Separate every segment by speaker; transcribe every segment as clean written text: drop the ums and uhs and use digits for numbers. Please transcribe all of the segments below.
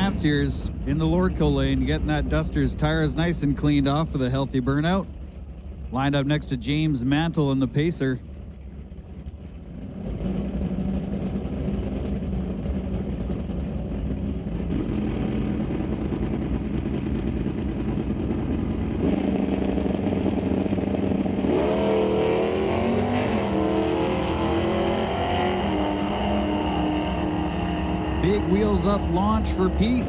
Speaker 1: Lanciers in the Lordco lane, getting that Duster's tires nice and cleaned off with a healthy burnout. Lined up next to James Mantle in the Pacer. Big wheels up launch for Pete.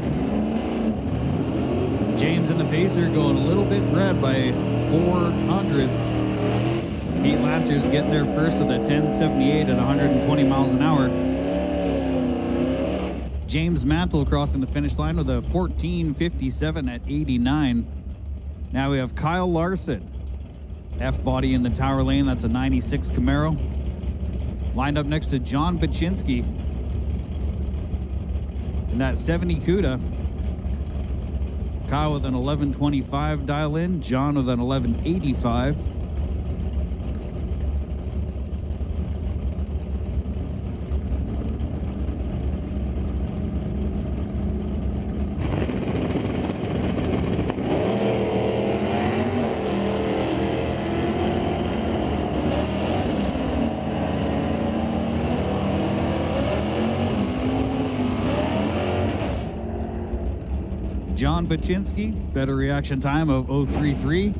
Speaker 1: James and the Pacer going a little bit red by 400ths. Pete Lancers getting there first with a 1078 at 120 miles an hour. James Mantle crossing the finish line with a 1457 at 89. Now we have Kyle Larson. F-body in the tower lane, that's a 96 Camaro. Lined up next to John Baczynski. In that 70 CUDA. Kyle with an 1125 dial in, John with an 1185. John Baczynski, better reaction time of 033.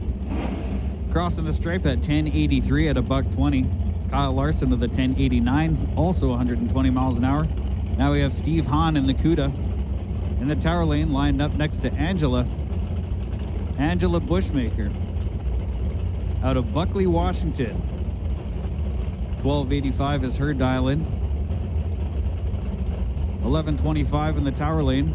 Speaker 1: Crossing the stripe at 1083 at a $120. Kyle Larson with a 1089, also 120 miles an hour. Now we have Steve Hahn in the CUDA. In the tower lane, lined up next to Angela Bushmaker out of Buckley, Washington. 1285 is her dial in. 1125 in the tower lane.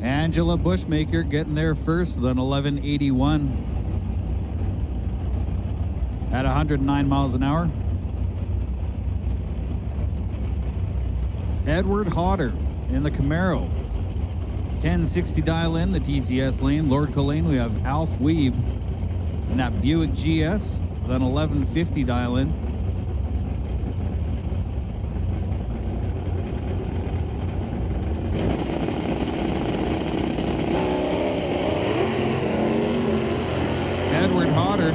Speaker 1: Angela Bushmaker getting there first, then 1181 at 109 miles an hour. Edward Hodder in the Camaro. 1060 dial in, the TCS lane. Lordco lane, we have Alf Weeb in that Buick GS, then 1150 dial in. Edward Hodder,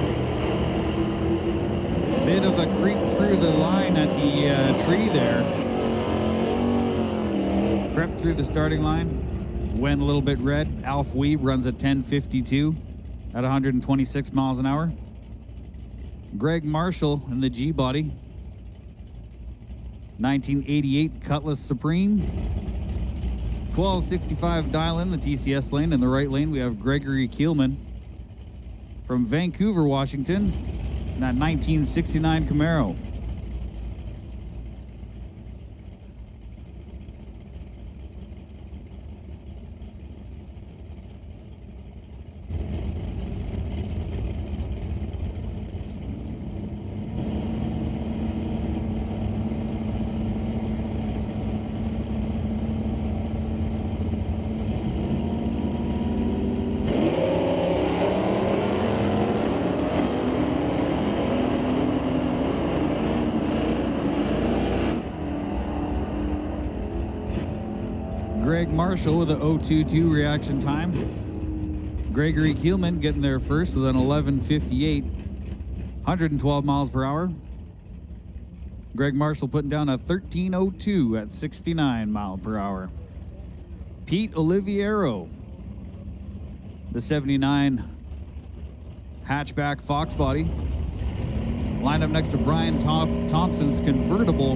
Speaker 1: bit of a creep through the line at the tree there. Crept through the starting line, went a little bit red. Alf Weeb runs at 1052 at 126 miles an hour. Greg Marshall in the G-body. 1988 Cutlass Supreme. 1265 dial in, the TCS lane. In the right lane, we have Gregory Keelman from Vancouver, Washington, in that 1969 Camaro. Greg Marshall with a 022 reaction time. Gregory Keelman getting there first with an 1158, 112 miles per hour. Greg Marshall putting down a 1302 at 69 mile per hour. Pete Oliviero, the 79 hatchback Fox body. Lined up next to Brian Thompson's convertible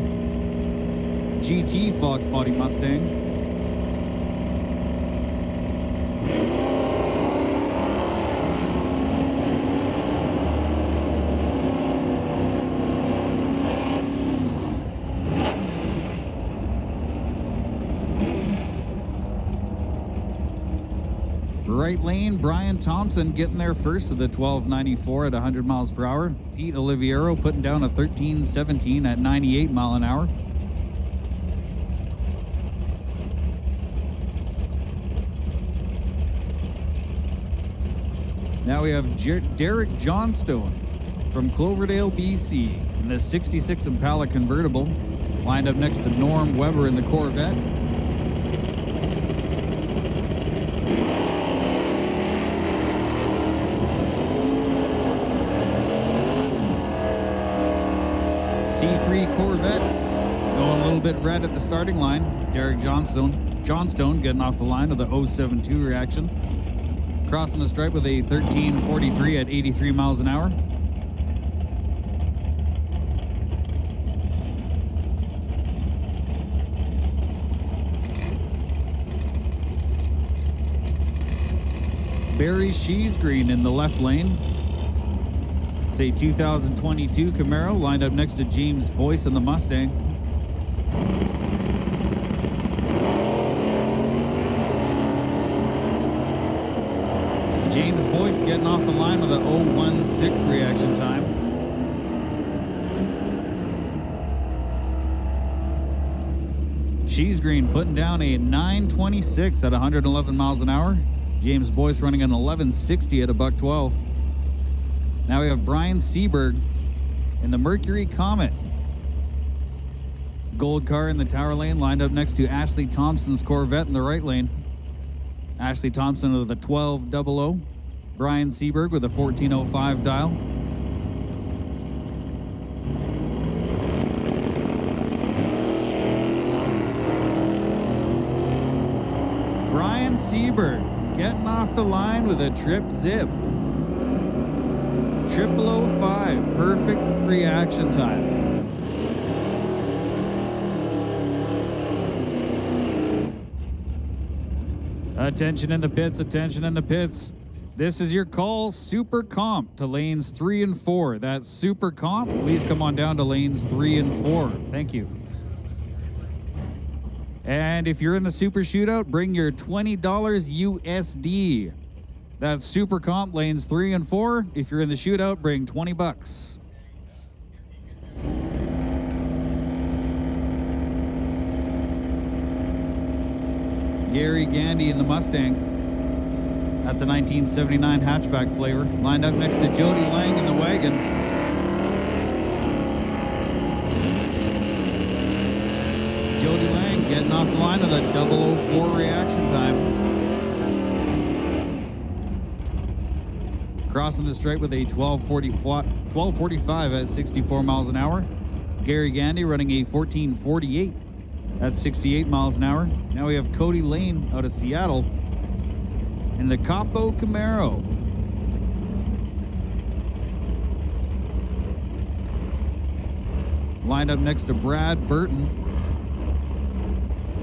Speaker 1: GT Fox body Mustang. right lane, Brian Thompson getting there first to the 12.94 at 100 miles per hour. Pete Oliviero putting down a 13.17 at 98 mile an hour. Now we have Derek Johnstone from Cloverdale, BC, in the 66 Impala convertible, lined up next to Norm Weber in the Corvette. C3 Corvette going a little bit red at the starting line. Derek Johnstone getting off the line of the 072 reaction. Crossing the stripe with a 13.43 at 83 miles an hour. Barry Sheesgreen in the left lane. It's a 2022 Camaro lined up next to James Boyce in the Mustang. James Boyce getting off the line with a 0.16 reaction time. Sheesgreen putting down a 9.26 at 111 miles an hour. James Boyce running an 11.60 at $1.12. Now we have Brian Seberg in the Mercury Comet. Gold car in the tower lane, lined up next to Ashley Thompson's Corvette in the right lane. Ashley Thompson with a 12.00. Brian Seberg with a 14.05 dial. Brian Seberg getting off the line with a trip zip. 0005, perfect reaction time. Attention in the pits, attention in the pits. This is your call, Super Comp, to lanes 3 and 4. That's Super Comp. Please come on down to lanes 3 and 4. Thank you. And if you're in the Super Shootout, bring your $20 USD. That's Super Comp lanes 3 and 4. If you're in the shootout, bring 20 bucks. Gary Gandy in the Mustang. That's a 1979 hatchback flavor. Lined up next to Jody Lang in the wagon. Jody Lang getting off the line with a 004 reaction time. Crossing the stripe with a 12.45 at 64 miles an hour. Gary Gandy running a 14.48 at 68 miles an hour. Now we have Cody Lane out of Seattle in the Capo Camaro. Lined up next to Brad Burton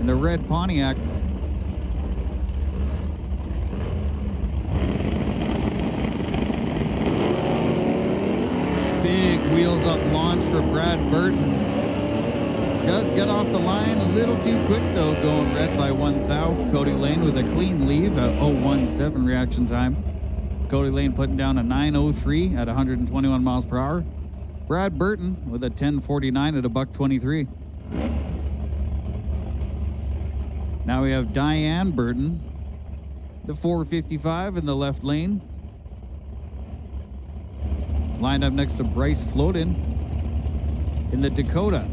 Speaker 1: in the red Pontiac. Big wheels up launch for Brad Burton. Does get off the line a little too quick though, going red by 1 thou. Cody Lane with a clean leave at 0.17 reaction time. Cody Lane putting down a 9.03 at 121 miles per hour. Brad Burton with a 10.49 at $1.23. Now we have Diane Burton, the 455 in the left lane. Lined up next to Bryce Floden in the Dakota.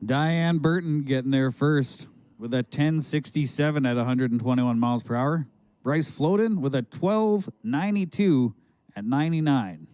Speaker 1: Diane Burton getting there first with a 10.67 at 121 miles per hour. Bryce Floden with a 12.92 at 99.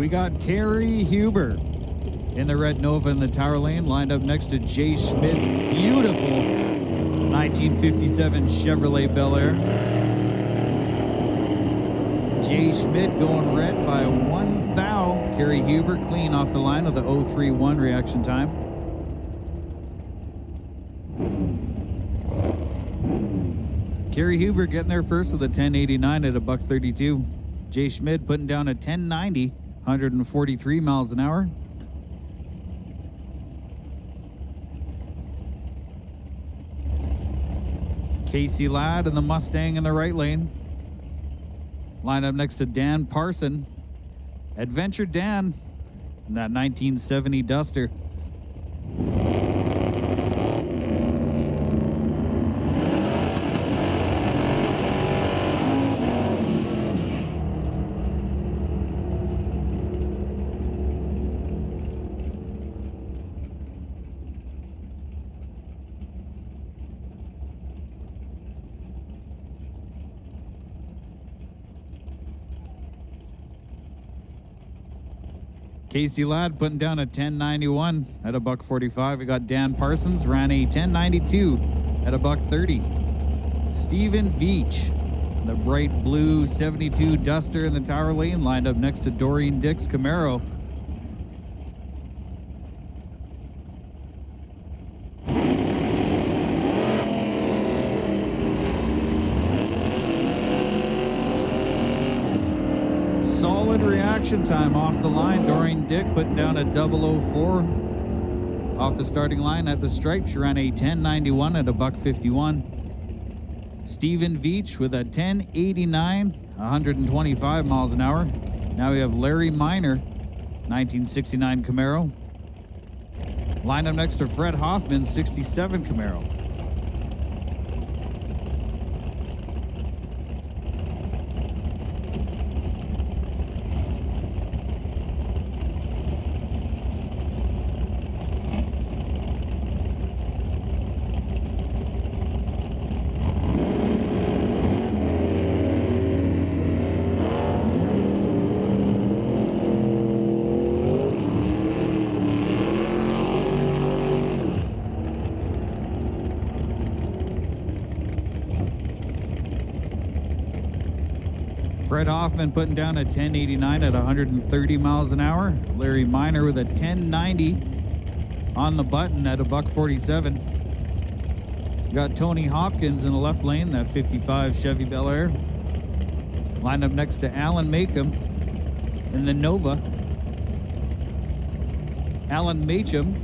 Speaker 1: We got Carrie Huber in the red Nova in the tower lane, lined up next to Jay Schmidt's beautiful 1957 Chevrolet Bel Air. Jay Schmidt going red by 1 thou. Carrie Huber clean off the line with the 031 reaction time. Carrie Huber getting there first with a 1089 at a $132. Jay Schmidt putting down a 1090, 143 miles an hour. Casey Ladd in the Mustang in the right lane. Line up next to Dan Parson. Adventure Dan in that 1970 Duster. Casey Ladd putting down a 1091 at a $145. We got Dan Parsons ran a 1092 at a $130. Stephen Veach, the bright blue 72 Duster in the tower lane, lined up next to Doreen Dix Camaro. Solid reaction time off the line. Doreen Dick putting down a 004 off the starting line at the stripe. She ran a 1091 at a $151. Stephen Veach with a 1089, 125 miles an hour. Now we have Larry Miner, 1969 Camaro. Lined up next to Fred Hoffman, 67 Camaro. Fred Hoffman putting down a 1089 at 130 miles an hour. Larry Miner with a 1090 on the button at a $147. You got Tony Hopkins in the left lane, that 55 Chevy Bel Air. Lined up next to Alan Machem in the Nova. Alan Machem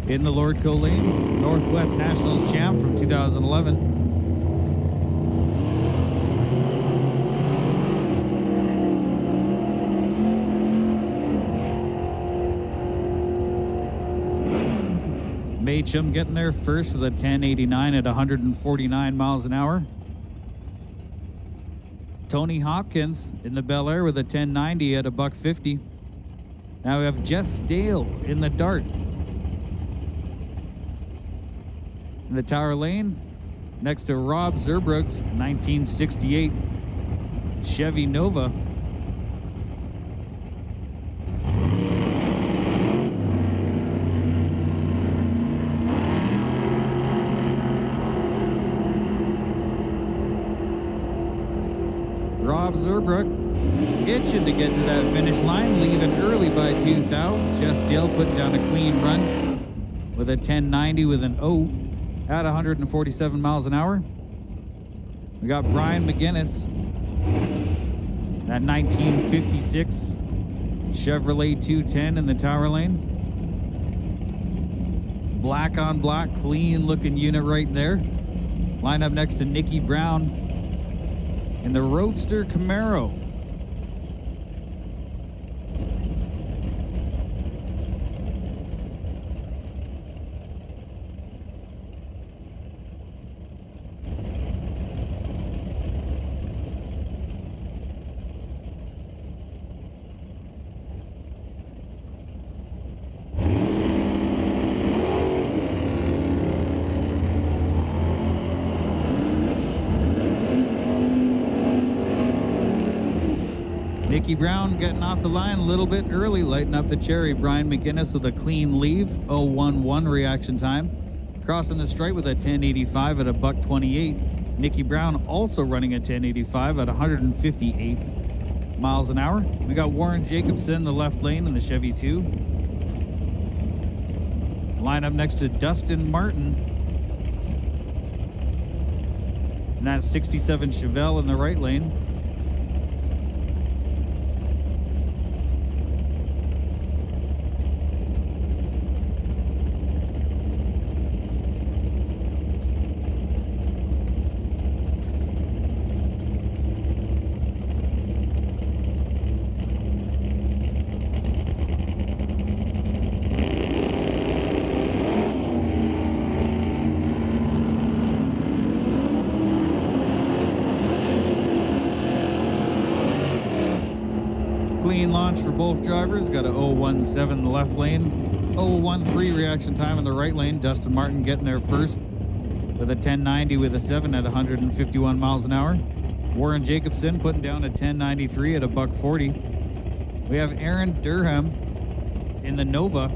Speaker 1: in the Lordco lane, Northwest Nationals champ from 2011. Machem getting there first with a 1089 at 149 miles an hour. Tony Hopkins in the Bel Air with a 1090 at a $150. Now we have Jess Dale in the Dart. In the Tower Lane, next to Rob Zerbrug's 1968 Chevy Nova. Rob Zerbrug itching to get to that finish line, leaving early by 2 thou. Jess Dale putting down a clean run with a 1090 with an O at 147 miles an hour. We got Brian McGinnis, that 1956 Chevrolet 210 in the Tower Lane. Black on black, clean looking unit right there. Line up next to Nikki Brown in the Roadster Camaro. Nicky Brown getting off the line a little bit early, lighting up the cherry. Brian McGinnis with a clean leave, 0.11 reaction time. Crossing the stripe with a 10.85 at a $1.28. Nicky Brown also running a 10.85 at 158 miles an hour. We got Warren Jacobson, the left lane in the Chevy 2. Line up next to Dustin Martin. And that's 67 Chevelle in the right lane. Clean launch for both drivers. Got a 0.17 in the left lane, 0.13 reaction time in the right lane. Dustin Martin getting there first with a 10.90 with a 7 at 151 miles an hour. Warren Jacobson putting down a 10.93 at a $1.40. We have Aaron Durham in the Nova.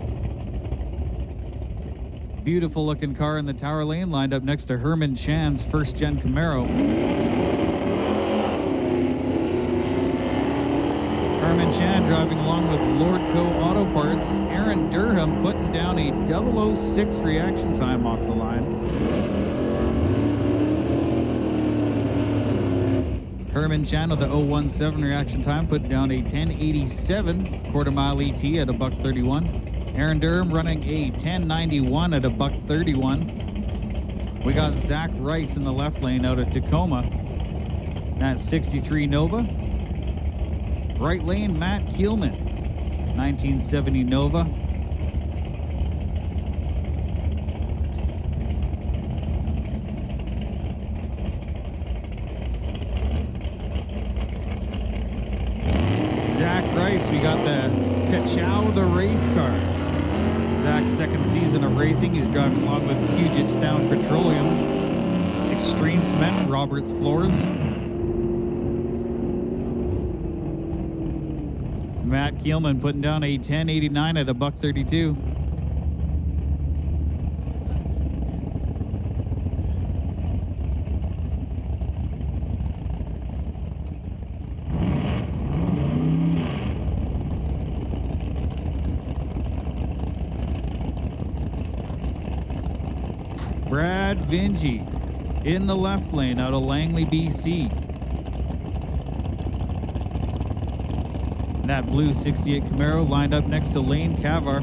Speaker 1: Beautiful looking car in the tower lane, lined up next to Herman Chan's first gen Camaro. Herman Chan driving along with Lordco Auto Parts. Aaron Durham putting down a 0.06 reaction time off the line. Herman Chan with the 0.17 reaction time, put down a 10.87 quarter mile ET at a $1.31. Aaron Durham running a 10.91 at a $1.31. We got Zach Rice in the left lane out of Tacoma. That's 63 Nova. Right lane, Matt Keelman, 1970 Nova. Zach Rice, we got the Ka-Chow, the race car. Zach's second season of racing. He's driving along with Puget Sound Petroleum, Extreme Cement, Roberts Floors. Matt Keelman putting down a 10.89 at a $1.32. Brad Vinci in the left lane out of Langley, BC. That blue 68 Camaro lined up next to Lane Savar.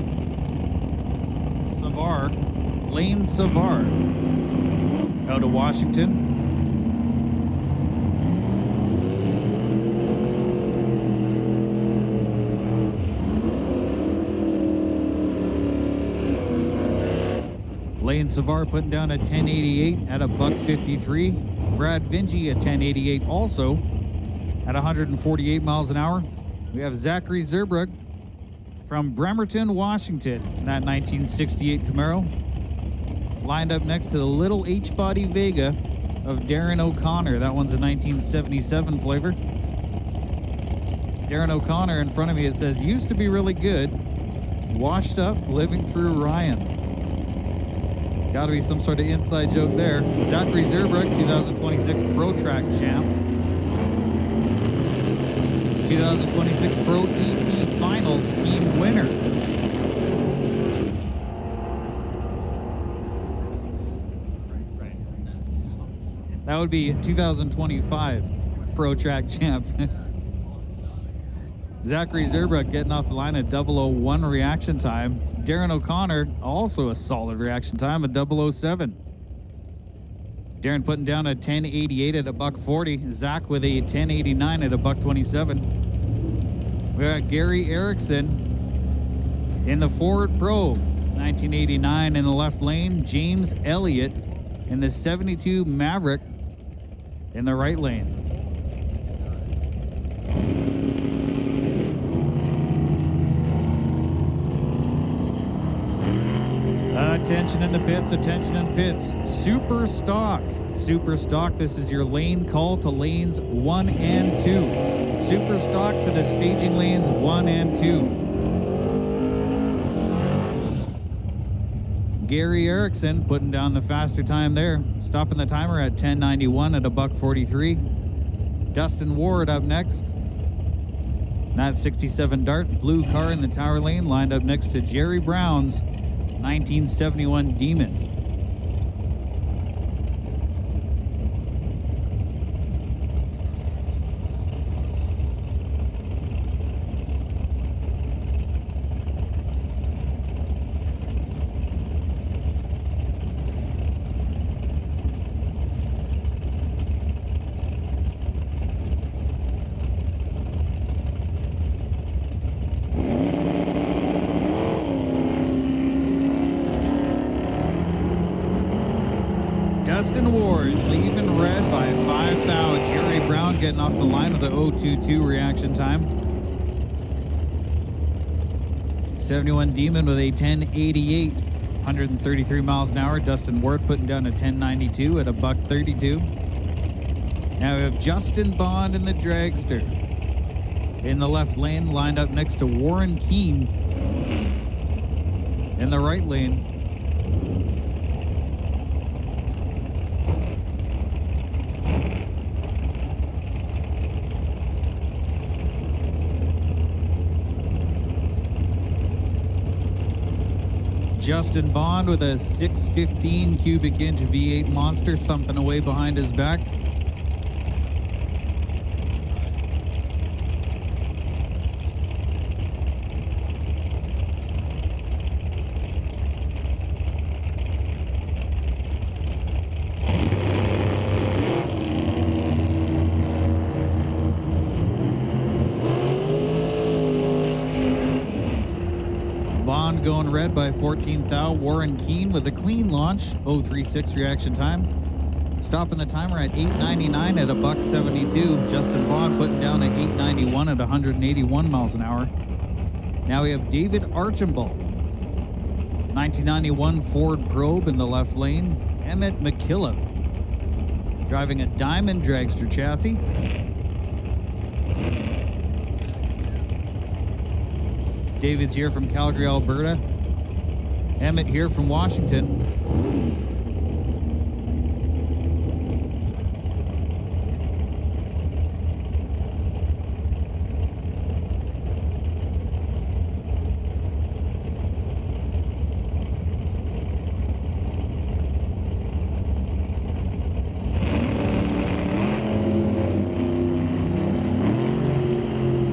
Speaker 1: Lane Savar out of Washington. Lane Savar putting down a 10.88 at a $1.53. Brad Vinci a 10.88 also at 148 miles an hour. We have Zachary Zerbrugg from Bremerton, Washington, in that 1968 Camaro. Lined up next to the little H-Body Vega of Darren O'Connor. That one's a 1977 flavor. Darren O'Connor in front of me, it says, used to be really good. Washed up, living through Ryan. Gotta be some sort of inside joke there. Zachary Zerbrugg, 2026 Pro Track champ. 2026 Pro ET Finals team winner. That would be 2025 Pro Track champ. Zachary Zerbrugg getting off the line at 0.001 reaction time. Darren O'Connor also a solid reaction time at 0.007. Darren putting down a 10.88 at a $1.40. Zach with a 10.89 at a $1.27. We got Gary Erickson in the Ford Pro, 1989 in the left lane. James Elliott in the 72 Maverick in the right lane. Attention in the pits, attention in the pits. Super stock. Super stock. This is your lane call to lanes 1 and 2. Super stock to the staging lanes 1 and 2. Gary Erickson putting down the faster time there, stopping the timer at 10:91 at $1:43. Dustin Ward up next. That 67 Dart blue car in the tower lane lined up next to Jerry Brown's 1971 Demon. Dustin Ward leaving red by 5 thou. Jerry Brown getting off the line with the 022 reaction time. 71 Demon with a 1088, 133 miles an hour. Dustin Ward putting down a 1092 at $1:32. Now we have Justin Bond in the dragster. In the left lane, lined up next to Warren Keene. In the right lane, Justin Bond with a 615 cubic inch V8 monster thumping away behind his back. Bond going red by 14 thou. Warren Keene with a clean launch, 036 reaction time. Stopping the timer at 8:99 at $1:72. Justin Bond putting down at 8:91 at 181 miles an hour. Now we have David Archambault. 1991 Ford Probe in the left lane. Emmett McKillop driving a Diamond Dragster chassis. David's here from Calgary, Alberta. Emmett here from Washington.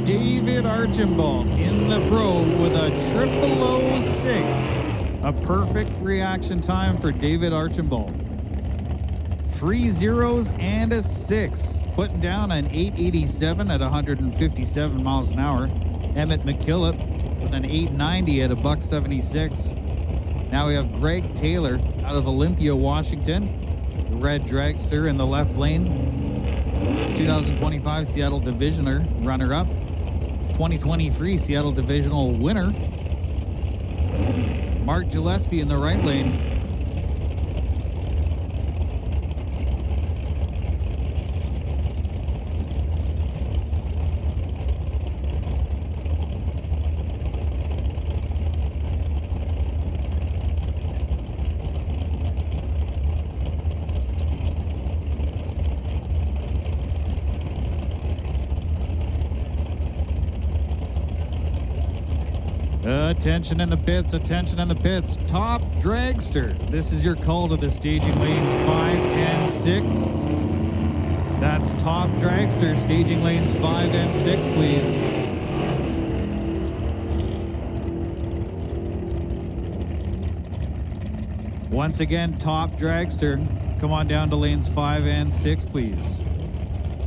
Speaker 1: David Archambault in the Pro with a 0006. A perfect reaction time for David Archambault. 3 zeros and a 6. Putting down an 887 at 157 miles an hour. Emmett McKillop with an 890 at $1:76. Now we have Greg Taylor out of Olympia, Washington. The red dragster in the left lane. 2025 Seattle Divisioner runner-up. 2023 Seattle Divisional winner. Mark Gillespie in the right lane. Attention in the pits, attention in the pits. Top dragster. This is your call to the staging lanes 5 and 6. That's top dragster, staging lanes 5 and 6, please. Once again, top dragster. Come on down to lanes 5 and 6, please.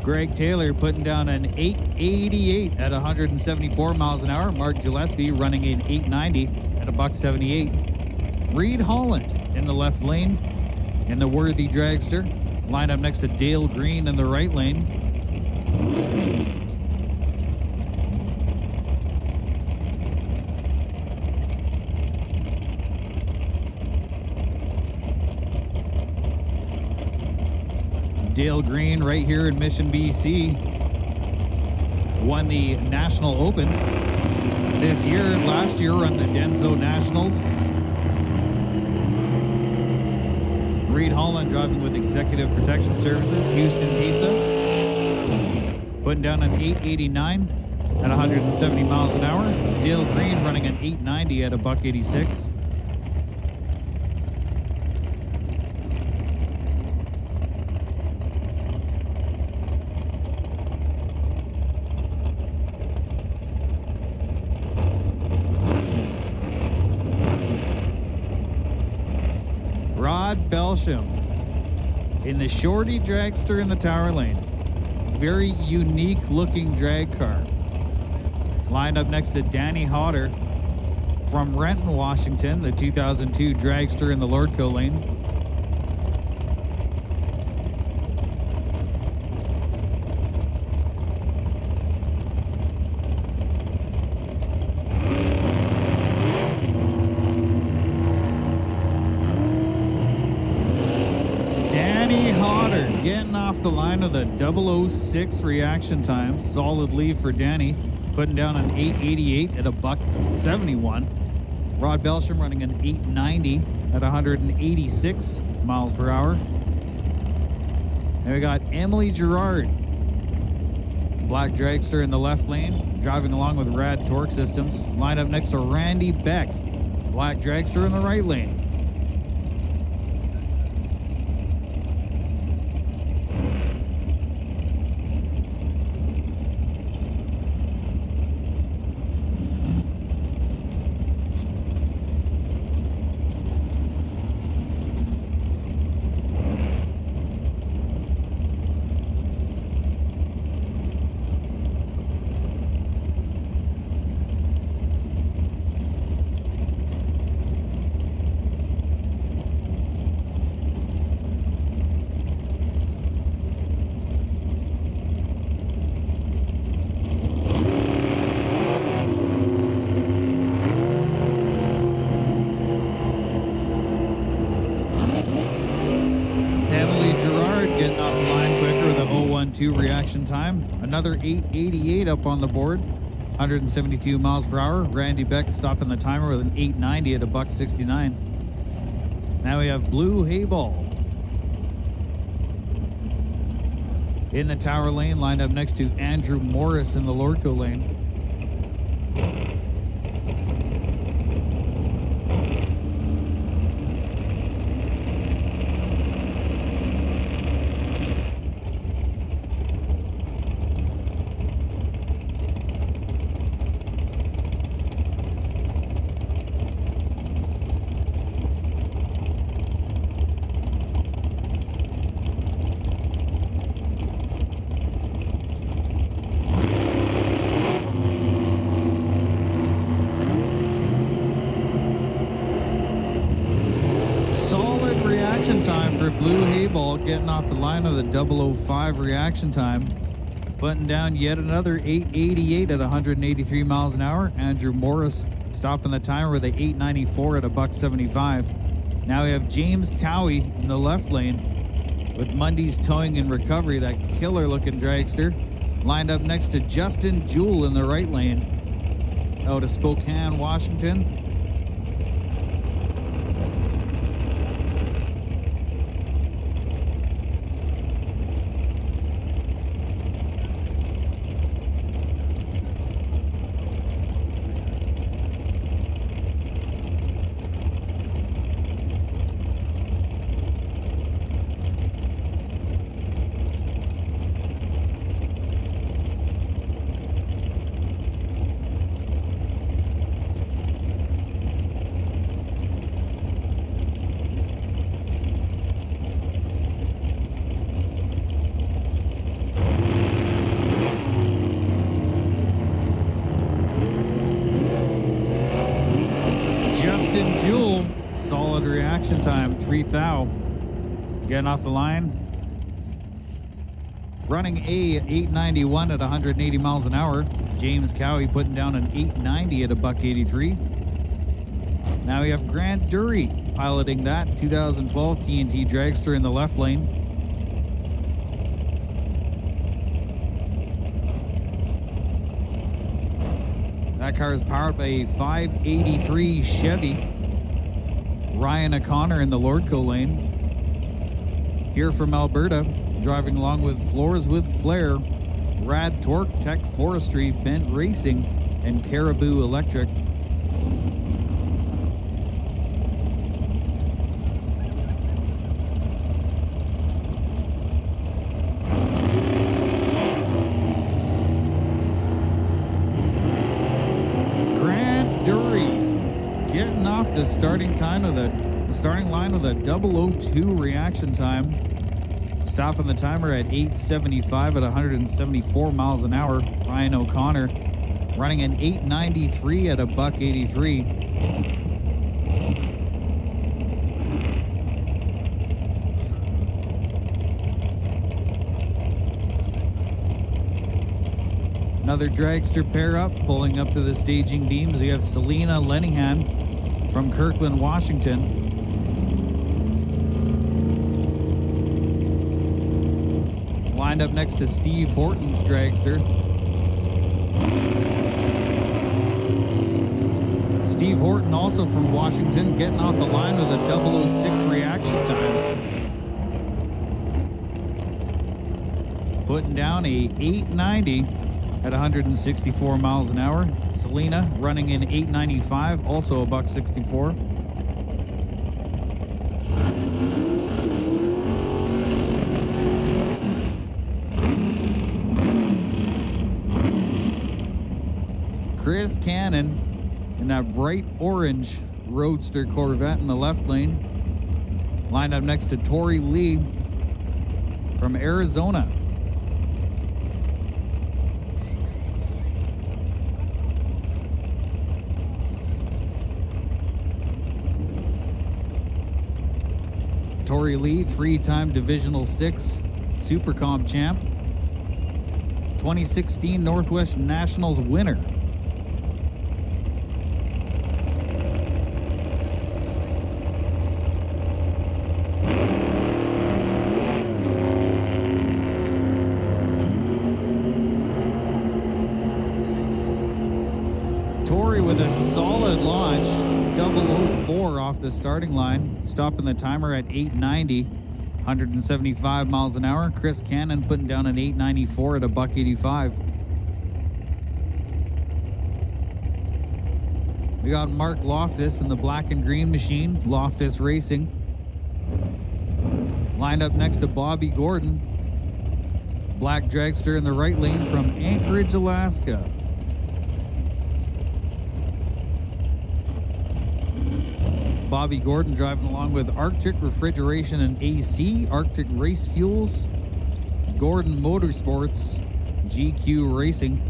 Speaker 1: Greg Taylor putting down an 888 at 174 miles an hour. Mark Gillespie running an 890 at $1:78. Reed Holland in the left lane in the Worthy Dragster. Line up next to Dale Green in the right lane. Dale Green right here in Mission, BC. won the National Open. Last year, run the Denso Nationals. Reed Holland driving with Executive Protection Services, Houston Pizza. Putting down an 889 at 170 miles an hour. Dale Green running an 890 at $1.86. Rod Belsham in the Shorty Dragster in the Tower Lane. Very unique looking drag car. Lined up next to Danny Hodder from Renton, Washington, the 2002 Dragster in the Lordco Lane. Getting off the line of the 006 reaction time. Solid lead for Danny. Putting down an 888 at $1.71. Rod Belsham running an 890 at 186 miles per hour. And we got Emily Gerard, black dragster in the left lane, driving along with Rad Torque Systems. Lined up next to Randy Beck, black dragster in the right lane. Reaction time. Another 888 up on the board. 172 miles per hour. Randy Beck stopping the timer with an 890 at $1.69. Now we have Blue Hayball in the Tower Lane, lined up next to Andrew Morris in the Lordco Lane. Time for Blue Hayball, getting off the line of the 005 reaction time, putting down yet another 888 at 183 miles an hour. Andrew Morris stopping the timer with an 894 at $1.75. Now we have James Cowie in the left lane with Mundy's Towing and Recovery, that killer looking dragster, lined up next to Justin Jewell in the right lane out of Spokane, Washington. Time 3,000 getting off the line, running a 891 at 180 miles an hour. James Cowie putting down an 890 at $1.83. Now we have Grant Dury piloting that 2012 TNT dragster in the left lane. That car is powered by a 583 Chevy. Ryan O'Connor in the Lordco lane. Here from Alberta, driving along with Floors with Flair, Rad Torque, Tech Forestry, Bent Racing, and Caribou Electric. Getting off the starting line with a 002 reaction time, stopping the timer at 8:75 at 174 miles an hour. Ryan O'Connor running an 8:93 at a $1.83. Another dragster pair up, pulling up to the staging beams. We have Selena Lenihan from Kirkland, Washington. Lined up next to Steve Horton's dragster. Steve Horton, also from Washington, getting off the line with a 006 reaction time. Putting down a 890 at 164 miles an hour. Selena running in 895, also a $1.64. Chris Cannon in that bright orange Roadster Corvette in the left lane. Lined up next to Tori Lee from Arizona. Tori Lee, three-time Divisional 6 Super Comp champ. 2016 Northwest Nationals winner. Tori with a solid launch, 004 off the starting line, stopping the timer at 890, 175 miles an hour. Chris Cannon putting down an 894 at a $1.85. We got Mark Loftus in the black and green machine, Loftus Racing. Lined up next to Bobby Gordon, black dragster in the right lane from Anchorage, Alaska. Bobby Gordon driving along with Arctic Refrigeration and AC, Arctic Race Fuels, Gordon Motorsports, GQ Racing.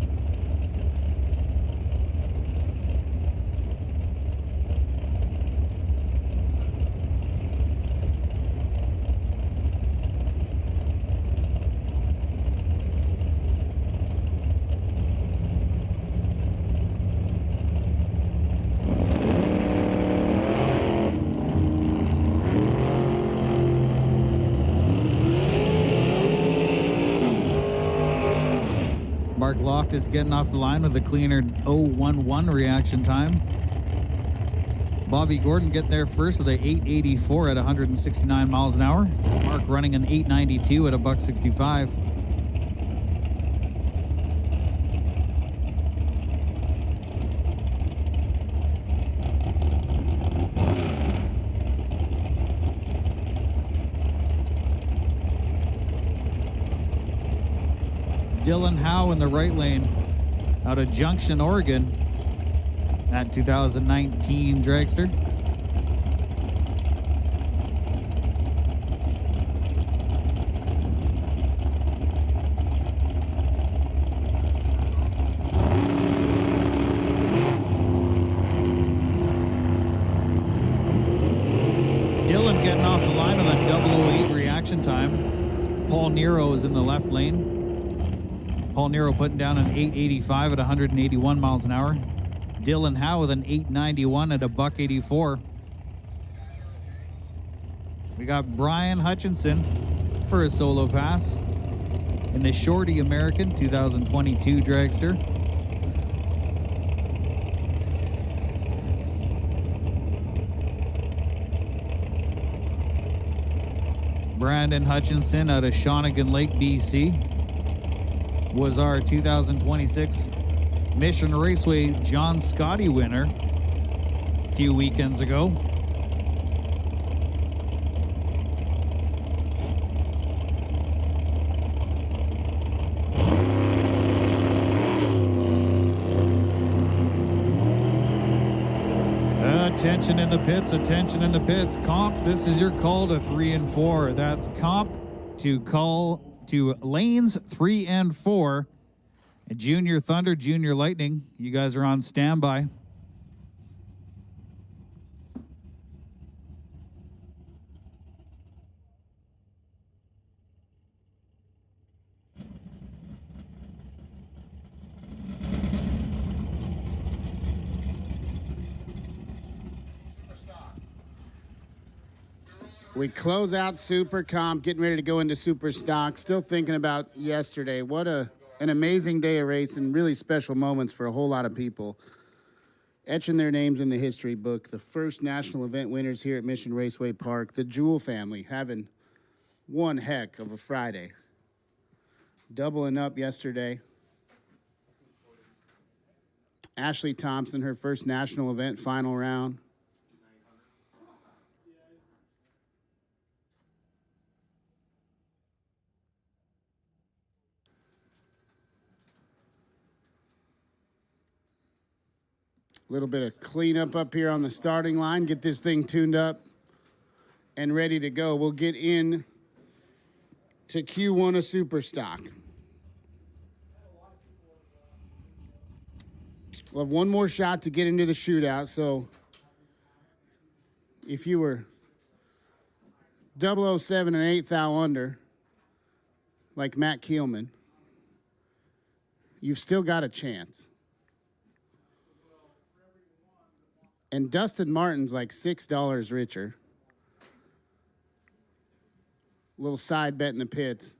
Speaker 1: Mark Loftus getting off the line with a cleaner 011 reaction time. Bobby Gordon getting there first with a 884 at 169 miles an hour. Mark running an 892 at a $1.65. Dylan Howe in the right lane out of Junction, Oregon. That 2019 dragster. Dylan getting off the line with a 008 reaction time. Paul Nero is in the left lane. Paul Nero putting down an 885 at 181 miles an hour. Dylan Howe with an 891 at a $1.84. We got Brian Hutchinson for a solo pass in the Shorty American 2022 dragster. Brandon Hutchinson out of Shawnigan Lake, BC, was our 2026 Mission Raceway John Scotty winner a few weekends ago. Attention in the pits, attention in the pits. Comp, this is your call to 3 and 4. That's comp to call to lanes 3 and 4. Junior Thunder, Junior Lightning, you guys are on standby.
Speaker 2: We close out Super Comp, getting ready to go into Super Stock. Still thinking about yesterday. What an amazing day of racing. Really special moments for a whole lot of people. Etching their names in the history book. The first national event winners here at Mission Raceway Park. The Jewell family having one heck of a Friday. Doubling up yesterday. Ashley Thompson, her first national event, final round. Little bit of cleanup up here on the starting line. Get this thing tuned up and ready to go. We'll get in to Q1 of Super Stock. We'll have one more shot to get into the shootout. So if you were 007 and 8th thou under, like Matt Keelman, you've still got a chance. And Dustin Martin's like $6 richer. Little side bet in the pits.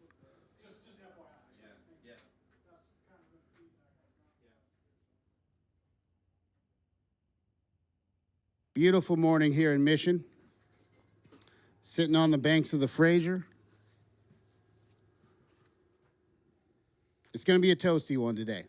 Speaker 2: Beautiful morning here in Mission. Sitting on the banks of the Fraser. It's going to be a toasty one today.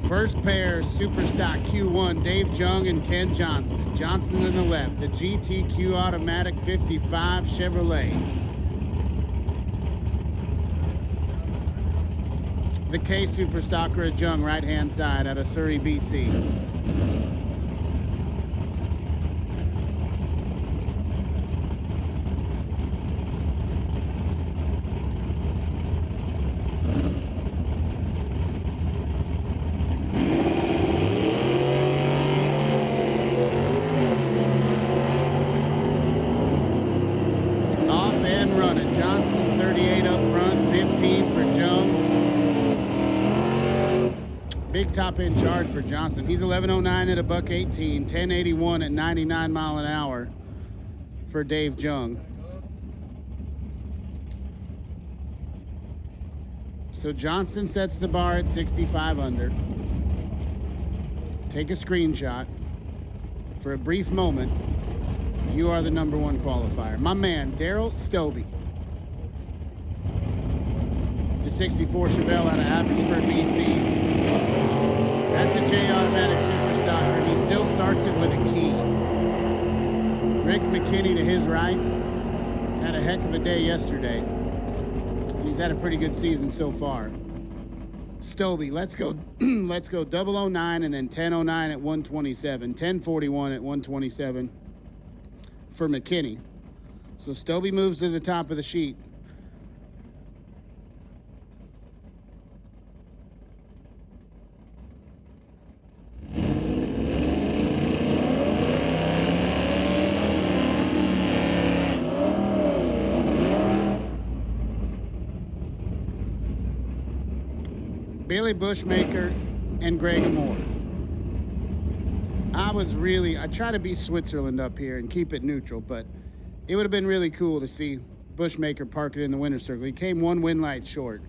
Speaker 2: First pair, Super Stock Q1, Dave Jung and Ken Johnston. Johnston in the left, the GTQ Automatic 55 Chevrolet. The K Super Stocker at Jung, right-hand side out of Surrey, BC. Top end charge for Johnson. He's 1109 at $1.18, 1081 at 99 mile an hour for Dave Jung. So Johnston sets the bar at 65 under. Take a screenshot. For a brief moment, you are the number one qualifier. My man, Daryl Stobie. The 64 Chevelle out of Abbotsford, BC. That's a J Automatic Superstocker, and he still starts it with a key. Rick McKinney to his right had a heck of a day yesterday. And he's had a pretty good season so far. Stobie, let's go let's go 009 and then 1009 at 127, 1041 at 127 for McKinney. So Stobie moves to the top of the sheet. Billy Bushmaker and Greg Moore. I try to be Switzerland up here and keep it neutral, but it would have been really cool to see Bushmaker park it in the winner's circle. He came one win light short.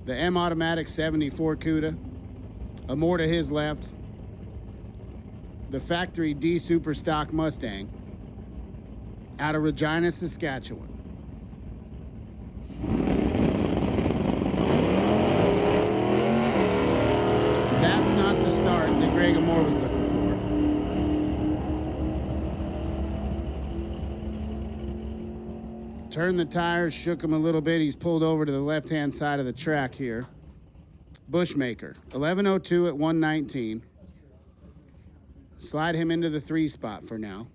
Speaker 2: The M Automatic 74 CUDA, a Moore to his left, the factory D Superstock Mustang out of Regina, Saskatchewan. That's not the start that Greg Moore was looking for. Turned the tires, shook him a little bit. He's pulled over to the left-hand side of the track here. Bushmaker, 11:02 at 119. Slide him into the 3 spot for now.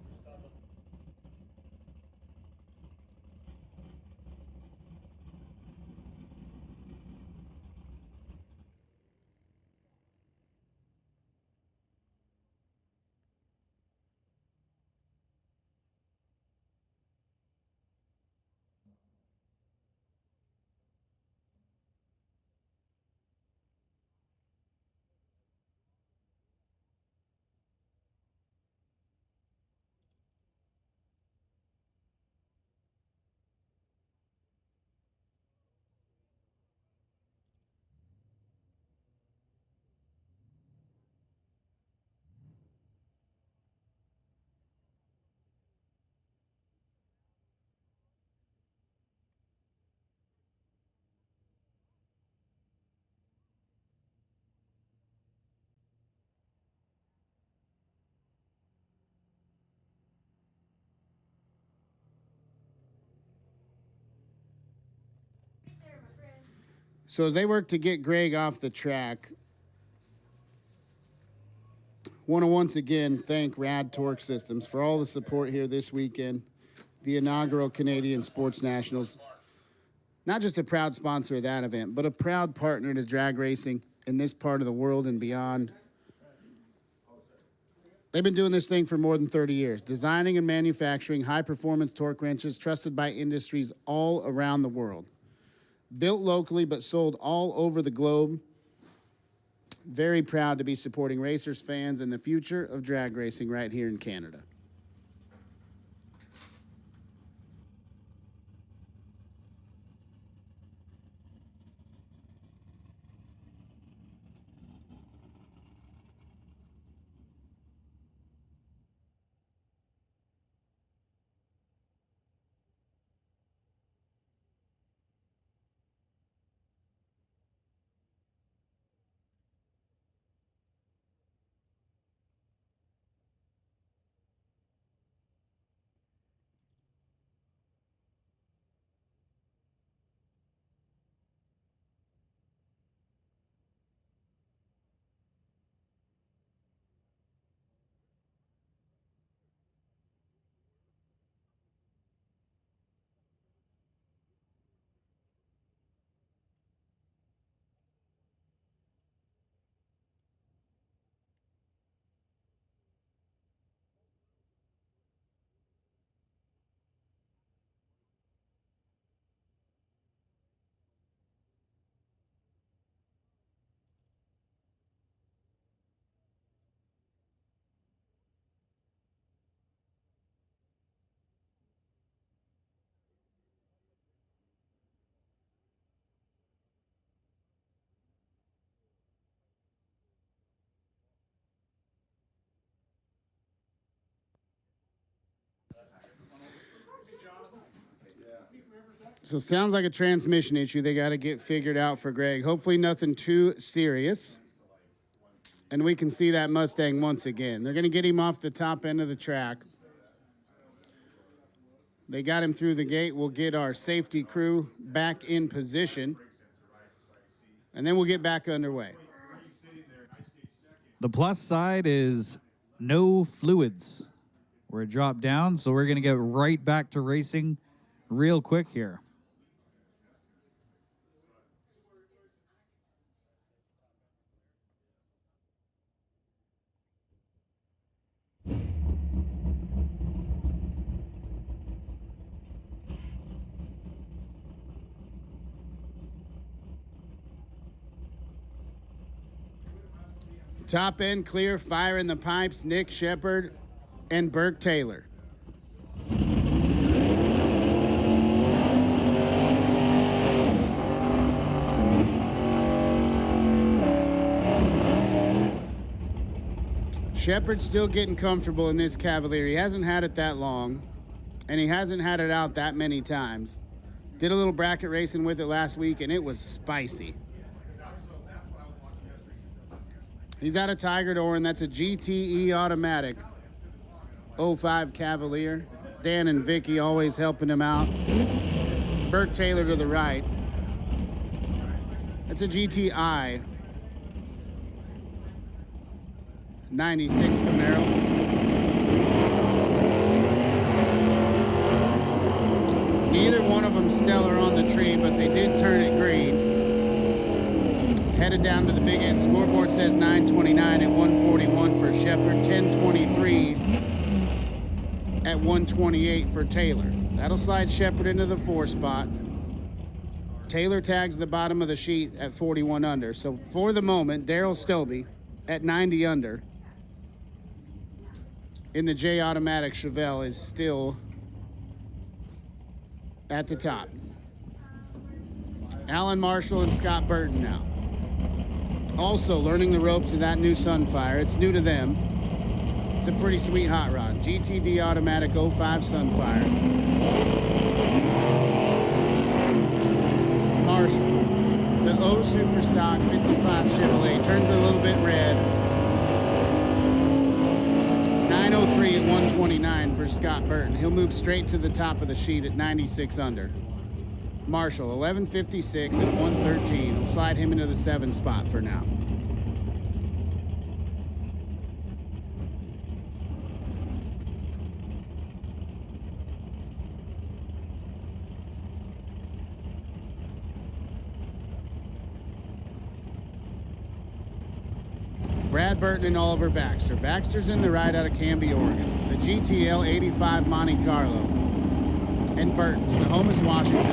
Speaker 2: So as they work to get Greg off the track, want to once again thank Rad Torque Systems for all the support here this weekend. The inaugural Canadian Sports Nationals. Not just a proud sponsor of that event, but a proud partner to drag racing in this part of the world and beyond. They've been doing this thing for more than 30 years, designing and manufacturing high-performance torque wrenches trusted by industries all around the world. Built locally but sold all over the globe. Very proud to be supporting racers, fans, and the future of drag racing right here in Canada. So sounds like a transmission issue they got to get figured out for Greg. Hopefully nothing too serious. And we can see that Mustang once again. They're going to get him off the top end of the track. They got him through the gate. We'll get our safety crew back in position. And then we'll get back underway.
Speaker 1: The plus side is no fluids. We're dropped down, so we're going to get right back to racing real quick here.
Speaker 2: Top end clear, fire in the pipes, Nick Shepard and Burke Taylor. Shepard's still getting comfortable in this Cavalier. He hasn't had it that long, and he hasn't had it out that many times. Did a little bracket racing with it last week, and it was spicy. He's out of Tiger Door, and that's a GTE automatic 05 Cavalier. Dan and Vicky always helping him out. Burke Taylor to the right. That's a GTI 96 Camaro. Neither one of them stellar on the tree, but they did turn it green. Headed down to the big end. Scoreboard says 929 at 141 for Shepard, 1023 at 128 for Taylor. That'll slide Shepard into the 4 spot. Taylor tags the bottom of the sheet at 41 under. So for the moment, Daryl Stobie at 90 under in the J Automatic Chevelle is still at the top. Alan Marshall and Scott Burton now. Also learning the ropes of that new Sunfire. It's new to them. It's a pretty sweet hot rod. GTD Automatic 05 Sunfire. Marshall, the O Superstock 55 Chevrolet, turns a little bit red. 903 at 129 for Scott Burton. He'll move straight to the top of the sheet at 96 under. Marshall, 1156 at 113. We'll slide him into the 7 spot for now. Brad Burton and Oliver Baxter. Baxter's in the ride out of Canby, Oregon. The GTL 85 Monte Carlo. And Burton, Snohomish, Washington.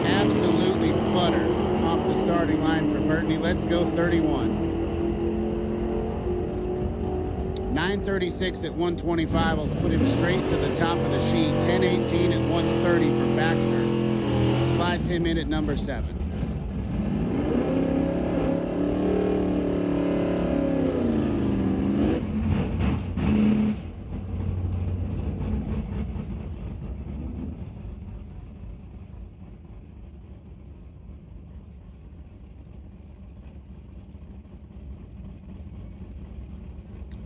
Speaker 2: Absolutely butter off the starting line for Burton. He lets go 31. 936 at 125 will put him straight to the top of the sheet. 1018 at 130 for Baxter. Slides him in at number 7.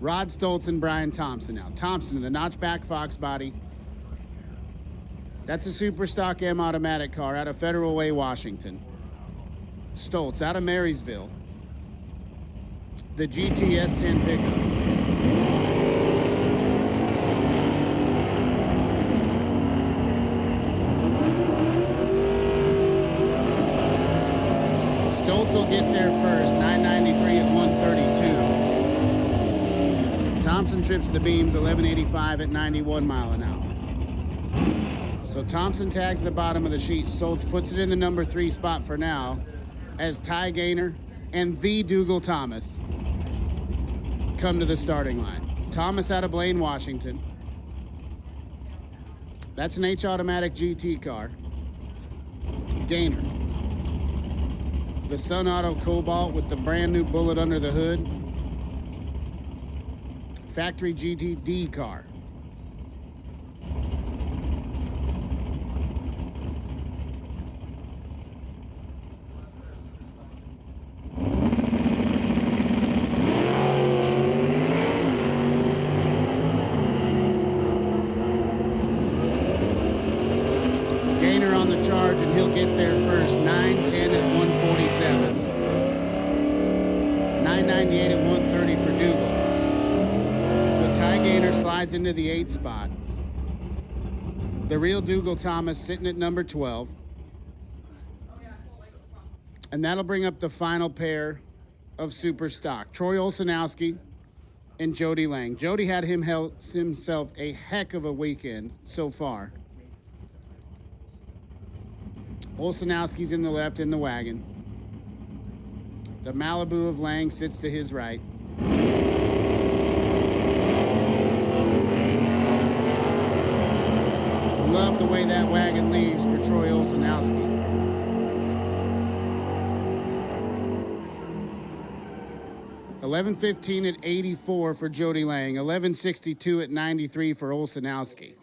Speaker 2: Rod Stoltz and Brian Thompson now. Thompson in the notchback Fox body. That's a Super Stock M automatic car out of Federal Way, Washington. Stoltz out of Marysville. The GTS 10 pickup. Stoltz will get there first, 993 at 132. Thompson trips the beams, 1185 at 91 mile an hour. So Thompson tags the bottom of the sheet. Stoltz puts it in the number 3 spot for now as Ty Gaynor and the Dougal Thomas come to the starting line. Thomas out of Blaine, Washington. That's an H Automatic GT car. Gaynor. The Sun Auto Cobalt with the brand new bullet under the hood. Factory GTD car. charge, and he'll get there first. 9:10 at 147. 9:98 at 130 for Dougal. So Ty Gaynor slides into the 8th spot. The real Dougal Thomas sitting at number 12. And that'll bring up the final pair of super stock. Troy Olszanowski and Jody Lang. Jody had himself a heck of a weekend so far. Olszanowski's in the left in the wagon. The Malibu of Lang sits to his right. Love the way that wagon leaves for Troy Olszanowski. $11.15 at 84 for Jody Lang. $11.62 at 93 for Olszanowski.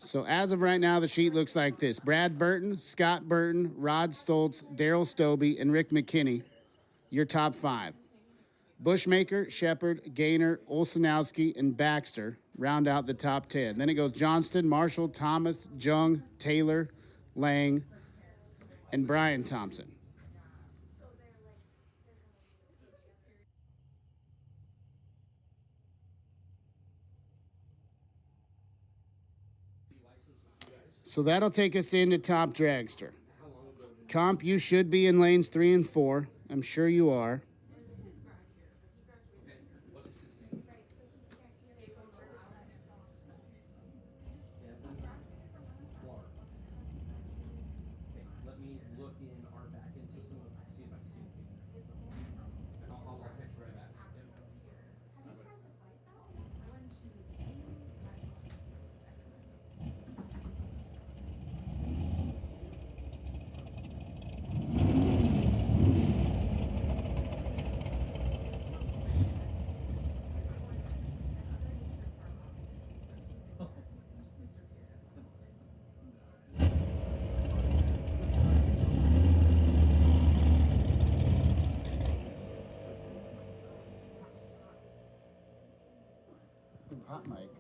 Speaker 2: So as of right now, the sheet looks like this. Brad Burton, Scott Burton, Rod Stoltz, Daryl Stobie, and Rick McKinney, your top 5. Bushmaker, Shepard, Gaynor, Olszanowski, and Baxter round out the top 10. Then it goes Johnston, Marshall, Thomas, Jung, Taylor, Lang, and Brian Thompson. So that'll take us into top dragster. Comp, you should be in lanes 3 and 4. I'm sure you are. Hot mic.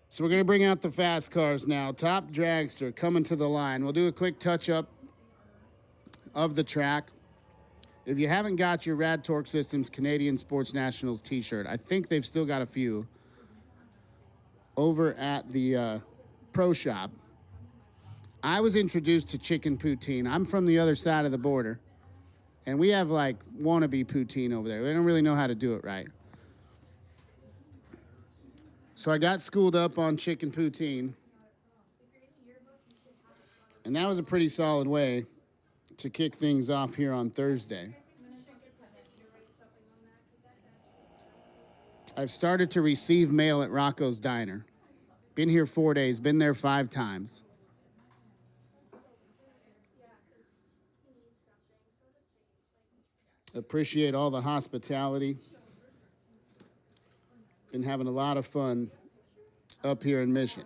Speaker 2: So we're going to bring out the fast cars now. Top dragster coming to the line. We'll do a quick touch-up of the track. If you haven't got your Rad Torque Systems Canadian Sports Nationals t-shirt, I think they've still got a few over at the pro shop. I was introduced to chicken poutine. I'm from the other side of the border, and we have like wannabe poutine over there. We don't really know how to do it right. So I got schooled up on chicken poutine, and that was a pretty solid way to kick things off here on Thursday. I've started to receive mail at Rocco's Diner. Been here 4 days, been there 5 times. Appreciate all the hospitality. Been having a lot of fun up here in Mission.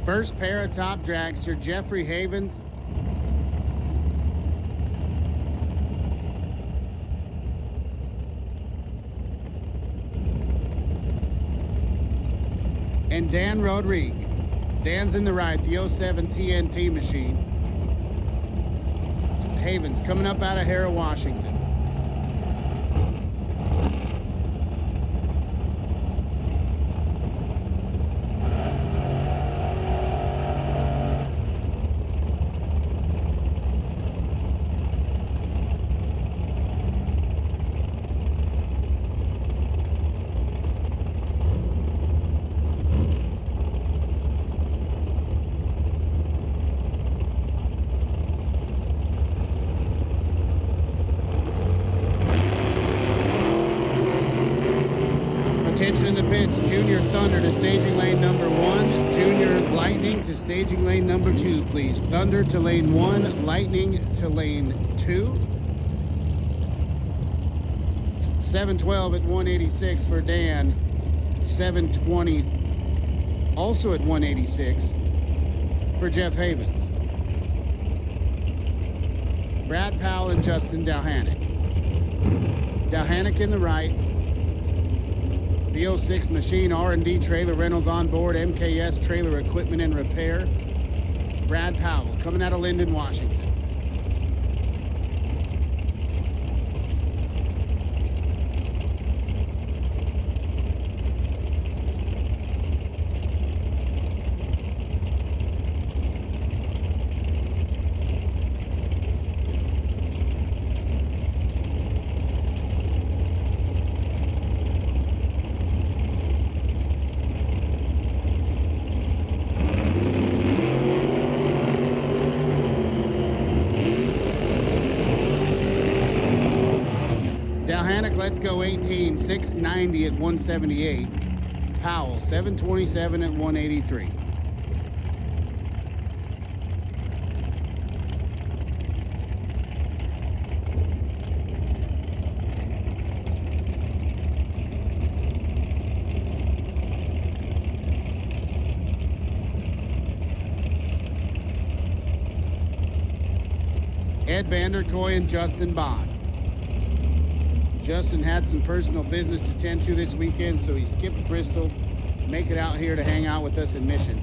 Speaker 2: First pair of top dragster, Jeffrey Havens. And Dan Rodriguez. Dan's in the right, the 07 TNT machine. Havens coming up out of Harrow, Washington. Attention in the pits, Junior Thunder to staging lane number 1, Junior Lightning to staging lane number 2, please. Thunder to lane 1, Lightning to lane 2. 712 at 186 for Dan. 720 also at 186 for Jeff Havens. Brad Powell and Justin Dalhanick. Dalhanick in the right. The 06 machine, R&D trailer rentals on board, MKS trailer equipment and repair. Brad Powell coming out of Linden, Washington. Dalhanick, let's go 18, 690 at 178. Powell, 727 at 183. Ed Vanderkoy and Justin Bond. Justin had some personal business to tend to this weekend, so he skipped Bristol, make it out here to hang out with us in Mission.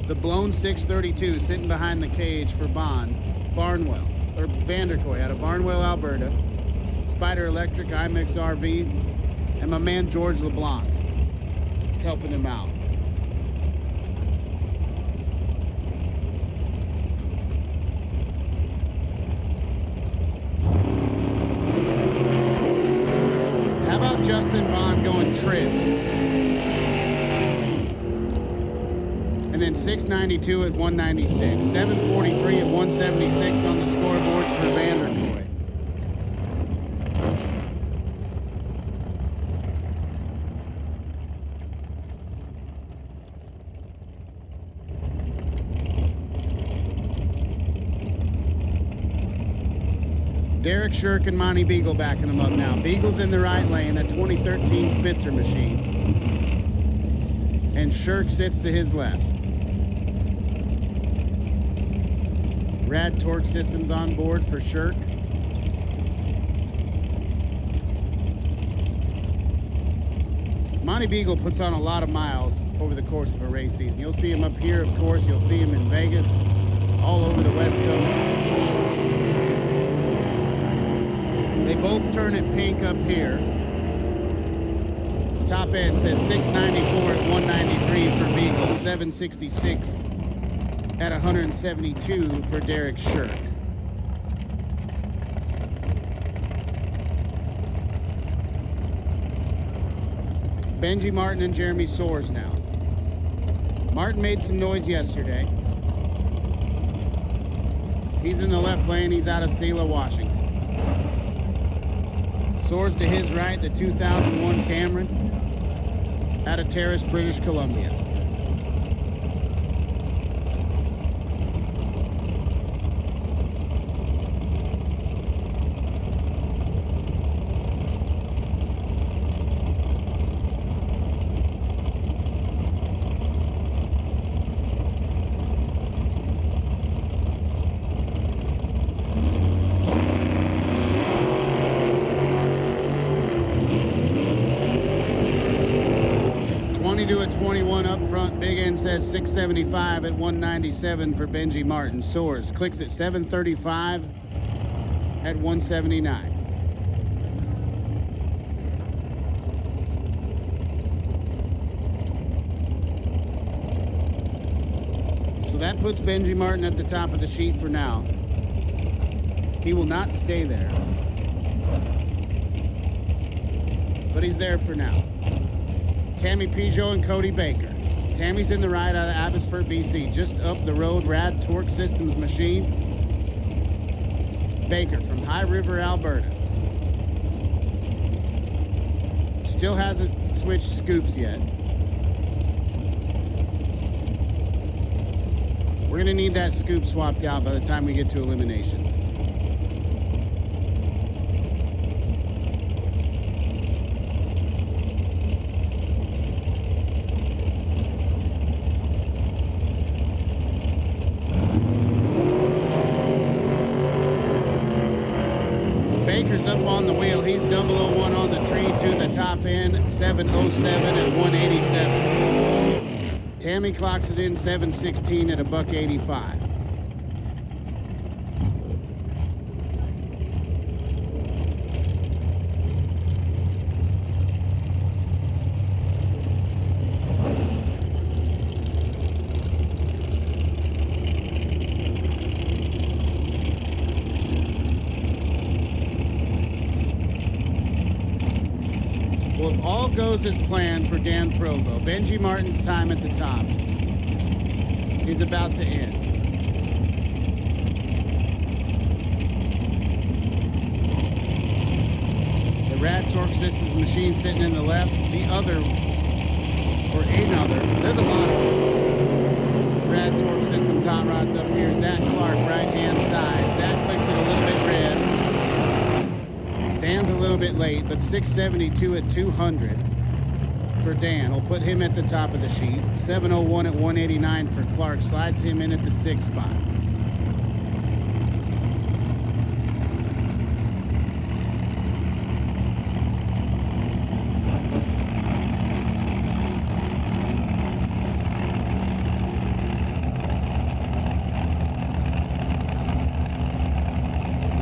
Speaker 2: The blown 632 sitting behind the cage for Bond, Barnwell, or Vanderkoy out of Barnwell, Alberta, Spider Electric, IMEX RV, and my man George LeBlanc helping him out. Justin Bond going tribs. And then 692 at 196. 743 at 176 on the scoreboards for Vanderkoy. Derek Shirk and Monty Beagle backing him up now. Beagle's in the right lane, that 2013 Spitzer machine. And Shirk sits to his left. Rad torque systems on board for Shirk. Monty Beagle puts on a lot of miles over the course of a race season. You'll see him up here, of course. You'll see him in Vegas, all over the West Coast. They both turn it pink up here. Top end says 694 at 193 for Beagle, 766 at 172 for Derek Shirk. Benji Martin and Jeremy Soares now. Martin made some noise yesterday. He's in the left lane. He's out of Selah, Washington. Soares to his right, the 2001 Cameron out of Terrace, British Columbia. do a 21 up front. Big N says 675 at 197 for Benji Martin. Soars clicks at 735 at 179. So that puts Benji Martin at the top of the sheet for now. He will not stay there, but he's there for now. Tammy Peugeot and Cody Baker. Tammy's in the ride out of Abbotsford, BC, just up the road, Rad Torque Systems machine. Baker from High River, Alberta. Still hasn't switched scoops yet. We're gonna need that scoop swapped out by the time we get to eliminations. Baker's up on the wheel. He's 001 on the tree to the top end, 707 at 187. Tammy clocks it in 716 at $185. Well, if all goes as planned for Dan Provo, Benji Martin's time at the top is about to end. The Rad Torque Systems machine sitting in the left, the other, or another, there's a lot of Rad Torque Systems hot rods up here. Zach Clark, right-hand side. Zach clicks it a little bit red. Dan's a little bit late, but 672 at 200 for Dan will put him at the top of the sheet. 701 at 189 for Clark slides him in at the 6th spot.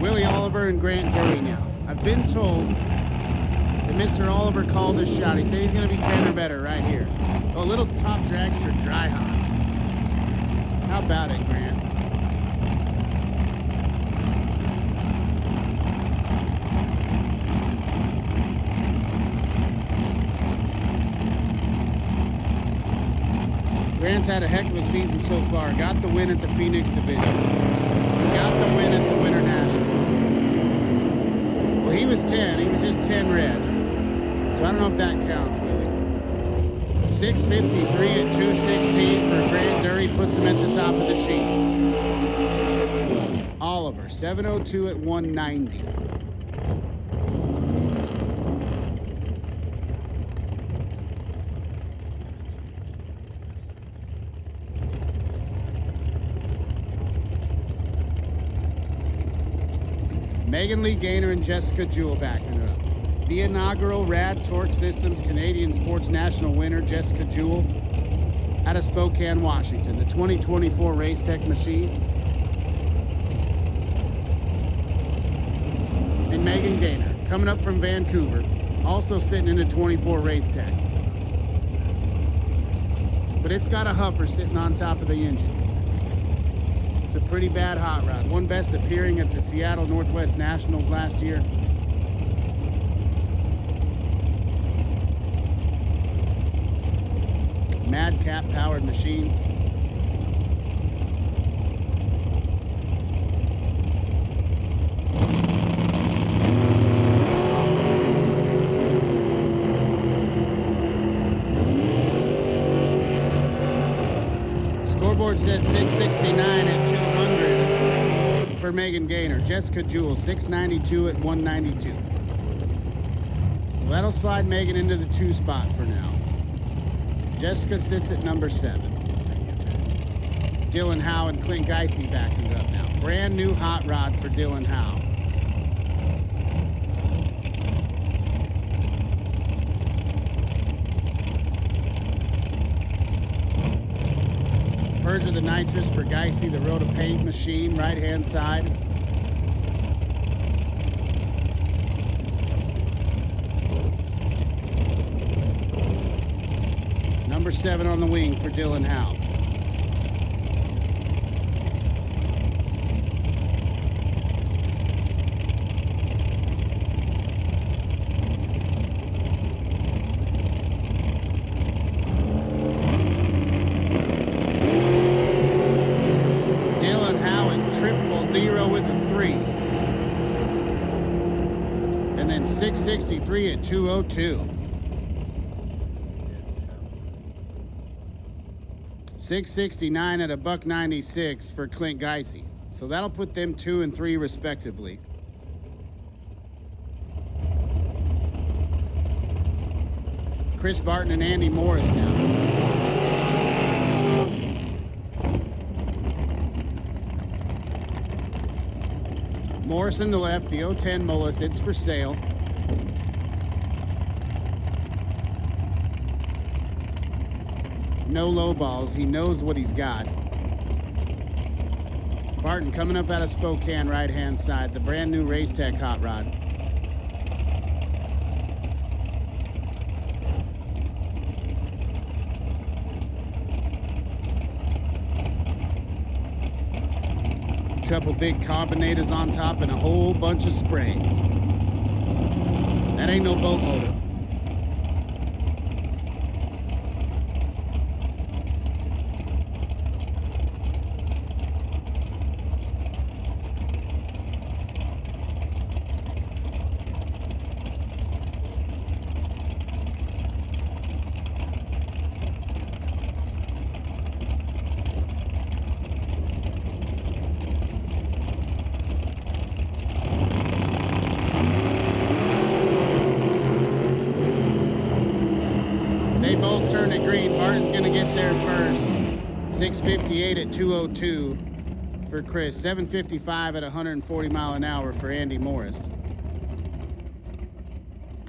Speaker 2: Willie Oliver and Grant Derry now. I've been told that Mr. Oliver called his shot. He said he's going to be 10 or better right here. Oh, a little top dragster dry hot. How about it, Grant? Grant's had a heck of a season so far. Got the win at the Phoenix Division. Got the win at the Winter Nationals. Well, he was 10. He was just 10 red. So I don't know if that counts, Billy. 653 at 216 for Grant Derry puts him at the top of the sheet. Oliver, 702 at 190. Megan Lee Gaynor and Jessica Jewell backing her up. The inaugural Rad Torque Systems Canadian Sports National winner, Jessica Jewell, out of Spokane, Washington. The 2024 Race Tech machine. And Megan Gaynor, coming up from Vancouver, also sitting in the 24 Race Tech. But it's got a huffer sitting on top of the engine. It's a pretty bad hot rod. One best appearing at the Seattle Northwest Nationals last year. Madcap powered machine. Scoreboard says 669 at 200 for Megan Gaynor. Jessica Jewell, 692 at 192. So that'll slide Megan into the 2 spot for now. Jessica sits at number 7. Dylan Howe and Clint Geisey backing it up now. Brand new hot rod for Dylan Howe. charge of the nitrous for Geisy, the Road to Paint machine, right-hand side. Number 7 on the wing for Dylan Howe. Dylan Howe is 000 with a 3. And then 663 at 202. 669 at a $1.96 for Clint Geisy. So that'll put them 2 and 3 respectively. Chris Barton and Andy Morris now. Morris in the left, the 010 Mullis, it's for sale. No low balls. He knows what he's got. Barton coming up out of Spokane, right-hand side. The brand new Race Tech hot rod. Couple big carbonatas on top and a whole bunch of spray. That ain't no boat motor. They both turn it green. Barton's going to get there first. 658 at 202 for Chris. 755 at 140 mile an hour for Andy Morris.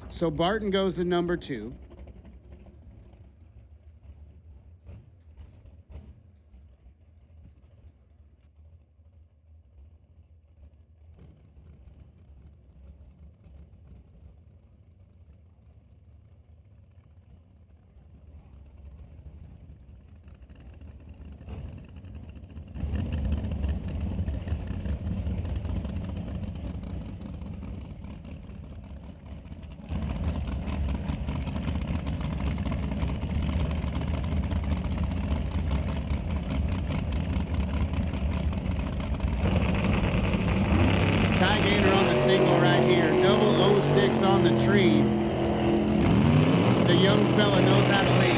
Speaker 2: So Barton goes to number 2. Ty Gaynor on the single right here. 006 on the tree. The young fella knows how to lead.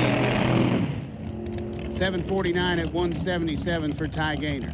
Speaker 2: 749 at 177 for Ty Gaynor.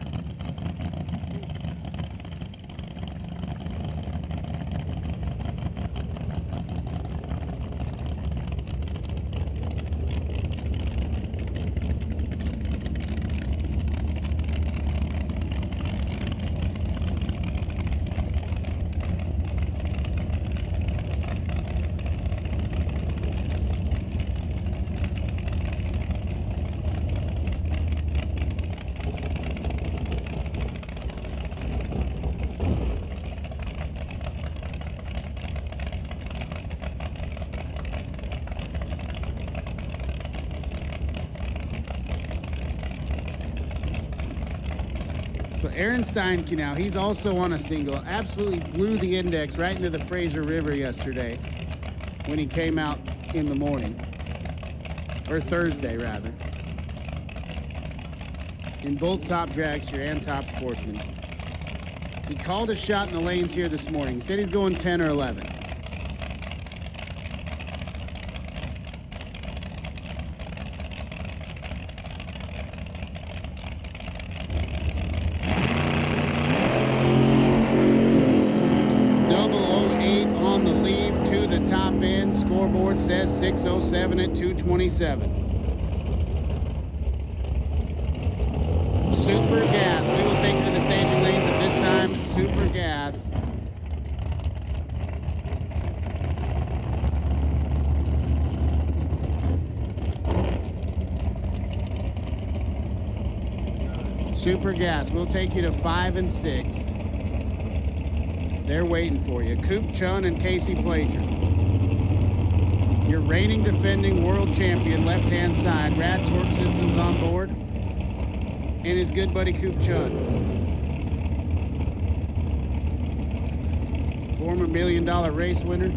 Speaker 2: So Aaron Steinke now, he's also on a single. Absolutely blew the index right into the Fraser River yesterday when he came out in the morning. Or Thursday, rather. In both top dragster and top sportsman. He called a shot in the lanes here this morning. He said he's going 10 or 11. Scoreboard says 607 at 227. Super Gas. We will take you to the staging lanes at this time. Super Gas. Super Gas. We'll take you to 5 and 6. They're waiting for you. Coop Chun and Casey Plager. Your reigning defending world champion, left-hand side. Rad Torque Systems on board. And his good buddy Coop Chun. Former $1 million race winner.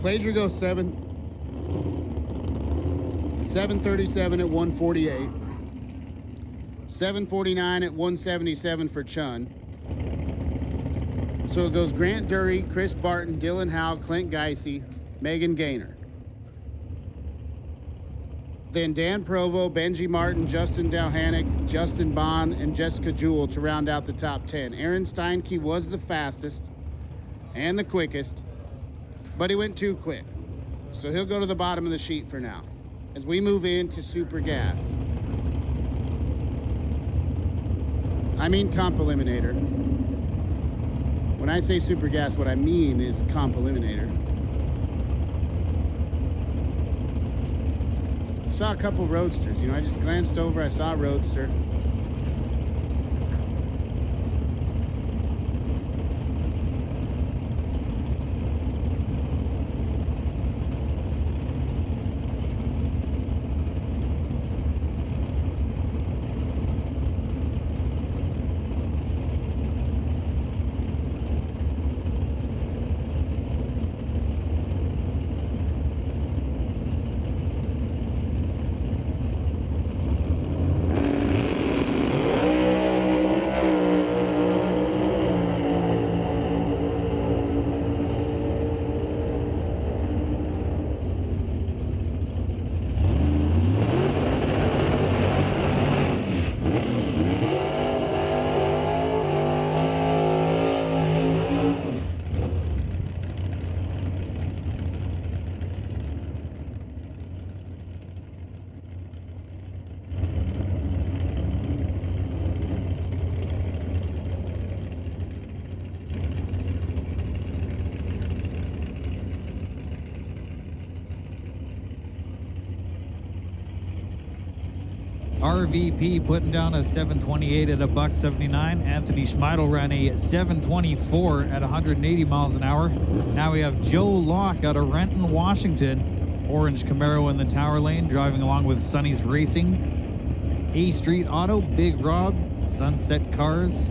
Speaker 2: Plager goes 737 at 148. 749 at 177 for Chun. So it goes Grant Dury, Chris Barton, Dylan Howe, Clint Geisey, Megan Gaynor. Then Dan Provo, Benji Martin, Justin Dalhanick, Justin Bond, and Jessica Jewell to round out the top 10. Aaron Steinke was the fastest and the quickest, but he went too quick. So he'll go to the bottom of the sheet for now as we move into Super Gas. I mean Comp Eliminator. When I say Super Gas, what I mean is Comp Eliminator. I saw a couple Roadsters. You know, I just glanced over, I saw a Roadster.
Speaker 1: RVP putting down a 728 at a $1.79. Anthony Schmeidel ran a 724 at 180 miles an hour. Now we have Joe Locke out of Renton, Washington. Orange Camaro in the tower lane, driving along with Sonny's Racing. A Street Auto, Big Rob, Sunset Cars,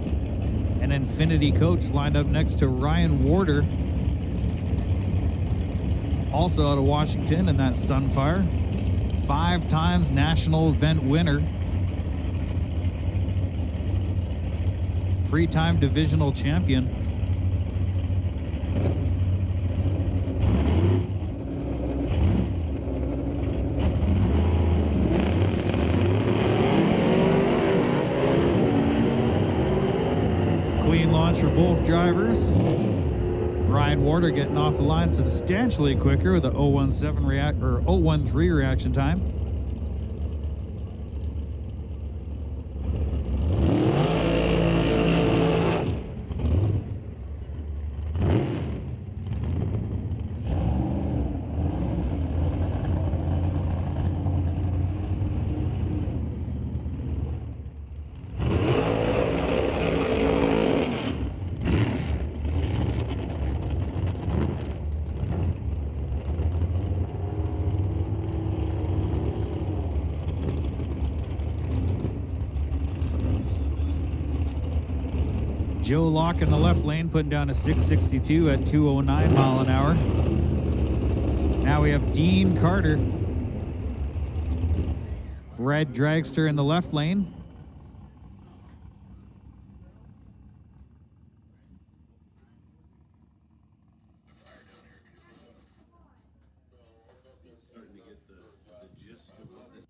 Speaker 1: and Infinity Coach lined up next to Ryan Warder. Also out of Washington in that Sunfire. 5 times national event winner. 3-time divisional champion. Clean launch for both drivers. Ryan Warder getting off the line substantially quicker with a 0.13 reaction time. Joe Locke in the left lane putting down a 662 at 209 mile an hour. Now we have Dean Carter. Red Dragster in the left lane.
Speaker 3: starting to get the gist of what this.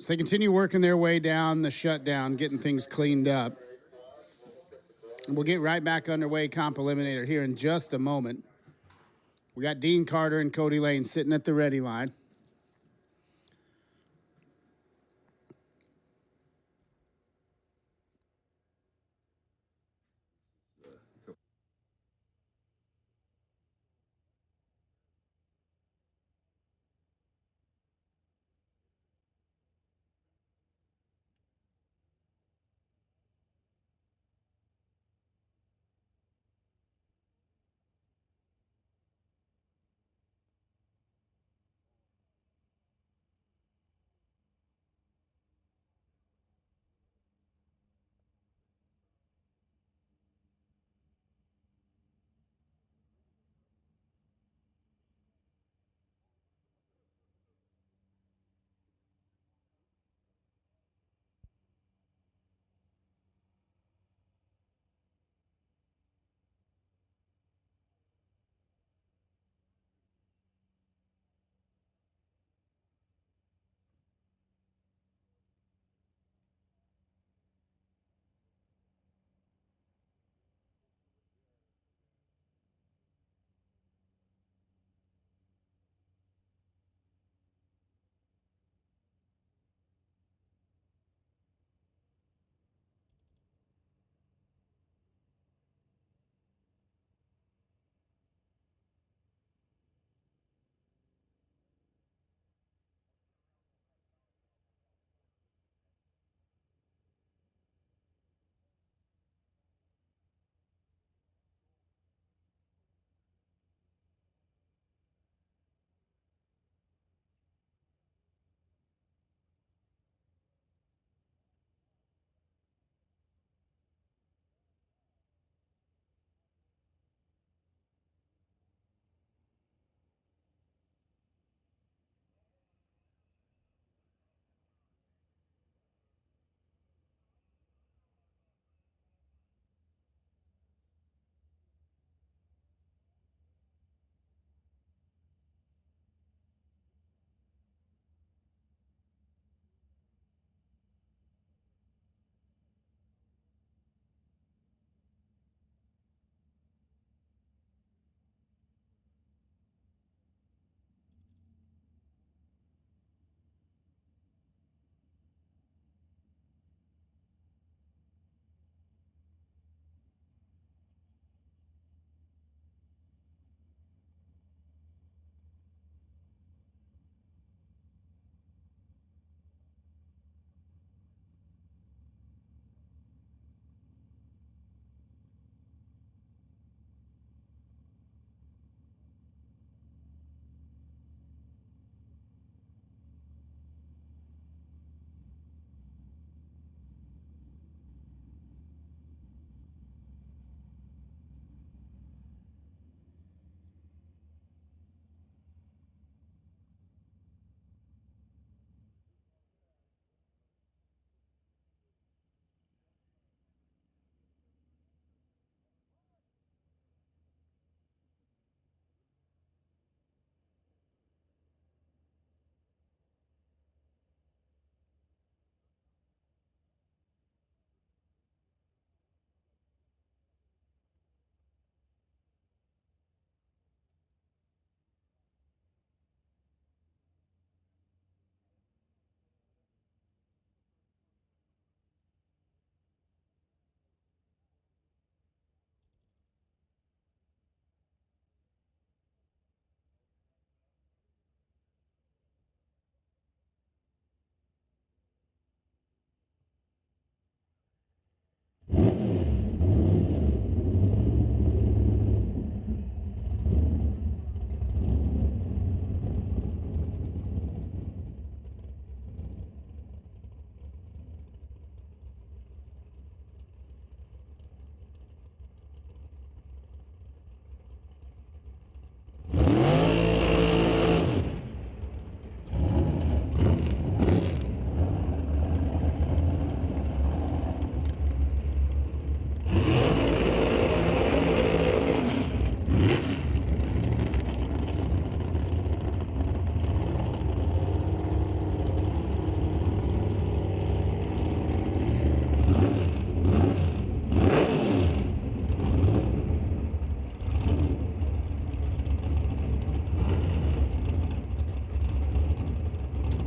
Speaker 2: So they continue working their way down the shutdown, getting things cleaned up. And we'll get right back underway, comp eliminator, here in just a moment. We got Dean Carter and Cody Lane sitting at the ready line.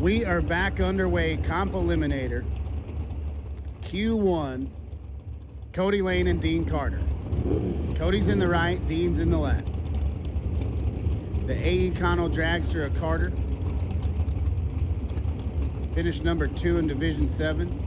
Speaker 2: We are back underway. Comp Eliminator. Q1. Cody Lane and Dean Carter. Cody's in the right, Dean's in the left. The AE Econo dragster of Carter. Finished number 2 in Division 7.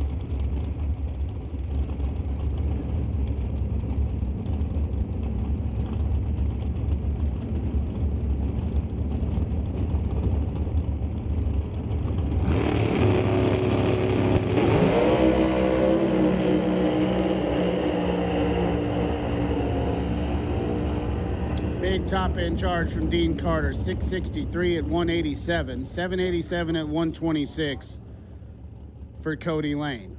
Speaker 2: Big top end charge from Dean Carter, 663 at 187, 787 at 126 for Cody Lane.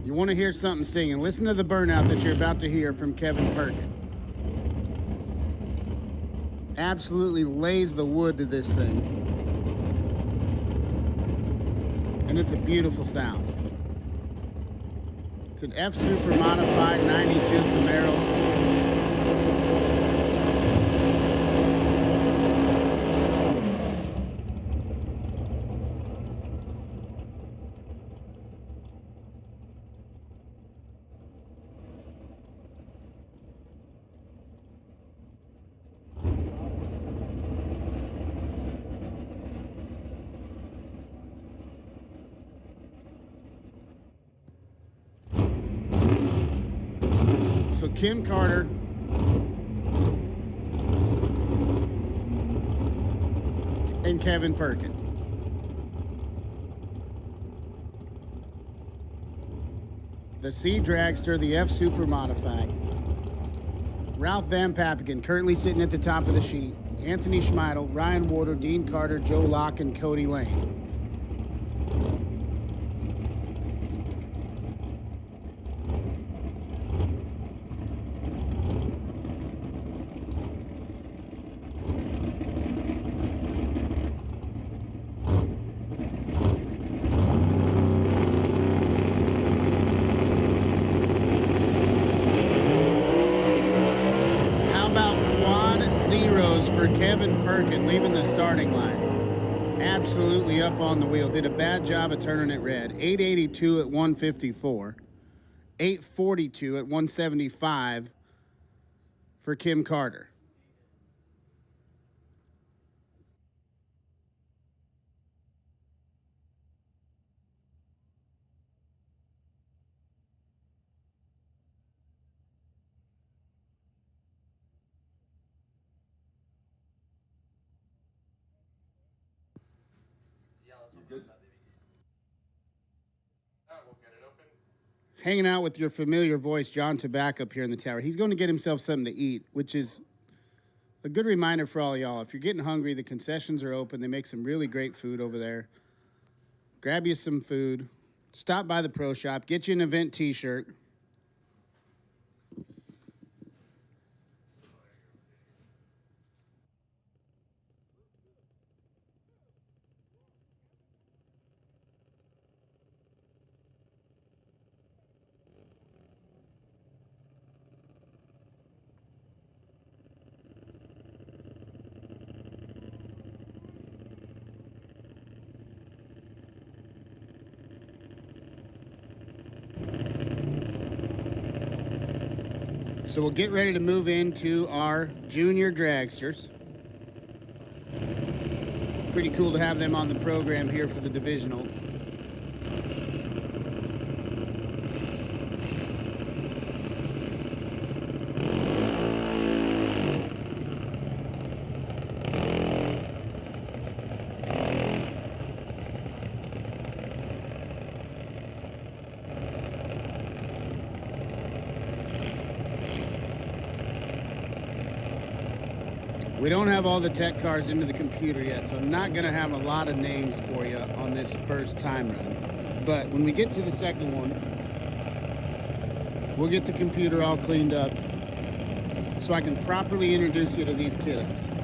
Speaker 2: You want to hear something singing? Listen to the burnout that you're about to hear from Kevin Perkin. Absolutely lays the wood to this thing. And it's a beautiful sound. It's an F Super modified 92 Camaro. So Kim Carter and Kevin Perkin. The C Dragster, the F Super Modified. Ralph Van Papigan currently sitting at the top of the sheet. Anthony Schmeidel, Ryan Warder, Dean Carter, Joe Locke, and Cody Lane. For Kevin Perkin leaving the starting line. Absolutely up on the wheel. Did a bad job of turning it red. 882 at 154. 842 at 175 for Kim Carter. Hanging out with your familiar voice, John Tabak, up here in the tower. He's going to get himself something to eat, which is a good reminder for all y'all. If you're getting hungry, the concessions are open. They make some really great food over there. Grab you some food. Stop by the pro shop. Get you an event t-shirt. So we'll get ready to move into our junior dragsters. Pretty cool to have them on the program here for the Divisional. We don't have all the tech cards into the computer yet, so I'm not going to have a lot of names for you on this first time run. But when we get to the second one, we'll get the computer all cleaned up so I can properly introduce you to these kiddos.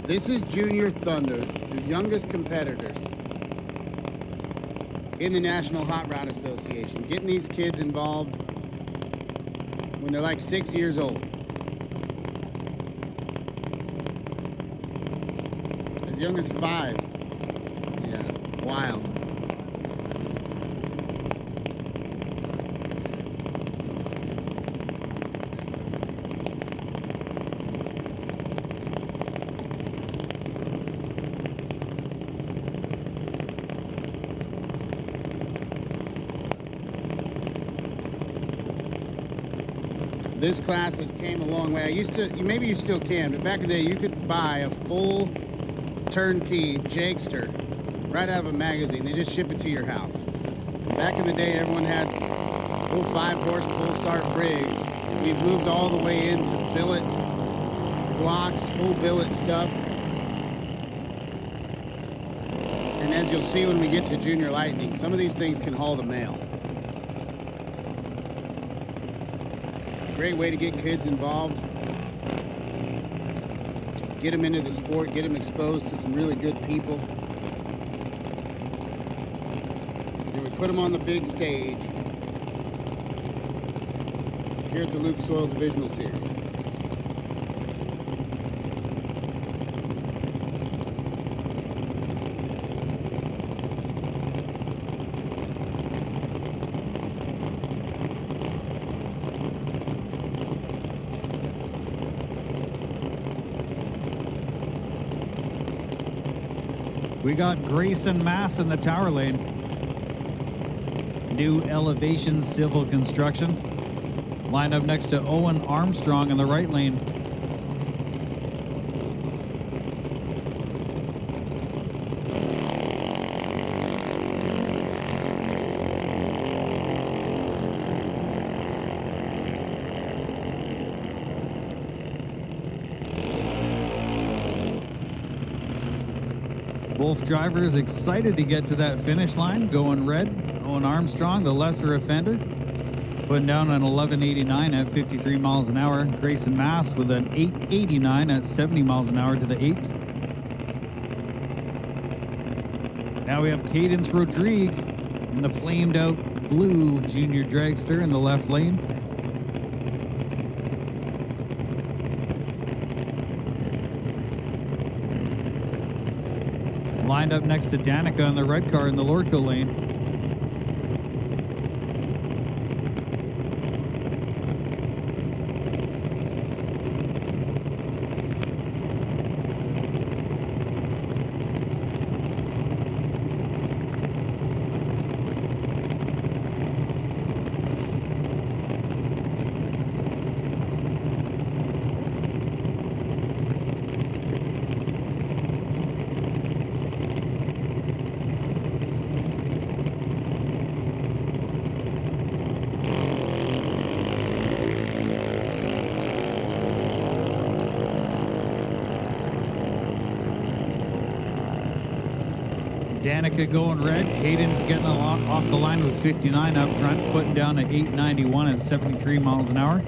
Speaker 2: This is Junior Thunder, the youngest competitors in the National Hot Rod Association, getting these kids involved when they're like 6 years old. As young as 5. Yeah, wild. This class has came a long way. Maybe you still can, but back in the day, you could buy a full turnkey Jakester right out of a magazine. They just ship it to your house. Back in the day, everyone had little 5-horse pull start rigs. We've moved all the way into billet blocks, full billet stuff. And as you'll see when we get to Junior Lightning, some of these things can haul the mail. Great way to get kids involved, get them into the sport, get them exposed to some really good people. And we put them on the big stage here at the Lucas Oil Divisional Series.
Speaker 1: We got Grayson Mass in the tower lane. New Elevation Civil Construction. Lined up next to Owen Armstrong in the right lane. Both drivers excited to get to that finish line, going red. Owen Armstrong, the lesser offender, putting down an 11.89 at 53 miles an hour. Grayson Mass with an 8.89 at 70 miles an hour to the 8th. Now we have Cadence Rodrigue in the flamed out blue junior dragster in the left lane. Lined up next to Danica in the red car in the Lordco lane. Danica going red. Cadence getting off the line with 59 up front, putting down an 8.91 at 73 miles an hour.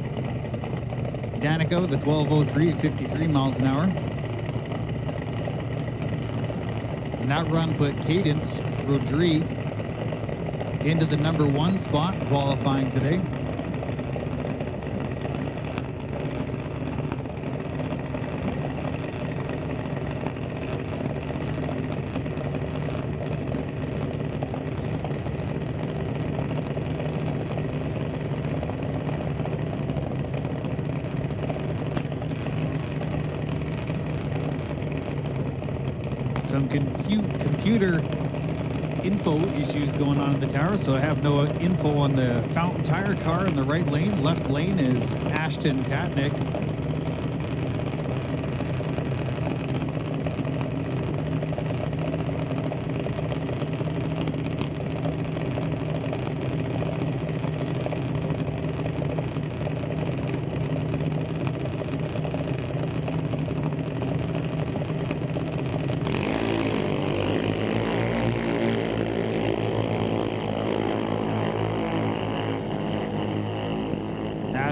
Speaker 1: Danica with the 12.03 at 53 miles an hour. And that run put Cadence Rodrigue into the number 1 spot qualifying today. Some computer info issues going on in the tower, so I have no info on the Fountain Tire car in the right lane. Left lane is Ashton Katnick.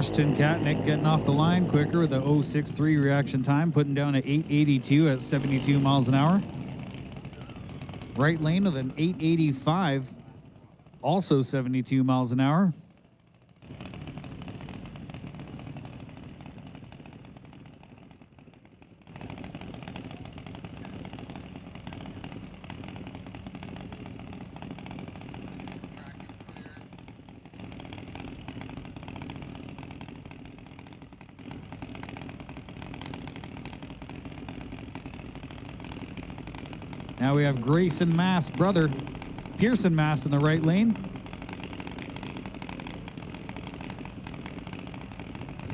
Speaker 1: Ashton Katnick getting off the line quicker with a 063 reaction time, putting down an 882 at 72 miles an hour. Right lane with an 885, also 72 miles an hour. Now we have Grayson Mass, brother, Pearson Mass in the right lane.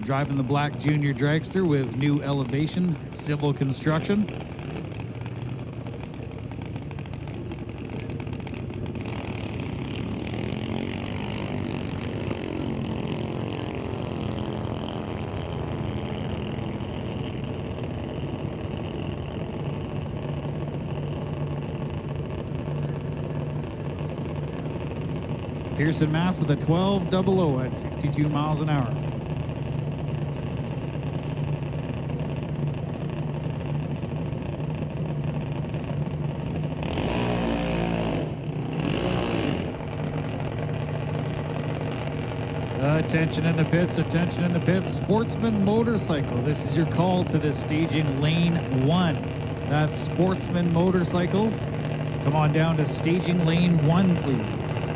Speaker 1: Driving the black junior dragster with new elevation, civil construction. Pearson Mass with a 1200 at 52 miles an hour. Attention in the pits, attention in the pits. Sportsman Motorcycle, this is your call to the staging lane 1. That's Sportsman Motorcycle. Come on down to staging lane 1, please.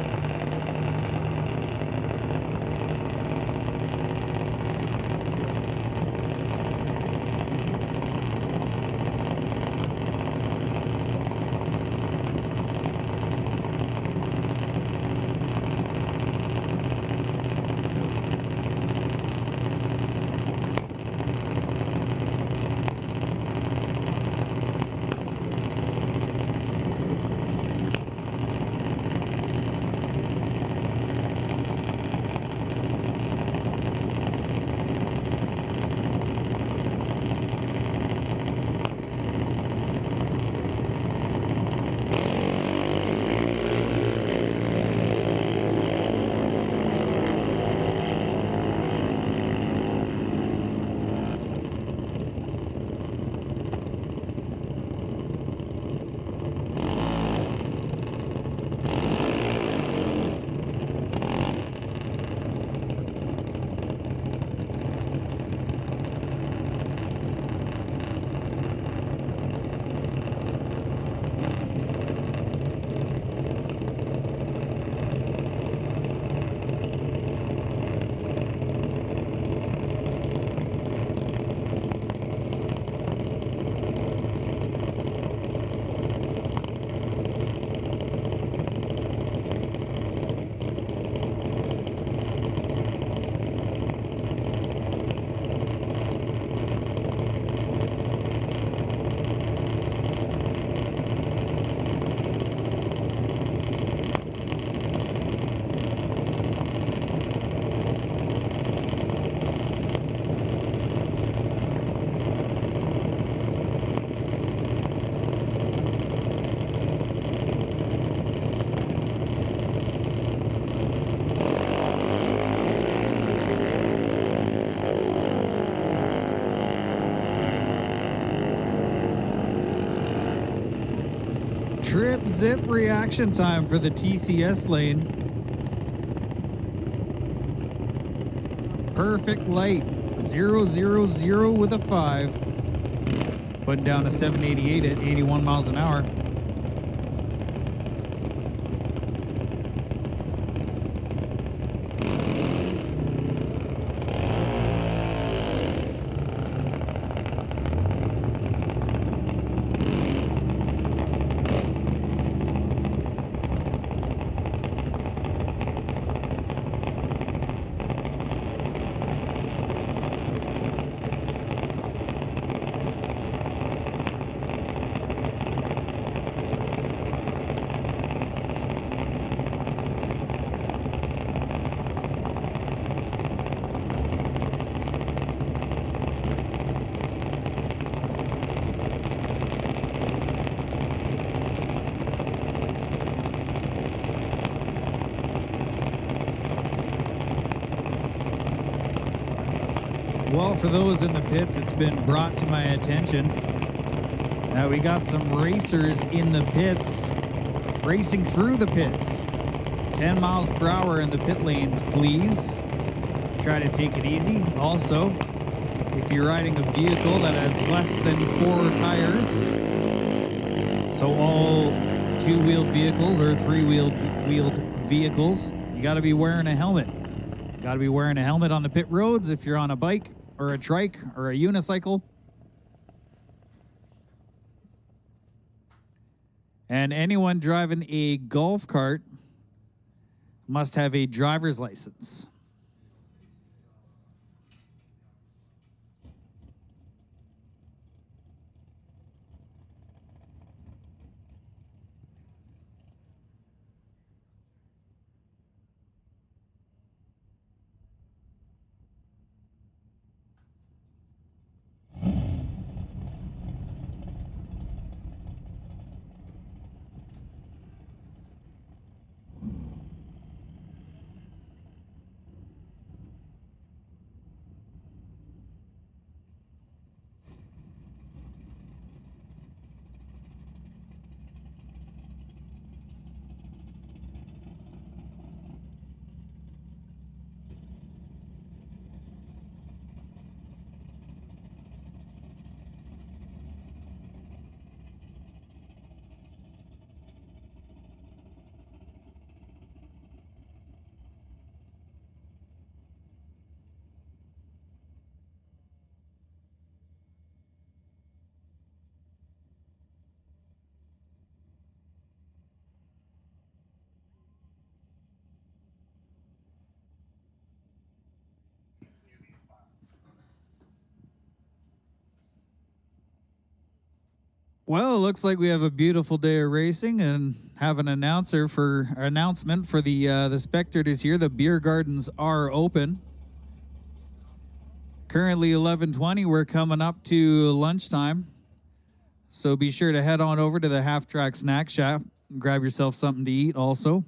Speaker 1: Trip zip reaction time for the TCS lane. Perfect light, 000 with a 5. Putting down a 788 at 81 miles an hour. Well, for those in the pits, it's been brought to my attention that we got some racers in the pits, racing through the pits. 10 miles per hour in the pit lanes, please. Try to take it easy. Also, if you're riding a vehicle that has less than 4 tires, so all 2-wheeled vehicles or 3-wheeled vehicles, you got to be wearing a helmet. Got to be wearing a helmet on the pit roads if you're on a bike or a trike or a unicycle. And anyone driving a golf cart must have a driver's license. Well, it looks like we have a beautiful day of racing and have an announcement for the spectators here. The beer gardens are open. Currently 11:20. We're coming up to lunchtime. So be sure to head on over to the Half Track Snack Shack and grab yourself something to eat also.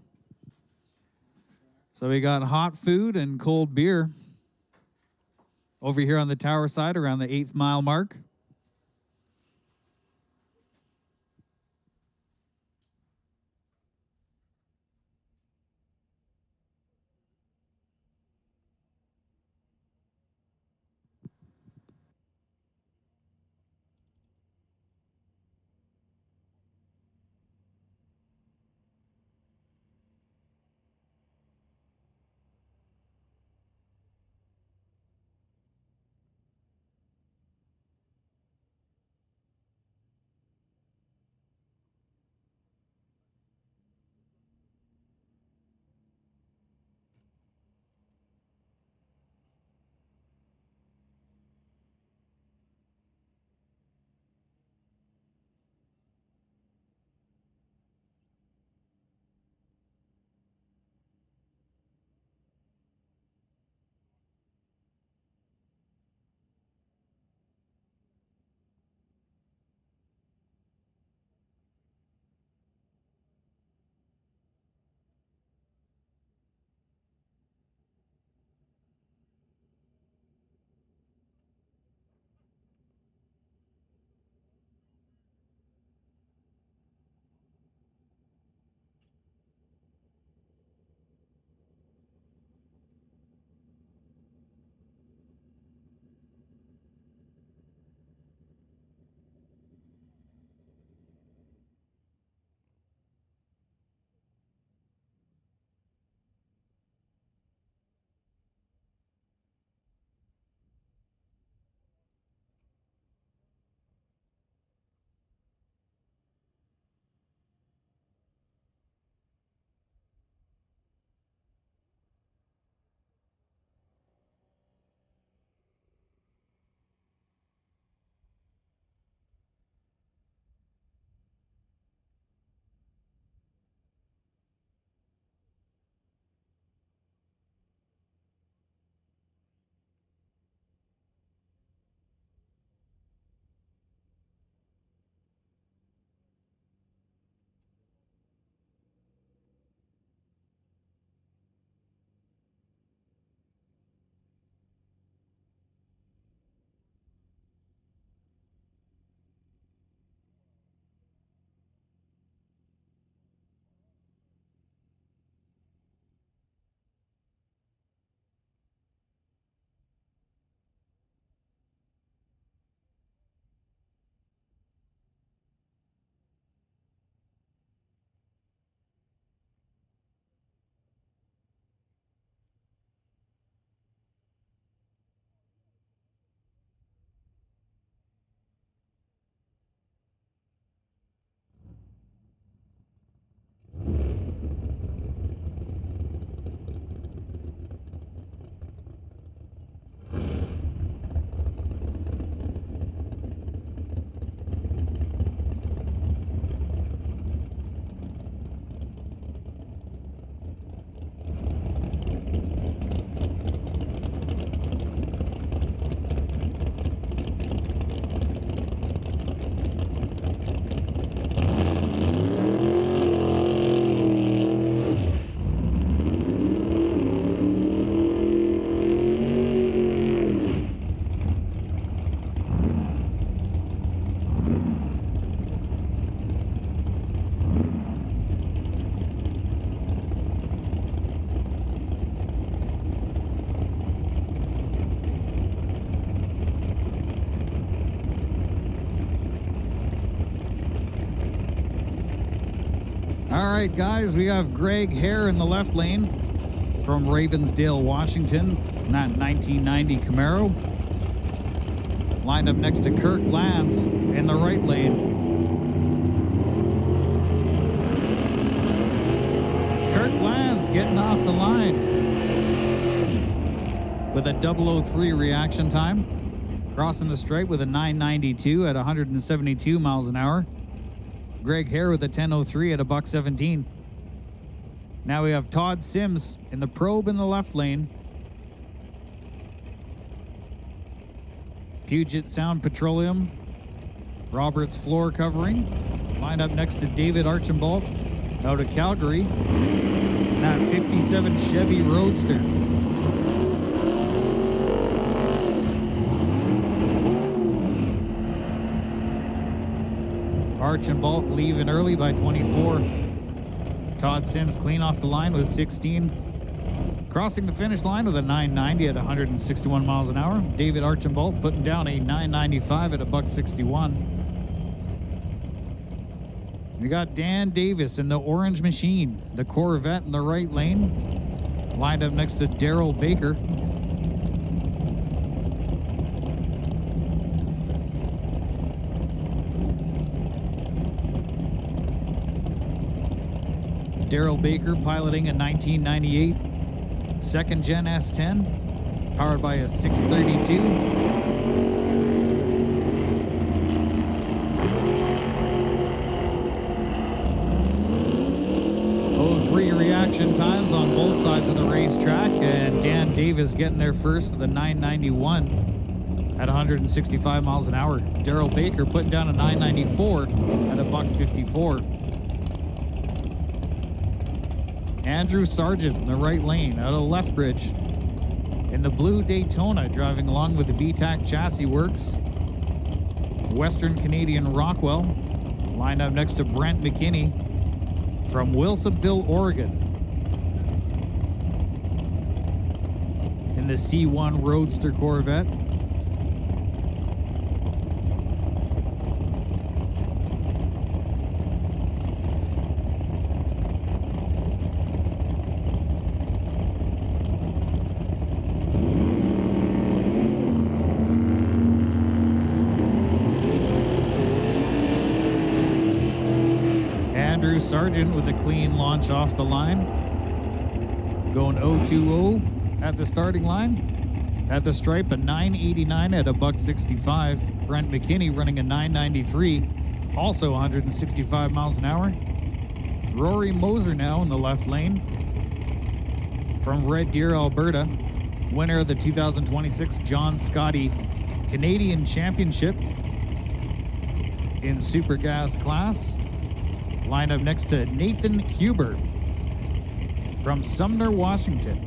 Speaker 1: So we got hot food and cold beer over here on the tower side around the 8th mile mark. All right, guys, we have Greg Hare in the left lane from Ravensdale, Washington, in that 1990 Camaro. Lined up next to Kirk Lance in the right lane. Kirk Lance getting off the line with a 003 reaction time. Crossing the stripe with a 992 at 172 miles an hour. Greg Hare with a 1003 at $1.17. Now we have Todd Sims in the probe in the left lane. Puget Sound Petroleum, Roberts floor covering. Lined up next to David Archambault out of Calgary. And that 57 Chevy Roadster. Archambault leaving early by 24. Todd Sims clean off the line with 16. Crossing the finish line with a 990 at 161 miles an hour. David Archambault putting down a 995 at $1.61. We got Dan Davis in the Orange Machine, the Corvette in the right lane. Lined up next to Daryl Baker. Daryl Baker piloting a 1998 second gen S10, powered by a 632. .03 reaction times on both sides of the racetrack, and Dan Davis getting there first with a 991 at 165 miles an hour. Daryl Baker putting down a 994 at $1.54. Andrew Sargent in the right lane out of Lethbridge in the blue Daytona, driving along with the VTAC Chassis Works. Western Canadian Rockwell lined up next to Brent McKinney from Wilsonville, Oregon in the C1 Roadster Corvette. Andrew Sargent with a clean launch off the line. Going 020 at the starting line. At the stripe, a 989 at $1.65. Brent McKinney running a 993, also 165 miles an hour. Rory Moser now in the left lane from Red Deer, Alberta. Winner of the 2026 John Scotty Canadian Championship in Super Gas class. Lined up next to Nathan Huber from Sumner, Washington.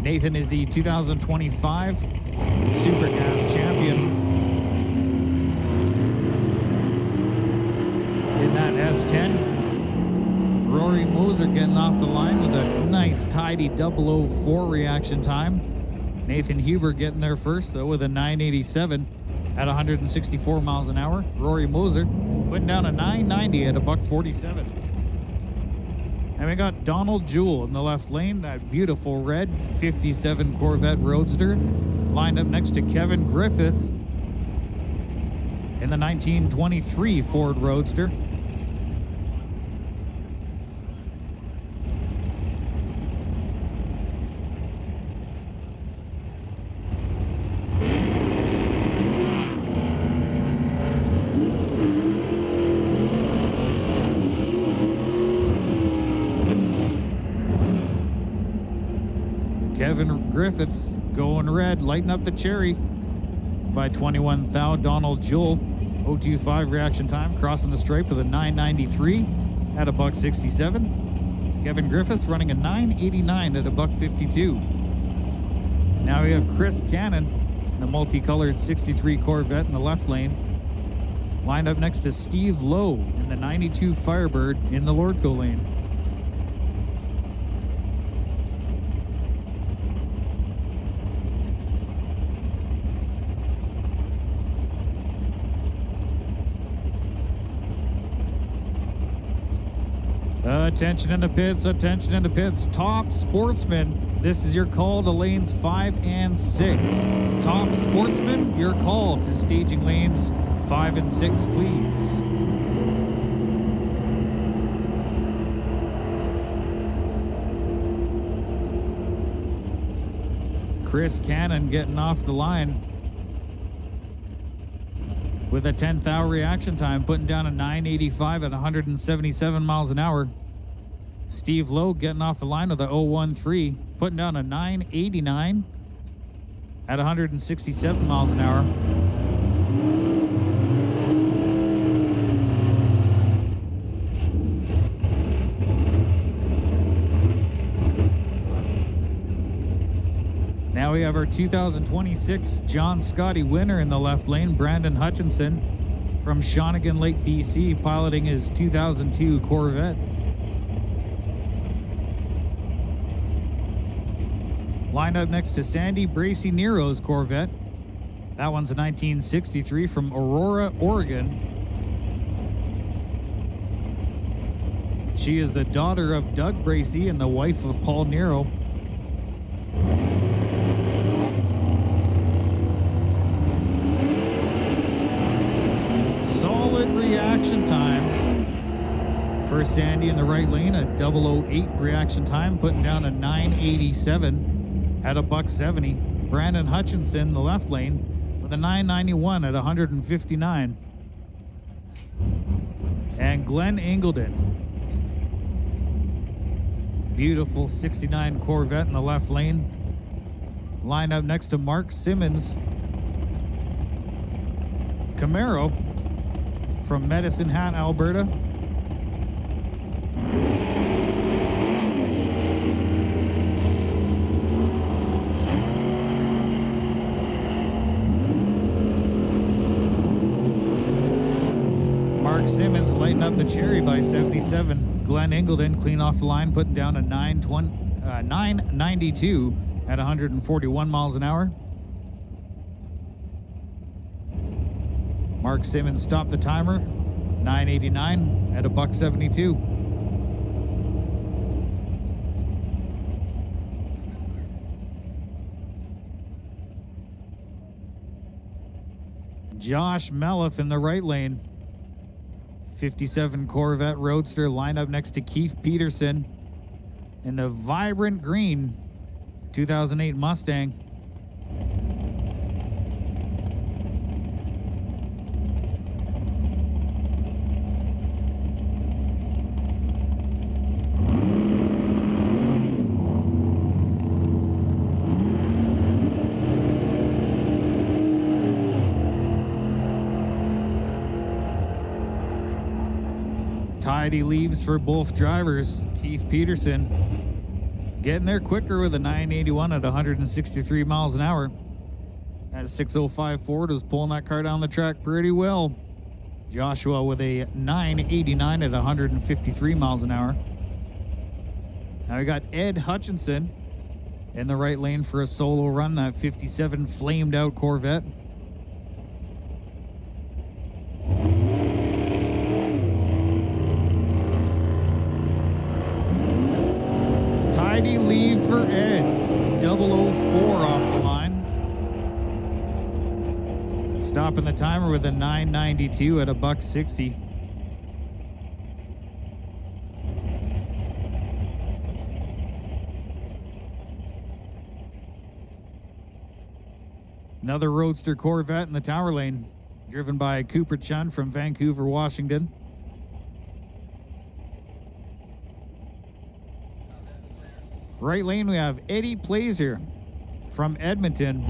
Speaker 1: Nathan is the 2025 Super Gas champion in that S10. Rory Moser getting off the line with a nice tidy 004 reaction time. Nathan Huber getting there first though with a 987 at 164 miles an hour. Rory Moser putting down a 990 at $1.47. And we got Donald Jewell in the left lane, that beautiful red 57 Corvette Roadster, lined up next to Kevin Griffiths in the 1923 Ford Roadster. Kevin Griffiths going red, lighting up the cherry by 21 thou. Donald Jewell, 025 reaction time, crossing the stripe with a 993 at $1.67. Kevin Griffiths running a 989 at $1.52. Now we have Chris Cannon, the multicolored 63 Corvette in the left lane, lined up next to Steve Lowe in the 92 Firebird in the Lordco lane. Attention in the pits, attention in the pits. Top Sportsman, this is your call to lanes 5 and 6. Top Sportsman, your call to staging lanes 5 and 6, please. Chris Cannon getting off the line with a 10th-hour reaction time, putting down a 985 at 177 miles an hour. Steve Lowe getting off the line with a 013, putting down a 989 at 167 miles an hour. Now we have our 2026 John Scotty winner in the left lane, Brandon Hutchinson from Shawnigan Lake, BC, piloting his 2002 Corvette. Lined up next to Sandy Bracy Nero's Corvette. That one's a 1963 from Aurora, Oregon. She is the daughter of Doug Bracy and the wife of Paul Nero. Solid reaction time for Sandy in the right lane, a 008 reaction time, putting down a 987 at a $170. Brandon Hutchinson, the left lane, with a 991 at 159. And Glenn Ingledon, beautiful 69 Corvette in the left lane, lined up next to Mark Simmons Camaro from Medicine Hat, Alberta. Mark Simmons lighting up the cherry by 77. Glenn Ingledon clean off the line, putting down a 992 at 141 miles an hour. Mark Simmons stopped the timer, 989 at a $172. Josh Melliff in the right lane, 57 Corvette Roadster, lined up next to Keith Peterson in the vibrant green 2008 Mustang. Tidy leaves for both drivers. Keith Peterson getting there quicker with a 981 at 163 miles an hour. That 605 Ford was pulling that car down the track pretty well. Joshua with a 989 at 153 miles an hour. Now we got Ed Hutchinson in the right lane for a solo run, that 57 flamed out Corvette. Tidy leave for Ed, 004 off the line. Stopping the timer with a 992 at a $160. Another Roadster Corvette in the tower lane, driven by Cooper Chun from Vancouver, Washington. Right lane, we have Eddie Plazer from Edmonton.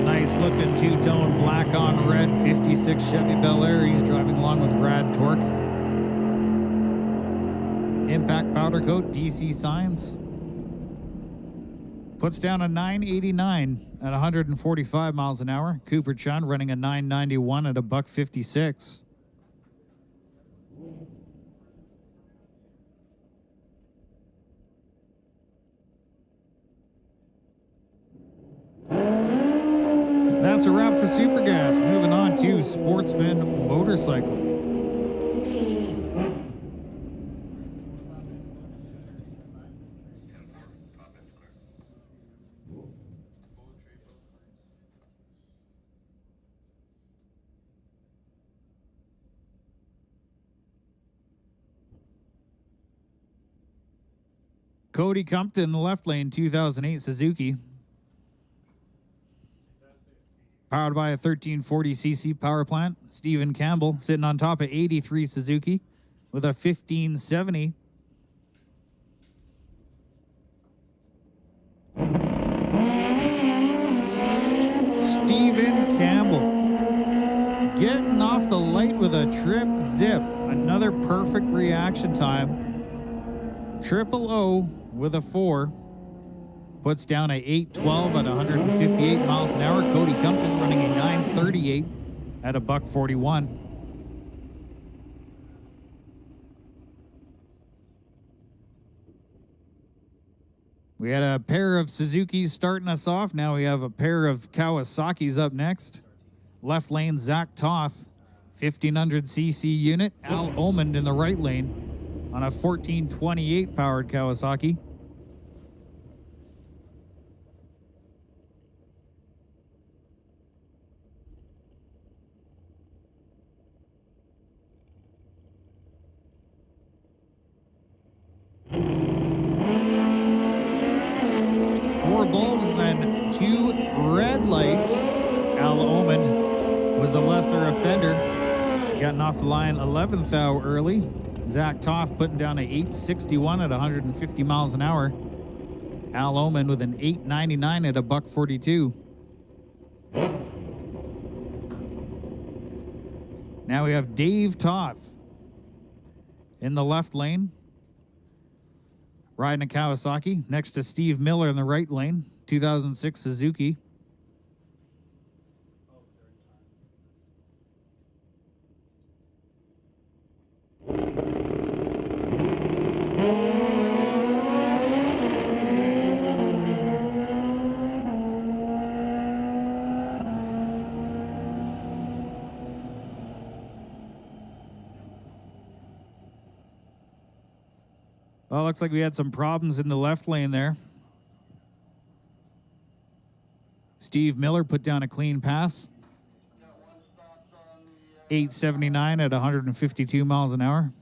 Speaker 1: Nice looking two-tone black on red 56 Chevy Bel Air. He's driving along with Rad Torque. Impact powder coat, DC signs. Puts down a 989 at 145 miles an hour. Cooper Chun running a 991 at a $156. That's a wrap for Super Gas. Moving on to Sportsman Motorcycle. Cody Compton in the left lane, 2008 Suzuki. Powered by a 1340cc power plant. Stephen Campbell sitting on top of 83 Suzuki with a 1570. Stephen Campbell getting off the light with a trip zip. Another perfect reaction time. Triple O with a 4. Puts down a 8:12 at 158 miles an hour. Cody Compton running a 9:38 at a $141. We had a pair of Suzukis starting us off. Now we have a pair of Kawasaki's up next. Left lane, Zach Toth, 1500cc unit. Al Omond in the right lane on a 1428 powered Kawasaki. Bulbs and then 2 red lights. Al Omond was the lesser offender, getting off the line 11th hour early. Zach Toth putting down a 861 at 150 miles an hour. Al Omond with an 899 at a $142. Now we have Dave Toth in the left lane, riding a Kawasaki, next to Steve Miller in the right lane, 2006 Suzuki. Well, looks like we had some problems in the left lane there. Steve Miller put down a clean pass. 879 at 152 miles an hour.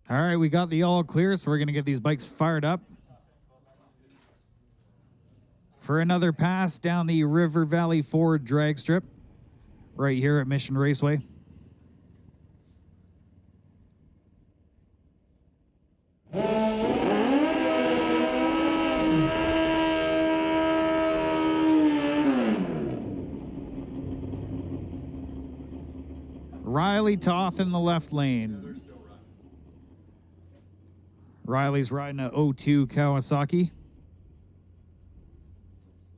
Speaker 1: All right, we got the all clear, so we're going to get these bikes fired up for another pass down the River Valley Ford drag strip right here at Mission Raceway. Riley Toth in the left lane. Riley's riding a 02 Kawasaki.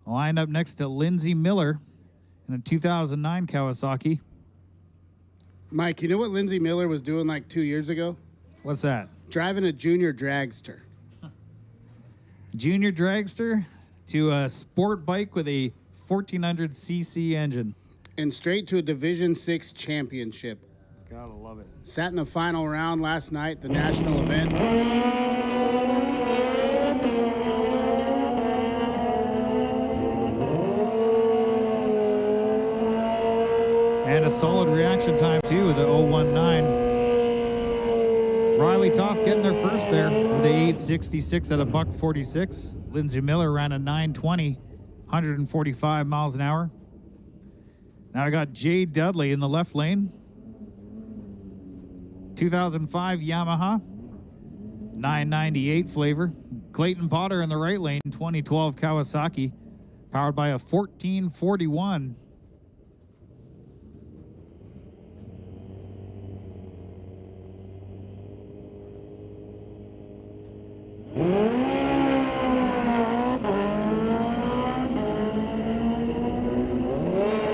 Speaker 1: Lined up next to Lindsey Miller in a 2009 Kawasaki.
Speaker 2: Mike, you know what Lindsey Miller was doing like 2 years ago?
Speaker 1: What's that?
Speaker 2: Driving a junior dragster.
Speaker 1: Junior dragster to a sport bike with a 1400cc engine.
Speaker 2: And straight to a Division 6 championship.
Speaker 1: Gotta love it.
Speaker 2: Sat in the final round last night, the national event.
Speaker 1: And a solid reaction time, too, with the 019. Riley Toth getting there first there with the 866 at a $146. Lindsey Miller ran a 920, 145 miles an hour. Now I got Jay Dudley in the left lane. 2005 Yamaha, 998 flavor. Clayton Potter in the right lane, 2012 Kawasaki, powered by a 1441.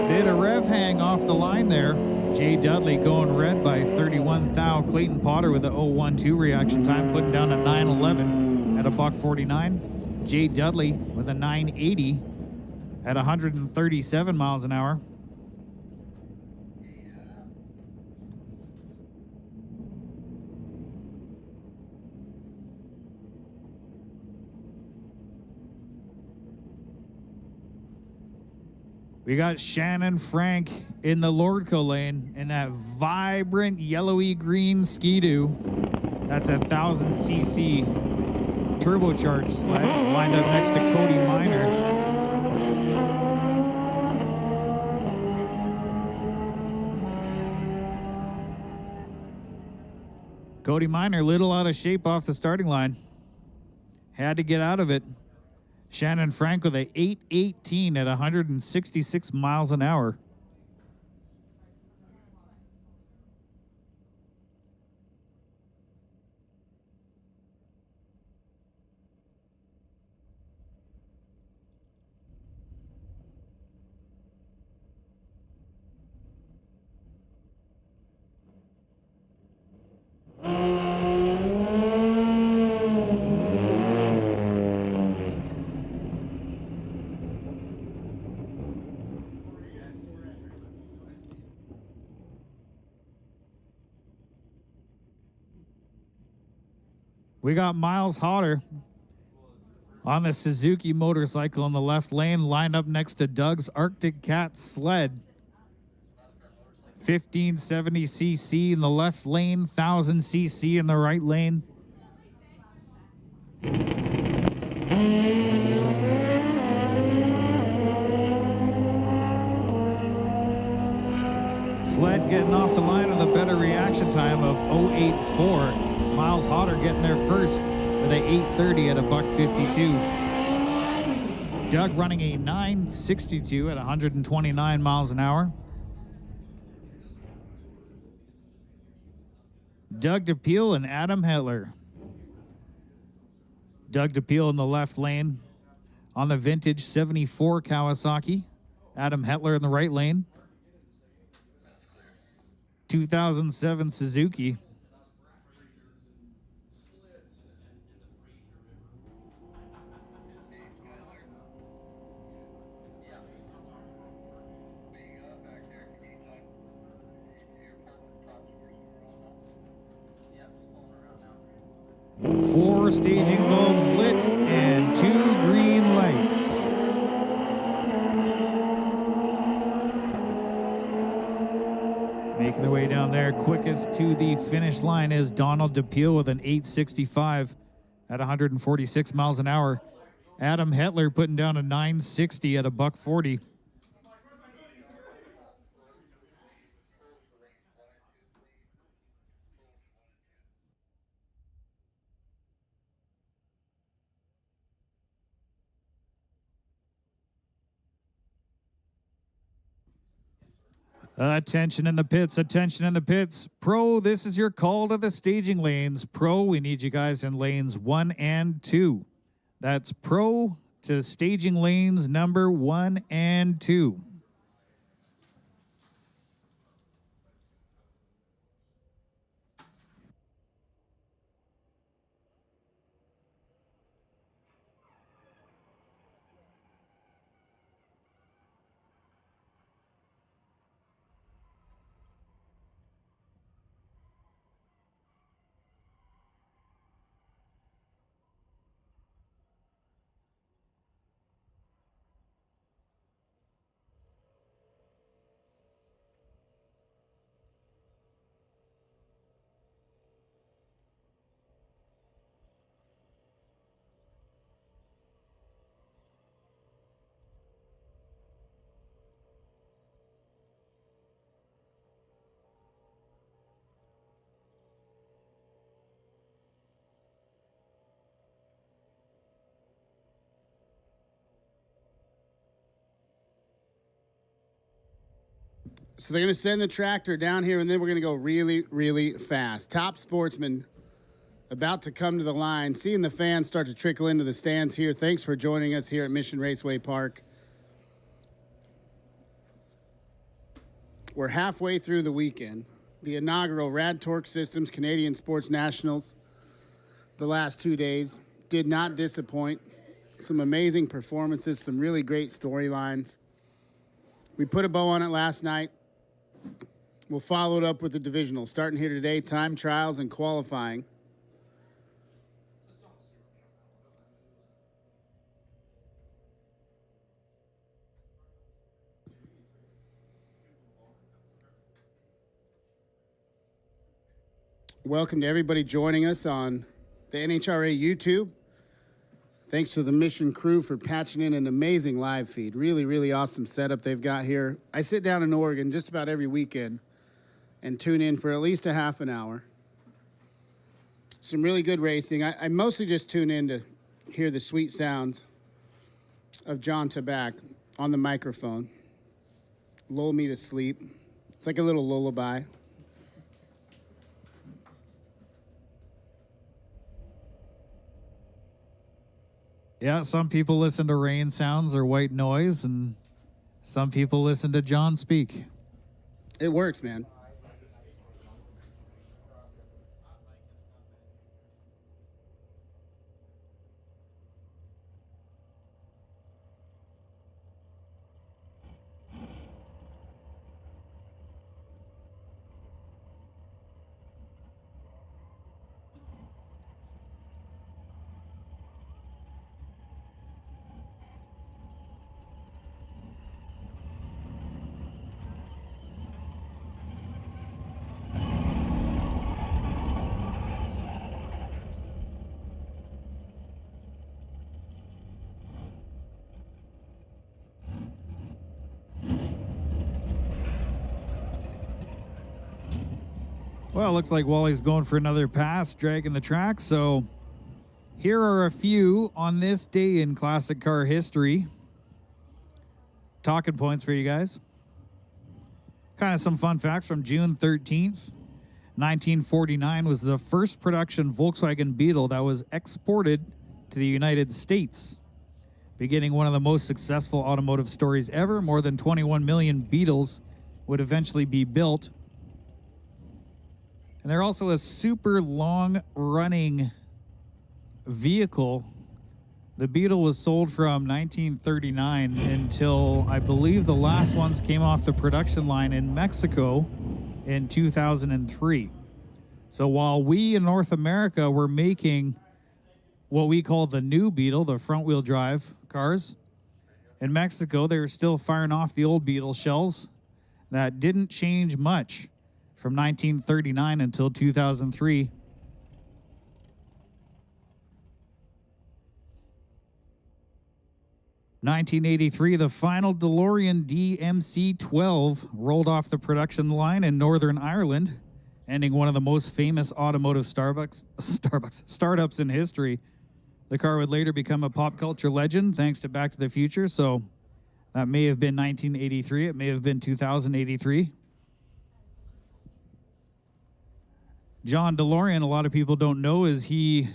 Speaker 1: Bit of rev hang off the line there. Jay Dudley going red by 31 thou. Clayton Potter with a 012 reaction time, putting down a 911 at a $149. Jay Dudley with a 980 at 137 miles an hour. We got Shannon Frank in the Lordco lane in that vibrant yellowy green Ski-Doo. That's a 1000cc turbocharged sled, lined up next to Cody Minor. Cody Minor, little out of shape off the starting line. Had to get out of it. Shannon Frank with a 818 at 166 miles an hour. We got Miles Hodder on the Suzuki motorcycle in the left lane, lined up next to Doug's Arctic Cat sled. 1570cc in the left lane, 1000cc in the right lane. Sled getting off the line with a better reaction time of 084. Miles Hodder getting there first with a 830 at a $152. Doug running a 962 at 129 miles an hour. Doug DePeel and Adam Hetler. Doug DePeel in the left lane on the vintage 74 Kawasaki. Adam Hetler in the right lane. 2007 Suzuki. Four staging bulbs lit and 2 green lights. Making their way down there, quickest to the finish line is Donald DePeel with an 865 at 146 miles an hour. Adam Hetler putting down a 960 at a $140. Attention in the pits, attention in the pits. Pro, this is your call to the staging lanes. Pro, we need you guys in lanes 1 and 2. That's pro to staging lanes number 1 and 2.
Speaker 2: So they're going to send the tractor down here, and then we're going to go really, really fast. Top sportsman about to come to the line. Seeing the fans start to trickle into the stands here. Thanks for joining us here at Mission Raceway Park. We're halfway through the weekend. The inaugural Rad Torque Systems Canadian Sports Nationals. The last 2 days did not disappoint. Some amazing performances, some really great storylines. We put a bow on it last night. We'll follow it up with the Divisional. Starting here today, time trials and qualifying. Welcome to everybody joining us on the NHRA YouTube. Thanks to the Mission crew for patching in an amazing live feed. Really, really awesome setup they've got here. I sit down in Oregon just about every weekend and tune in for at least a half an hour. Some really good racing. I mostly just tune in to hear the sweet sounds of John Tabak on the microphone. Lull me to sleep. It's like a little lullaby.
Speaker 1: Yeah, some people listen to rain sounds or white noise, and some people listen to John speak.
Speaker 2: It works, man.
Speaker 1: Well, looks like Wally's going for another pass, dragging the track. So here are a few on this day in classic car history. Talking points for you guys. Kind of some fun facts from June 13th. 1949 was the first production Volkswagen Beetle that was exported to the United States, beginning one of the most successful automotive stories ever. More than 21 million Beetles would eventually be built. And they're also a super long-running vehicle. The Beetle was sold from 1939 until, I believe, the last ones came off the production line in Mexico in 2003. So while we in North America were making what we call the new Beetle, the front-wheel drive cars, in Mexico they were still firing off the old Beetle shells. That didn't change much from 1939 until 2003. (1983), the final DeLorean DMC-12 rolled off the production line in Northern Ireland, ending one of the most famous automotive startups in history. The car would later become a pop culture legend thanks to Back to the Future, so that may have been 1983. It may have been 2083. John DeLorean, a lot of people don't know, is he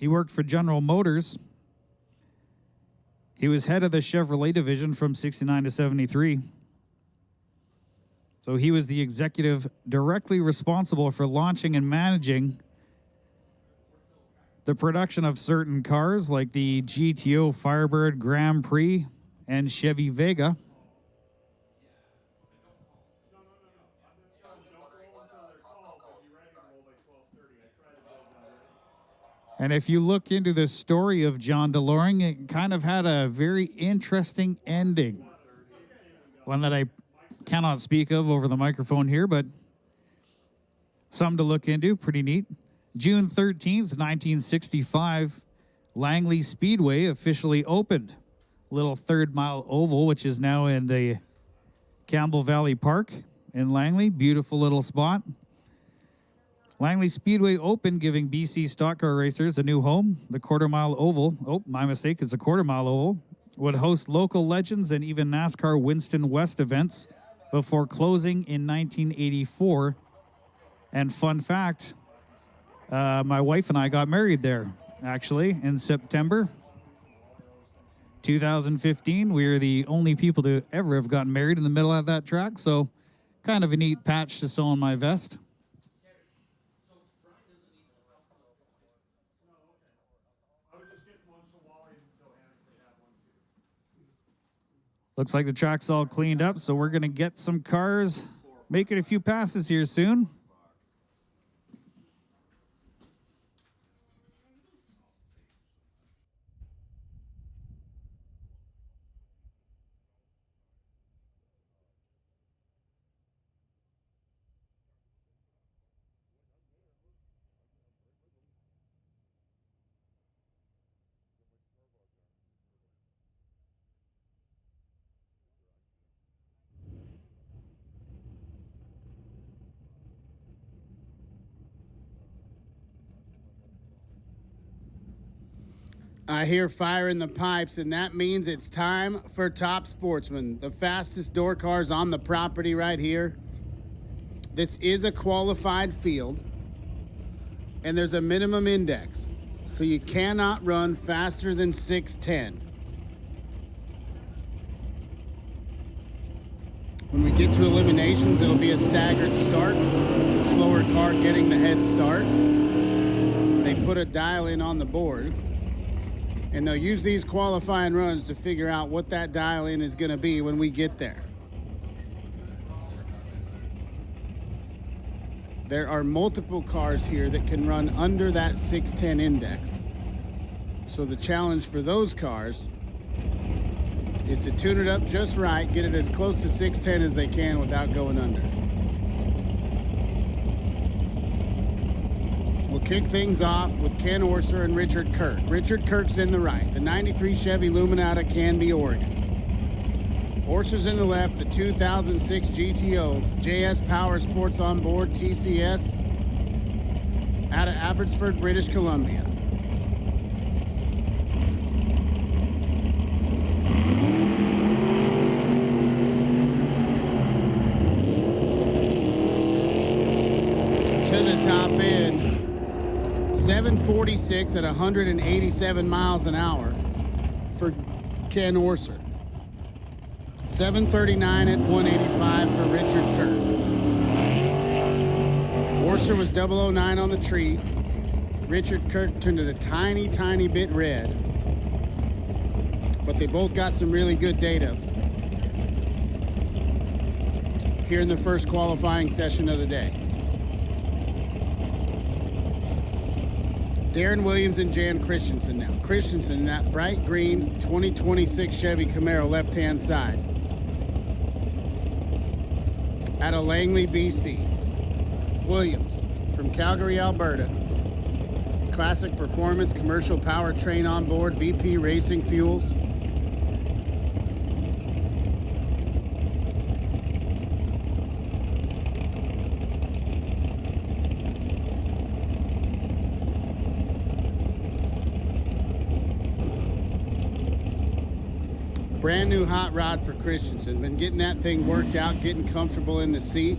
Speaker 1: worked for General Motors. He was head of the Chevrolet division from 69 to 73. So he was the executive directly responsible for launching and managing the production of certain cars like the GTO Firebird Grand Prix and Chevy Vega. And if you look into the story of John DeLorean, it kind of had a very interesting ending. One that I cannot speak of over the microphone here, but something to look into. Pretty neat. June 13th, 1965, Langley Speedway officially opened. Little 3rd Mile Oval, which is now in the Campbell Valley Park in Langley. Beautiful little spot. Langley Speedway opened, giving BC stock car racers a new home. The 1/4 mile oval, oh, my mistake, it's a 1/4 mile oval, would host local legends and even NASCAR Winston West events before closing in 1984. And fun fact, my wife and I got married there, actually, in September 2015. We are the only people to ever have gotten married in the middle of that track, so kind of a neat patch to sew on my vest. Looks like the track's all cleaned up, so we're going to get some cars making a few passes here soon.
Speaker 2: I hear fire in the pipes, and that means it's time for Top Sportsman, the fastest door cars on the property right here. This is a qualified field, and there's a minimum index, so you cannot run faster than 6:10. When we get to eliminations, it'll be a staggered start with the slower car getting the head start. They put a dial in on the board, and they'll use these qualifying runs to figure out what that dial in is going to be when we get there. There are multiple cars here that can run under that 610 index. So the challenge for those cars is to tune it up just right, get it as close to 610 as they can without going under. We'll kick things off with Ken Orser and Richard Kirk. Richard Kirk's in the right. The 93 Chevy Lumina out of Canby, Oregon. Orser's in the left. The 2006 GTO JS Power Sports on board TCS out of Abbotsford, British Columbia. To the top end. 746 at 187 miles an hour for Ken Orser. 739 at 185 for Richard Kirk. Orser was 009 on the tree. Richard Kirk turned it a tiny, tiny bit red. But they both got some really good data here in the first qualifying session of the day. Darren Williams and Jan Christensen now. Christensen in that bright green 2026 Chevy Camaro left-hand side. Out of Langley, BC. Williams from Calgary, Alberta. Classic performance, commercial powertrain on board, VP Racing Fuels. Brand new hot rod for Christensen. Been getting that thing worked out, getting comfortable in the seat.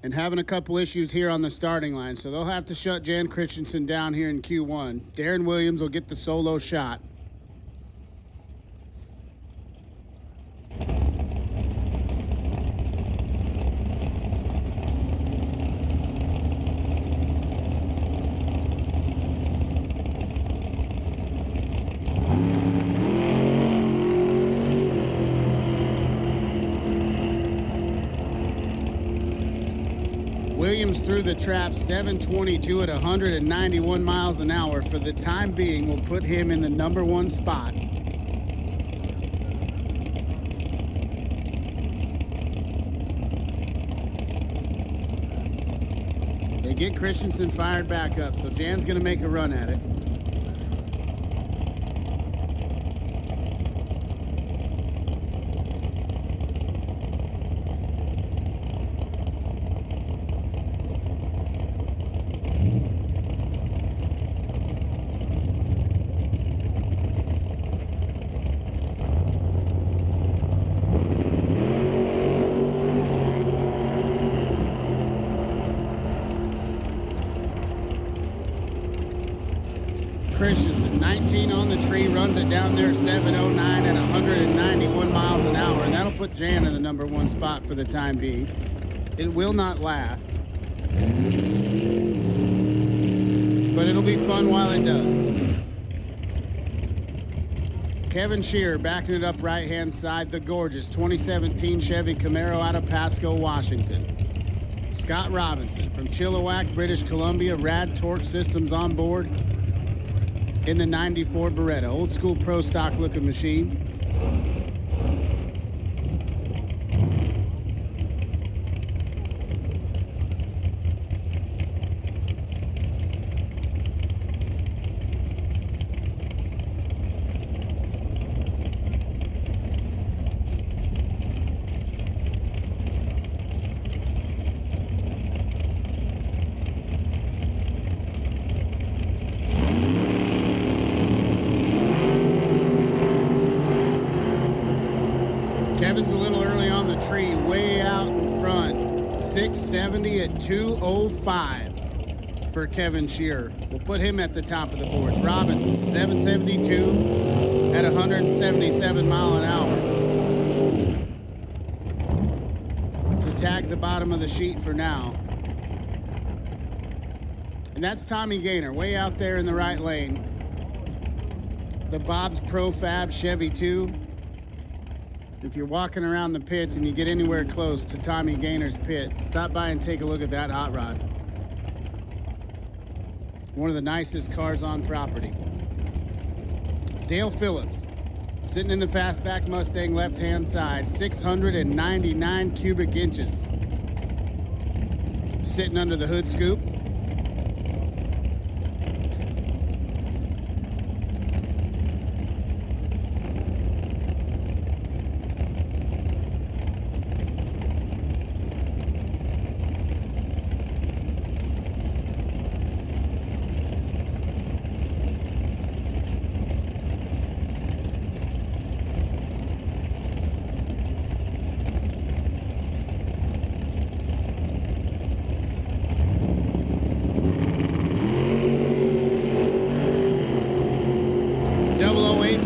Speaker 2: and having a couple issues here on the starting line, so they'll have to shut Jan Christensen down here in Q1. Darren Williams will get the solo shot. Williams through the trap, 7:22 at 191 miles an hour. For the time being, will put him in the #1 spot. They get Christensen fired back up, so Jan's going to make a run at it. Christensen, 19 on the tree, runs it down there, 7:09 at 191 miles an hour, and that'll put Jan in the #1 spot for the time being. It will not last, but it'll be fun while it does. Kevin Shearer backing it up right-hand side, the gorgeous 2017 Chevy Camaro out of Pasco, Washington. Scott Robinson from Chilliwack, British Columbia, rad torque systems on board in the 94 Beretta, old school pro stock looking machine. Kevin's a little early on the tree, way out in front. 670 at 2:05 for Kevin Shearer. We'll put him at the top of the boards. Robinson, 772 at 177 mile an hour to tag the bottom of the sheet for now. And that's Tommy Gaynor, way out there in the right lane. The Bob's Pro Fab Chevy 2. If you're walking around the pits and you get anywhere close to Tommy Gaynor's pit, stop by and take a look at that hot rod. One of the nicest cars on property. Dale Phillips, sitting in the fastback Mustang left-hand side, 699 cubic inches. Sitting under the hood scoop.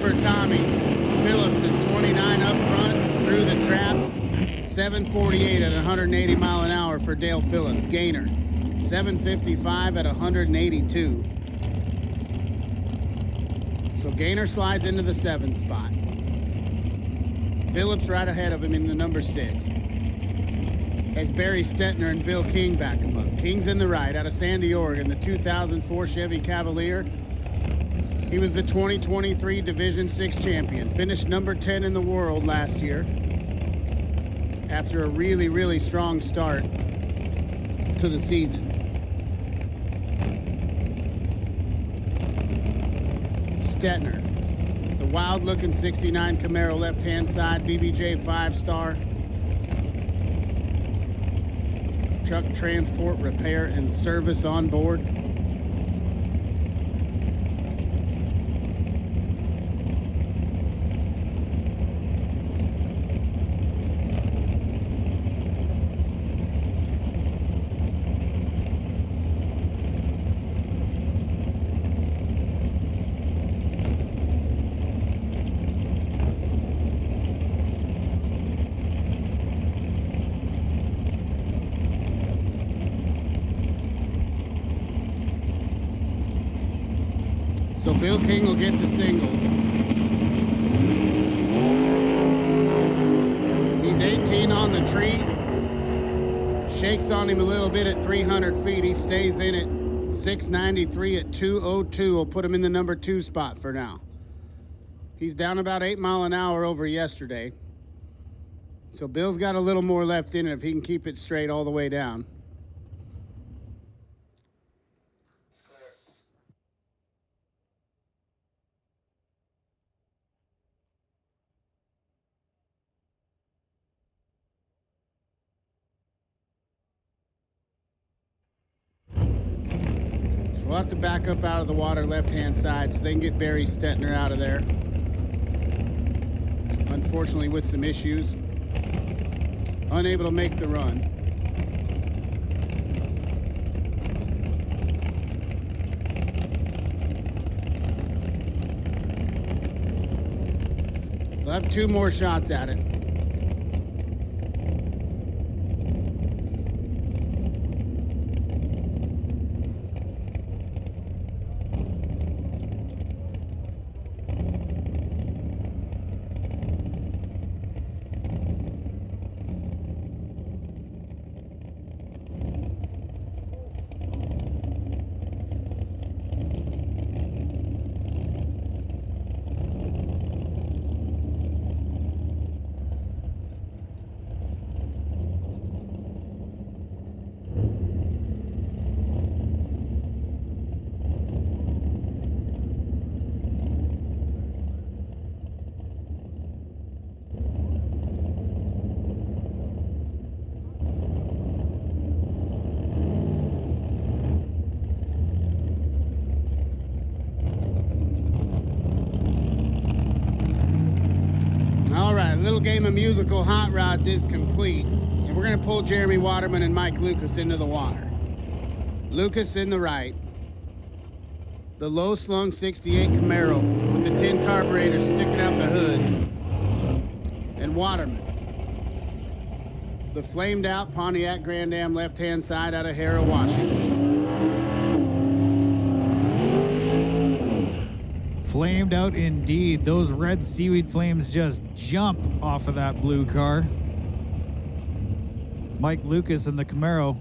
Speaker 2: For Tommy. Phillips is 29 up front through the traps. 748 at 180 mile an hour for Dale Phillips. Gaynor, 755 at 182. So Gaynor slides into the 7 spot. Phillips right ahead of him in the #6. As Barry Stetner and Bill King back him up. King's in the right out of Sandy, Oregon, the 2004 Chevy Cavalier. He was the 2023 Division 6 champion. Finished #10 in the world last year after a really, really strong start to the season. Stetner, the wild-looking 69 Camaro left-hand side, BBJ 5-star. Truck transport, repair, and service on board. So Bill King will get the single. He's 18 on the tree. Shakes on him a little bit at 300 feet. He stays in it. 693 at 202 will put him in the number 2 spot for now. He's down about 8 miles an hour over yesterday. So Bill's got a little more left in it if he can keep it straight all the way down. We'll have to back up out of the water left-hand side so they can get Barry Stetner out of there. Unfortunately, with some issues, unable to make the run. We'll have 2 more shots at it. Little game of musical hot rods is complete, and we're going to pull Jeremy Waterman and Mike Lucas into the water. Lucas in the right, the low slung 68 Camaro with the tin carburetor sticking out the hood, and Waterman, the flamed out Pontiac Grand Am left hand side out of Harrow, Washington.
Speaker 1: Flamed out indeed. Those red seaweed flames just jump off of that blue car. Mike Lucas in the Camaro.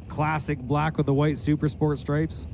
Speaker 1: Classic black with the white Super Sport stripes.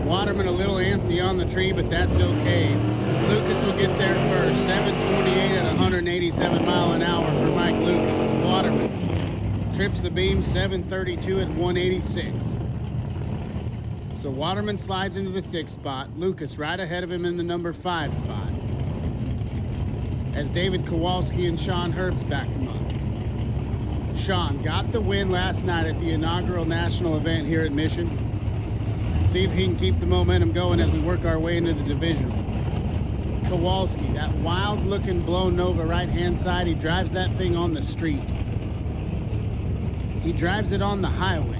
Speaker 2: Waterman a little antsy on the tree, but that's okay. Lucas will get there first. 728 at 187 mile an hour for Mike Lucas. Waterman trips the beam. 732 at 186. So Waterman slides into the 6th spot. Lucas right ahead of him in the number 5 spot, as David Kowalski and Sean Herbst back him up. Sean got the win last night at the inaugural national event here at Mission. See if he can keep the momentum going as we work our way into the Divisional. Kowalski, that wild-looking blown Nova right-hand side, he drives that thing on the street. He drives it on the highway.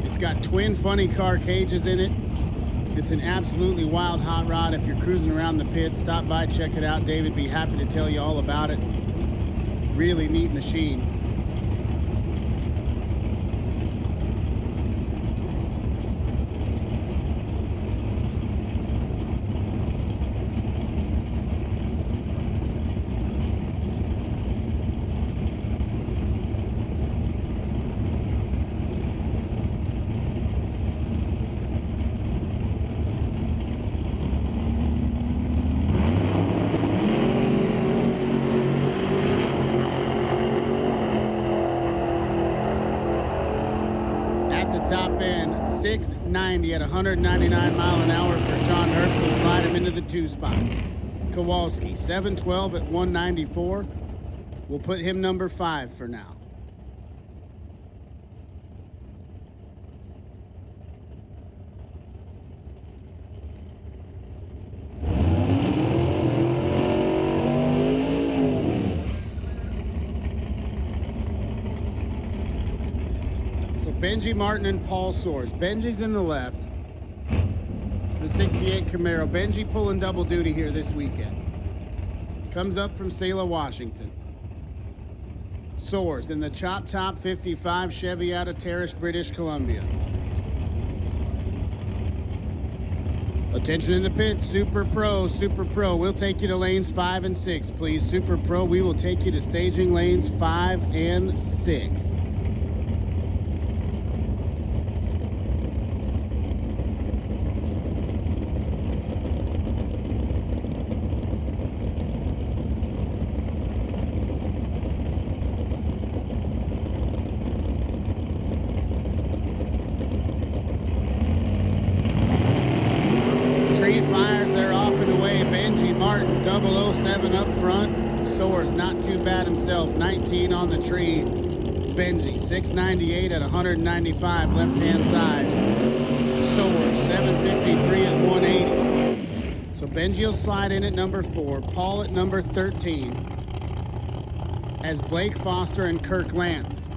Speaker 2: It's got twin funny car cages in it. It's an absolutely wild hot rod. If you're cruising around the pits, stop by, check it out. David be happy to tell you all about it. Really neat machine. Top end, 690 at 199 mile an hour for Sean Herbst will slide him into the 2 spot. Kowalski, 712 at 194. We'll put him number 5 for now. Benji Martin and Paul Soares. Benji's in the left. The 68 Camaro. Benji pulling double duty here this weekend. Comes up from Selah, Washington. Soares in the Chop Top 55 Chevy out of Terrace, British Columbia. Attention in the pits, Super Pro, Super Pro. We'll take you to lanes 5 and 6, please. Super Pro, we will take you to staging lanes 5 and 6. Tree fires, they're off and away. Benji Martin, 007 up front. Soares, not too bad himself. 19 on the tree. Benji, 698 at 195, left-hand side. Soares, 753 at 180. So Benji will slide in at number 4. Paul at number 13. As Blake Foster and Kirk Lance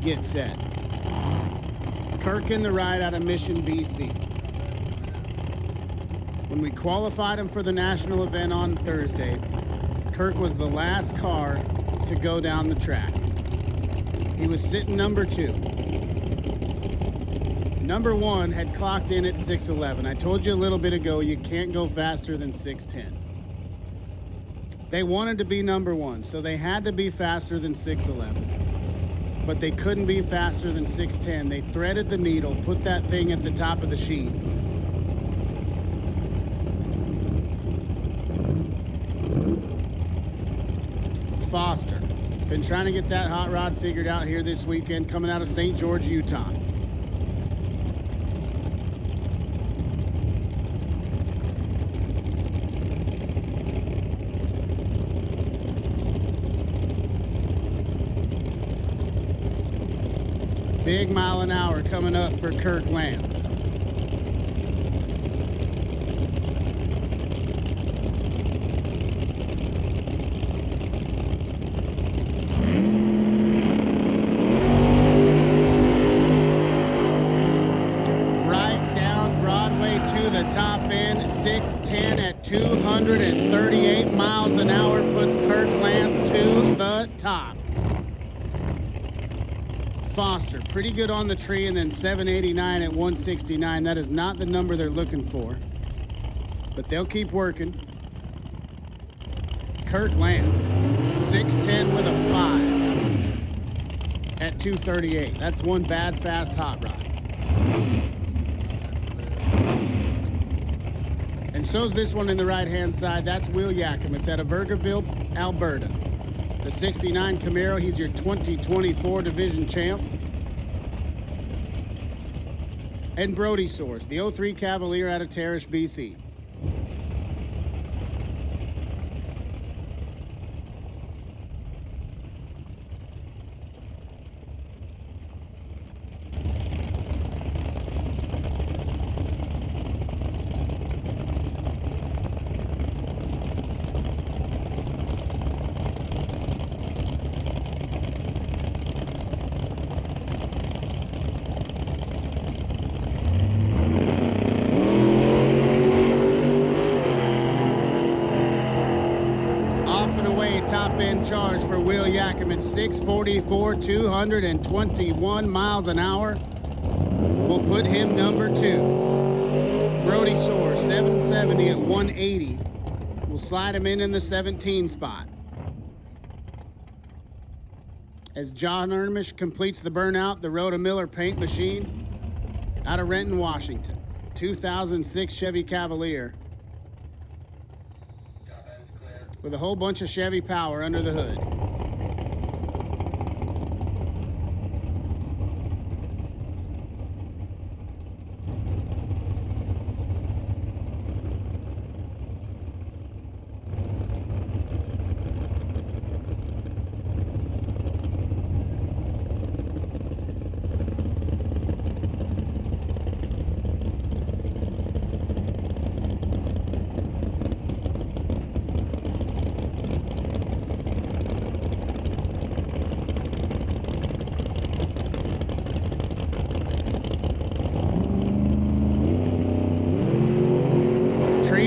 Speaker 2: get set. Kirk in the ride out of Mission, BC. When we qualified him for the national event on Thursday, Kirk was the last car to go down the track. He was sitting number 2. Number 1 had clocked in at 6:11. I told you a little bit ago, you can't go faster than 6:10. They wanted to be number 1, so they had to be faster than 6:11. But they couldn't be faster than 6:10. They threaded the needle, put that thing at the top of the sheet. Foster. Been trying to get that hot rod figured out here this weekend, coming out of St. George, Utah. Big mile an hour coming up for Kirk Lance. Top end, 610 at 238 miles an hour puts Kirk Lance to the top. Foster, pretty good on the tree, and then 789 at 169. That is not the number they're looking for, but they'll keep working. Kirk Lance, 610 with a 5 at 238. That's one bad, fast hot rod. And so's this one in the right-hand side. That's Will Yakum. It's out of Vergerville, Alberta. The 69 Camaro, he's your 2024 division champ. And Brody Soares, the 03 Cavalier out of Terrace, BC. Top end charge for Will Yakum at 644, 221 miles an hour. We'll put him number 2. Brody Soares, 770 at 180. We'll slide him in the 17 spot. As John Ermish completes the burnout, the Rhoda Miller paint machine out of Renton, Washington. 2006 Chevy Cavalier. With a whole bunch of Chevy power under the hood.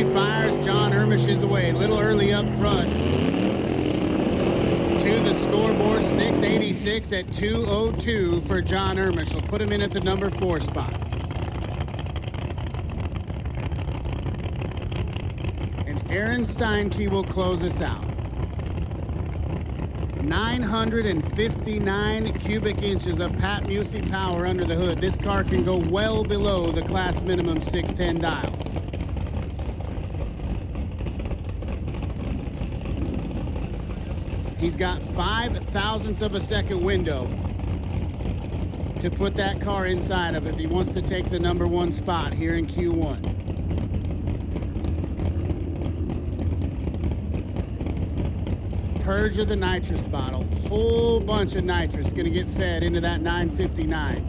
Speaker 2: fires. John Ermish is away. A little early up front. To the scoreboard, 686 at 2:02 for John Ermish. Will put him in at the number 4 spot. And Aaron Steinke will close us out. 959 cubic inches of Pat Musey power under the hood. This car can go well below the class minimum 610 dial. He's got 5 thousandths of a second window to put that car inside of if he wants to take the number 1 spot here in Q1. Purge of the nitrous bottle. Whole bunch of nitrous gonna get fed into that 959.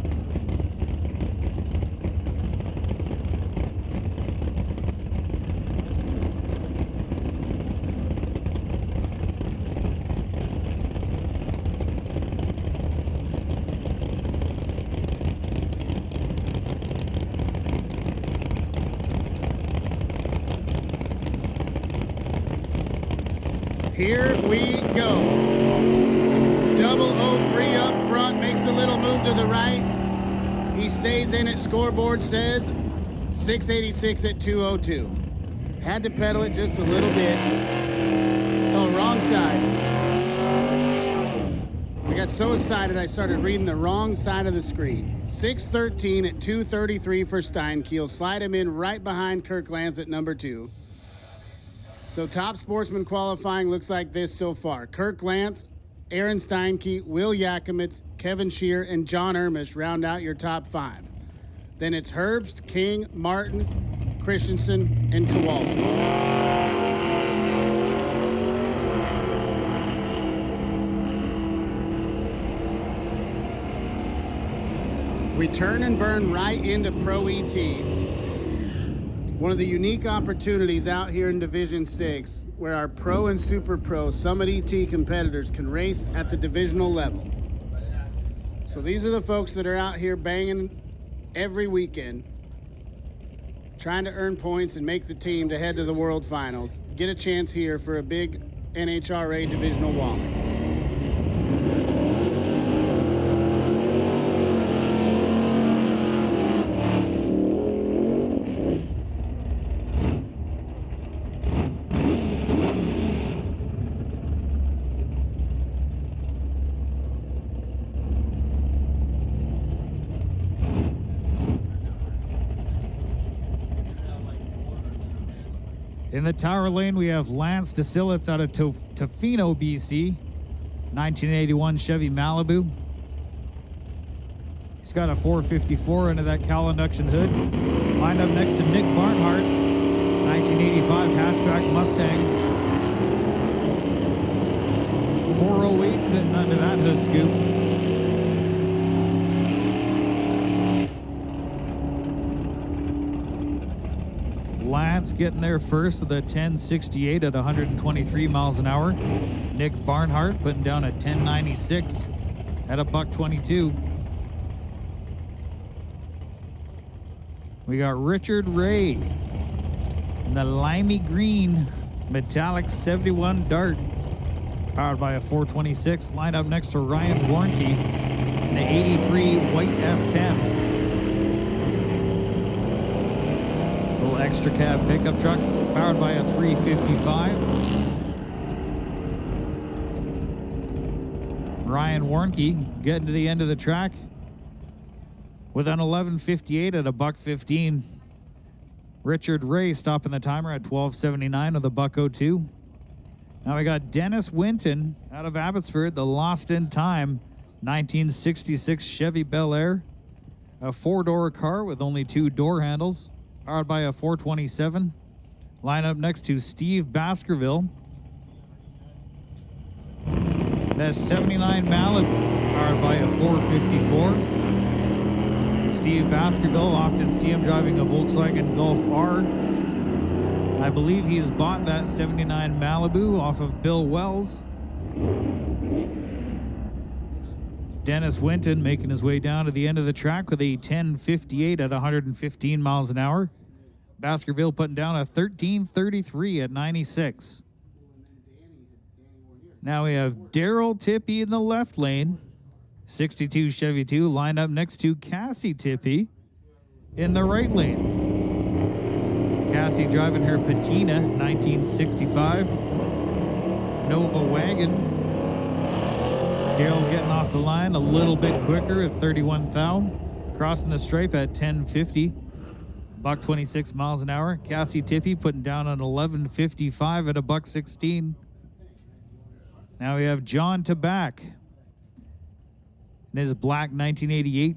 Speaker 2: Here we go. 003 up front, makes a little move to the right. He stays in it, scoreboard says 686 at 2:02. Had to pedal it just a little bit. Oh, wrong side. I got so excited I started reading the wrong side of the screen. 613 at 2:33 for Steinke. Slide him in right behind Kirk Lance at number 2. So top sportsman qualifying looks like this so far. Kirk Lance, Aaron Steinke, Will Yakimitz, Kevin Shear, and John Ermish round out your top 5. Then it's Herbst, King, Martin, Christensen, and Kowalski. We turn and burn right into Pro ET. One of the unique opportunities out here in Division 6 where our Pro and Super Pro Summit ET competitors can race at the divisional level. So these are the folks that are out here banging every weekend, trying to earn points and make the team to head to the World Finals. Get a chance here for a big NHRA divisional wally.
Speaker 1: In the tower lane, we have Lance DeSillitz out of Tofino, BC. 1981 Chevy Malibu. He's got a 454 under that cowl induction hood. Lined up next to Nick Barnhart. 1985 hatchback Mustang. 408 sitting under that hood scoop. Lance getting there first with a 1068 at 123 miles an hour. Nick Barnhart putting down a 1096 at a $122. We got Richard Ray in the limey green metallic 71 Dart, powered by a 426. Lined up next to Ryan Warnke in the 83 white S10. Extra cab pickup truck powered by a 355. Ryan Warnke getting to the end of the track with an 1158 at a $115. Richard Ray stopping the timer at 1279 with a $102. Now we got Dennis Winton out of Abbotsford, the Lost in Time 1966 Chevy Bel Air, a 4-door car with only 2 door handles, powered by a 427. Line up next to Steve Baskerville. That's 79 Malibu, powered by a 454. Steve Baskerville, often see him driving a Volkswagen Golf R. I believe he's bought that 79 Malibu off of Bill Wells. Dennis Winton making his way down to the end of the track with a 1058 at 115 miles an hour. Baskerville putting down a 13:33 at 96. Now we have Daryl Tippy in the left lane. 62 Chevy 2 lined up next to Cassie Tippy in the right lane. Cassie driving her Patina 1965 Nova wagon. Daryl getting off the line a little bit quicker at 31 thou. Crossing the stripe at 10:50. Buck 26 miles an hour. Cassie Tippy putting down an 11:55 at a buck 16. Now we have John Taback in his black 1988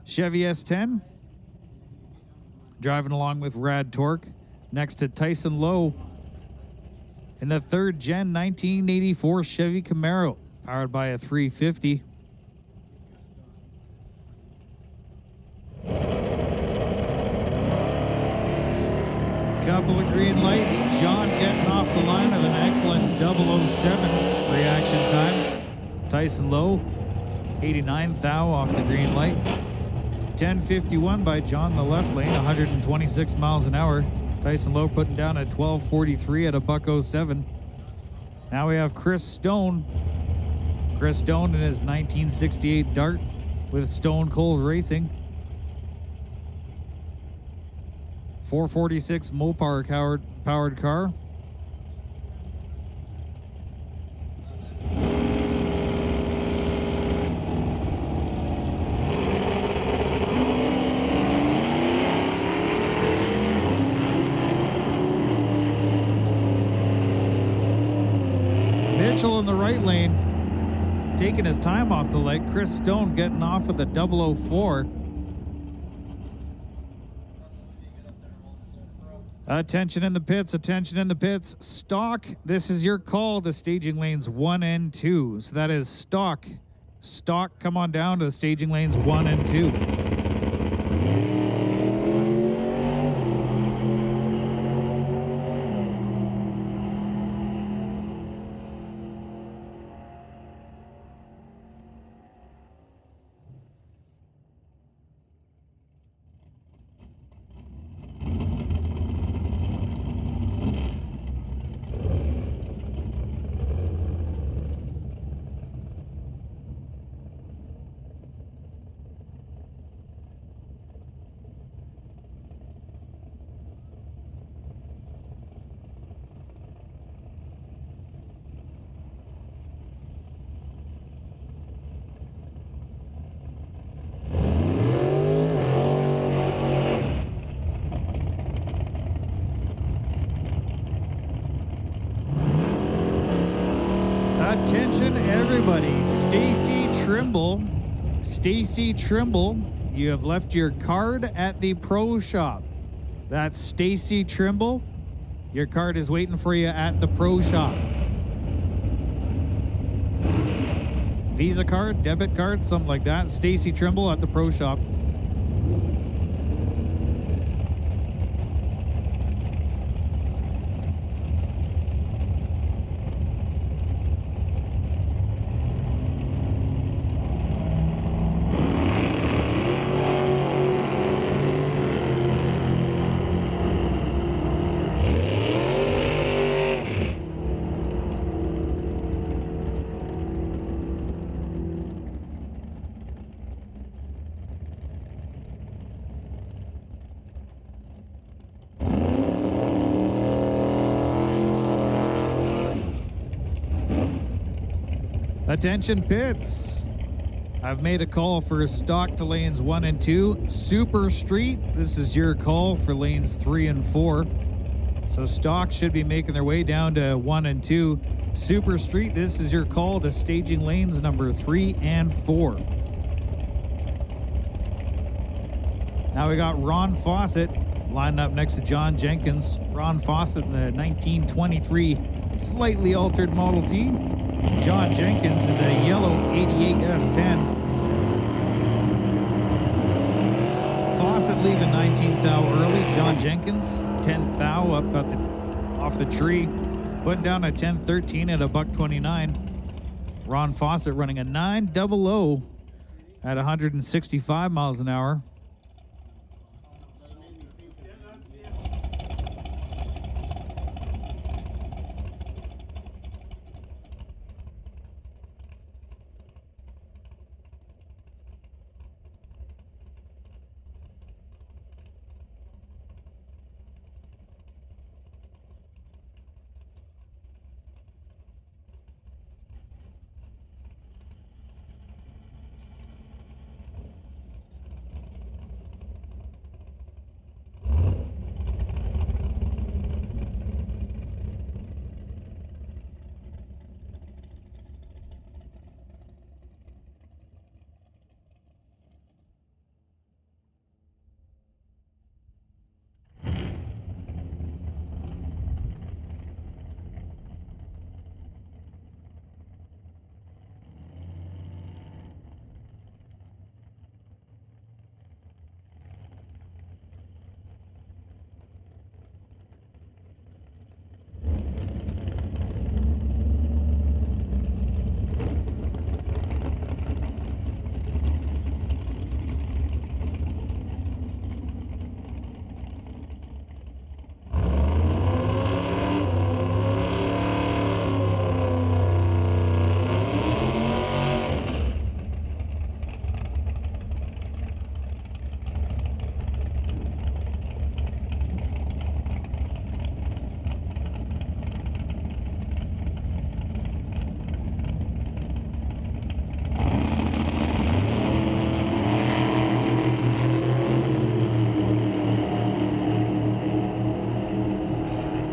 Speaker 1: Chevy S10. Driving along with Rad Torque next to Tyson Lowe in the third gen 1984 Chevy Camaro, powered by a 350. Couple of green lights. John getting off the line with an excellent 007 reaction time. Tyson Lowe, 89 thou off the green light. 10:51 by John in the left lane, 126 miles an hour. Tyson Lowe putting down a 12:43 at a buck 07. Now we have Chris Stone. Chris Stone in his 1968 Dart with Stone Cold Racing. 446 Mopar powered car. Mitchell in the right lane, taking his time off the leg. Chris Stone getting off with a 004. Attention in the pits, attention in the pits. Stock, this is your call to staging lanes 1 and 2. So that is stock. Stock, come on down to the staging lanes 1 and 2. Attention everybody, Stacy Trimble, you have left your card at the pro shop. That's Stacy Trimble. Your card is waiting for you at the pro shop. Visa card, debit card, something like that. Stacy Trimble at the pro shop. Attention pits. I've made a call for stock to lanes 1 and 2. Super Street, this is your call for lanes 3 and 4. So stock should be making their way down to 1 and 2. Super Street, this is your call to staging lanes number 3 and 4. Now we got Ron Fawcett lined up next to John Jenkins. Ron Fawcett in the 1923 slightly altered Model T. John Jenkins in the yellow 88 S10. Fawcett leaving 19 thou early. John Jenkins 10 thou up at off the tree, putting down a 10:13 at a buck 29. Ron Fawcett running a 900 at 165 miles an hour.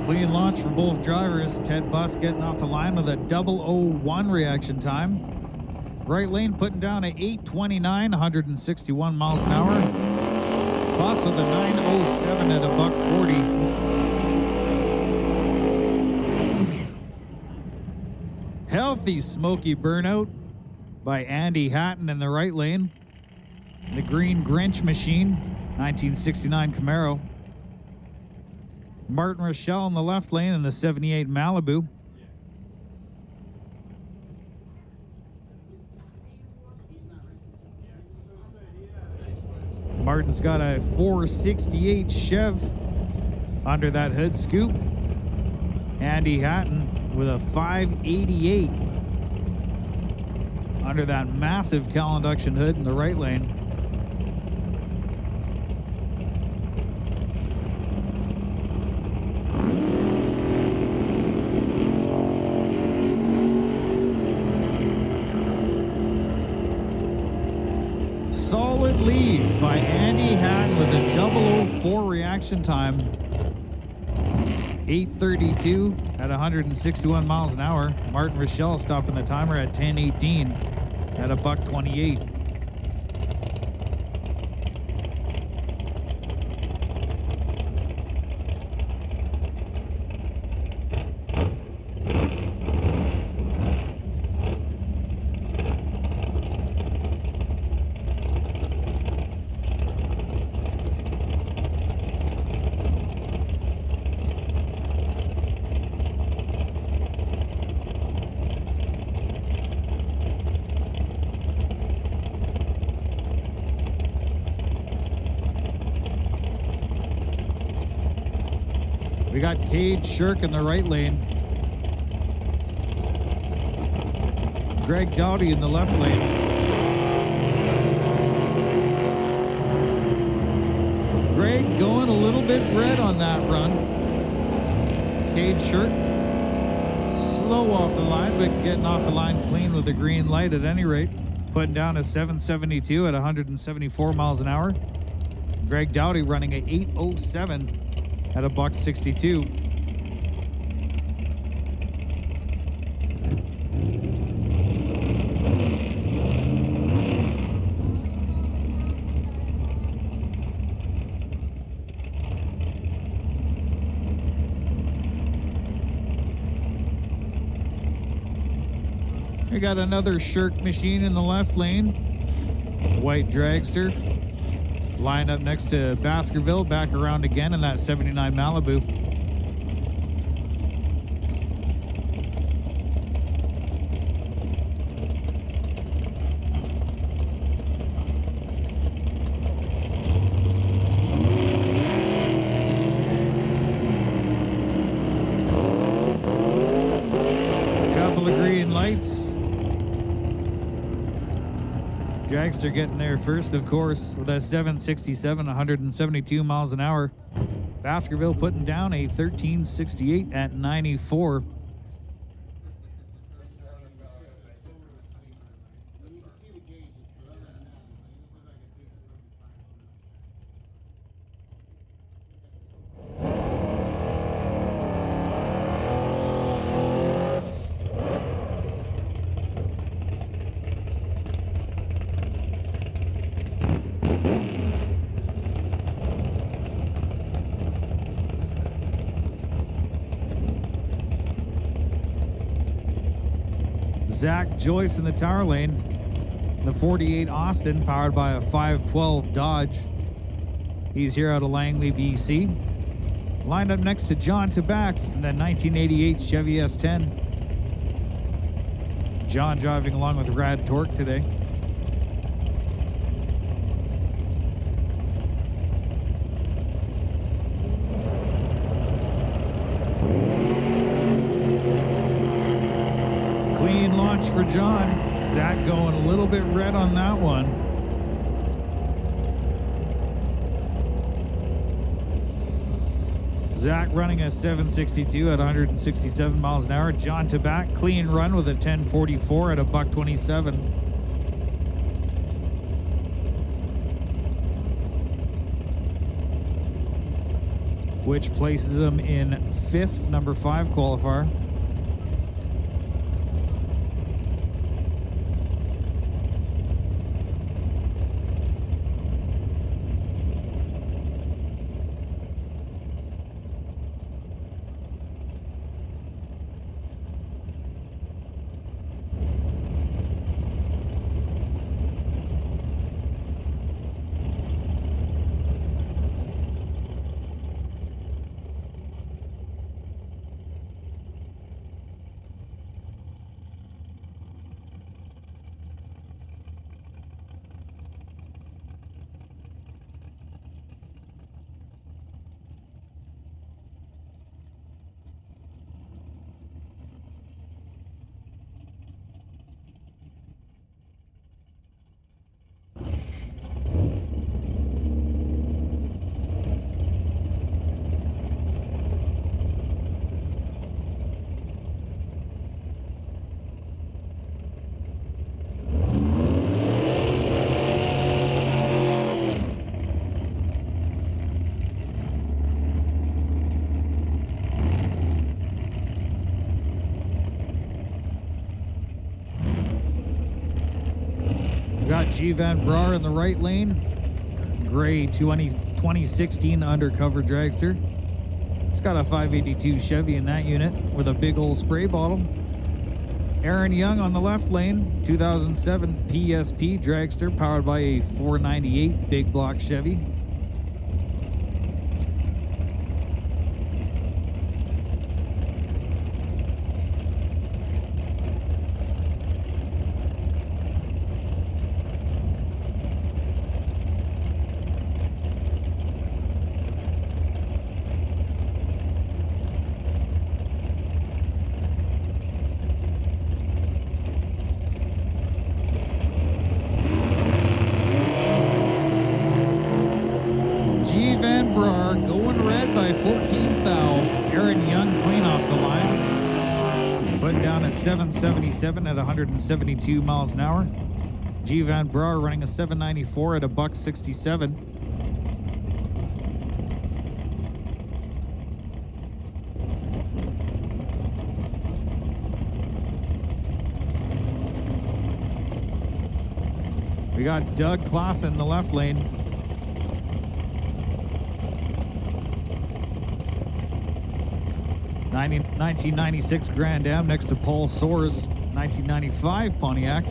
Speaker 1: Clean launch for both drivers. Ted Buss getting off the line with a 001 reaction time. Right lane putting down a 8:29, 161 miles an hour. Buss with a 9:07 at a $140. Healthy smoky burnout by Andy Hatton in the right lane. The green Grinch machine, 1969 Camaro. Martin Rochelle in the left lane in the 78 Malibu. Martin's got a 468 Chev under that hood scoop. Andy Hatton with a 588 under that massive cowl induction hood in the right lane. Solid lead by Andy Hatton with a 004 reaction time. 8:32 at 161 miles an hour. Martin Rochelle stopping the timer at 10:18 at a $128. We got Cade Shirk in the right lane. Greg Dowdy in the left lane. Greg going a little bit red on that run. Cade Shirk slow off the line, but getting off the line clean with a green light at any rate. Putting down a 772 at 174 miles an hour. Greg Dowdy running a 807 at a $162. We got another Shirk machine in the left lane. White dragster. Line up next to Baskerville, back around again in that 79 Malibu. lights. Dragster getting there first, of course, with a 767, 172 miles an hour. Baskerville putting down a 1368 at 94. Zach Joyce in the tower lane. The 48 Austin, powered by a 512 Dodge. He's here out of Langley, BC. Lined up next to John Tabak in the 1988 Chevy S10. John driving along with Rad Torque today. Clean launch for John. Zach going a little bit red on that one. Zach running a 762 at 167 miles an hour. John Tabak, clean run with a 1044 at a $127. Which places him in 5th, number 5 qualifier. Got G. Van Brar in the right lane. Gray 2016 undercover dragster. He's got a 582 Chevy in that unit with a big old spray bottle. Aaron Young on the left lane. 2007 PSP dragster powered by a 498 big block Chevy. Van Brar going red by 14 thou. Aaron Young clean off the line. Putting down a 777 at 172 miles an hour. G. Van Brar running a 794 at a $167. We got Doug Clausen in the left lane. 1996 Grand Am next to Paul Soares' 1995 Pontiac.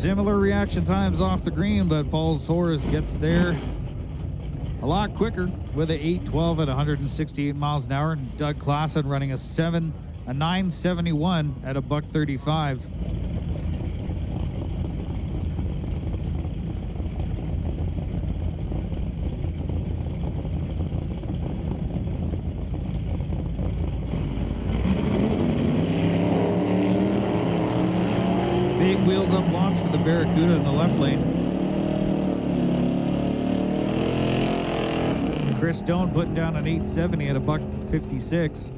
Speaker 1: Similar reaction times off the green, but Paul Soares gets there a lot quicker with a 8:12 at 168 miles an hour. Doug Klassen running a 9:71 at a $1:35. Big wheels up launch for the Barracuda in the left lane. Chris Stone putting down an 870 at a $1:56.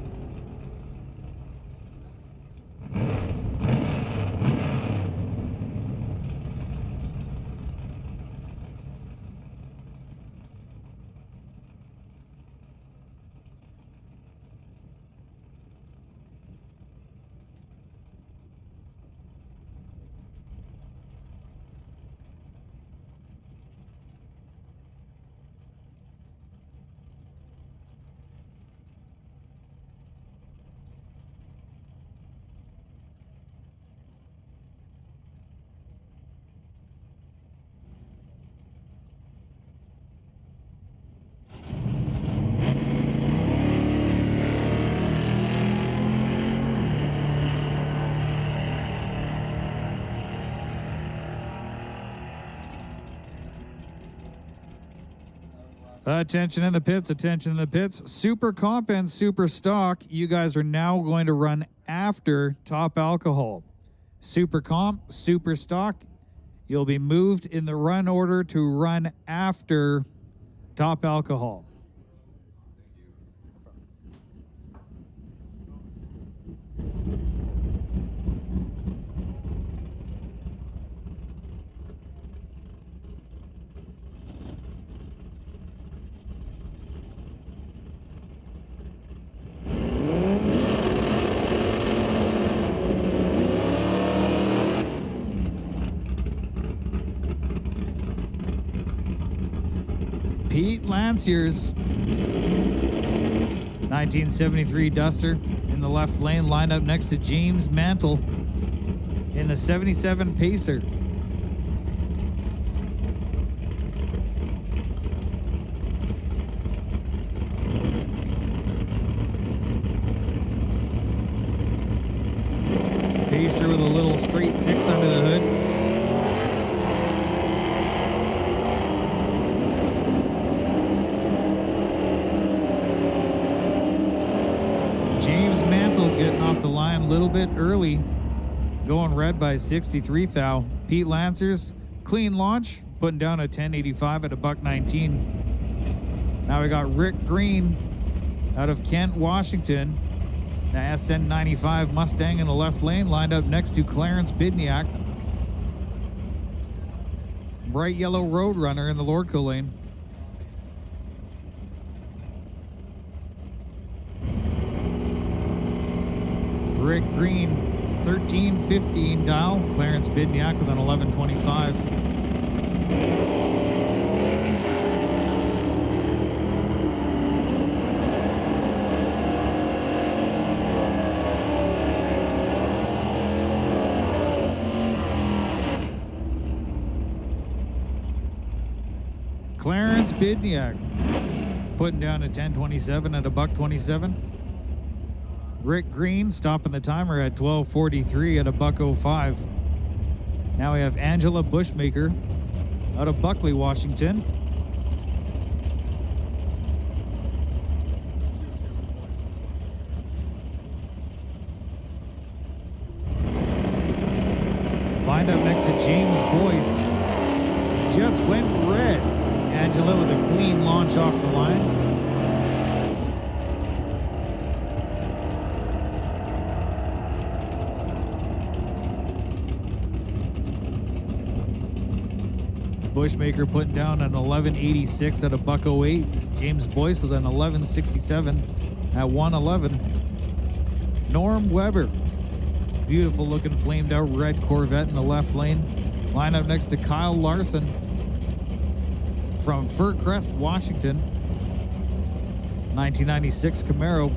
Speaker 1: Attention in the pits, attention in the pits. Super Comp and Super Stock, you guys are now going to run after Top Alcohol. Super Comp, Super Stock, you'll be moved in the run order to run after Top Alcohol. Pete Lancier's 1973 Duster in the left lane, lined up next to James Mantle in the 77 Pacer. Pacer with a little straight six under the hood. James Mantle getting off the line a little bit early, going red by 63 thou. Pete Lancers, clean launch, putting down a 1085 at a $1:19. Now we got Rick Green out of Kent, Washington. The SN95 Mustang in the left lane, lined up next to Clarence Bidniak. Bright yellow Roadrunner in the Lordco lane. Rick Green, 1315 dial. Clarence Bidniak with an 1125. Clarence Bidniak putting down a 1027 at a $1:27. Rick Green stopping the timer at 12:43 at a $1:05. Now we have Angela Bushmaker out of Buckley, Washington. Lined up next to James Boyce. Just went red. Angela with a clean launch off the line. Bushmaker putting down an 1186 at a $1:08. James Boyce with an 1167 at 111. Norm Weber, beautiful looking flamed out red Corvette in the left lane. Line up next to Kyle Larson from Fir Crest, Washington. 1996 Camaro.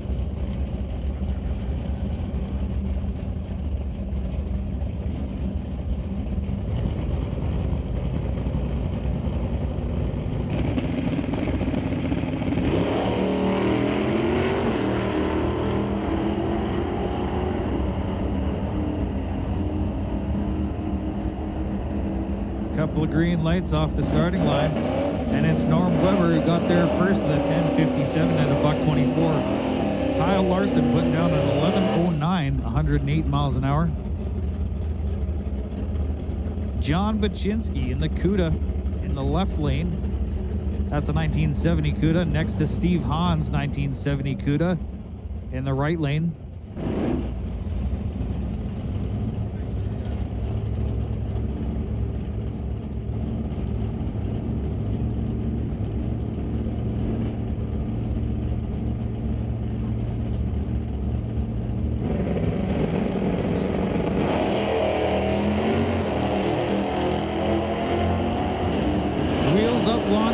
Speaker 1: couple of green lights off the starting line. And it's Norm Weber who got there first at 10:57 at a buck 24. Kyle Larson putting down at 11:09, 108 miles an hour. John Baczynski in the CUDA in the left lane. That's a 1970 CUDA next to Steve Hahn's 1970 CUDA in the right lane.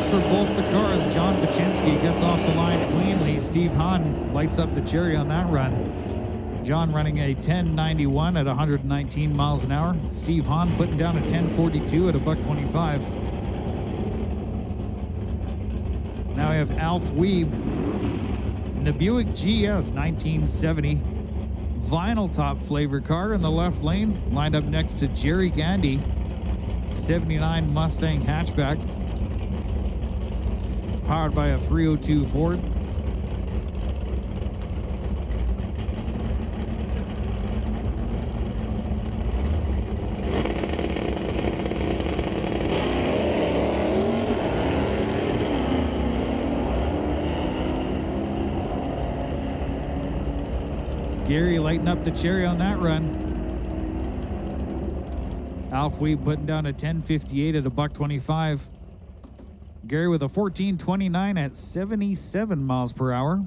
Speaker 1: For both the cars, John Baczynski gets off the line cleanly. Steve Hahn lights up the cherry on that run. John running a 10.91 at 119 miles an hour. Steve Hahn putting down a 10.42 at a buck 25. Now we have Alf Weeb in the Buick GS 1970 vinyl top flavor car in the left lane, lined up next to Jerry Gandy 79 Mustang hatchback, powered by a 302 Ford. Gary lighting up the cherry on that run. Alf Weeb putting down a 10.58 at a buck 25. Gary with a 14.29 at 77 miles per hour.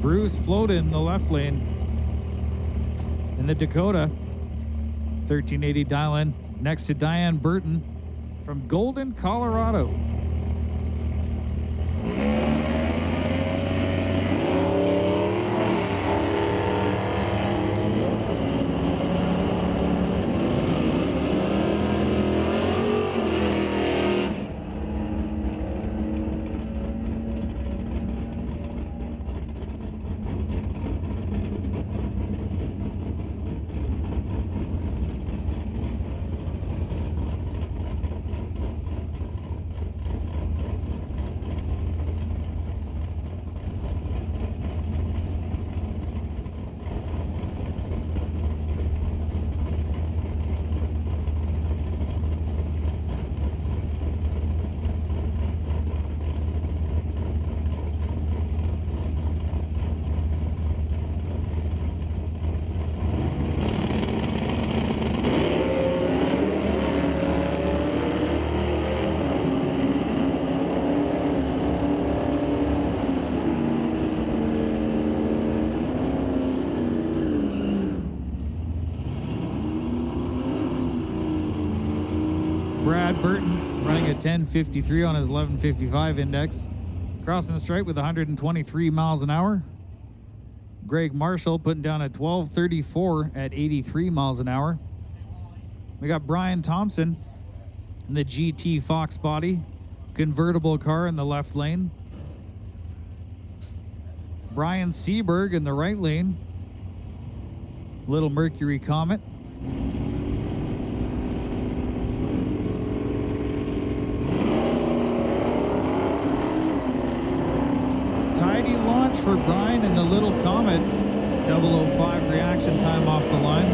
Speaker 1: Bruce Floda in the left lane in the Dakota 1380 dial-in next to Diane Burton from Golden, Colorado. Brad Burton running a 10.53 on his 11.55 index. Crossing the stripe with 123 miles an hour. Greg Marshall putting down a 12.34 at 83 miles an hour. We got Brian Thompson in the GT Fox body. Convertible car in the left lane. Brian Seberg in the right lane. Little Mercury Comet. Tidy launch for Brian in the Little Comet. 005 reaction time off the line.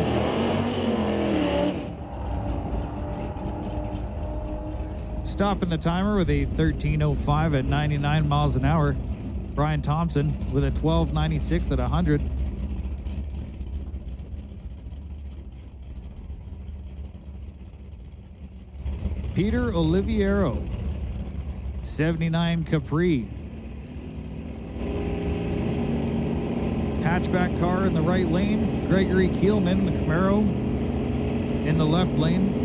Speaker 1: Stopping the timer with a 13:05 at 99 miles an hour. Brian Thompson with a 12:96 at 100. Peter Oliviero, 79 Capri. Hatchback car in the right lane. Gregory Kielman, the Camaro, in the left lane.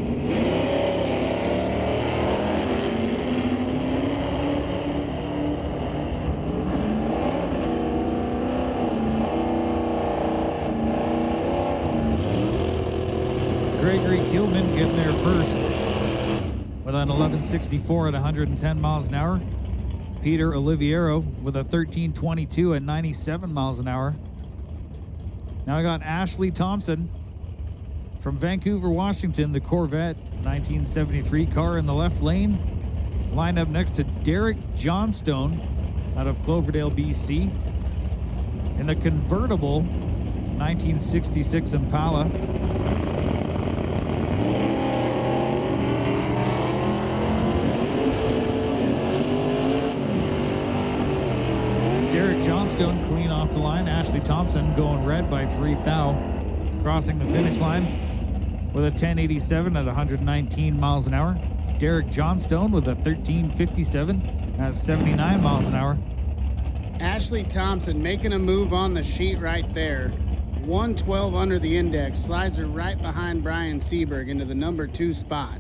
Speaker 1: Gregory Kielman getting there first with an 11:64 at 110 miles an hour. Peter Oliviero with a 13:22 at 97 miles an hour. Now I got Ashley Thompson from Vancouver, Washington, the Corvette 1973 car in the left lane. Lined up next to Derek Johnstone out of Cloverdale, BC, in the convertible 1966 Impala. Derek Johnstone clean off the line. Ashley Thompson going red by 3 thou. Crossing the finish line with a 10:87 at 119 miles an hour. Derek Johnstone with a 13:57 at 79 miles an hour.
Speaker 2: Ashley Thompson making a move on the sheet right there. 112 under the index. Slides her right behind Brian Seberg into the number 2 spot.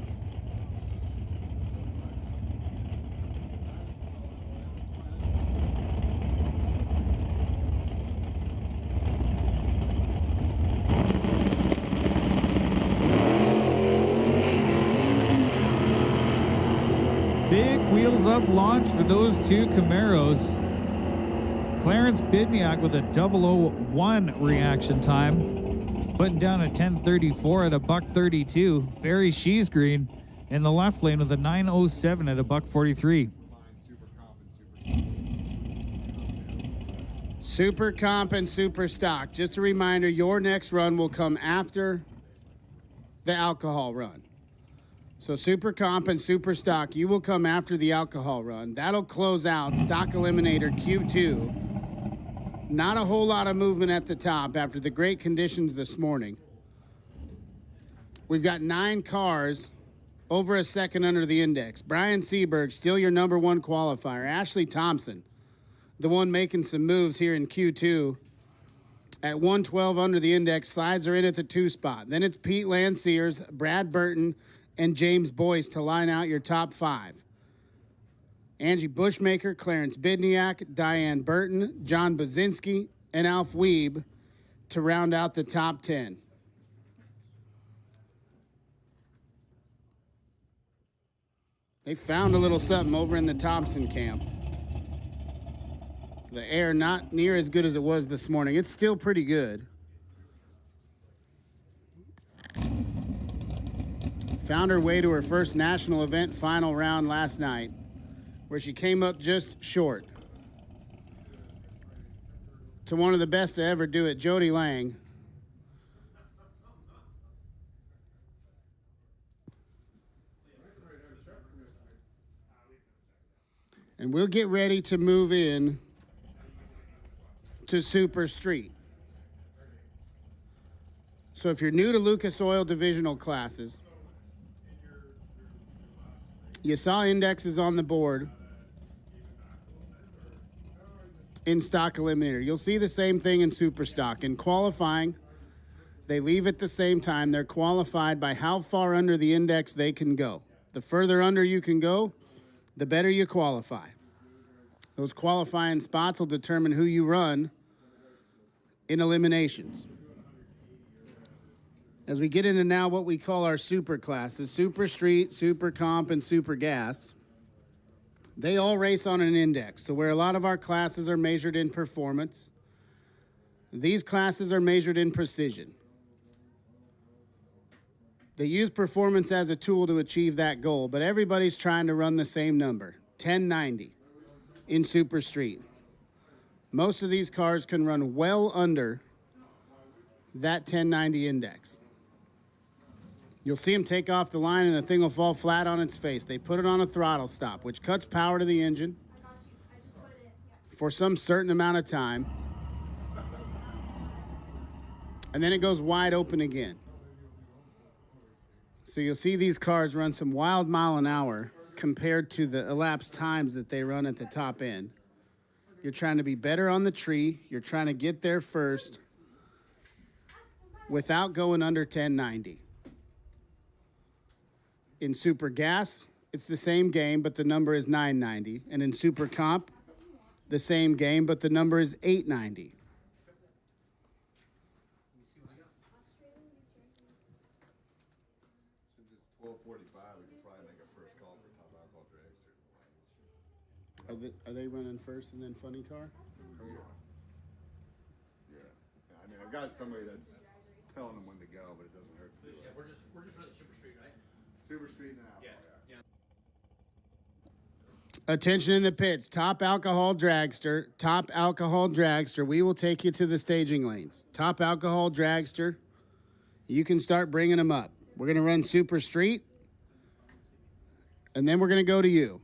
Speaker 1: Big wheels up launch for those two Camaros. Clarence Bidniak with a 001 reaction time, putting down a 10:34 at a $1:32. Barry Sheesgreen in the left lane with a 9:07 at a $1:43.
Speaker 2: Super Comp and Super Stock. Just a reminder, your next run will come after the alcohol run. So Super Comp and Super Stock, you will come after the alcohol run. That'll close out Stock Eliminator Q2. Not a whole lot of movement at the top after the great conditions this morning. We've got 9 cars over a second under the index. Brian Seberg, still your number 1 qualifier. Ashley Thompson, the one making some moves here in Q2 at 112 under the index. Slides are in at the 2 spot. Then it's Pete Landseers, Brad Burton, and James Boyce to line out your top 5. Angie Bushmaker, Clarence Bidniak, Diane Burton, John Bazinski, and Alf Wiebe to round out the top 10. They found a little something over in the Thompson camp. The air not near as good as it was this morning. It's still pretty good. Found her way to her first national event final round last night, where she came up just short to one of the best to ever do it, Jody Lang. And we'll get ready to move in to Super Street. So if you're new to Lucas Oil Divisional classes, you saw indexes on the board in Stock Eliminator. You'll see the same thing in Super Stock. In qualifying, they leave at the same time. They're qualified by how far under the index they can go. The further under you can go, the better you qualify. Those qualifying spots will determine who you run in eliminations. As we get into now what we call our super classes, Super Street, Super Comp, and Super Gas, they all race on an index. So where a lot of our classes are measured in performance, these classes are measured in precision. They use performance as a tool to achieve that goal, but everybody's trying to run the same number, 1090 in Super Street. Most of these cars can run well under that 1090 index. You'll see them take off the line and the thing will fall flat on its face. They put it on a throttle stop, which cuts power to the engine for some certain amount of time. And then it goes wide open again. So you'll see these cars run some wild mile an hour compared to the elapsed times that they run at the top end. You're trying to be better on the tree. You're trying to get there first without going under 1090. In Super Gas, it's the same game, but the number is 990. And in Super Comp, the same game, but the number is 890.
Speaker 4: Since it's 12:45, we could probably make a first call for top alcohol dragster.
Speaker 2: Are they running first and then Funny Car?
Speaker 4: Oh, yeah. Yeah. I mean, I've got somebody that's telling them when to go, but it doesn't hurt to do it.
Speaker 5: Yeah, we're just running Super Street, right?
Speaker 4: Super Street and then alcohol, yeah.
Speaker 2: Attention in the pits. Top alcohol dragster. Top alcohol dragster. We will take you to the staging lanes. Top alcohol dragster. You can start bringing them up. We're going to run Super Street. And then we're going to go to you.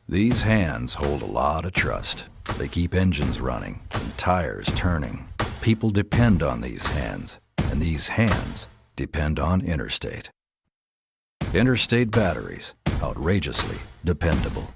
Speaker 6: These hands hold a lot of trust. They keep engines running and tires turning. People depend on these hands, and these hands depend on Interstate. Interstate batteries, outrageously dependable.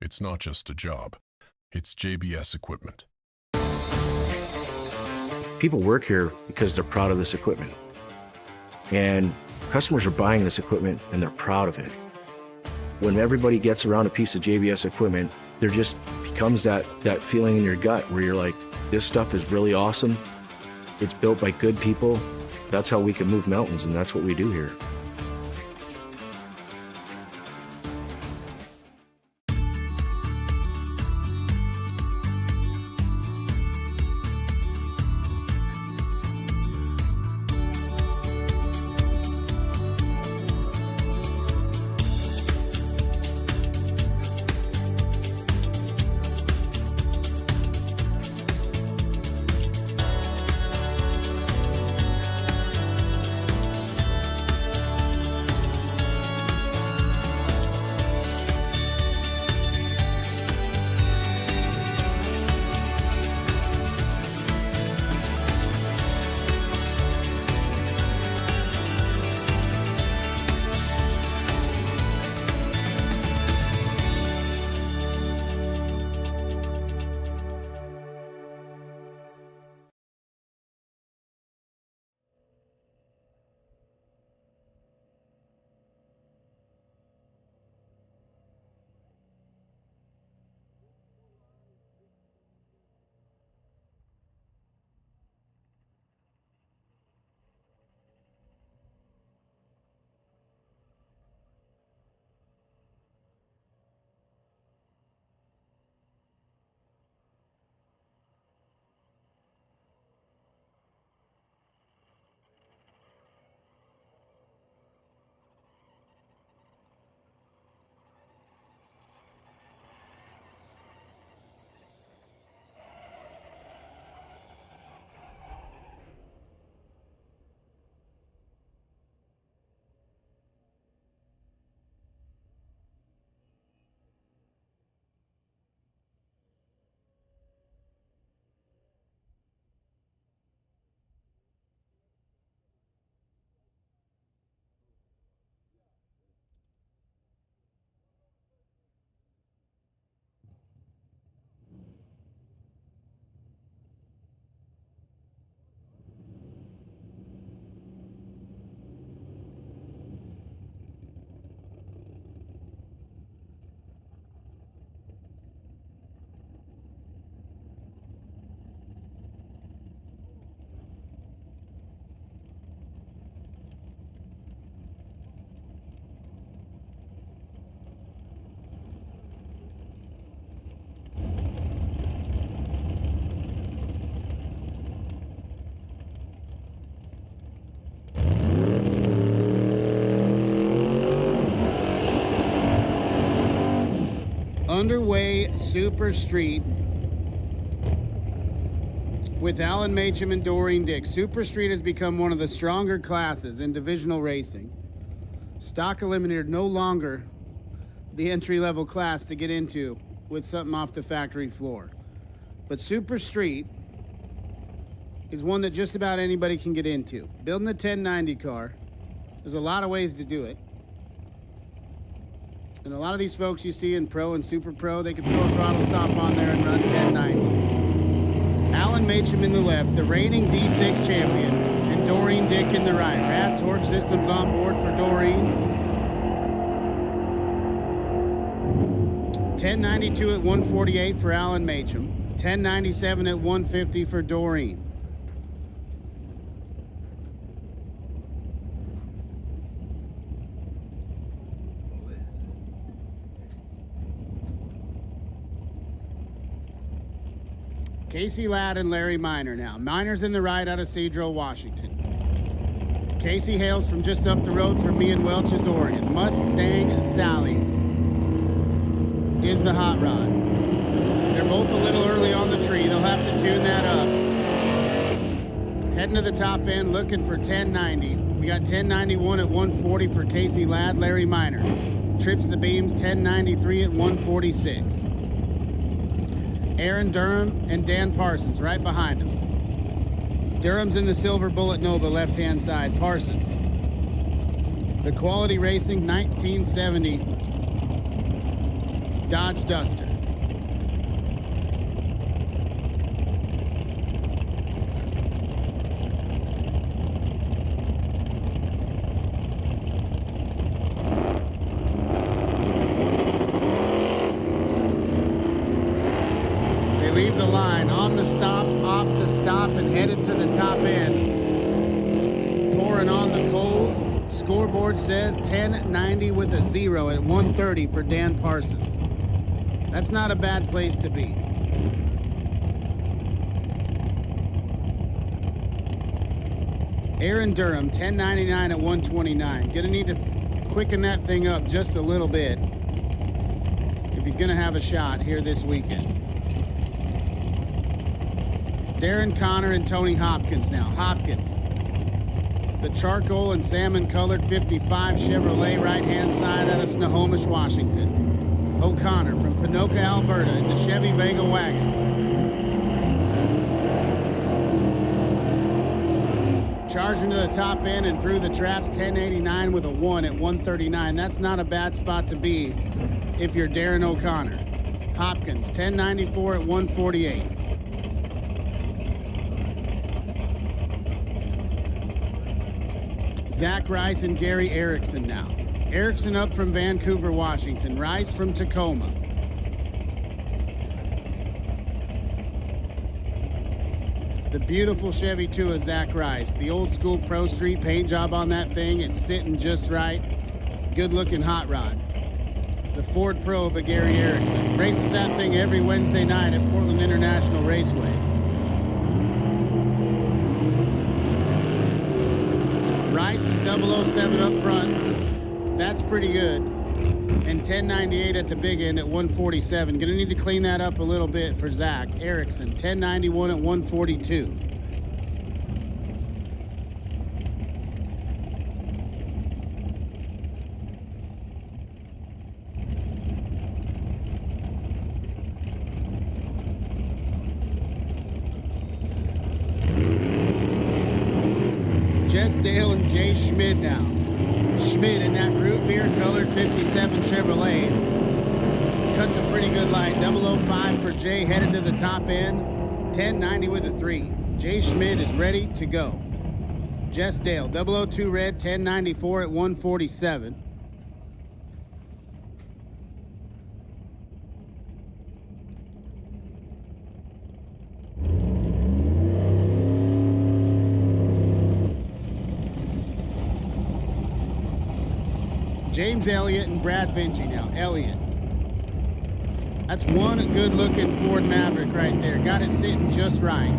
Speaker 7: It's not just a job. It's JBS equipment.
Speaker 8: People work here because they're proud of this equipment. And customers are buying this equipment and they're proud of it. When everybody gets around a piece of JBS equipment, there just becomes that feeling in your gut where you're like, this stuff is really awesome. It's built by good people. That's how we can move mountains, and that's what we do here.
Speaker 2: underway Super Street with Alan Macham and Doreen Dick. Super Street has become one of the stronger classes in divisional racing. Stock Eliminator no longer the entry-level class to get into with something off the factory floor. But Super Street is one that just about anybody can get into. Building a 1090 car, there's a lot of ways to do it. And a lot of these folks you see in Pro and Super Pro, they can throw a throttle stop on there and run 1090. Alan Macham in the left, the reigning D6 champion, and Doreen Dick in the right. Rad Torque Systems on board for Doreen. 1092 at 148 for Alan Macham. 1097 at 150 for Doreen. Casey Ladd and Larry Miner now. Miner's in the right out of Cedro, Washington. Casey hails from just up the road from me in Welch's, Oregon. Mustang Sally is the hot rod. They're both a little early on the tree. They'll have to tune that up. Heading to the top end, looking for 1090. We got 1091 at 140 for Casey Ladd, Larry Miner. Trips the beams, 1093 at 146. Aaron Durham and Dan Parsons right behind him. Durham's in the silver Bullet Nova left-hand side. Parsons. The Quality Racing 1970 Dodge Duster. Leave the line on the stop, off the stop, and headed to the top end. Pouring on the coals. Scoreboard says 1090 with a 0 at 130 for Dan Parsons. That's not a bad place to be. Aaron Durham, 1099 at 129. Gonna need to quicken that thing up just a little bit if he's gonna have a shot here this weekend. Darren Connor and Tony Hopkins now. Hopkins, the charcoal and salmon colored 55 Chevrolet right-hand side out of Snohomish, Washington. O'Connor from Pinoca, Alberta in the Chevy Vega wagon. Charging to the top end and through the traps, 1089 with a 1 at 139. That's not a bad spot to be if you're Darren O'Connor. Hopkins, 1094 at 148. Zach Rice and Gary Erickson now. Erickson up from Vancouver, Washington. Rice from Tacoma. The beautiful Chevy 2 of Zach Rice. The old school Pro Street paint job on that thing. It's sitting just right. Good looking hot rod. The Ford Probe of Gary Erickson. Races that thing every Wednesday night at Portland International Raceway. Rice is 007 up front. That's pretty good. And 1098 at the big end at 147. Gonna need to clean that up a little bit for Zach Erickson. 1091 at 142. Jess Dale and Jay Schmid now. Schmid in that root beer colored 57 Chevrolet. Cuts a pretty good light. 005 for Jay headed to the top end. 1090 with a 3. Jay Schmid is ready to go. Jess Dale, 002 red, 1094 at 147. James Elliott and Brad Vinci now. Elliott. That's one good-looking Ford Maverick right there. Got it sitting just right.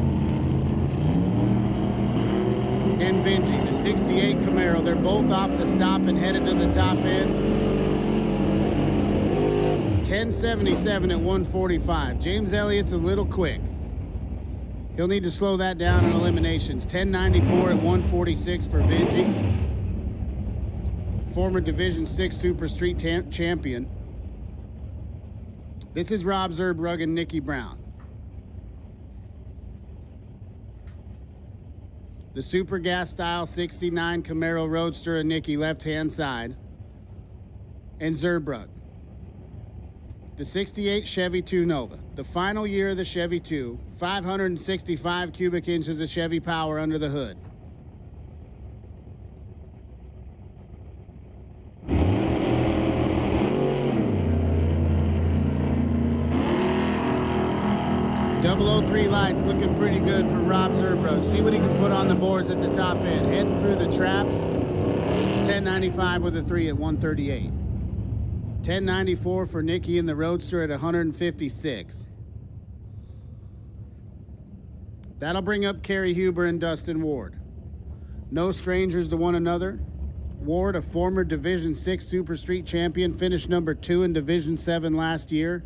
Speaker 2: And Vinci, the 68 Camaro. They're both off the stop and headed to the top end. 1077 at 145. James Elliott's a little quick. He'll need to slow that down in eliminations. 1094 at 146 for Vinci. Former Division 6 Super Street champion. This is Rob Zerbrug and Nikki Brown. The Super Gas Style 69 Camaro Roadster and Nikki left-hand side. And Zerbrug. The 68 Chevy 2 Nova. The final year of the Chevy 2. 565 cubic inches of Chevy power under the hood. .003 lights looking pretty good for Rob Zerbrug. See what he can put on the boards at the top end. Heading through the traps. 1095 with a 3 at 138. 1094 for Nikki in the Roadster at 156. That'll bring up Kerry Huber and Dustin Ward. No strangers to one another. Ward, a former Division 6 Super Street champion, finished number 2 in Division 7 last year.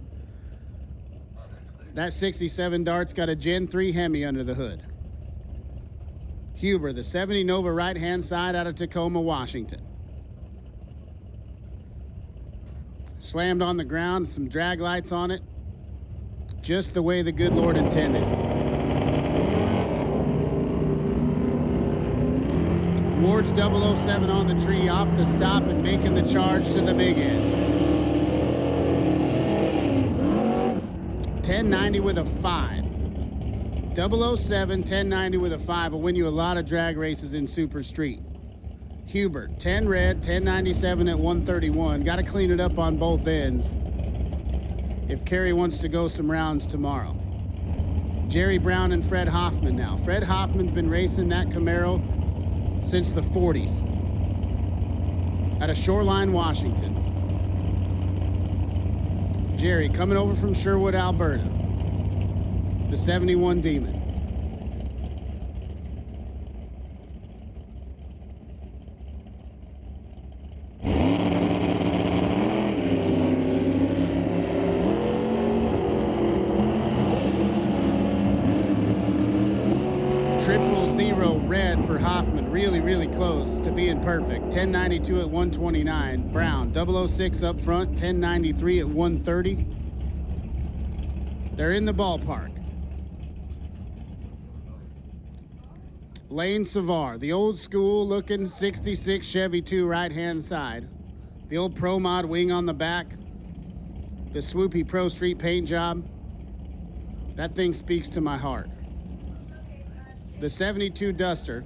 Speaker 2: That 67 Dart's got a Gen 3 Hemi under the hood. Huber, the 70 Nova right-hand side out of Tacoma, Washington. Slammed on the ground, some drag lights on it. Just the way the good Lord intended. Ward's 007 on the tree, off the stop and making the charge to the big end. 1090 with a 5. 007, 1090 with a 5 will win you a lot of drag races in Super Street. Hubert, 10 red, 1097 at 131. Got to clean it up on both ends if Kerry wants to go some rounds tomorrow. Jerry Brown and Fred Hoffman now. Fred Hoffman's been racing that Camaro since the 40s out of Shoreline, Washington. Jerry coming over from Sherwood, Alberta. The 71 Demon. .000 red for Hoffman. Really, really close to being perfect. 1092 at 129. Brown, 006 up front, 1093 at 130. They're in the ballpark. Lane Savar, the old school looking 66 Chevy 2 right-hand side. The old Pro Mod wing on the back. The swoopy Pro Street paint job. That thing speaks to my heart. The 72 Duster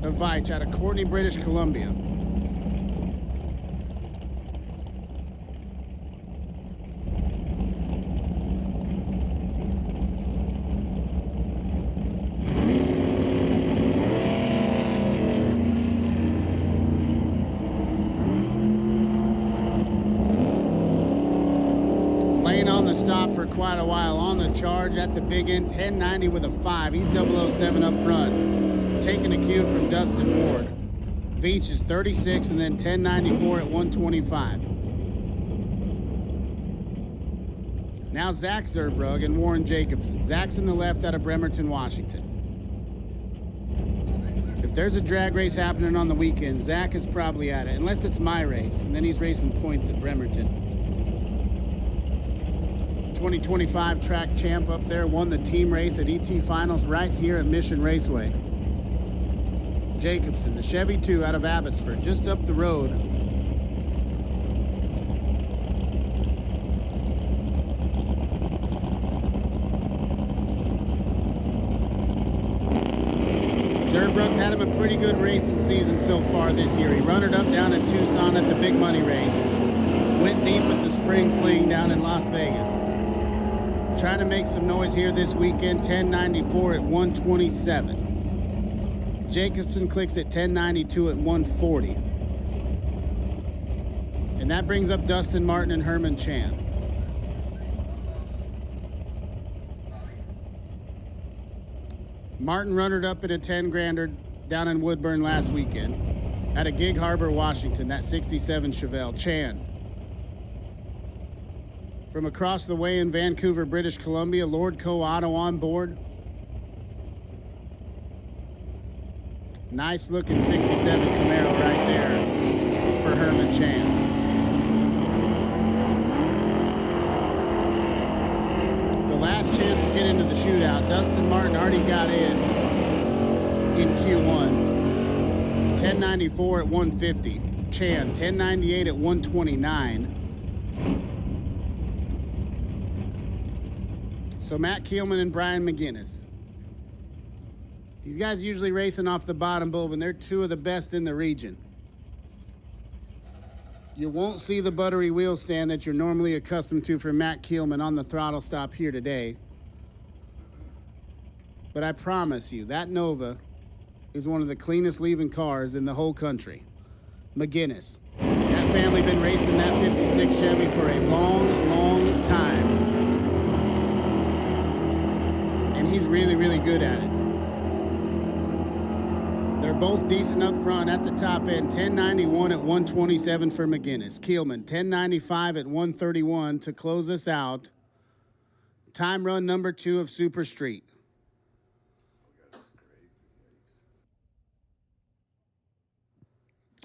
Speaker 2: of Veitch out of Courtney, British Columbia. Laying on the stop for quite a while, on the charge at the big end, 1090 with a 5. He's 007 up front, taking a cue from Dustin Ward. Veach is 36 and then 1094 at 125. Now Zach Zerbrug and Warren Jacobson. Zach's in the left out of Bremerton, Washington. If there's a drag race happening on the weekend, Zach is probably at it, unless it's my race, and then he's racing points at Bremerton. 2025 track champ up there, won the team race at ET Finals right here at Mission Raceway. Jacobson, the Chevy 2 out of Abbotsford, just up the road. Zerbrug's had him a pretty good racing season so far this year. He runnered up down in Tucson at the Big Money Race. Went deep at the Spring Fling down in Las Vegas. Trying to make some noise here this weekend, 1094 at 127. Jacobson clicks at 1092 at 140. And that brings up Dustin Martin and Herman Chan. Martin runnered up in a 10 grander down in Woodburn last weekend at a Gig Harbor, Washington, that 67 Chevelle. Chan, From across the way in Vancouver, British Columbia, Lord Co Auto on board. Nice looking 67 Camaro right there for Herman Chan. The last chance to get into the shootout. Dustin Martin already got in Q1. 1094 at 150. Chan, 1098 at 129. So Matt Keelman and Brian McGinnis. These guys usually racing off the bottom bulb, and they're two of the best in the region. You won't see the buttery wheel stand that you're normally accustomed to from Matt Keelman on the throttle stop here today. But I promise you, that Nova is one of the cleanest leaving cars in the whole country. McGinnis. That family been racing that 56 Chevy for a long, long time. And he's really, really good at it. They're both decent up front at the top end. 1091 at 127 for McGinnis. Keelman, 1095 at 131 to close us out. Time run number 2 of Super Street.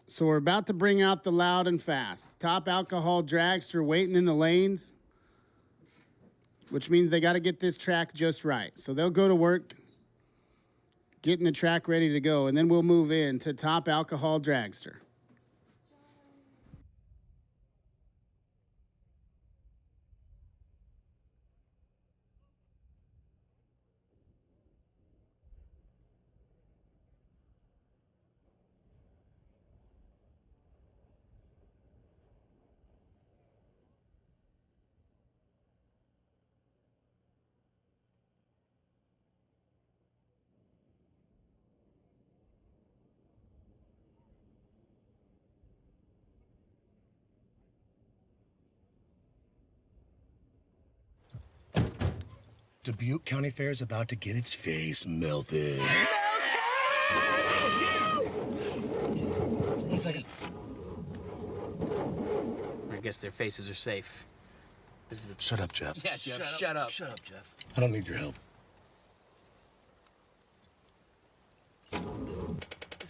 Speaker 2: So we're about to bring out the loud and fast. Top alcohol dragster waiting in the lanes, which means they got to get this track just right. So they'll go to work, getting the track ready to go, and then we'll move in to top alcohol dragster.
Speaker 9: Dubuque County Fair is about to get its face melted. 1 second.
Speaker 5: I guess their faces are safe.
Speaker 9: Shut up, Jeff.
Speaker 5: Yeah, Jeff, shut up.
Speaker 9: Shut up, Jeff. I don't need your help.
Speaker 10: This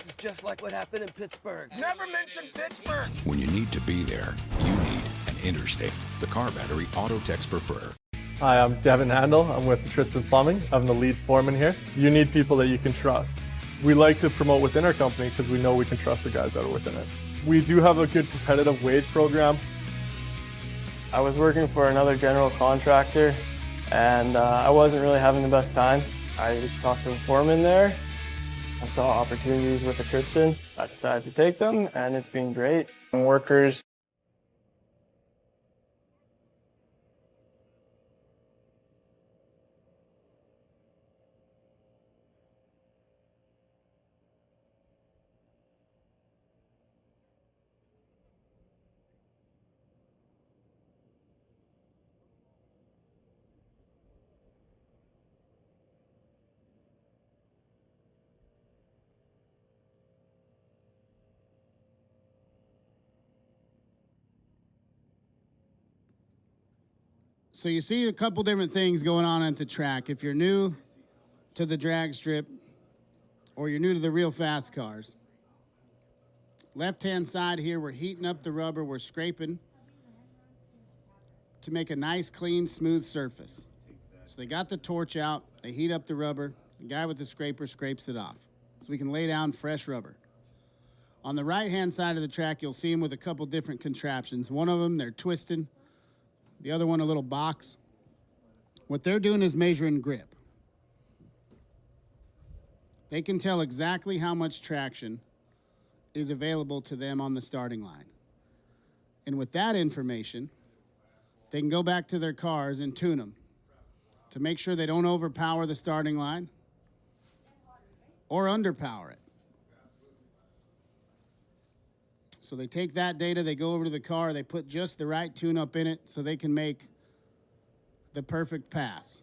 Speaker 10: is just like what happened in Pittsburgh. Never mention Pittsburgh!
Speaker 11: When you need to be there, you need an Interstate. The car battery auto techs prefer.
Speaker 12: Hi, I'm Devin Handel. I'm with Tristan Plumbing. I'm the lead foreman here. You need people that you can trust. We like to promote within our company because we know we can trust the guys that are within it. We do have a good competitive wage program.
Speaker 13: I was working for another general contractor and I wasn't really having the best time. I talked to the foreman there. I saw opportunities with the Tristan. I decided to take them and it's been great. Workers.
Speaker 2: So you see a couple different things going on at the track. If you're new to the drag strip or you're new to the real fast cars, left-hand side here, we're heating up the rubber. We're scraping to make a nice, clean, smooth surface. So they got the torch out. They heat up the rubber. The guy with the scraper scrapes it off so we can lay down fresh rubber. On the right-hand side of the track, you'll see them with a couple different contraptions. One of them, they're twisting. The other one, a little box. What they're doing is measuring grip. They can tell exactly how much traction is available to them on the starting line. And with that information, they can go back to their cars and tune them to make sure they don't overpower the starting line or underpower it. So they take that data, they go over to the car, they put just the right tune-up in it so they can make the perfect pass.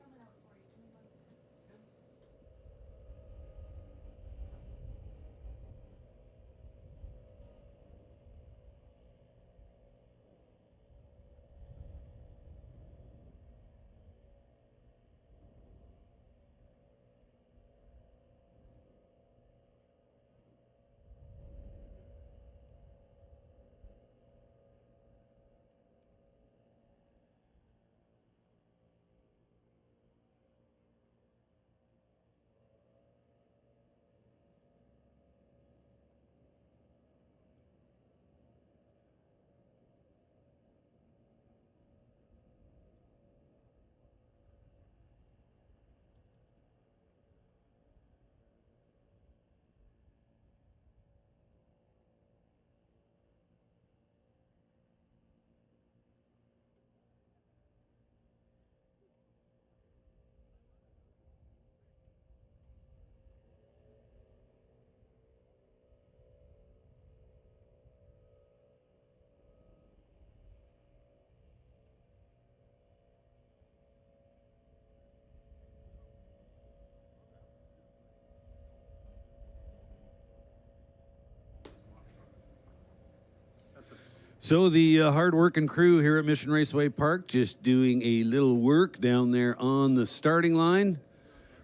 Speaker 14: So the hard-working crew here at Mission Raceway Park just doing a little work down there on the starting line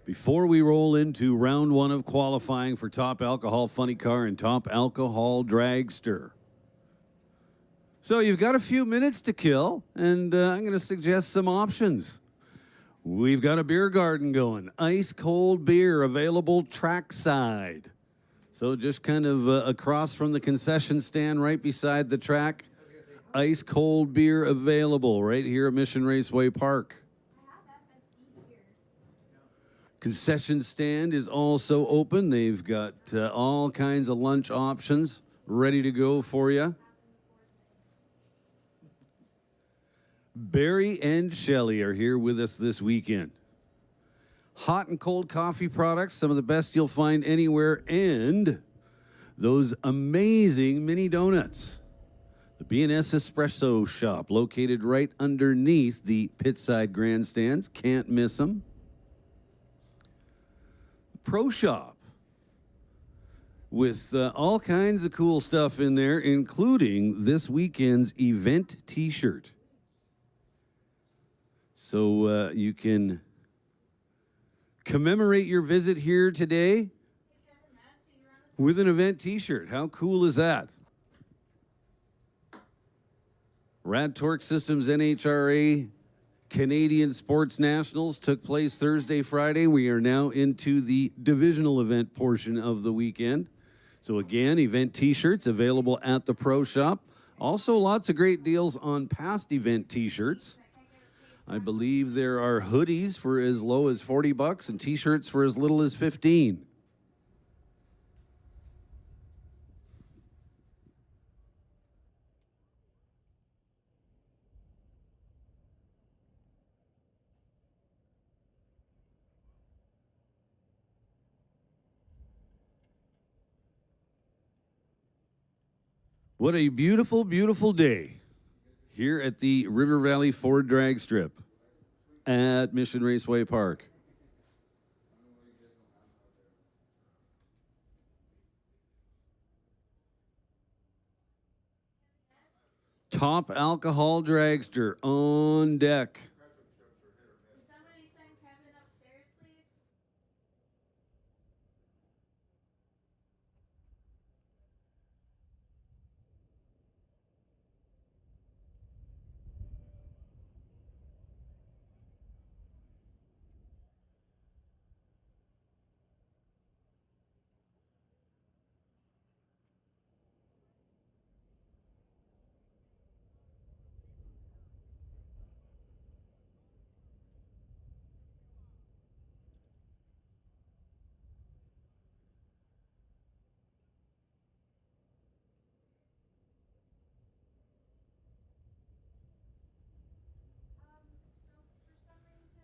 Speaker 14: before we roll into round one of qualifying for Top Alcohol Funny Car and Top Alcohol Dragster. So you've got a few minutes to kill, and I'm going to suggest some options. We've got a beer garden going. Ice cold beer available trackside. So just kind of across from the concession stand right beside the track. Ice cold beer available right here at Mission Raceway Park. Concession stand is also open. They've got all kinds of lunch options ready to go for you. Barry and Shelley are here with us this weekend. Hot and cold coffee products, some of the best you'll find anywhere, and those amazing mini donuts. The B&S Espresso Shop, located right underneath the pitside grandstands. Can't miss them. Pro Shop, with all kinds of cool stuff in there, including this weekend's event t-shirt. So you can commemorate your visit here today with an event t-shirt. How cool is that? Rad Torque Systems NHRA Canadian Sports Nationals took place Thursday, Friday. We are now into the divisional event portion of the weekend. So again, event t-shirts available at the Pro Shop. Also lots of great deals on past event t-shirts. I believe there are hoodies for as low as $40 and t-shirts for as little as $15. What a beautiful, beautiful day here at the River Valley Ford Drag Strip at Mission Raceway Park. Top Alcohol Dragster on deck.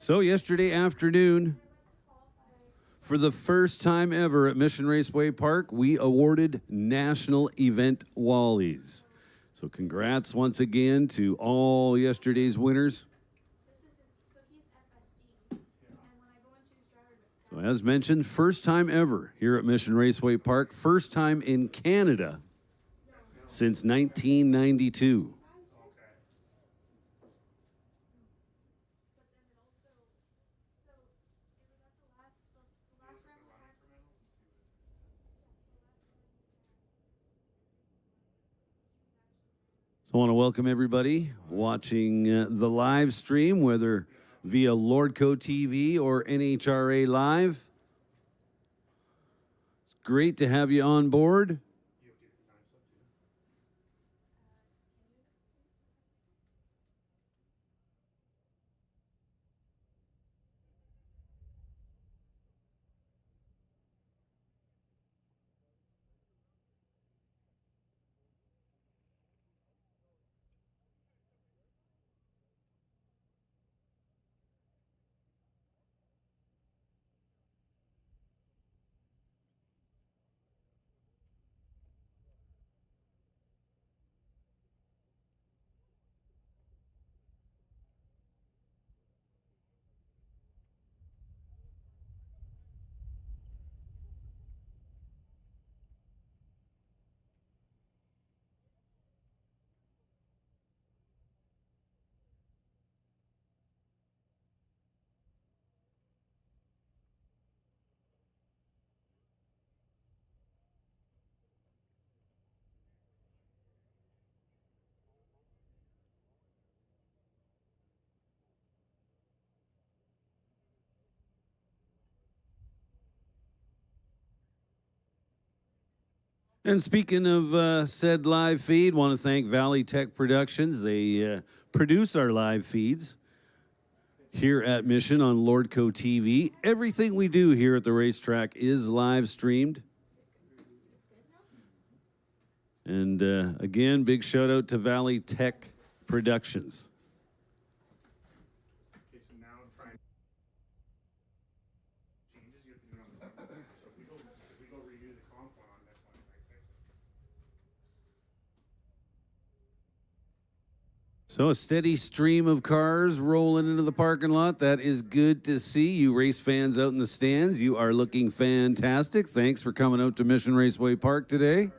Speaker 14: So yesterday afternoon, for the first time ever at Mission Raceway Park, we awarded National Event Wallies. So congrats once again to all yesterday's winners. So as mentioned, first time ever here at Mission Raceway Park, first time in Canada since 1992. So I want to welcome everybody watching the live stream, whether via Lordco TV or NHRA Live. It's great to have you on board. And speaking of said live feed, want to thank Valley Tech Productions. They produce our live feeds here at Mission on Lordco TV. Everything we do here at the racetrack is live streamed. And again, big shout out to Valley Tech Productions. So a steady stream of cars rolling into the parking lot. That is good to see. You race fans out in the stands, you are looking fantastic. Thanks for coming out to Mission Raceway Park today.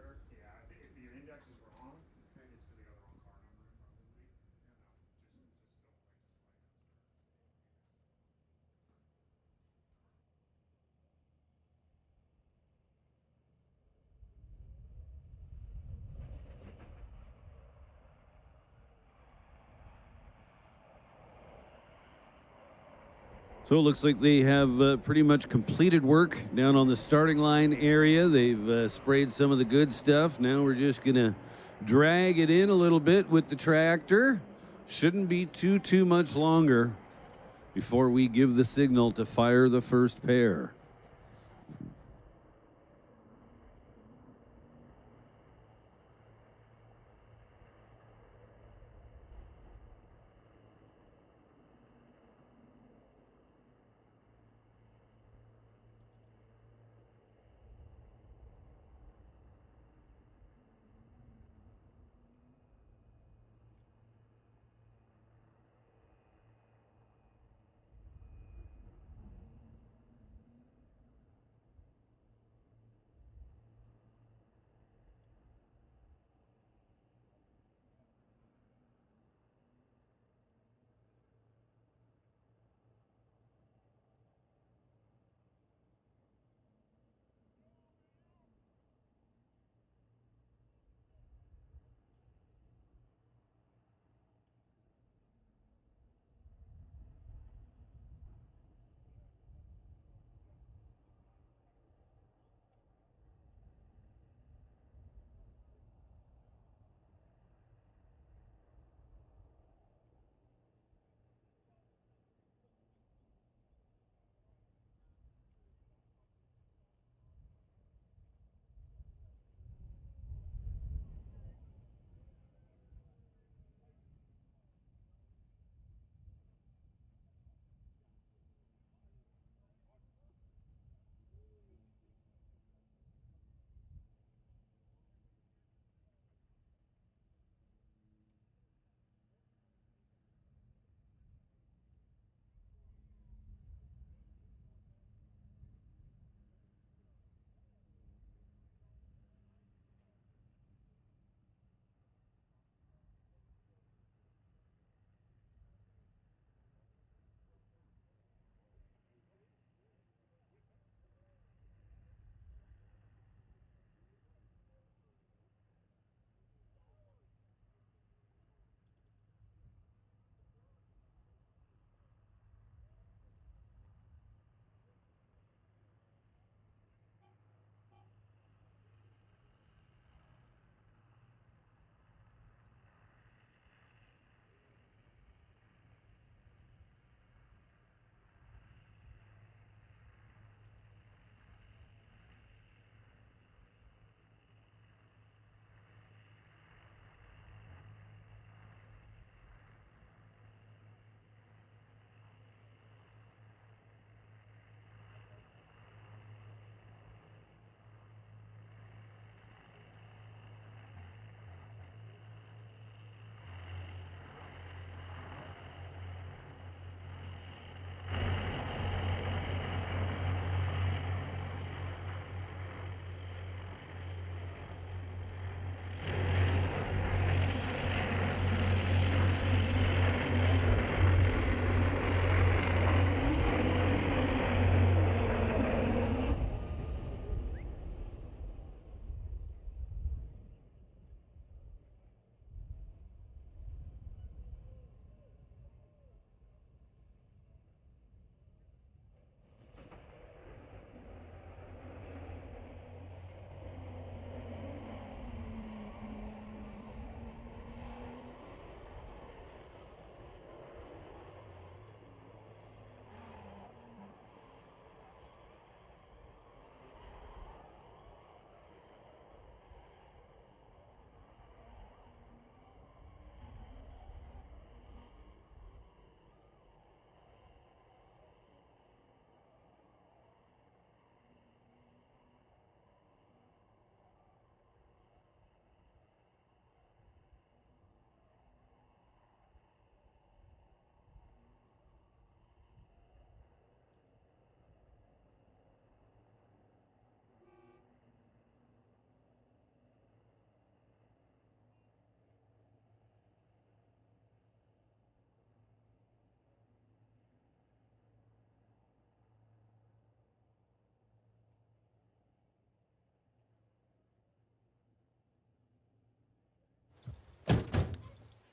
Speaker 14: So it looks like they have pretty much completed work down on the starting line area. They've sprayed some of the good stuff. Now we're just going to drag it in a little bit with the tractor. Shouldn't be too much longer before we give the signal to fire the first pair.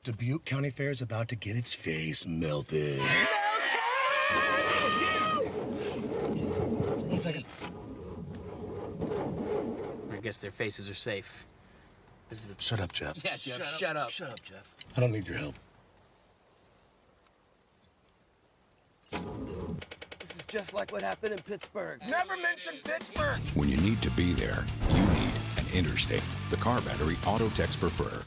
Speaker 9: Dubuque County Fair is about to get its face melted.
Speaker 10: 1 second.
Speaker 5: I guess their faces are safe.
Speaker 9: Shut up, Jeff.
Speaker 5: Yeah, Jeff, shut up.
Speaker 10: Shut up, Jeff.
Speaker 9: I don't need your help.
Speaker 10: This is just like what happened in Pittsburgh. Never mention Pittsburgh!
Speaker 11: When you need to be there, you need an Interstate. The car battery auto techs prefer.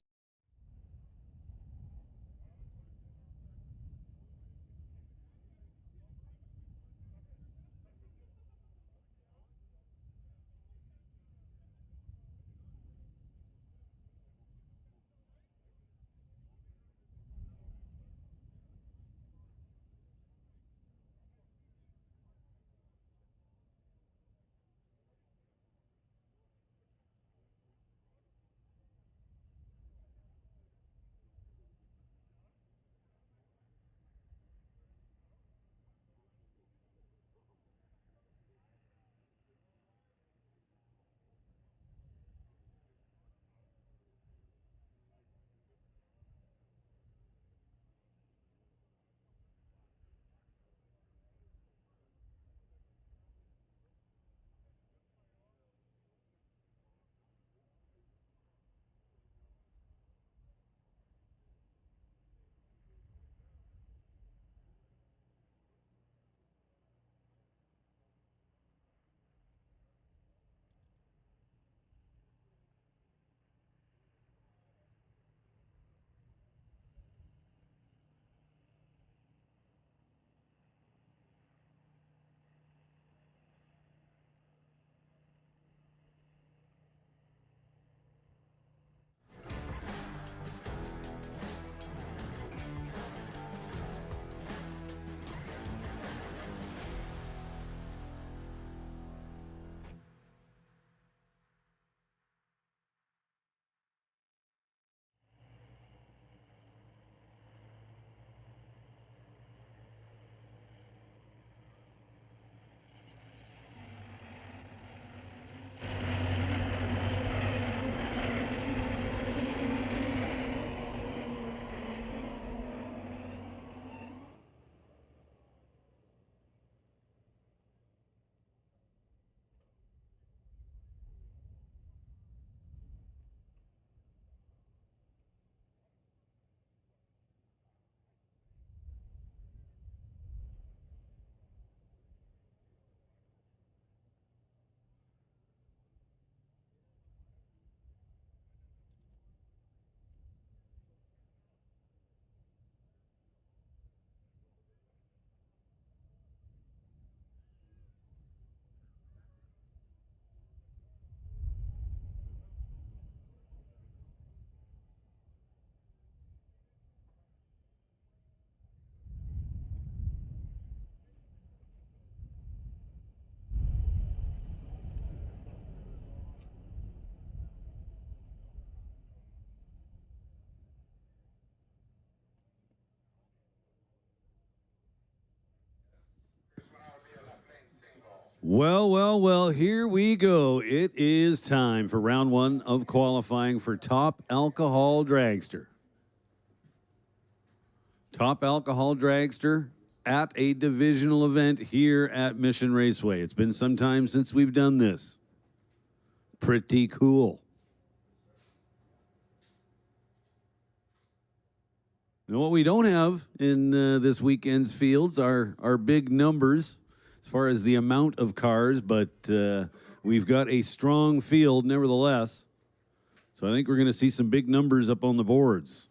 Speaker 14: Well, here we go. It is time for round one of qualifying for Top Alcohol Dragster. Top Alcohol Dragster at a divisional event here at Mission Raceway. It's been some time since we've done this. Pretty cool. Now, what we don't have in this weekend's fields are big numbers as far as the amount of cars, but we've got a strong field nevertheless. So I think we're going to see some big numbers up on the boards.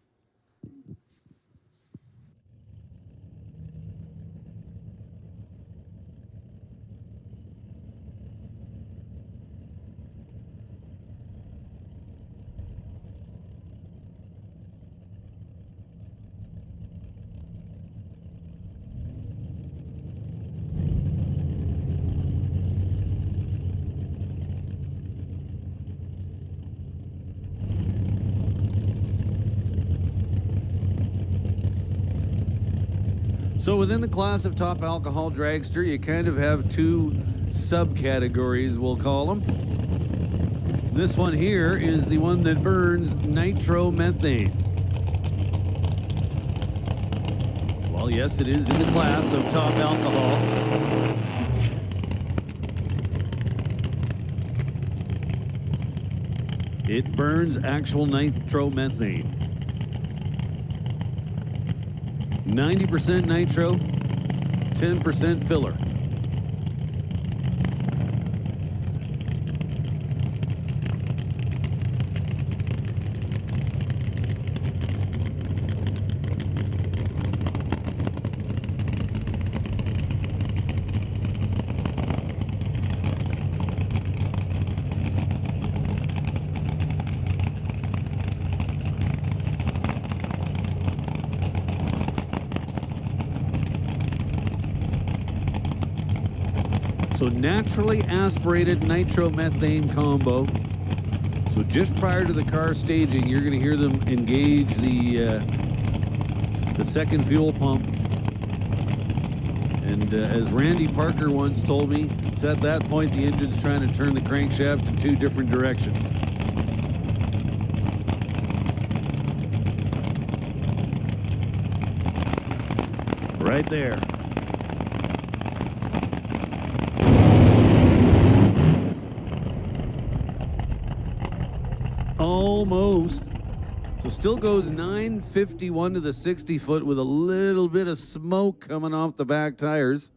Speaker 14: So within the class of Top Alcohol Dragster, you kind of have two subcategories, we'll call them. This one here is the one that burns nitromethane. alcohol. Yes, it is in the class of top alcohol. It burns actual nitromethane. 90% nitro, 10% filler. So naturally aspirated nitromethane combo. So just prior to the car staging, you're going to hear them engage the second fuel pump. And as Randy Parker once told me, it's at that point the engine's trying to turn the crankshaft in two different directions. Right there. Almost. So still goes 951 to the 60 foot with a little bit of smoke coming off the back tires.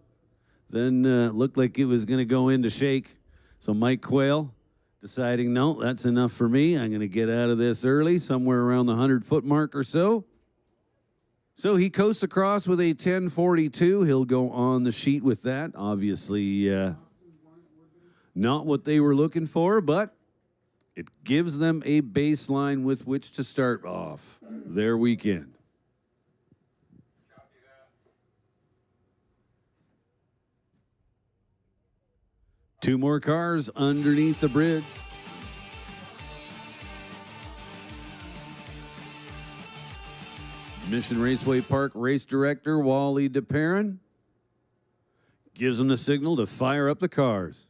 Speaker 14: Then looked like it was going to go into shake. So Mike Quayle deciding, no, that's enough for me. I'm going to get out of this early, somewhere around the 100-foot mark or so. So he coasts across with a 1042. He'll go on the sheet with that. Obviously not what they were looking for, but it gives them a baseline with which to start off their weekend. Two more cars underneath the bridge. Mission Raceway Park race director Wally DePerrin gives them the signal to fire up the cars.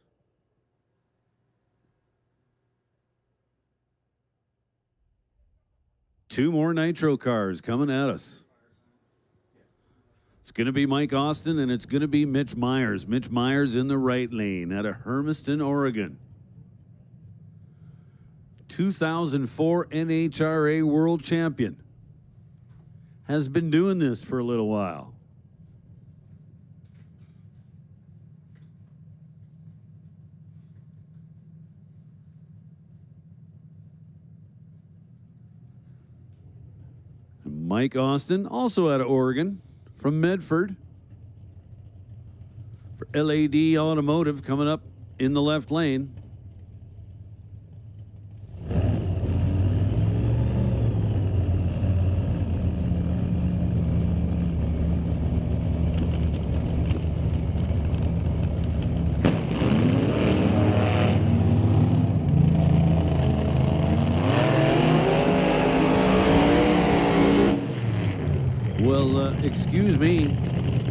Speaker 14: Two more nitro cars coming at us. It's going to be Mike Austin and it's going to be Mitch Myers. Mitch Myers in the right lane out of Hermiston, Oregon. 2004 NHRA World Champion. Has been doing this for a little while. Mike Austin, also out of Oregon, from Medford. For LAD Automotive, coming up in the left lane. Excuse me,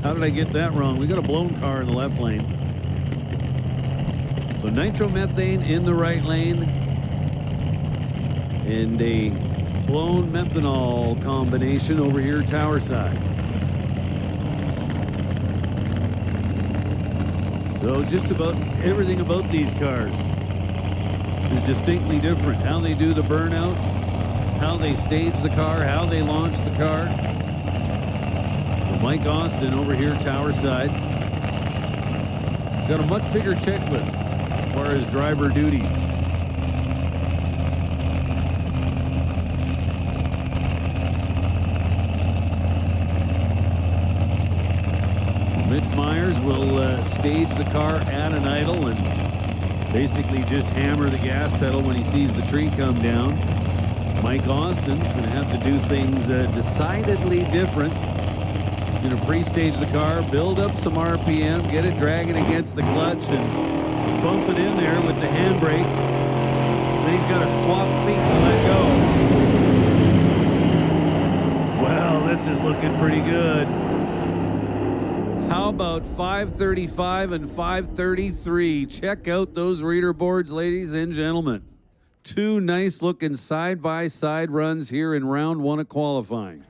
Speaker 14: how did I get that wrong? We got a blown car in the left lane. So nitromethane in the right lane and a blown methanol combination over here tower side. So just about everything about these cars is distinctly different. How they do the burnout, how they stage the car, how they launch the car. Mike Austin over here, tower side. He's got a much bigger checklist as far as driver duties. Mitch Myers will stage the car at an idle and basically just hammer the gas pedal when he sees the tree come down. Mike Austin's going to have to do things decidedly different. Going to pre-stage the car, build up some RPM, get it dragging against the clutch, and bump it in there with the handbrake. Then he's got to swap feet and let go. Well, this is looking pretty good. How about 535 and 533? Check out those reader boards, ladies and gentlemen. Two nice looking side-by-side runs here in round one of qualifying.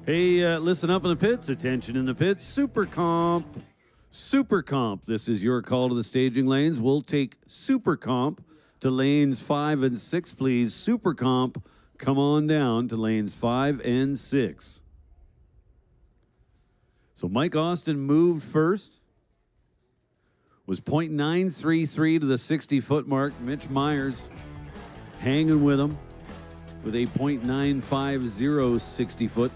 Speaker 14: Hey, listen up in the pits. Attention in the pits. Super comp. Super comp. This is your call to the staging lanes. We'll take super comp to lanes 5 and 6, please. Super comp, come on down to lanes 5 and 6. So Mike Austin moved first. Was .933 to the 60-foot mark. Mitch Myers hanging with him with a .950 60-foot.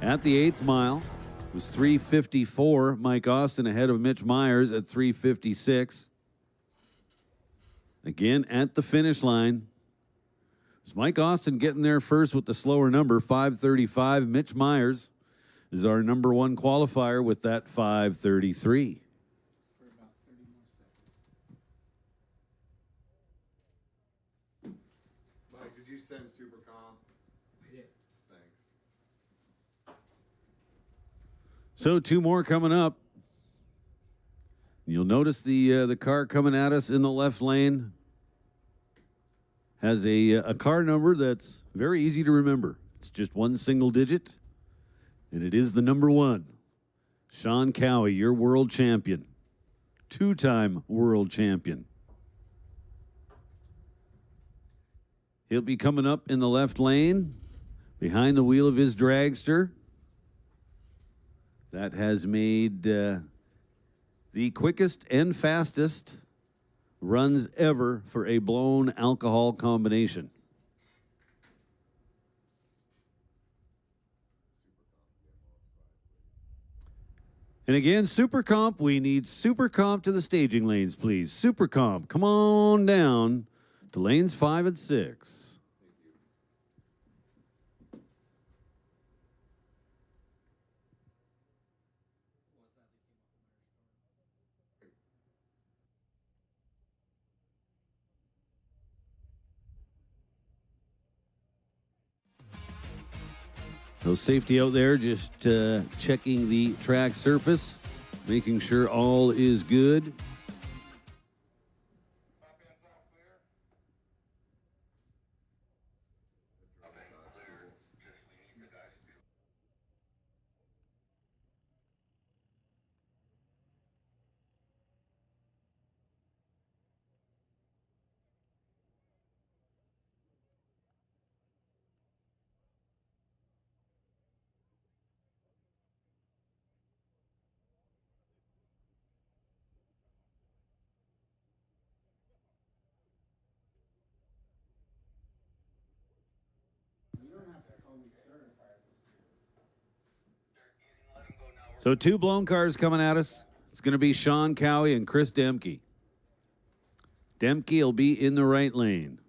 Speaker 14: At the 8th mile, it was 3:54. Mike Austin ahead of Mitch Myers at 3:56. Again, at the finish line, it's Mike Austin getting there first with the slower number, 5:35. Mitch Myers is our number one qualifier with that 5:33.
Speaker 4: Mike, did you send super comp?
Speaker 3: I did.
Speaker 4: Thanks.
Speaker 14: So 2 more coming up. You'll notice the car coming at us in the left lane has a car number that's very easy to remember. It's just one single digit, and it is the number 1. Sean Cowie, your world champion, 2-time world champion. He'll be coming up in the left lane behind the wheel of his dragster. That has made the quickest and fastest runs ever for a blown alcohol combination. And again, Super Comp, we need Super Comp to the staging lanes, please. Super Comp, come on down to lanes 5 and 6. No safety out there, just checking the track surface, making sure all is good. So 2 blown cars coming at us. It's going to be Sean Cowie and Chris Demke. Demke will be in the right lane.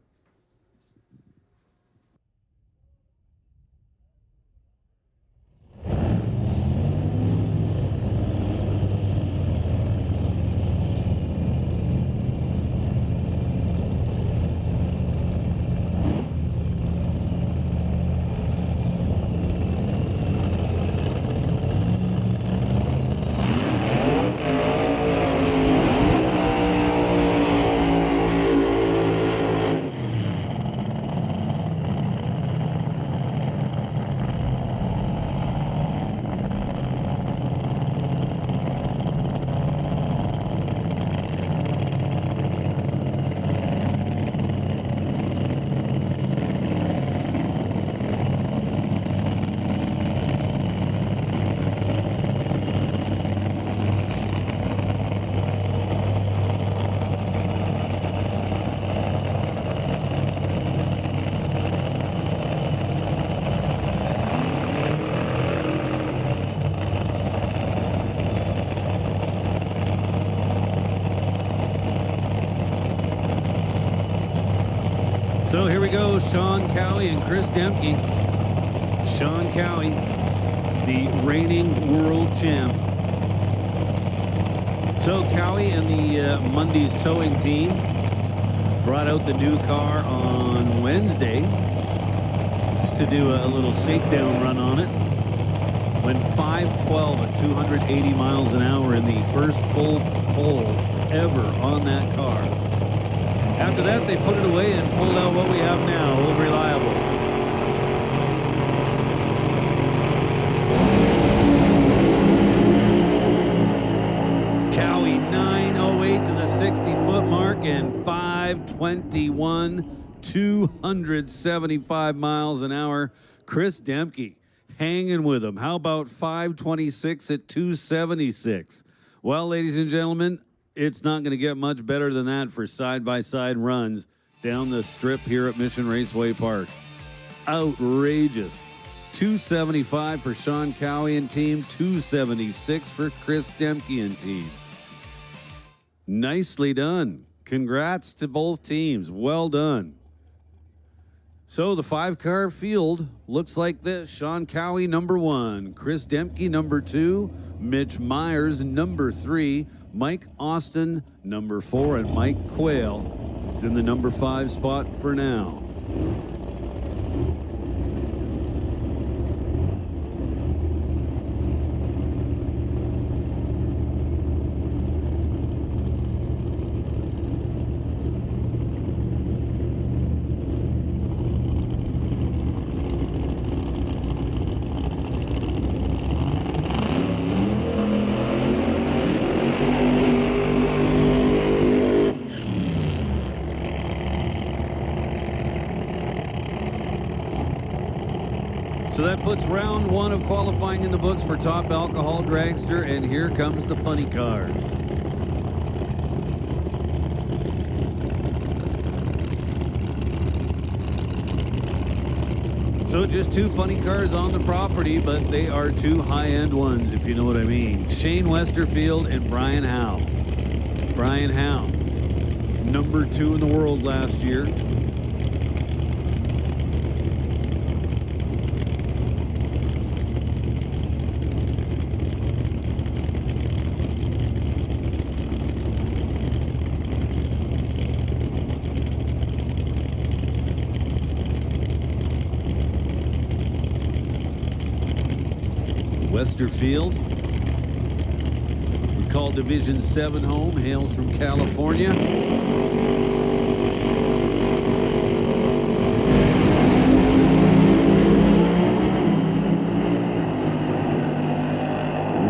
Speaker 14: So here we go, Sean Cowie and Chris Demke. Sean Cowie, the reigning world champ. So Cowie and the Monday's towing team brought out the new car on Wednesday just to do a little shakedown run on it. Went 5:12 at 280 miles an hour in the first full pole ever on that car. After that, they put it away and pulled out what we have now, Old Reliable. 5:21, 275 miles an hour. Chris Demke hanging with him. How about 5:26 at 276? Well, ladies and gentlemen, it's not going to get much better than that for side-by-side runs down the strip here at Mission Raceway Park. Outrageous. 275 for Sean Cowie and team, 276 for Chris Demke and team. Nicely done. Congrats to both teams. Well done. So the 5-car field looks like this. Sean Cowie, number 1. Chris Demke, number 2. Mitch Myers, number 3. Mike Austin, number 4. And Mike Quayle is in the number 5 spot for now. So that puts round 1 of qualifying in the books for Top Alcohol Dragster, and here comes the funny cars. So just 2 funny cars on the property, but they are 2 high-end ones, if you know what I mean. Shane Westerfield and Brian Howe. Brian Howe, number 2 in the world last year. Westerfield, we call Division 7 home, hails from California.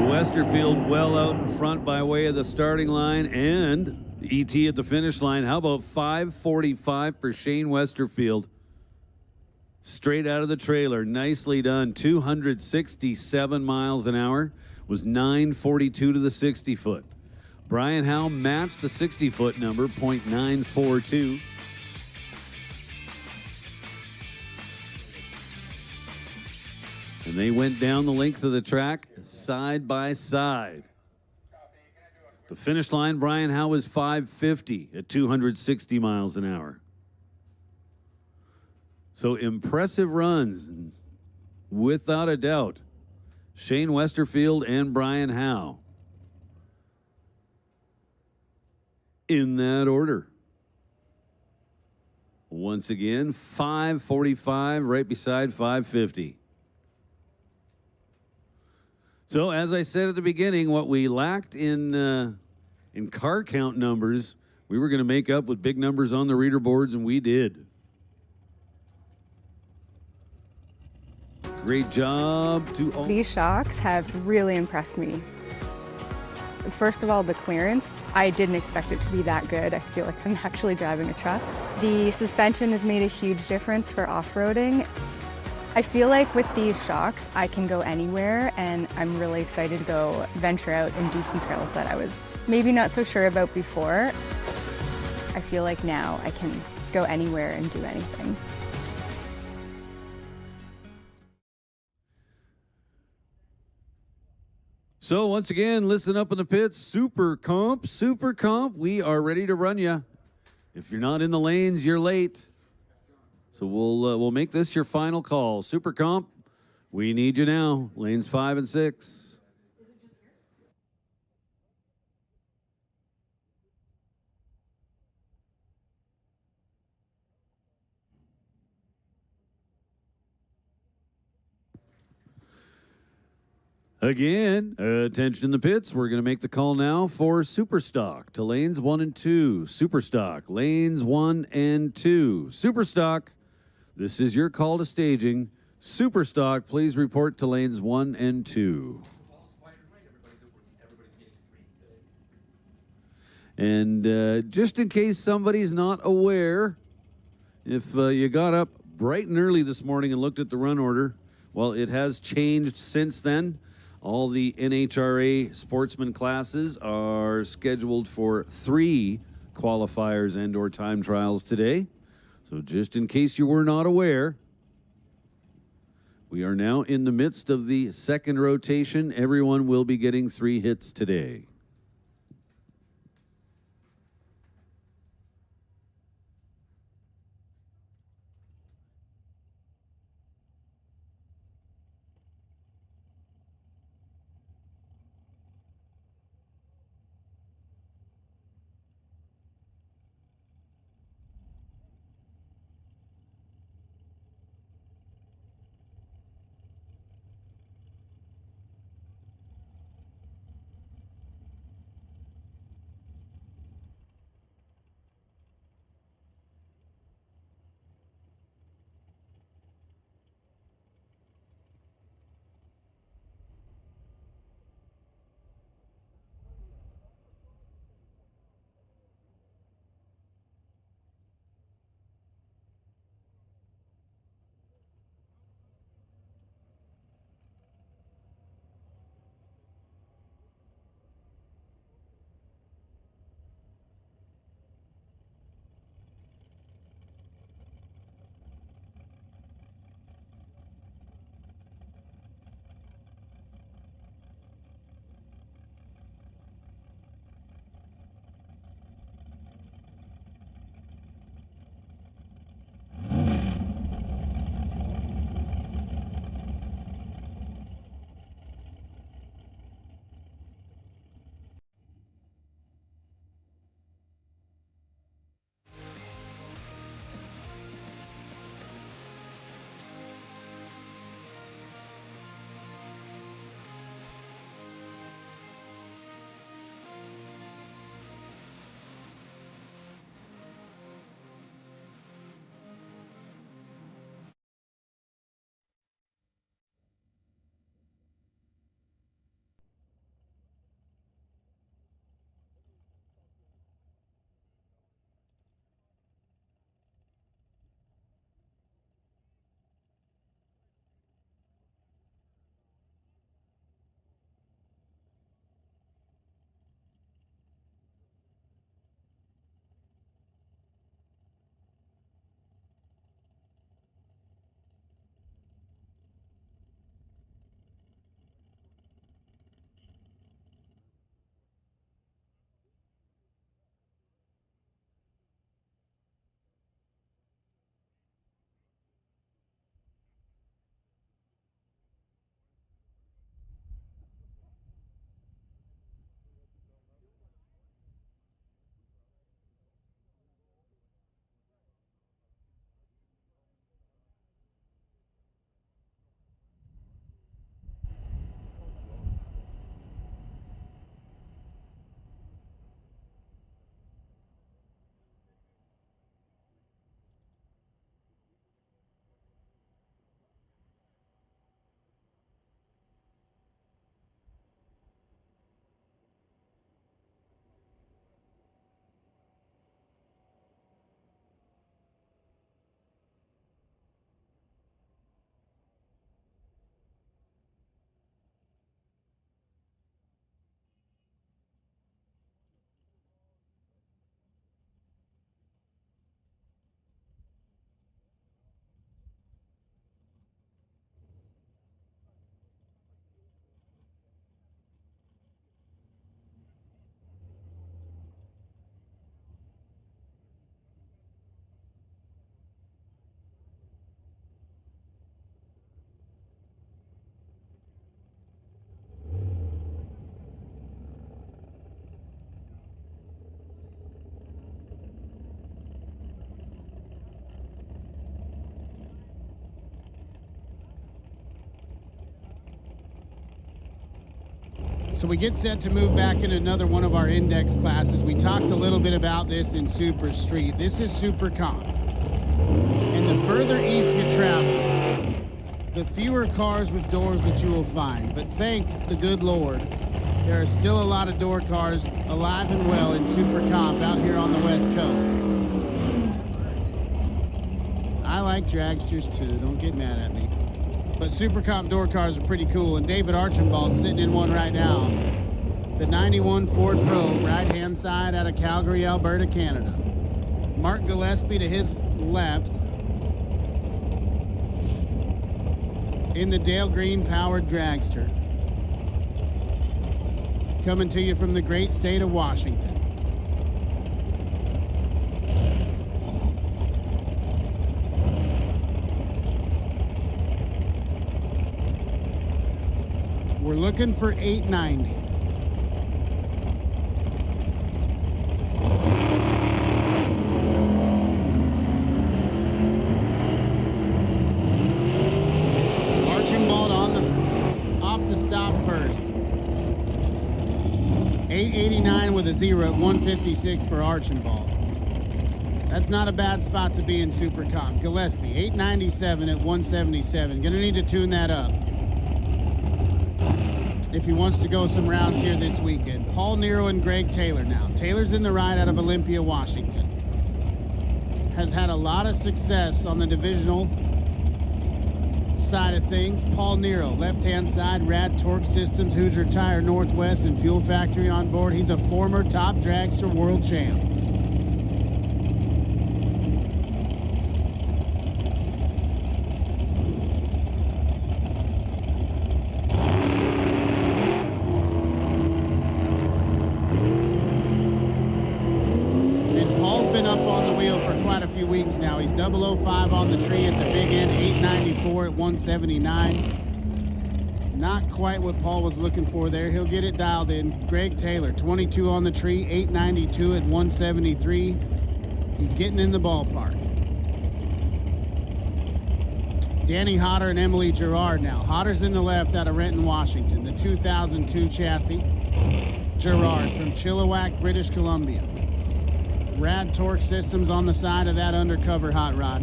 Speaker 14: Westerfield well out in front by way of the starting line, and ET at the finish line. How about 5:45 for Shane Westerfield? Straight out of the trailer, nicely done. 267 miles an hour, was 942 to the 60-foot. Brian Howe matched the 60-foot number, .942. And they went down the length of the track side by side. The finish line, Brian Howe was 550 at 260 miles an hour. So impressive runs, without a doubt. Shane Westerfield and Brian Howe. In that order. Once again, 5:45 right beside 5:50. So as I said at the beginning, what we lacked in car count numbers, we were going to make up with big numbers on the reader boards, and we did. Great job to all.
Speaker 15: These shocks have really impressed me. First of all, the clearance. I didn't expect it to be that good. I feel like I'm actually driving a truck. The suspension has made a huge difference for off-roading. I feel like with these shocks, I can go anywhere, and I'm really excited to go venture out and do some trails that I was maybe not so sure about before. I feel like now I can go anywhere and do anything.
Speaker 14: So once again, listen up in the pits. Super Comp, we are ready to run you. If you're not in the lanes, you're late. So we'll make this your final call. Super Comp, we need you now. Lanes 5 and 6. Again, attention in the pits. We're going to make the call now for Superstock to lanes 1 and 2. Superstock, lanes 1 and 2. Superstock, this is your call to staging. Superstock, please report to lanes 1 and 2. And just in case somebody's not aware, if you got up bright and early this morning and looked at the run order, well, it has changed since then. All the NHRA sportsman classes are scheduled for 3 qualifiers and or time trials today. So just in case you were not aware, we are now in the midst of the second rotation. Everyone will be getting 3 hits today.
Speaker 2: So we get set to move back in another one of our index classes. We talked a little bit about this in Super Street. This is Super Comp. And the further east you travel, the fewer cars with doors that you will find. But thanks the good Lord, There are still a lot of door cars alive and well in Super Comp out here on the West Coast. I like dragsters too, don't get mad at me. But Super Comp door cars are pretty cool, and David Archambault's sitting in one right now. The 91 Ford Pro, right-hand side out of Calgary, Alberta, Canada. Mark Gillespie to his left in the Dale Green powered dragster. Coming to you from the great state of Washington. We're looking for 890. Archambault off the stop first. 889 with a 0 at 156 for Archambault. That's not a bad spot to be in Super Comp. Gillespie, 897 at 177. Gonna need to tune that up if he wants to go some rounds here this weekend. Paul Nero and Greg Taylor now. Taylor's in the ride out of Olympia, Washington. Has had a lot of success on the divisional side of things. Paul Nero, left-hand side, Rad Torque Systems, Hoosier Tire Northwest, and Fuel Factory on board. He's a former top dragster world champ. Weeks now. He's 005 on the tree at the big end, 894 at 179. Not quite what Paul was looking for there. He'll get it dialed in. Greg Taylor, 22 on the tree, 892 at 173. He's getting in the ballpark. Danny Hodder and Emily Gerard now. Hodder's in the left out of Renton, Washington. The 2002 chassis. Gerard from Chilliwack, British Columbia. Rad Torque Systems on the side of that undercover hot rod.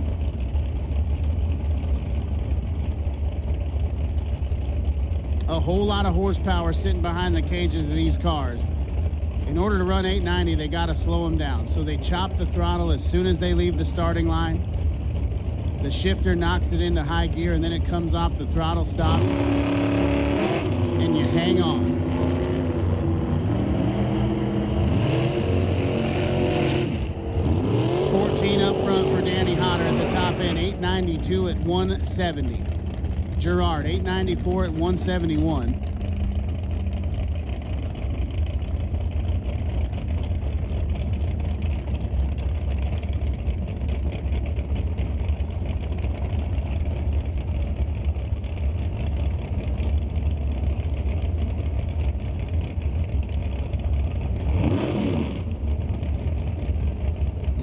Speaker 2: A whole lot of horsepower sitting behind the cages of these cars. In order to run 890, they got to slow them down. So they chop the throttle as soon as they leave the starting line. The shifter knocks it into high gear, and then it comes off the throttle stop. And you hang on. Up front for Danny Hodder at the top end, 892 at 170. Gerard, 894 at 171.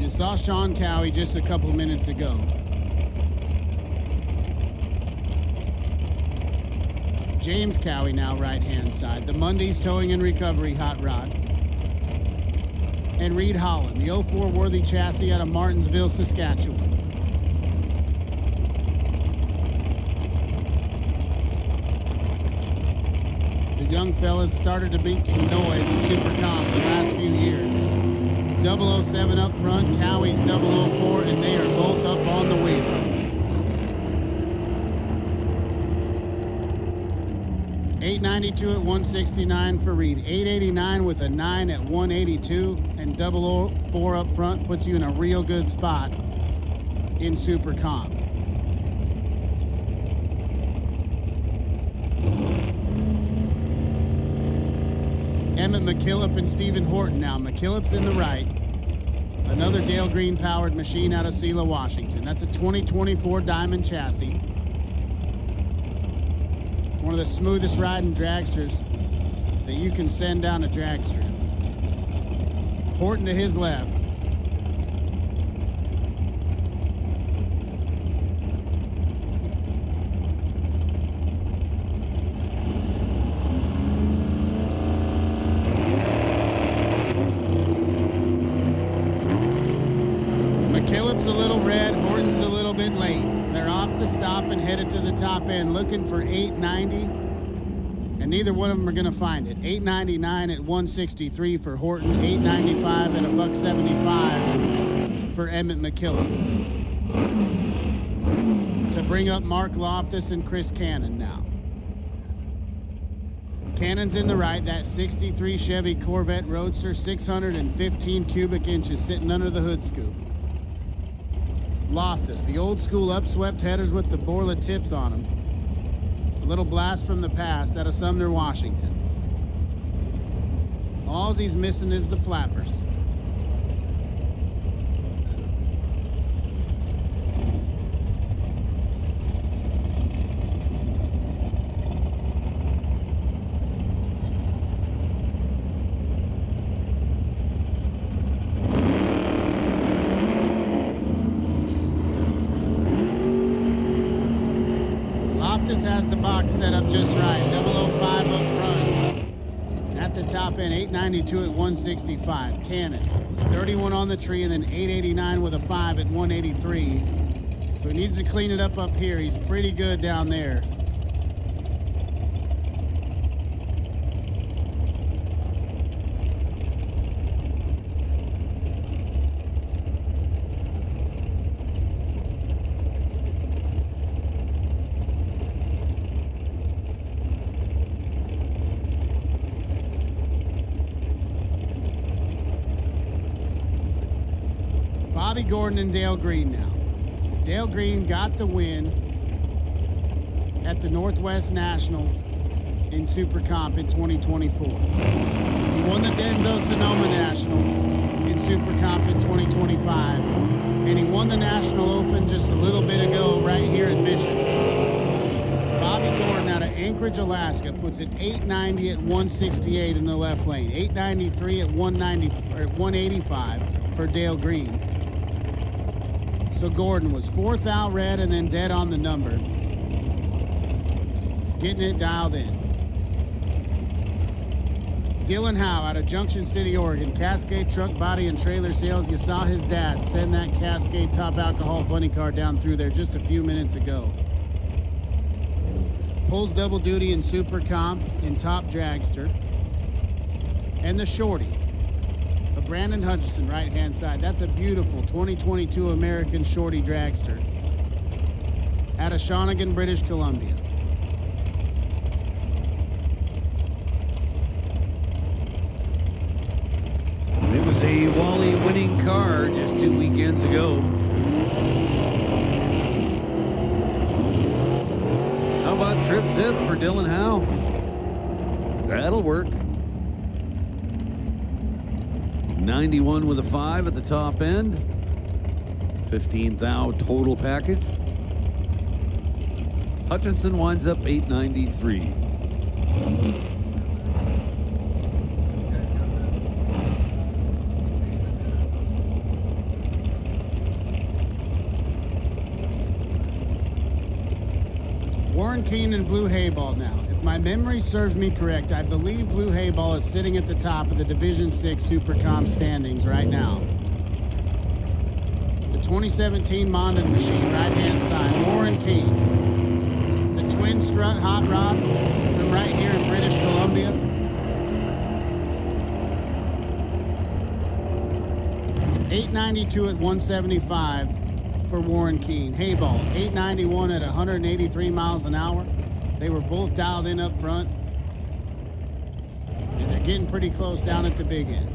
Speaker 2: Saw Sean Cowie just a couple minutes ago. James Cowie now right-hand side. The Mondays Towing and Recovery hot rod. And Reed Holland, the 04 Worthy chassis out of Martinsville, Saskatchewan. The young fellas started to make some noise in Super Comp the last few years. 007 up front, Cowie's 004, and they are both up on the wheel. $892 at 169 for Reed. 889 with a 9 at 182, and 004 up front puts you in a real good spot in Super Comp. Emmett McKillop and Stephen Horton now. McKillop's in the right. Another Dale Green powered machine out of Selah, Washington. That's a 2024 Diamond chassis. One of the smoothest riding dragsters that you can send down a drag strip. Horton to his left. McKillop's a little red, Horton's a little bit late. They're off the stop and headed to the top end, looking for 890 And neither one of them are going to find it. 899 at 163 for Horton, 895 at $1.75 for Emmett McKillop. To bring up Mark Loftus and Chris Cannon now. Cannon's in the right, that 63 Chevy Corvette Roadster, 615 cubic inches sitting under the hood scoop. Loftus, the old school upswept headers with the Borla tips on them. A little blast from the past out of Sumner, Washington. All he's missing is the flappers. Has the box set up just right. 005 up front. At the top end, 892 at 165. Cannon was 31 on the tree and then 889 with a 5 at 183. So he needs to clean it up here. He's pretty good down there. Bobby Gordon and Dale Green now. Dale Green got the win at the Northwest Nationals in Super Comp in 2024. He won the Denso Sonoma Nationals in Super Comp in 2025. And he won the National Open just a little bit ago right here in Mission. Bobby Gordon out of Anchorage, Alaska puts it 890 at 168 in the left lane. 893 at 185 for Dale Green. So Gordon was fourth out red and then dead on the number. Getting it dialed in. Dylan Howe out of Junction City, Oregon. Cascade Truck Body and Trailer Sales. You saw his dad send that Cascade Top Alcohol funny car down through there just a few minutes ago. Pulls double duty in Super Comp in Top Dragster. And the Shorty. Brandon Hutchison, right-hand side. That's a beautiful 2022 American Shorty Dragster out of Shawnigan, British Columbia.
Speaker 14: It was a Wally winning car just 2 weekends ago. How about trip zip for Dylan Howe? That'll work. 91 with a 5 at the top end. 15,000 total package. Hutchinson winds up 893.
Speaker 2: Warren Keene and Blue Hayball now. If my memory serves me correct, I believe Blue Hayball is sitting at the top of the Division 6 Supercom standings right now. The 2017 Mondin machine, right-hand side, Warren Keene. The twin strut hot rod from right here in British Columbia. $892 at 175 for Warren Keene. Hayball, 891 at 183 miles an hour. They were both dialed in up front. And they're getting pretty close down at the big end.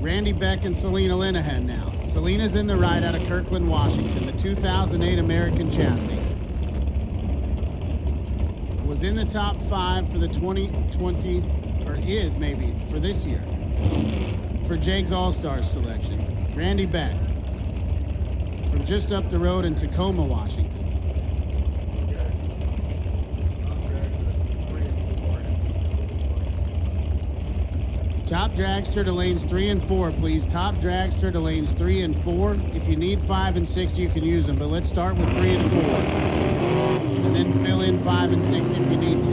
Speaker 2: Randy Beck and Selena Linehan now. Selena's in the right out of Kirkland, Washington. The 2008 American chassis. Was in the top 5 for the 2020, or is maybe, for this year. For Jake's All-Stars selection. Randy Beck. From just up the road in Tacoma, Washington. Top dragster to lanes 3 and 4, please. Top dragster to lanes 3 and 4. If you need 5 and 6, you can use them, but let's start with 3 and 4. And then fill in 5 and 6 if you need to.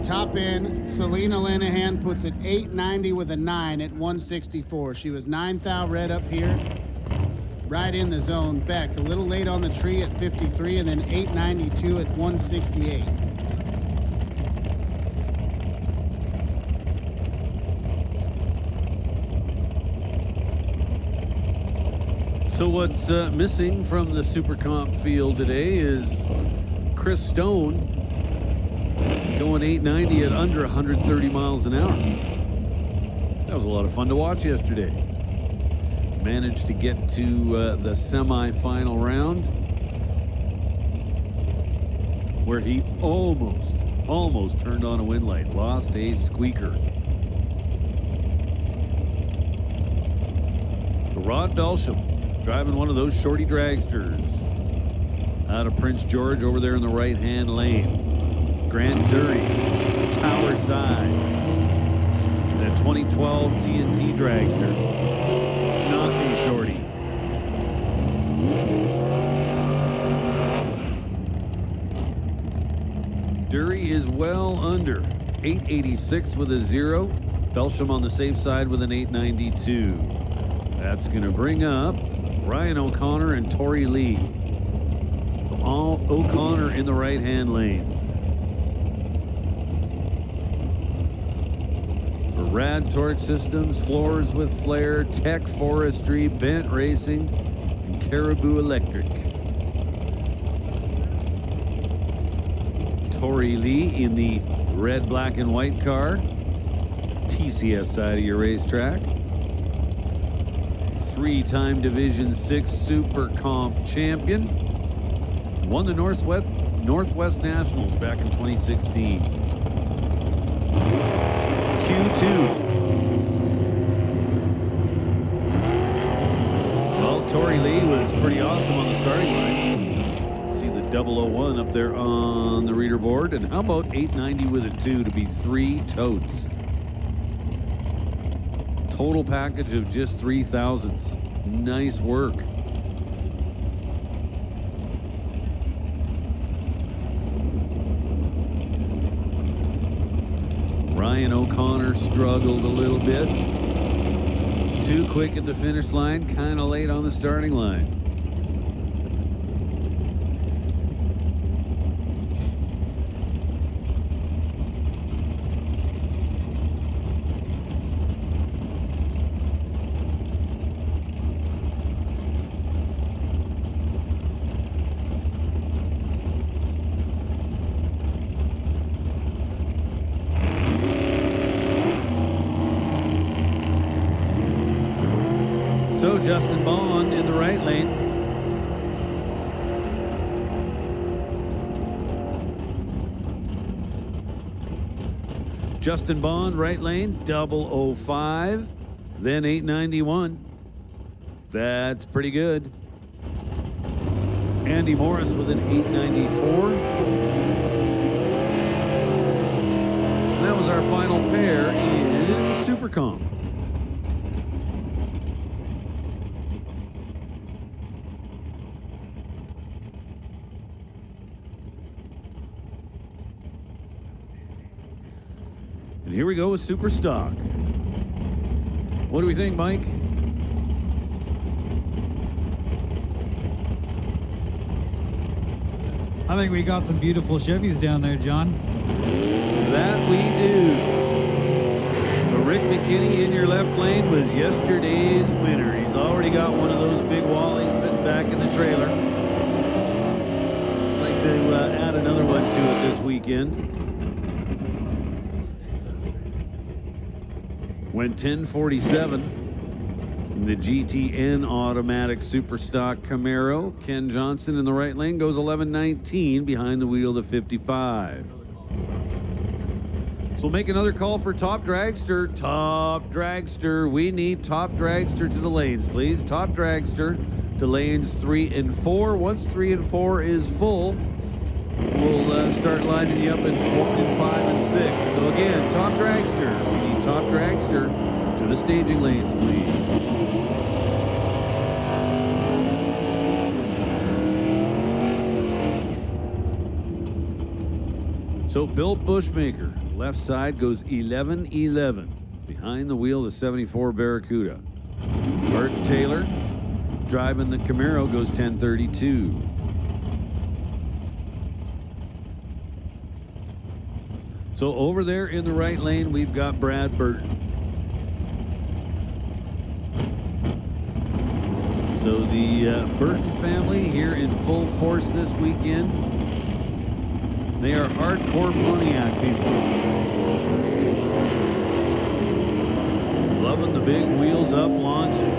Speaker 2: Top drop in. Selena Lanahan puts it 890 with a 9 at 164. She was 9th red up here, right in the zone. Beck a little late on the tree at 53, and then 892 at 168.
Speaker 14: So what's missing from the Super Comp field today is Chris Stone going 890 at under 130 miles an hour. That was a lot of fun to watch yesterday. Managed to get to the semi-final round where he almost turned on a win light. Lost a squeaker. Rod Belsham driving one of those shorty dragsters out of Prince George over there in the right-hand lane. Grant Dury, Tower Side, the 2012 TNT dragster. Not a shorty. Dury is well under 886 with a 0. Belsham on the safe side with an 892. That's going to bring up Ryan O'Connor and Tori Lee. All O'Connor in the right-hand lane. For Rad Torque Systems, Floors with Flair, Tech Forestry, Bent Racing, and Caribou Electric. Tori Lee in the red, black, and white car. TCS side of your racetrack. 3-time Division 6 Super Comp champion. Won the Northwest Nationals back in 2016. Q2. Well, Tori Lee was pretty awesome on the starting line. See the 001 up there on the reader board. And how about 890 with a 2 to be 3 totes? Total package of just 3 thousandths. Nice work. Ryan O'Connor struggled a little bit. Too quick at the finish line, kind of late on the starting line. So Justin Bond in the right lane. Justin Bond, right lane, 005, then 891. That's pretty good. Andy Morris with an 894. And that was our final pair in Super Comp. And here we go with Super Stock. What do we think, Mike?
Speaker 1: I think we got some beautiful Chevys down there, John.
Speaker 14: That we do. So Rick McKinney in your left lane was yesterday's winner. He's already got one of those big wallies sitting back in the trailer. I'd like to add another one to it this weekend. Went 1047. The GTN automatic super stock Camaro. Ken Johnson in the right lane goes 1119 behind the wheel of the 55. So we'll make another call for Top Dragster. Top Dragster. We need Top Dragster to the lanes, please. Top Dragster to lanes 3 and 4. Once 3 and 4 is full, we'll start lining you up in 4 and 5 and 6. So again, Top Dragster. We need Top Dragster to the staging lanes, please. So Bill Bushmaker left side goes 11-11. Behind the wheel, the 74 Barracuda. Bert Taylor driving the Camaro goes 10:32. So over there in the right lane, we've got Brad Burton. So the Burton family here in full force this weekend. They are hardcore Pontiac people. Loving the big wheels up launches.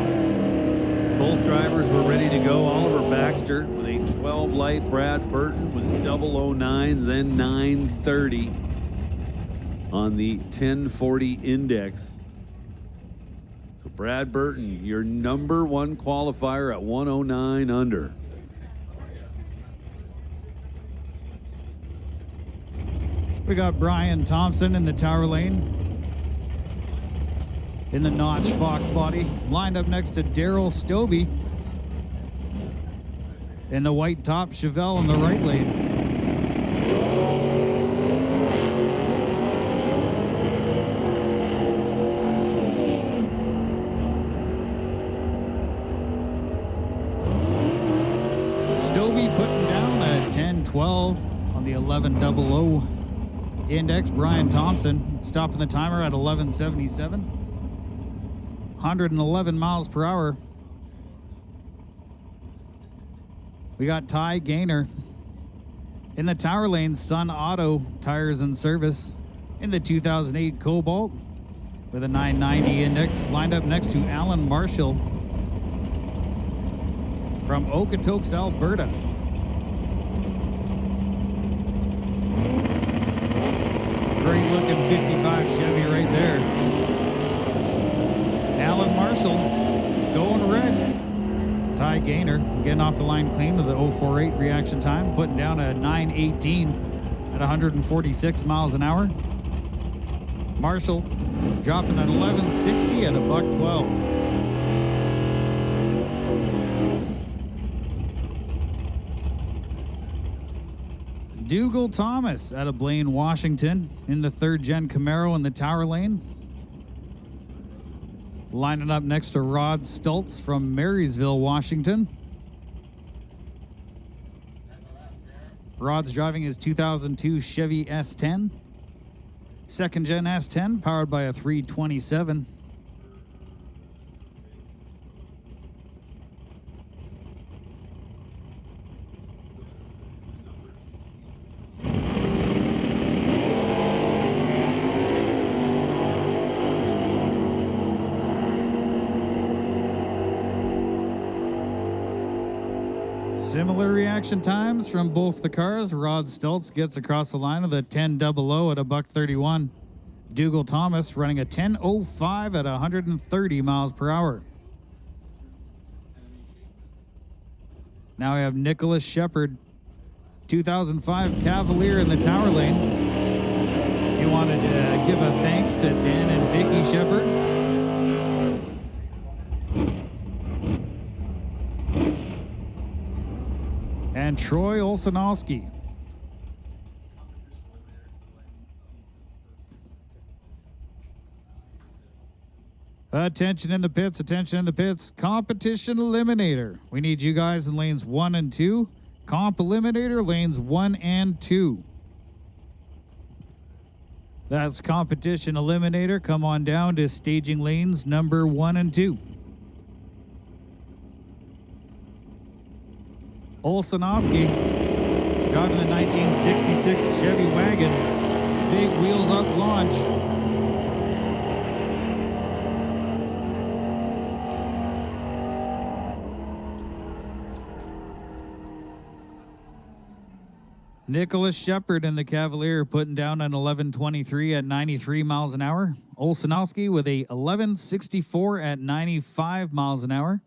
Speaker 14: Both drivers were ready to go. Oliver Baxter with a 12 light. Brad Burton was 009, then 930 on the 1040 index. So Brad Burton, your number one qualifier at 109 under.
Speaker 1: We got Brian Thompson in the tower lane. In the Notch Fox body, lined up next to Daryl Stobie. In the white top Chevelle in the right lane. Stobie putting down a 10-12 on the 1100 index. Brian Thompson stopping the timer at 1177. 111 miles per hour. We got Ty Gaynor in the tower lane. Sun Auto Tires and Service in the 2008 Cobalt with a 990 index. Lined up next to Alan Marshall from Okotoks, Alberta. Great looking 55 Chevy right there. Alan Marshall going red. Ty Gaynor getting off the line clean with the 048 reaction time, putting down a 918 at 146 miles an hour. Marshall dropping at 1160 at a $112. Dougal Thomas out of Blaine, Washington in the 3rd gen Camaro in the tower lane. Lining up next to Rod Stultz from Marysville, Washington. Rod's driving his 2002 Chevy S10. 2nd gen S10 powered by a 327. Similar reaction times from both the cars. Rod Stultz gets across the line with a 10-00 at a $131. Dougal Thomas running a 10-05 at 130 miles per hour. Now we have Nicholas Shepard, 2005 Cavalier in the tower lane. He wanted to give a thanks to Dan and Vicky Shepard. And Troy Olsanowski. Attention in the pits, attention in the pits. Competition eliminator. We need you guys in lanes 1 and 2. Comp eliminator, lanes 1 and 2. That's competition eliminator. Come on down to staging lanes number 1 and 2. Olsanowski driving the 1966 Chevy wagon. Big wheels up launch. Nicholas Shepard in the Cavalier putting down an 1123 at 93 miles an hour. Olsanowski with a 1164 at 95 miles an hour.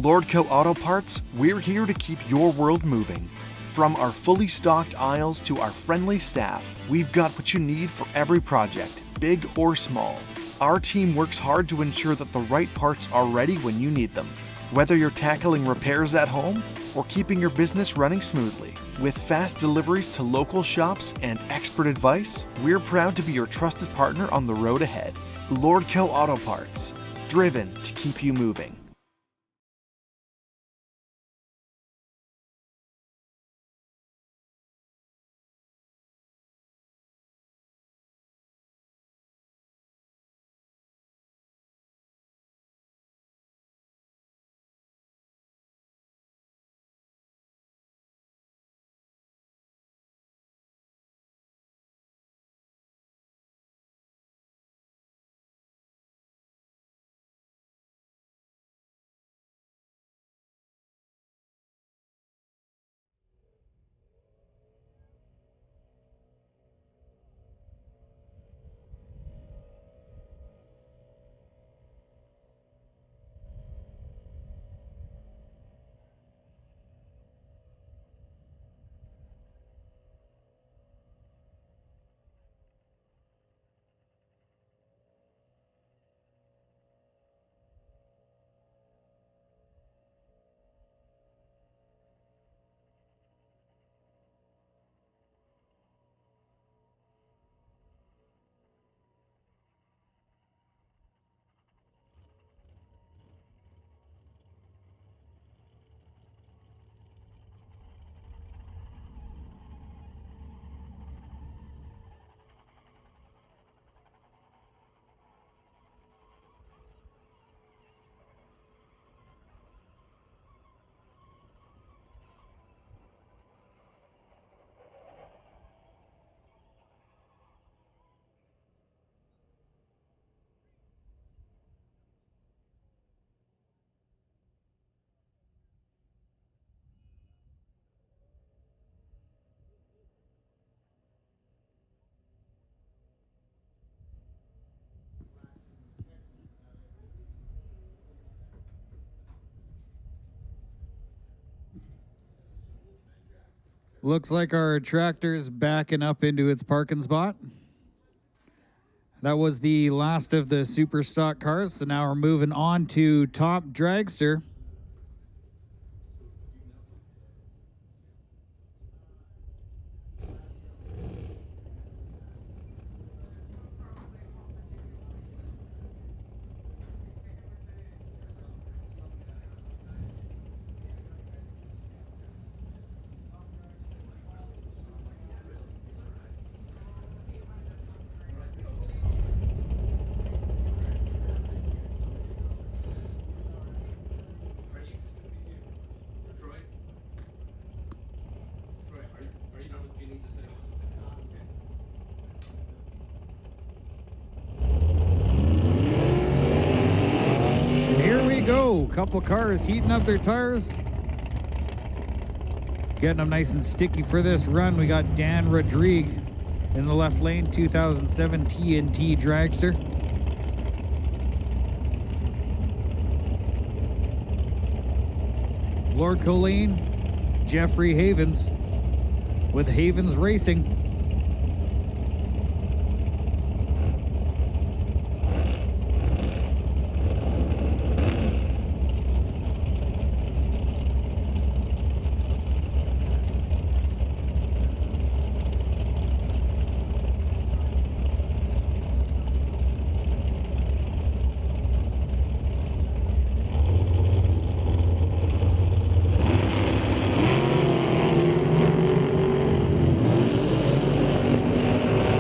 Speaker 16: Lordco Auto Parts, we're here to keep your world moving. From our fully stocked aisles to our friendly staff, we've got what you need for every project, big or small. Our team works hard to ensure that the right parts are ready when you need them. Whether you're tackling repairs at home or keeping your business running smoothly. With fast deliveries to local shops and expert advice, we're proud to be your trusted partner on the road ahead. Lordco Auto Parts, driven to keep you moving.
Speaker 1: Looks like our tractor's backing up into its parking spot. That was the last of the super stock cars. So now we're moving on to Top Dragster. Couple cars heating up their tires. Getting them nice and sticky for this run. We got Dan Rodrigue in the left lane, 2007 TNT Dragster. Lordco lane, Jeffrey Havens with Havens Racing.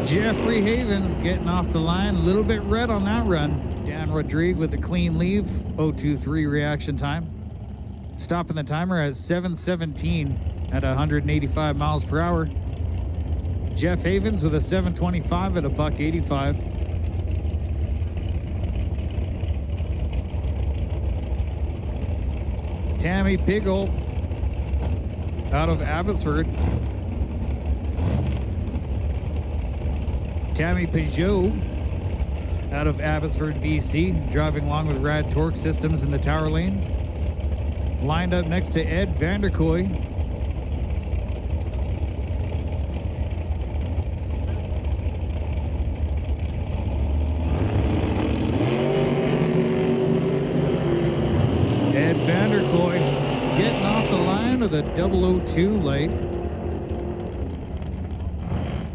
Speaker 1: Jeffrey Havens getting off the line, a little bit red on that run. Dan Rodrigue with a clean leave, 0.23 reaction time. Stopping the timer at 7:17 at 185 miles per hour. Jeff Havens with a 7:25 at a $1.85. Tammy Piggle out of Abbotsford. Tammy Peugeot out of Abbotsford, BC, driving along with Rad Torque Systems in the Tower Lane. Lined up next to Ed Vanderkoy. Ed Vanderkoy getting off the line with a 002 light.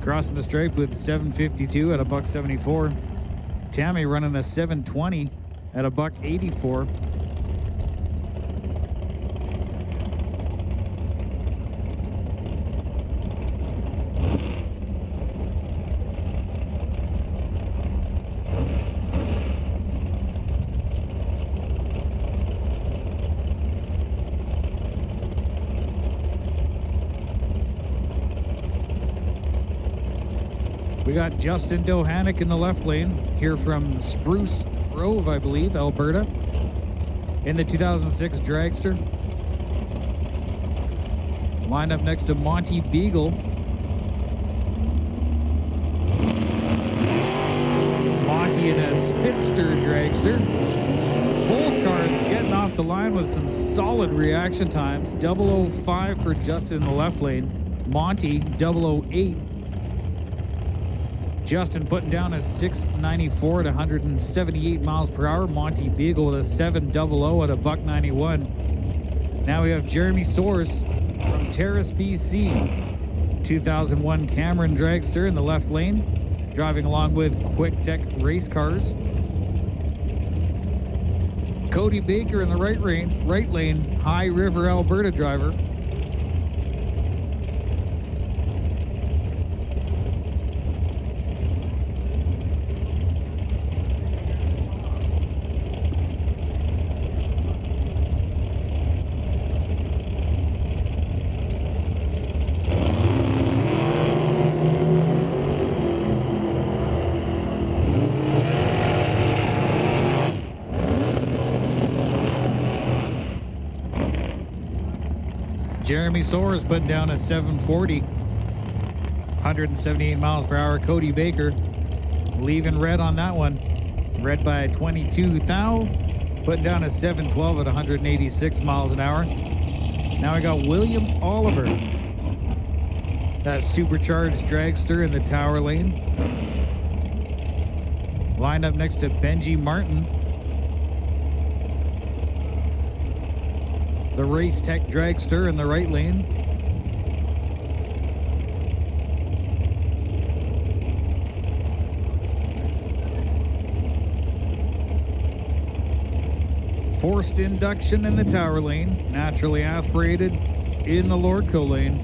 Speaker 1: Crossing the stripe with 752 at a $1.74. Tammy running a 720 at a $1.84. We got Justin Dohanek in the left lane, here from Spruce Grove, I believe, Alberta, in the 2006 Dragster. Lined up next to Monty Beagle. Monty in a Spitster Dragster. Both cars getting off the line with some solid reaction times. 005 for Justin in the left lane. Monty, 008. Justin putting down a 694 at 178 miles per hour. Monty Beagle with a 700 at a $191. Now we have Jeremy Soares from Terrace, BC. 2001 Cameron Dragster in the left lane, driving along with Quick Tech race cars. Cody Baker in the right lane, High River, Alberta driver. Jeremy Soares putting down a 740, 178 miles per hour. Cody Baker leaving red on that one. Red by 22 thou, putting down a 712 at 186 miles an hour. Now we got William Oliver, that supercharged dragster in the tower lane. Lined up next to Benji Martin, the Race Tech dragster in the right lane. Forced induction in the tower lane. Naturally aspirated in the Lordco lane.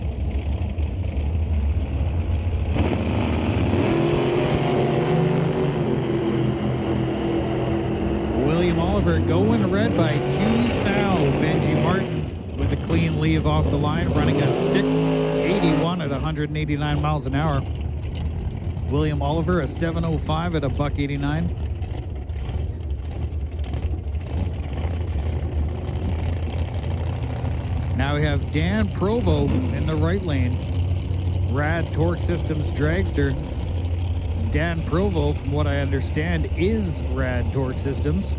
Speaker 1: William Oliver going red by 2 thou. Benji Martin with a clean leave off the line, running a 681 at 189 miles an hour. William Oliver a 705 at a $189. Now we have Dan Provo in the right lane. Rad Torque Systems dragster. Dan Provo, from what I understand, is Rad Torque Systems.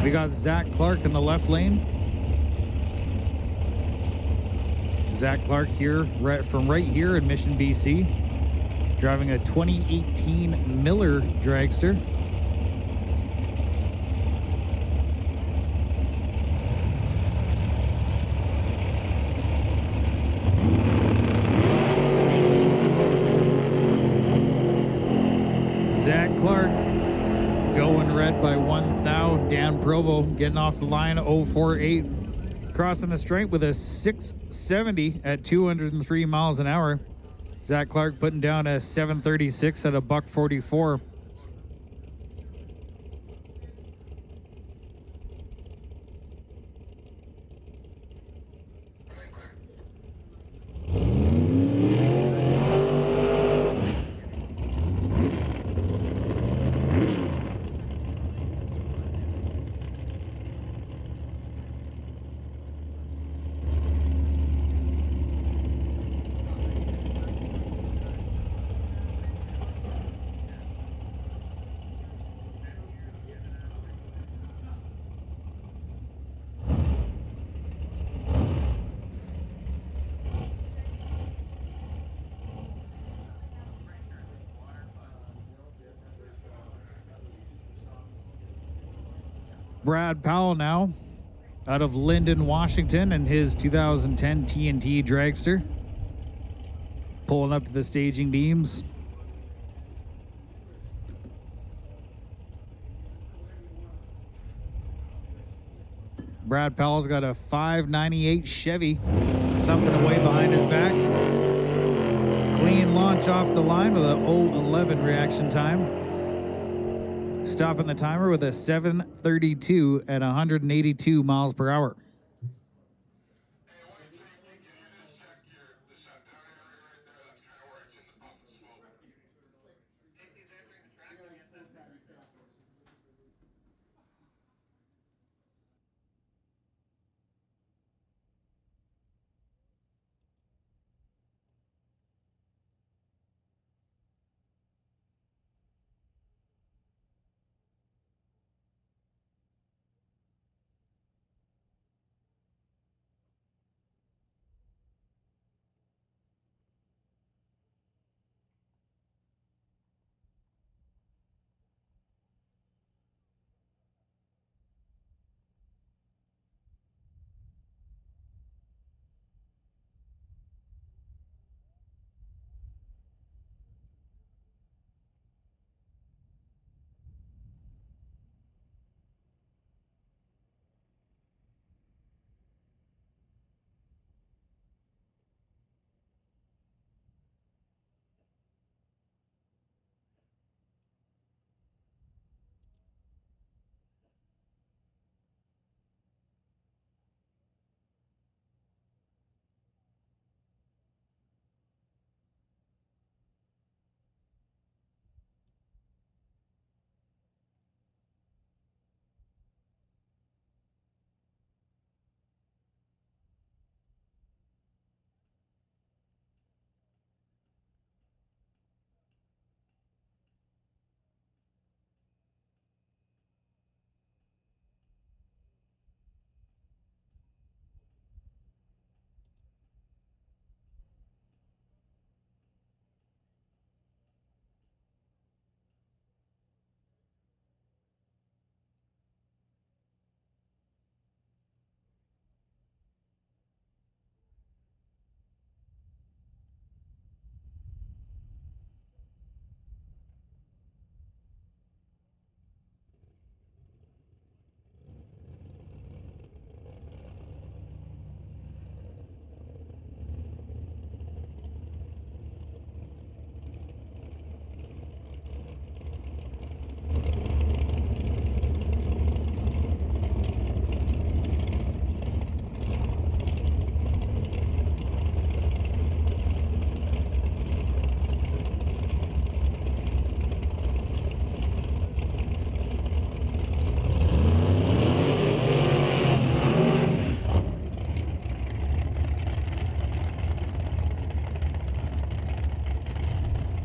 Speaker 1: We got Zach Clark in the left lane. Zach Clark here, from right here in Mission, BC, driving a 2018 Miller dragster. Zach Clark going red by 1 thou. Dan Provo getting off the line 048. Crossing the stripe with a 670 at 203 miles an hour. Zach Clark putting down a 736 at a $144. Brad Powell now out of Linden, Washington, and his 2010 TNT dragster. Pulling up to the staging beams. Brad Powell's got a 598 Chevy, something away behind his back. Clean launch off the line with a 011 reaction time. Stopping the timer with a 7:32 at 182 miles per hour.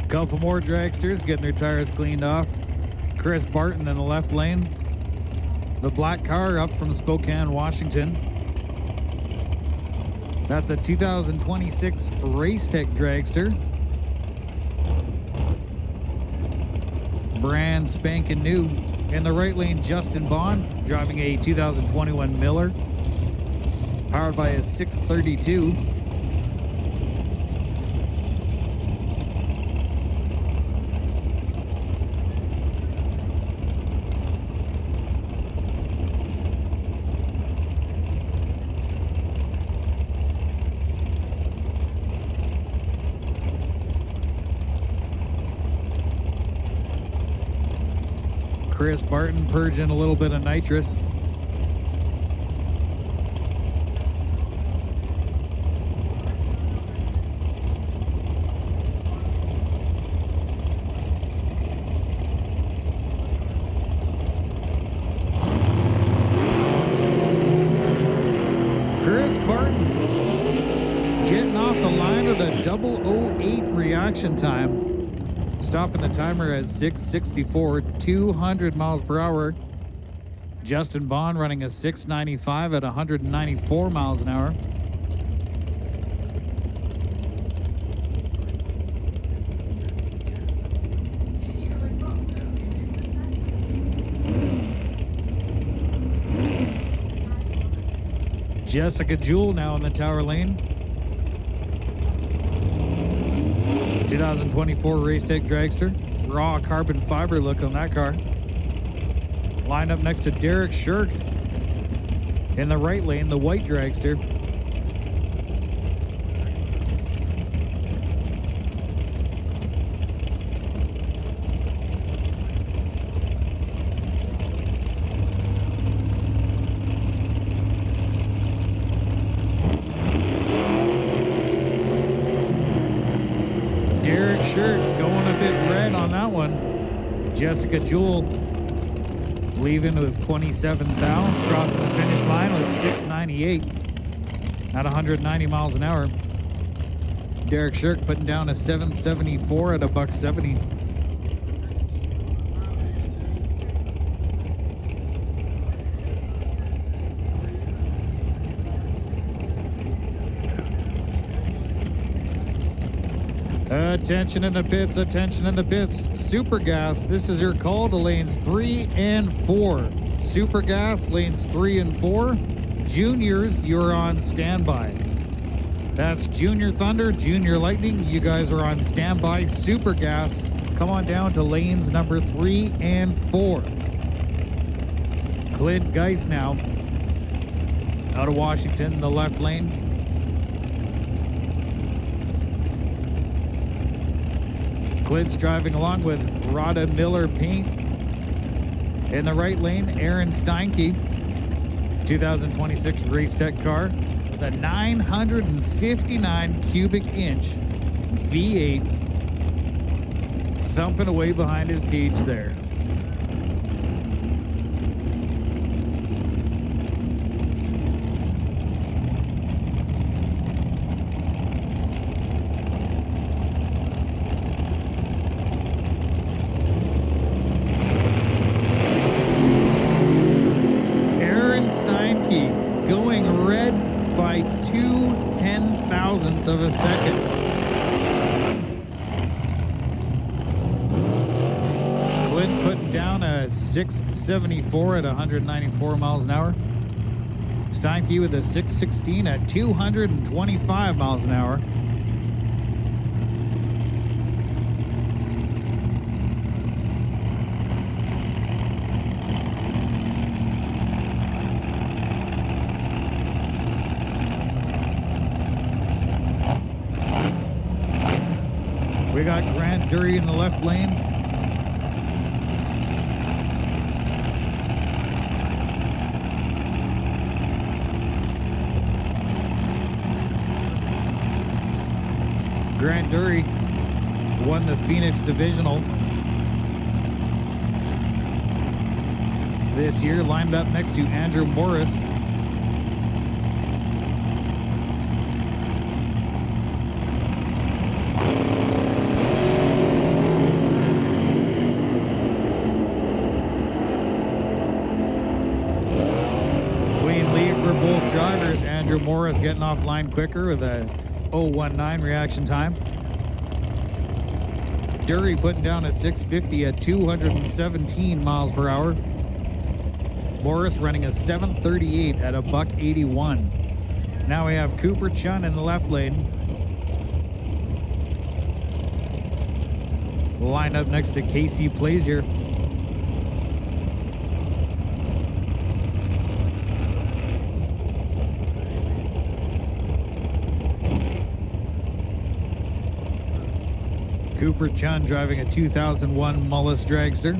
Speaker 1: Couple more dragsters getting their tires cleaned off. Chris Barton in the left lane. The black car up from Spokane, Washington. That's a 2026 Racetech dragster. Brand spanking new. In the right lane, Justin Bond driving a 2021 Miller, powered by a 632. Chris Barton purging a little bit of nitrous. Chris Barton getting off the line with a 008 reaction time. Stopping the timer at 6:64, 200 miles per hour. Justin Bond running a 695 at 194 miles an hour. Jessica Jewell now in the tower lane. 2024 Race Tech Dragster. Raw carbon fiber look on that car. Lined up next to Derek Shirk in the right lane, the white dragster. Derek Shirk going a bit red on that one. Jessica Jewell leaving with 27th down, crossing the finish line with 698 at 190 miles an hour. Derek Shirk putting down a 774 at $170. Attention in the pits, attention in the pits. Super Gas, this is your call to lanes 3 and 4. Super Gas, lanes 3 and 4. Juniors, you're on standby. That's Junior Thunder, Junior Lightning, you guys are on standby. Super Gas, come on down to lanes number 3 and 4. Clint Geis now, out of Washington in the left lane. Clint's driving along with Rada Miller Paint. In the right lane, Aaron Steinke, 2026 Race Tech car, with a 959 cubic inch V8 thumping away behind his cage there. Going red by 0.2 of a second. Clint putting down a 674 at 194 miles an hour. Steinke with a 616 at 225 miles an hour. We got Grant Dury in the left lane. Grant Dury won the Phoenix Divisional this year, lined up next to Andrew Morris. Both drivers. Andrew Morris getting offline quicker with a 0.19 reaction time. Dury putting down a 650 at 217 miles per hour. Morris running a 738 at a $181. Now we have Cooper Chun in the left lane. Lined up next to Casey Plazier. Cooper Chun driving a 2001 Mullis Dragster.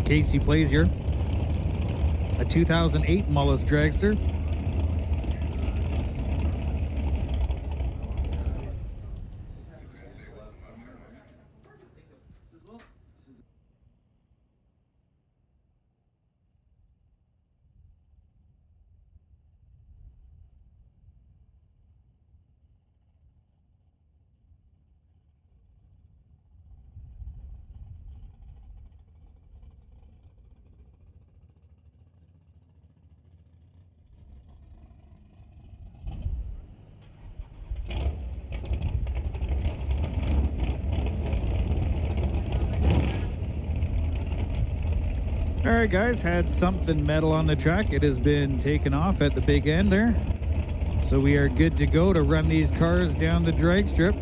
Speaker 1: Casey Plazier, a 2008 Mullis Dragster. All right, guys, had something metal on the track. It has been taken off at the big end there. So we are good to go to run these cars down the drag strip.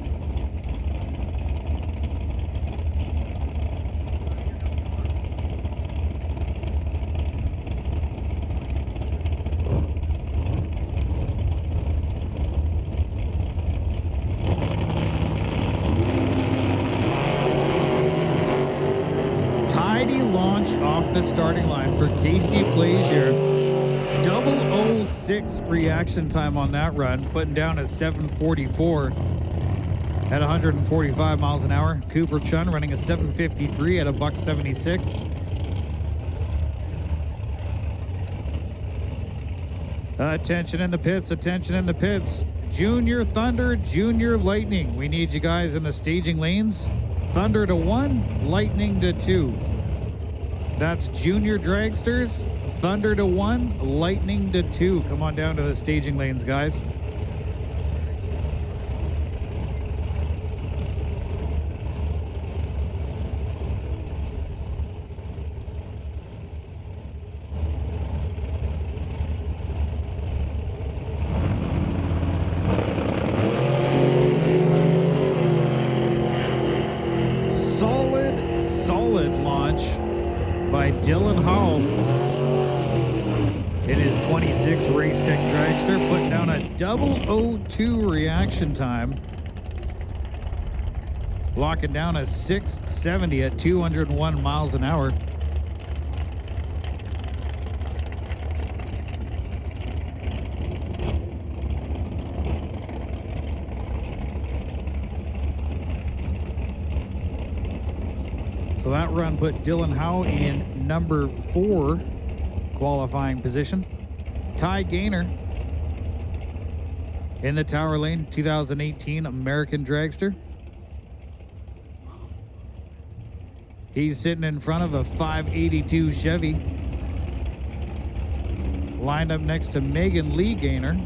Speaker 1: Tidy launch off the starting line for Casey Plaisir. 006 reaction time on that run, putting down a 7:44 at 145 miles an hour. Cooper Chun running a 7:53 at a $1.76. Attention in the pits, attention in the pits. Junior Thunder, Junior Lightning. We need you guys in the staging lanes. Thunder to 1, Lightning to 2. That's Junior Dragsters. Thunder to 1, Lightning to 2. Come on down to the staging lanes, guys. Solid launch by Dylan Howell in his 26 Race Tech Dragster, putting down a 002 reaction time, locking down a 670 at 201 miles an hour. So that run put Dylan Howe in number 4 qualifying position. Ty Gaynor in the Tower Lane 2018 American Dragster. He's sitting in front of a 582 Chevy. Lined up next to Megan Lee Gaynor.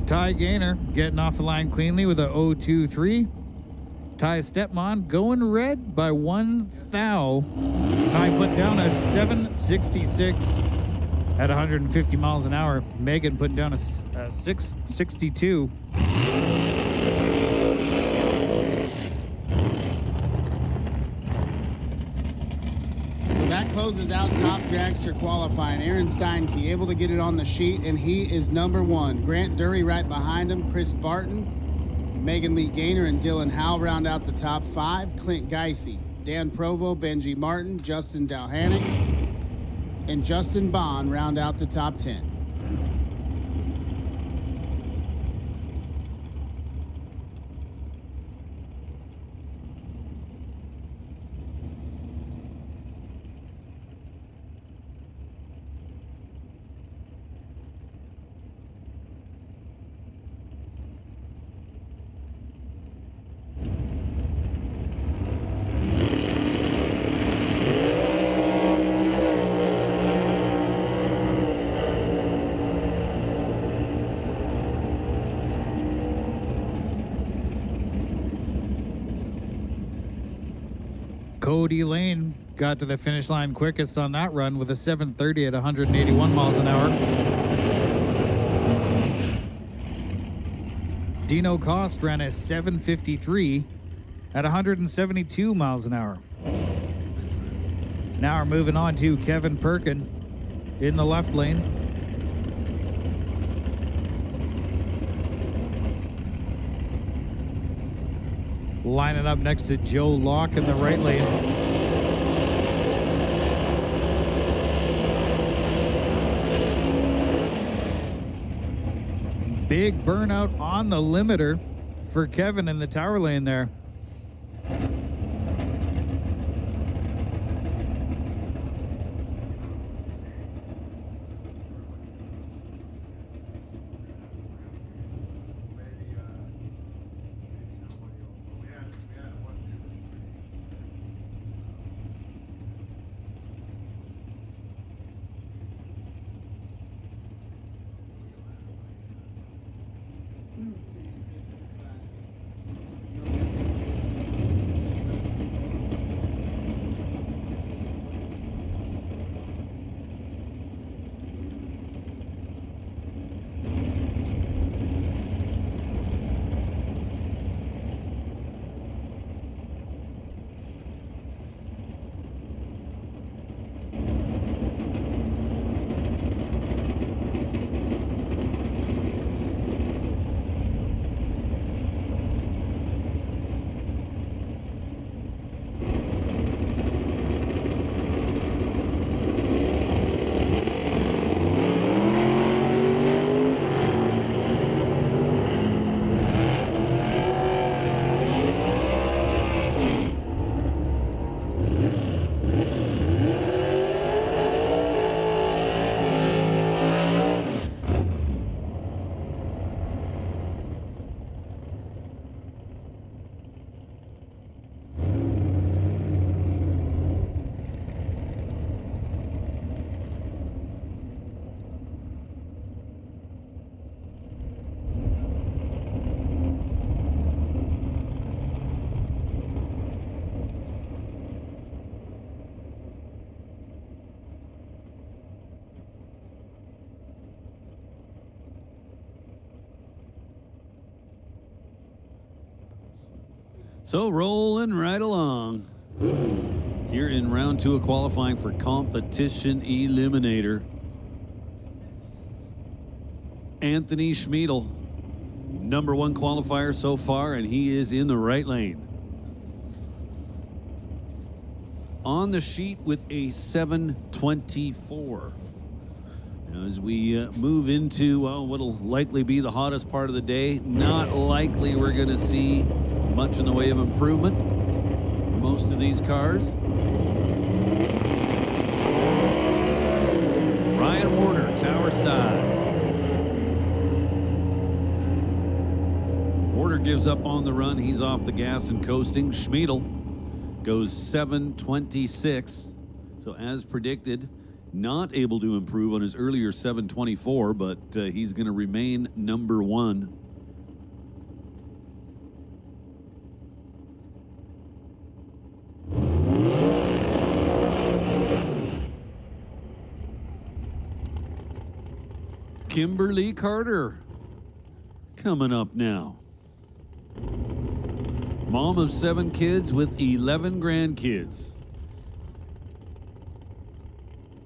Speaker 1: Ty Gaynor getting off the line cleanly with a 023. Ty Stepmon going red by 1 thou. Ty put down a 766 at 150 miles an hour. Megan putting down a 662.
Speaker 2: That closes out top dragster qualifying. Aaron Steinke able to get it on the sheet, and he is number 1. Grant Dury right behind him. Chris Barton, Megan Lee Gaynor, and Dylan Howell round out the top 5. Clint Geisey, Dan Provo, Benji Martin, Justin Dalhanick, and Justin Bond round out the top 10.
Speaker 1: Cody Lane got to the finish line quickest on that run with a 730 at 181 miles an hour. Dino Cost ran a 753 at 172 miles an hour. Now we're moving on to Kevin Perkin in the left lane. Lining up next to Joe Locke in the right lane. Big burnout on the limiter for Kevin in the tower lane there.
Speaker 14: So rolling right along here in round 2 of qualifying for competition eliminator. Anthony Schmiedel, number 1 qualifier so far, and he is in the right lane. On the sheet with a 7:24. Now, as we move into what'll likely be the hottest part of the day, not likely we're going to see much in the way of improvement for most of these cars. Ryan Warder, tower side. Warder gives up on the run. He's off the gas and coasting. Schmiedel goes 7:26. So as predicted, not able to improve on his earlier 7:24, but he's going to remain number 1. Kimberly Carter coming up now. Mom of 7 kids with 11 grandkids.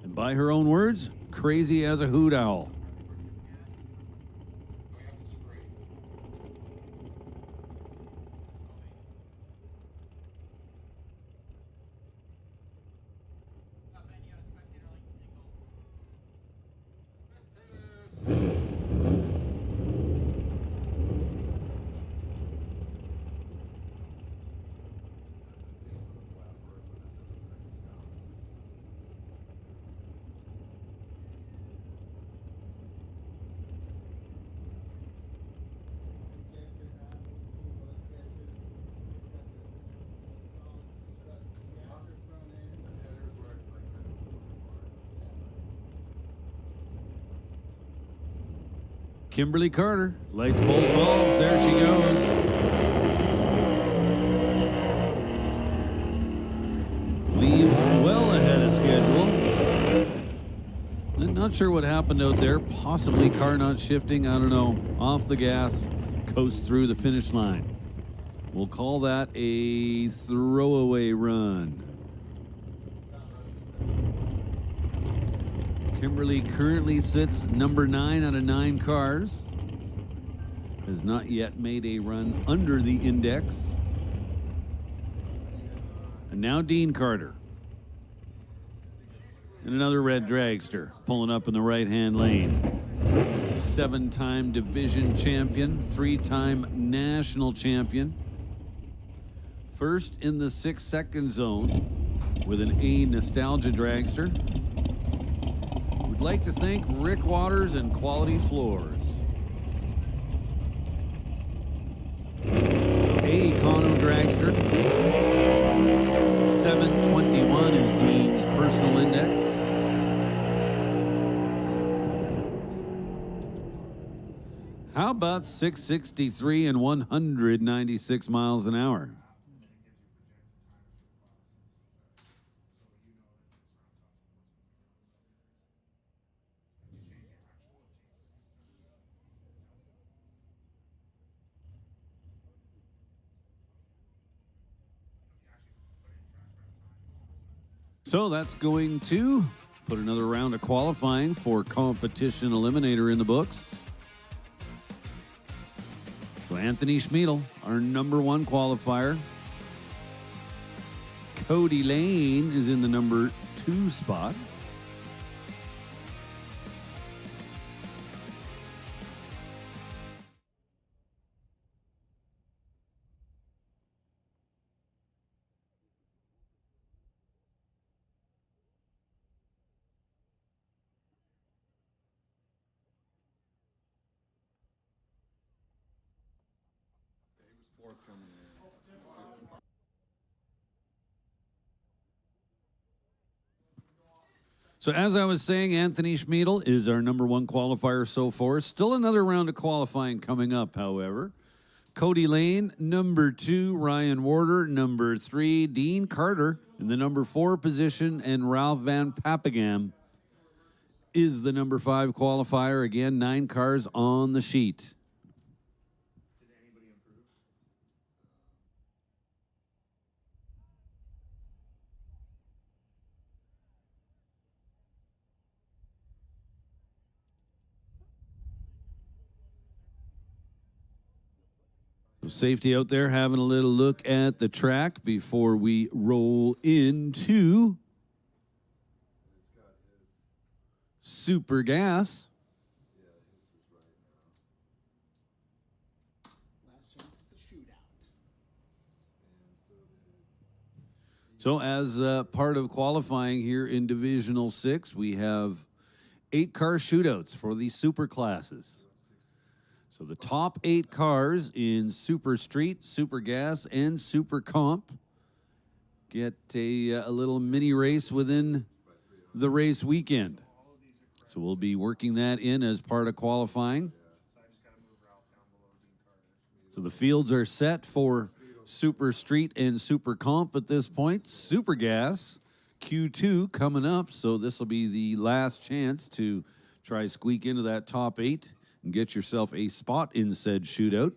Speaker 14: And by her own words, crazy as a hoot owl. Kimberly Carter lights both bulbs. There she goes. Leaves well ahead of schedule. I'm not sure what happened out there. Possibly car not shifting. I don't know. Off the gas, coast through the finish line. We'll call that a throwaway run. Kimberly currently sits number 9 out of 9 cars. Has not yet made a run under the index. And now Dean Carter. And another red dragster pulling up in the right-hand lane. 7-time division champion, 3-time national champion. First in the 6-second zone with an A Nostalgia dragster. We'd like to thank Rick Waters and Quality Floors. A Econo dragster. 721 is Dean's personal index. How about 663 and 196 miles an hour? So that's going to put another round of qualifying for competition eliminator in the books. So Anthony Schmiedel, our number 1 qualifier. Cody Lane is in the number 2 spot. So as I was saying, Anthony Schmiedel is our number 1 qualifier so far. Still another round of qualifying coming up, however. Cody Lane, number 2. Ryan Warder, number 3. Dean Carter in the number 4 position. And Ralph Van Papagam is the number 5 qualifier. Again, 9 cars on the sheet. Safety out there having a little look at the track before we roll into Super Gas. So as part of qualifying here in Divisional 6, we have 8 car shootouts for the super classes. So the top 8 cars in Super Street, Super Gas, and Super Comp get a little mini race within the race weekend. So we'll be working that in as part of qualifying. So the fields are set for Super Street and Super Comp at this point. Super Gas, Q2 coming up, so this will be the last chance to try squeak into that top 8 and get yourself a spot in said shootout.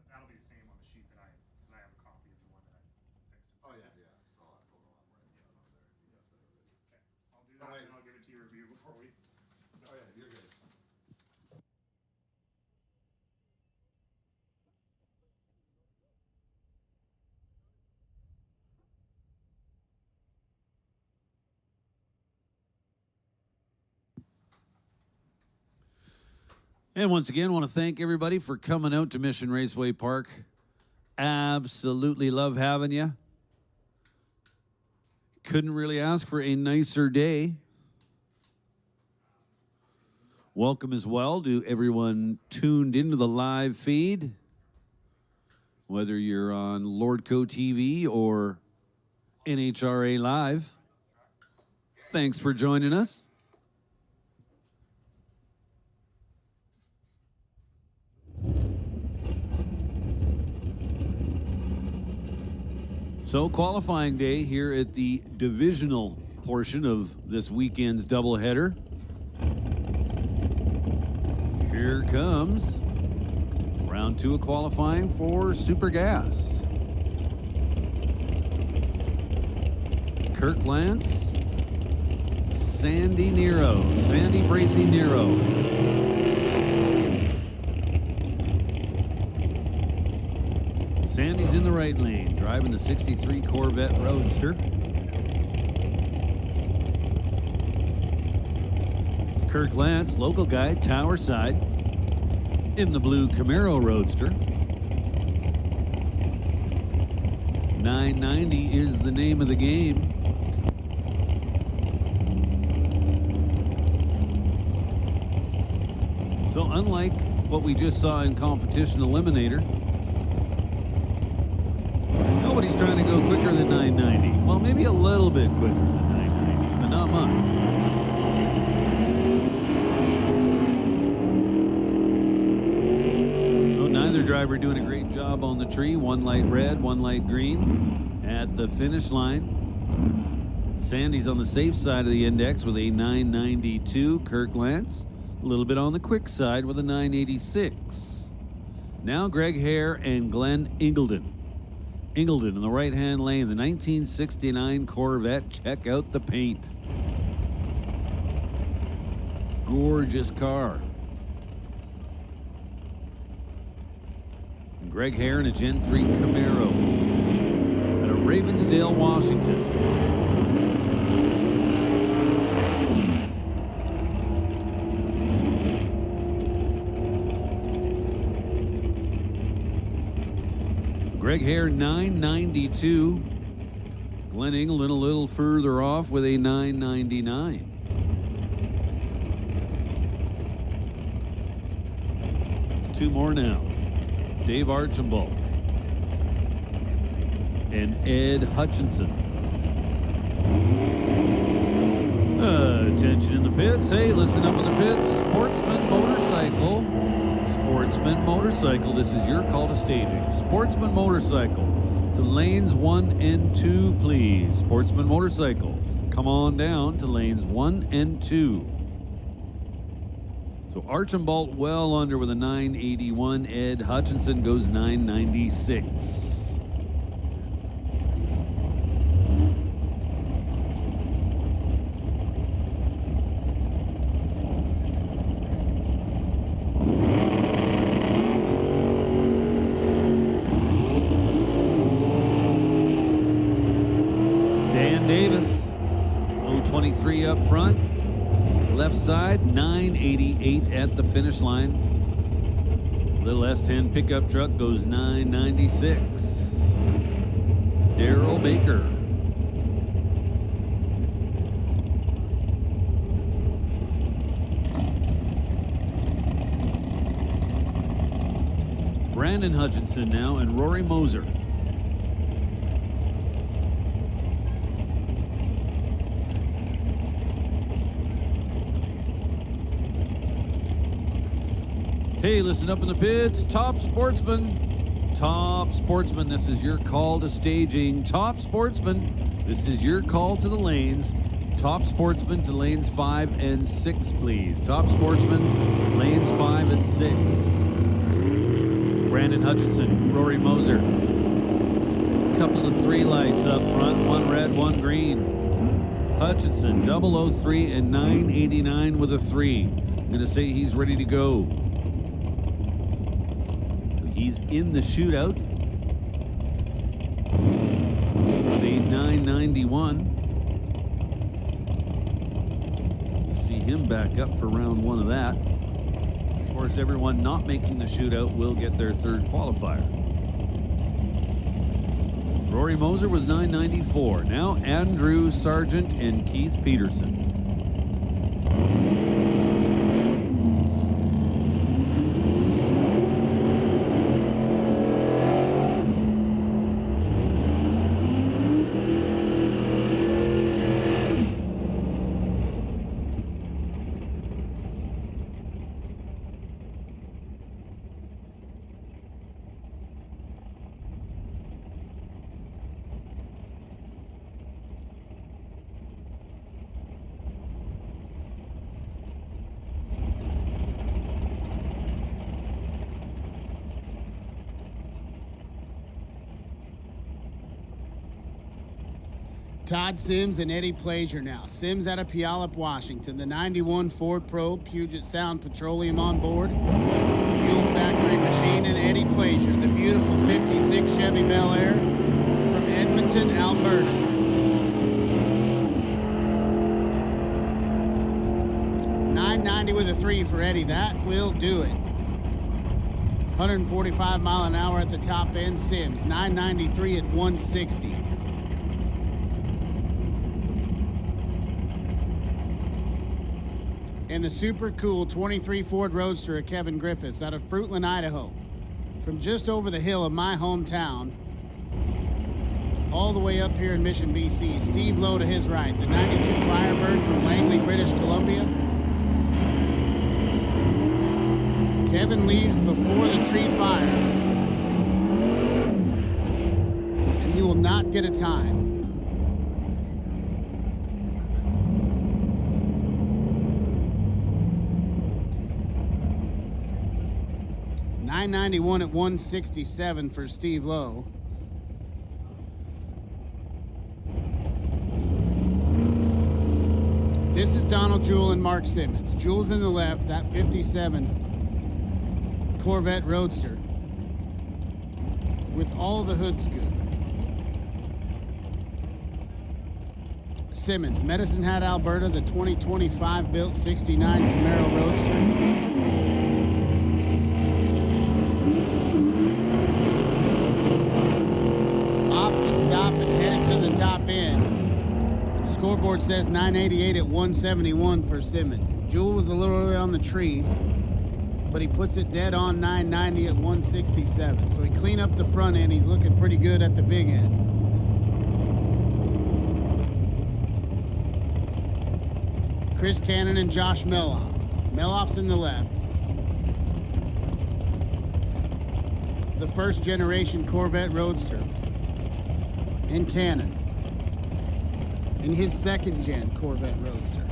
Speaker 3: That'll be the same on the sheet that because I have a copy of the one that I fixed.
Speaker 4: Oh, yeah, yeah. So I pulled them up right on there. You got that already.
Speaker 3: Okay. I'll do that and I'll give it to you review before we.
Speaker 4: Oh, yeah, you're good.
Speaker 14: And once again, I want to thank everybody for coming out to Mission Raceway Park. Absolutely love having you. Couldn't really ask for a nicer day. Welcome as well to everyone tuned into the live feed, whether you're on Lordco TV or NHRA Live. Thanks for joining us. So qualifying day here at the divisional portion of this weekend's doubleheader. Here comes round 2 of qualifying for Super Gas. Kirk Lance, Sandy Bracy Nero. Sandy's in the right lane, driving the 63 Corvette Roadster. Kirk Lance, local guy, Tower Side, in the blue Camaro Roadster. 990 is the name of the game. So unlike what we just saw in Competition Eliminator, nobody's trying to go quicker than 990. Well, maybe a little bit quicker than 990, but not much. So neither driver doing a great job on the tree. One light red, one light green at the finish line. Sandy's on the safe side of the index with a 992. Kirk Lance, a little bit on the quick side with a 986. Now Greg Hare and Glenn Ingleton. Ingleton in the right-hand lane, the 1969 Corvette. Check out the paint. Gorgeous car. And Greg Hare in a Gen 3 Camaro out of Ravensdale, Washington. Greg Hare, 992. Glenn Ingleton a little further off with a 999. Two more now. Dave Archambault and Ed Hutchinson. Attention in the pits. Hey, listen up in the pits. Sportsman Motorcycle. Sportsman Motorcycle. This is your call to staging. Sportsman Motorcycle to lanes 1 and 2, please. Sportsman Motorcycle. Come on down to lanes 1 and 2. So Archambault well under with a 981. Ed Hutchinson goes 996. Dan Davis, 023 up front. Left side, 988 at the finish line. Little S10 pickup truck goes 996. Daryl Baker. Brandon Hutchinson now and Rory Moser. Hey, listen up in the pits. Top Sportsman. Top Sportsman, this is your call to staging. Top Sportsman, this is your call to the lanes. Top Sportsman to lanes 5 and 6, please. Top Sportsman, lanes 5 and 6. Brandon Hutchinson, Rory Moser. Couple of 3 lights up front, 1 red, 1 green. Hutchinson, 003 and 989 with a 3. I'm gonna say he's ready to go. He's in the shootout. The 991. We'll see him back up for round 1 of that. Of course, everyone not making the shootout will get their 3rd qualifier. Rory Moser was 994. Now Andrew Sargent and Keith Peterson.
Speaker 2: Todd Sims and Eddie Plaisir now. Sims out of Puyallup, Washington. The 91 Ford Pro, Puget Sound Petroleum on board. Fuel Factory Machine, and Eddie Plaisir, the beautiful 56 Chevy Bel Air from Edmonton, Alberta. .990 with a 3 for Eddie. That will do it. 145 mile an hour at the top end. Sims, 993 at 160. And the super cool 23 Ford Roadster of Kevin Griffiths out of Fruitland, Idaho. From just over the hill of my hometown, all the way up here in Mission, BC. Steve Lowe to his right, the 92 Firebird from Langley, British Columbia. Kevin leaves before the tree fires, and he will not get a time. .991 at 167 for Steve Lowe. This is Donald Jewell and Mark Simmons. Jewell's in the left, that 57 Corvette Roadster with all the hood scoop. Simmons, Medicine Hat, Alberta, the 2025 built 69 Camaro Roadster. Stop and headed to the top end. Scoreboard says 988 at 171 for Simmons. Jewell was a little early on the tree, but he puts it dead on 990 at 167. So he cleaned up the front end. He's looking pretty good at the big end. Chris Cannon and Josh Meloff. Meloff's in the left. The first generation Corvette Roadster. And Cannon. And his second gen Corvette Roadster.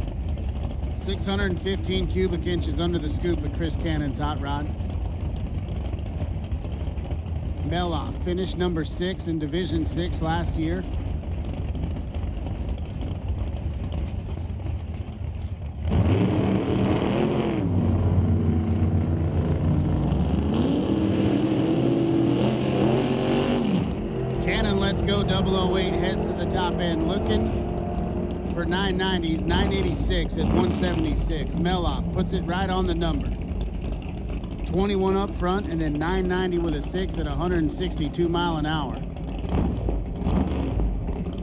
Speaker 2: 615 cubic inches under the scoop of Chris Cannon's hot rod. Meloff finished number 6 in Division 6 last year. Cannon lets go 008, heads to the top end, looking for 990s, 986 at 176. Meloff puts it right on the number. 21 up front, and then 990 with a 6 at 162 mile an hour.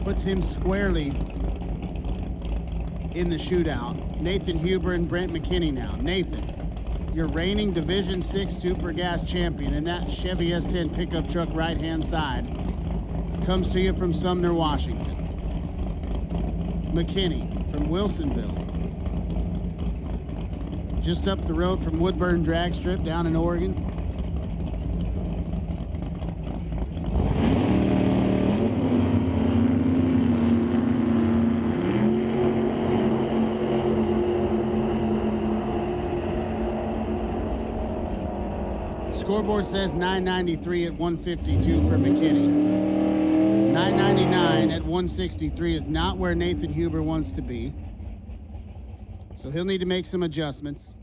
Speaker 2: Puts him squarely in the shootout. Nathan Huber and Brent McKinney now. Nathan, your reigning Division 6 Super Gas champion in that Chevy S10 pickup truck right-hand side, comes to you from Sumner, Washington. McKinney from Wilsonville. Just up the road from Woodburn Drag Strip down in Oregon. Scoreboard says 993 at 152 for McKinney. 999 at 163 is not where Nathan Huber wants to be. So he'll need to make some adjustments.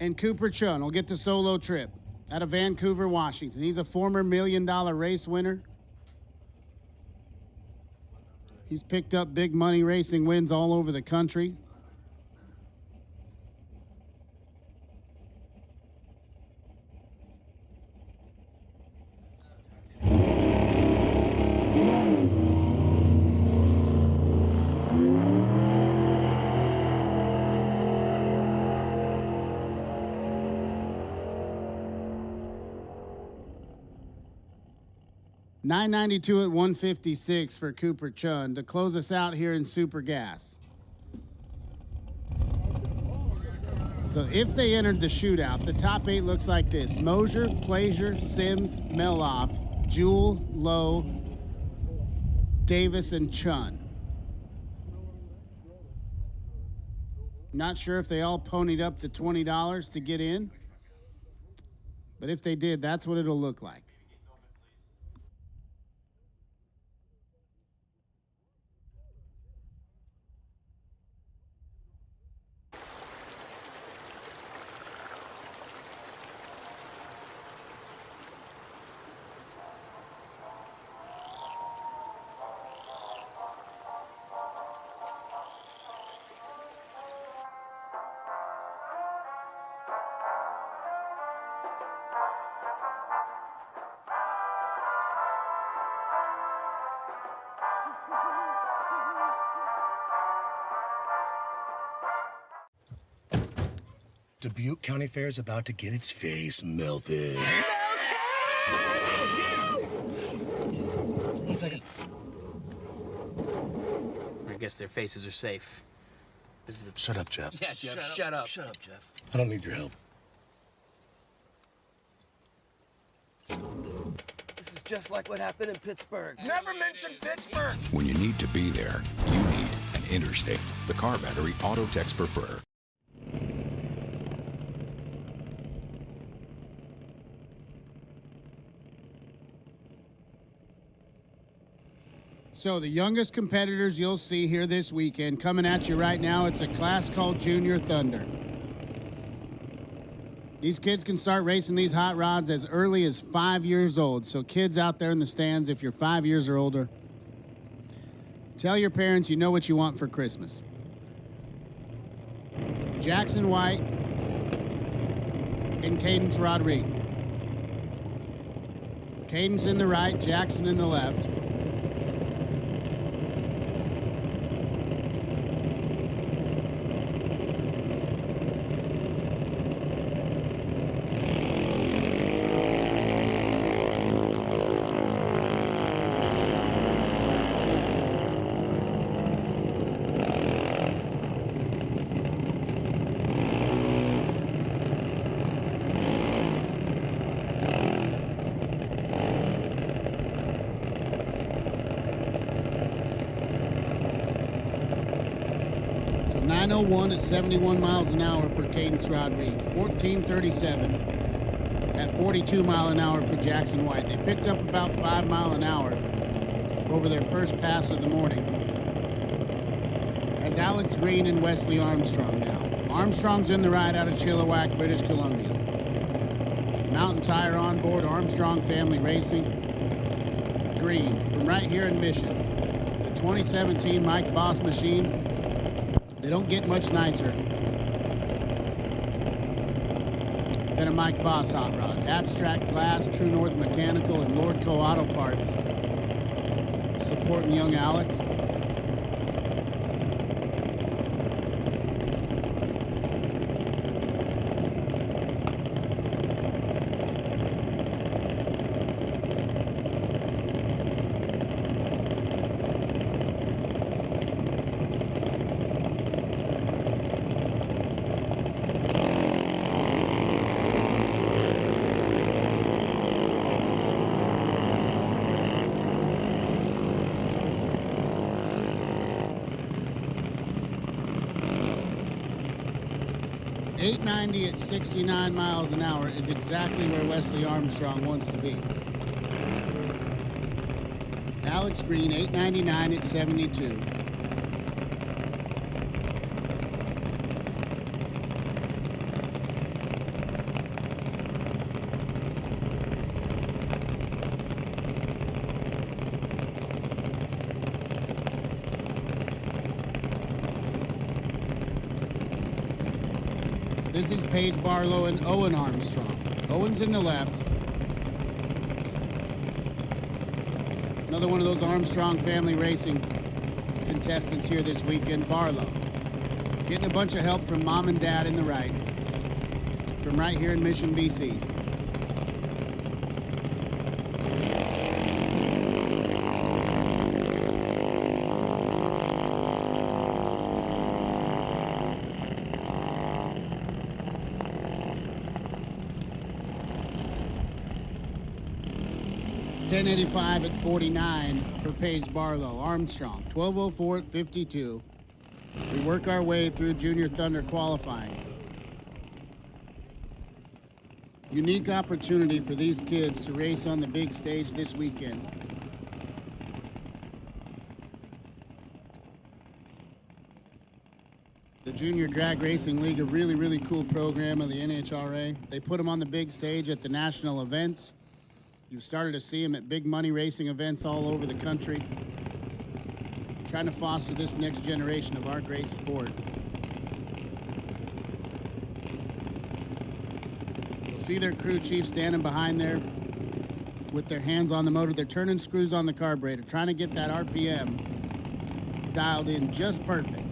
Speaker 2: And Cooper Chun will get the solo trip out of Vancouver, Washington. He's a former $1 million race winner. He's picked up big money racing wins all over the country. $992 at 156 for Cooper Chun to close us out here in Super Gas. So if they entered the shootout, the top 8 looks like this: Mosier, Plaisir, Sims, Meloff, Jewell, Lowe, Davis, and Chun. Not sure if they all ponied up the $20 to get in, but if they did, that's what it'll look like.
Speaker 9: Dubuque County Fair is about to get its face melted.
Speaker 10: 1 second.
Speaker 5: I guess their faces are safe.
Speaker 9: Shut up, Jeff.
Speaker 5: Yeah, Jeff, shut up.
Speaker 10: Shut up, Jeff.
Speaker 9: I don't need your help.
Speaker 10: This is just like what happened in Pittsburgh. Never mention Pittsburgh!
Speaker 11: When you need to be there, you need an Interstate, the car battery auto techs prefer.
Speaker 2: So the youngest competitors you'll see here this weekend coming at you right now, it's a class called Junior Thunder. These kids can start racing these hot rods as early as 5 years old. So kids out there in the stands, if you're 5 years or older, tell your parents you know what you want for Christmas. Jackson White and Cadence Rodriguez. Cadence in the right, Jackson in the left. So 9:01 at 71 miles an hour for Cadence Rodriguez. 14:37 at 42 mile an hour for Jackson White. They picked up about 5 mile an hour over their first pass of the morning. As Alex Green and Wesley Armstrong now. Armstrong's in the ride out of Chilliwack, British Columbia. Mountain Tire on board, Armstrong Family Racing. Green from right here in Mission. The 2017 Mike Boss machine. They don't get much nicer than a Mike Boss hot rod. Abstract Glass, True North Mechanical, and Lordco Auto Parts supporting young Alex. .890 at 69 miles an hour is exactly where Wesley Armstrong wants to be. Alex Green, 899 at 72. This is Paige Barlow and Owen Armstrong. Owen's in the left. Another one of those Armstrong Family Racing contestants here this weekend, Barlow. Getting a bunch of help from Mom and Dad in the right. From right here in Mission, BC. .1085 at 49 for Paige Barlow. Armstrong, 12:04 at 52. We work our way through Junior Thunder qualifying. Unique opportunity for these kids to race on the big stage this weekend. The Junior Drag Racing League, a really, really cool program of the NHRA. They put them on the big stage at the national events. You've started to see them at big money racing events all over the country, trying to foster this next generation of our great sport. You'll see their crew chief standing behind there with their hands on the motor. They're turning screws on the carburetor, trying to get that RPM dialed in just perfect.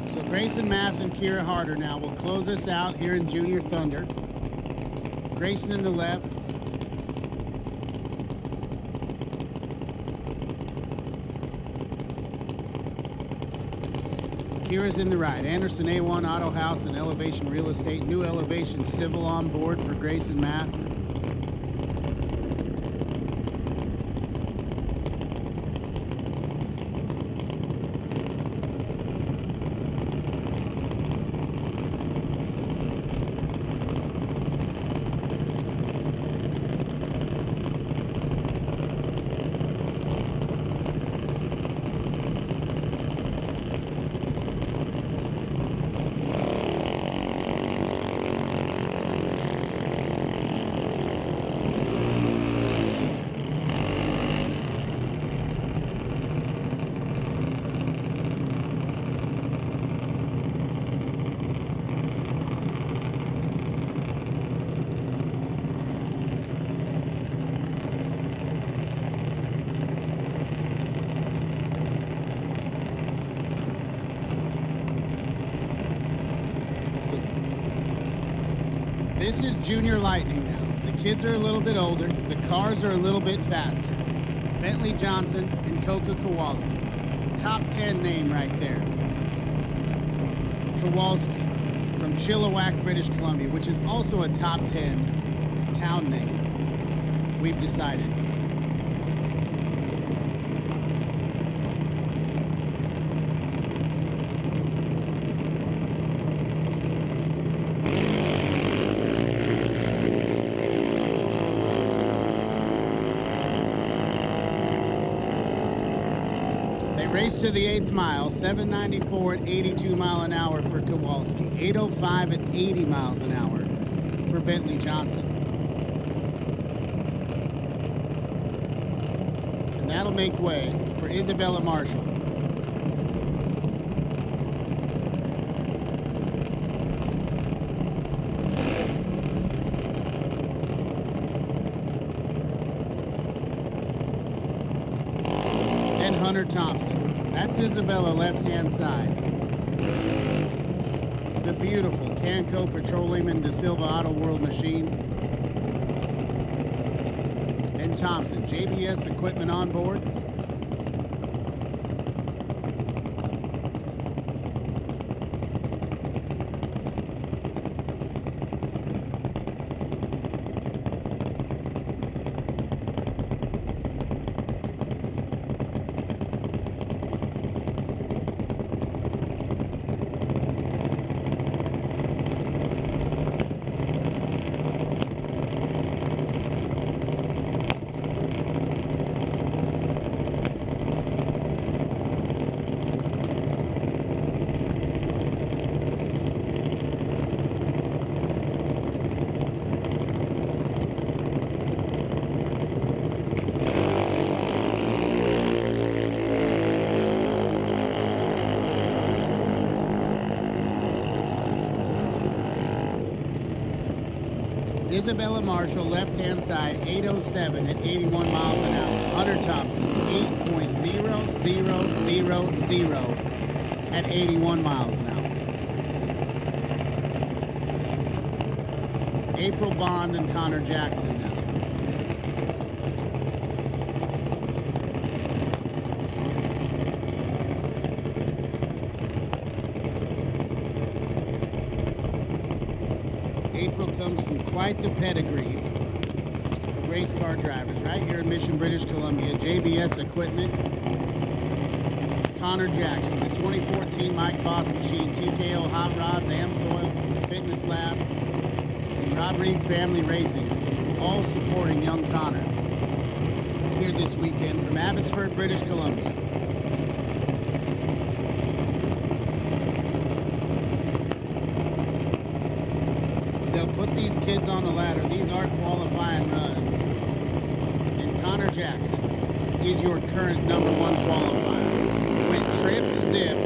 Speaker 2: So Grayson Mass and Kira Harder now will close us out here in Junior Thunder. Grayson in the left. Kira's in the right. Anderson A1 Auto House and Elevation Real Estate. New Elevation Civil on board for Grayson Mass. This is Junior Lightning now. The kids are a little bit older. The cars are a little bit faster. Bentley Johnson and Coca Kowalski. Top 10 name right there. Kowalski from Chilliwack, British Columbia, which is also a top 10 town name. We've decided. Race to the 8th mile, 794 at 82 mile an hour for Kowalski, 805 at 80 miles an hour for Bentley Johnson. And that'll make way for Isabella Marshall. And Hunter Thompson. That's Isabella, left-hand side. The beautiful Canco Petroleum and De Silva Auto World machine. And Thompson, JBS equipment on board. Isabella Marshall, left-hand side, 807 at 81 miles an hour. Hunter Thompson, 8.0000 at 81 miles an hour. April Bond and Connor Jackson now. April comes from quite the pedigree of race car drivers right here in Mission, British Columbia. JBS equipment. Connor Jackson, the 2014 Mike Boss machine, TKO Hot Rods, Amsoil, Fitness Lab, and Rodrigue Family Racing, all supporting young Connor here this weekend from Abbotsford, British Columbia. Put these kids on the ladder. These are qualifying runs. And Connor Jackson is your current #1 qualifier. Went trip zip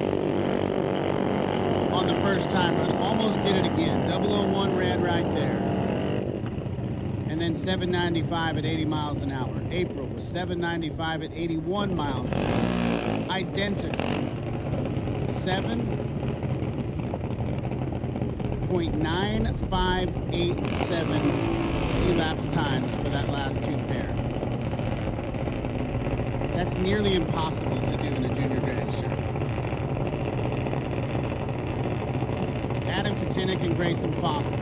Speaker 2: on the first time run. Almost did it again. 001 red right there. And then 795 at 80 miles an hour. April was 795 at 81 miles an hour. Identical. 7.9587 elapsed times for that last two pair. That's nearly impossible to do in a junior dragster. Adam Katinik and Grayson Fossum.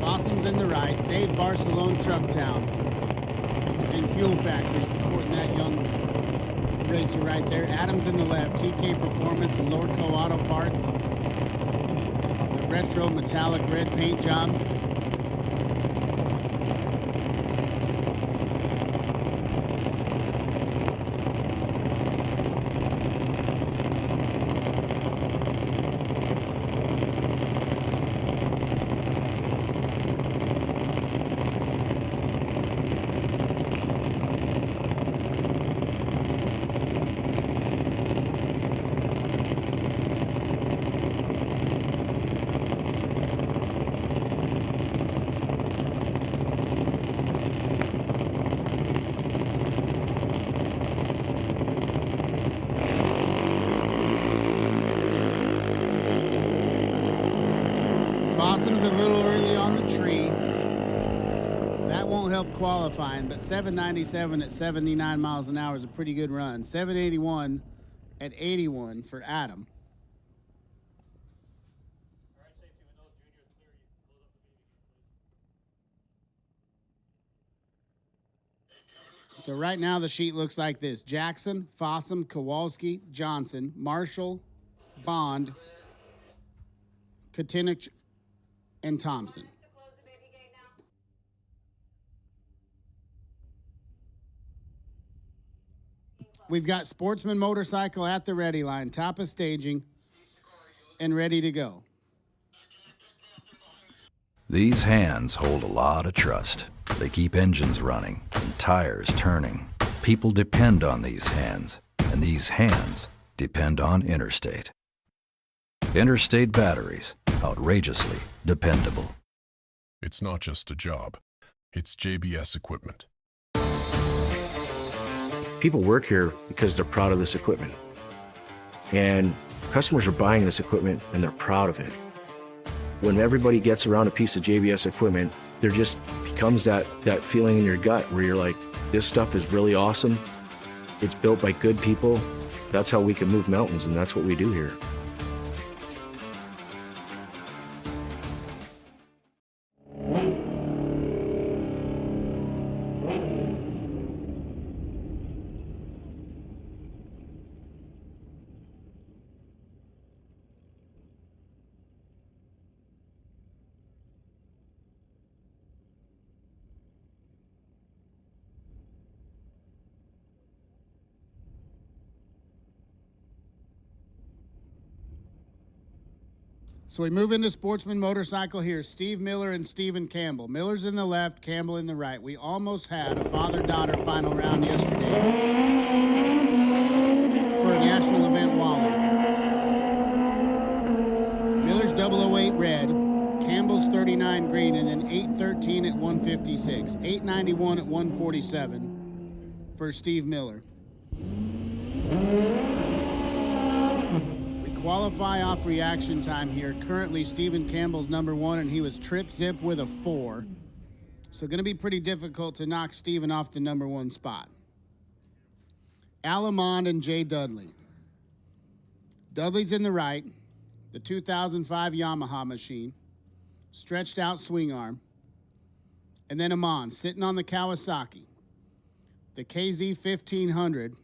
Speaker 2: Fossum's in the right, Dave Barcelone, Trucktown, and Fuel Factory supporting that young racer right there. Adam's in the left, TK Performance and Lordco Auto Parts. Retro metallic red paint job. help qualifying, but 797 at 79 miles an hour is a pretty good run. 781 at 81 for Adam. So right now the sheet looks like this: Jackson, Fossum, Kowalski, Johnson, Marshall, Bond, Katinich, and Thompson. We've got Sportsman Motorcycle at the ready line, top of staging, and ready to go.
Speaker 6: These hands hold a lot of trust. They keep engines running and tires turning. People depend on these hands, and these hands depend on Interstate. Interstate batteries, outrageously dependable.
Speaker 7: It's not just a job. It's JBS equipment.
Speaker 8: People work here because they're proud of this equipment. And customers are buying this equipment and they're proud of it. When everybody gets around a piece of JBS equipment, there just becomes that feeling in your gut where you're like, this stuff is really awesome. It's built by good people. That's how we can move mountains, and that's what we do here.
Speaker 2: So we move into Sportsman Motorcycle here. Steve Miller and Stephen Campbell. Miller's in the left, Campbell in the right. We almost had a father-daughter final round yesterday for a national event Wally. Miller's 008 red, Campbell's 39 green, and then 813 at 156. 891 at 147 for Steve Miller. Qualify off reaction time here. Currently, Stephen Campbell's number one, and he was trip zip with a 4. So going to be pretty difficult to knock Stephen off the number one spot. Alamond and Jay Dudley. Dudley's in the right, the 2005 Yamaha machine, stretched out swing arm. And then Amon sitting on the Kawasaki, the KZ 1500.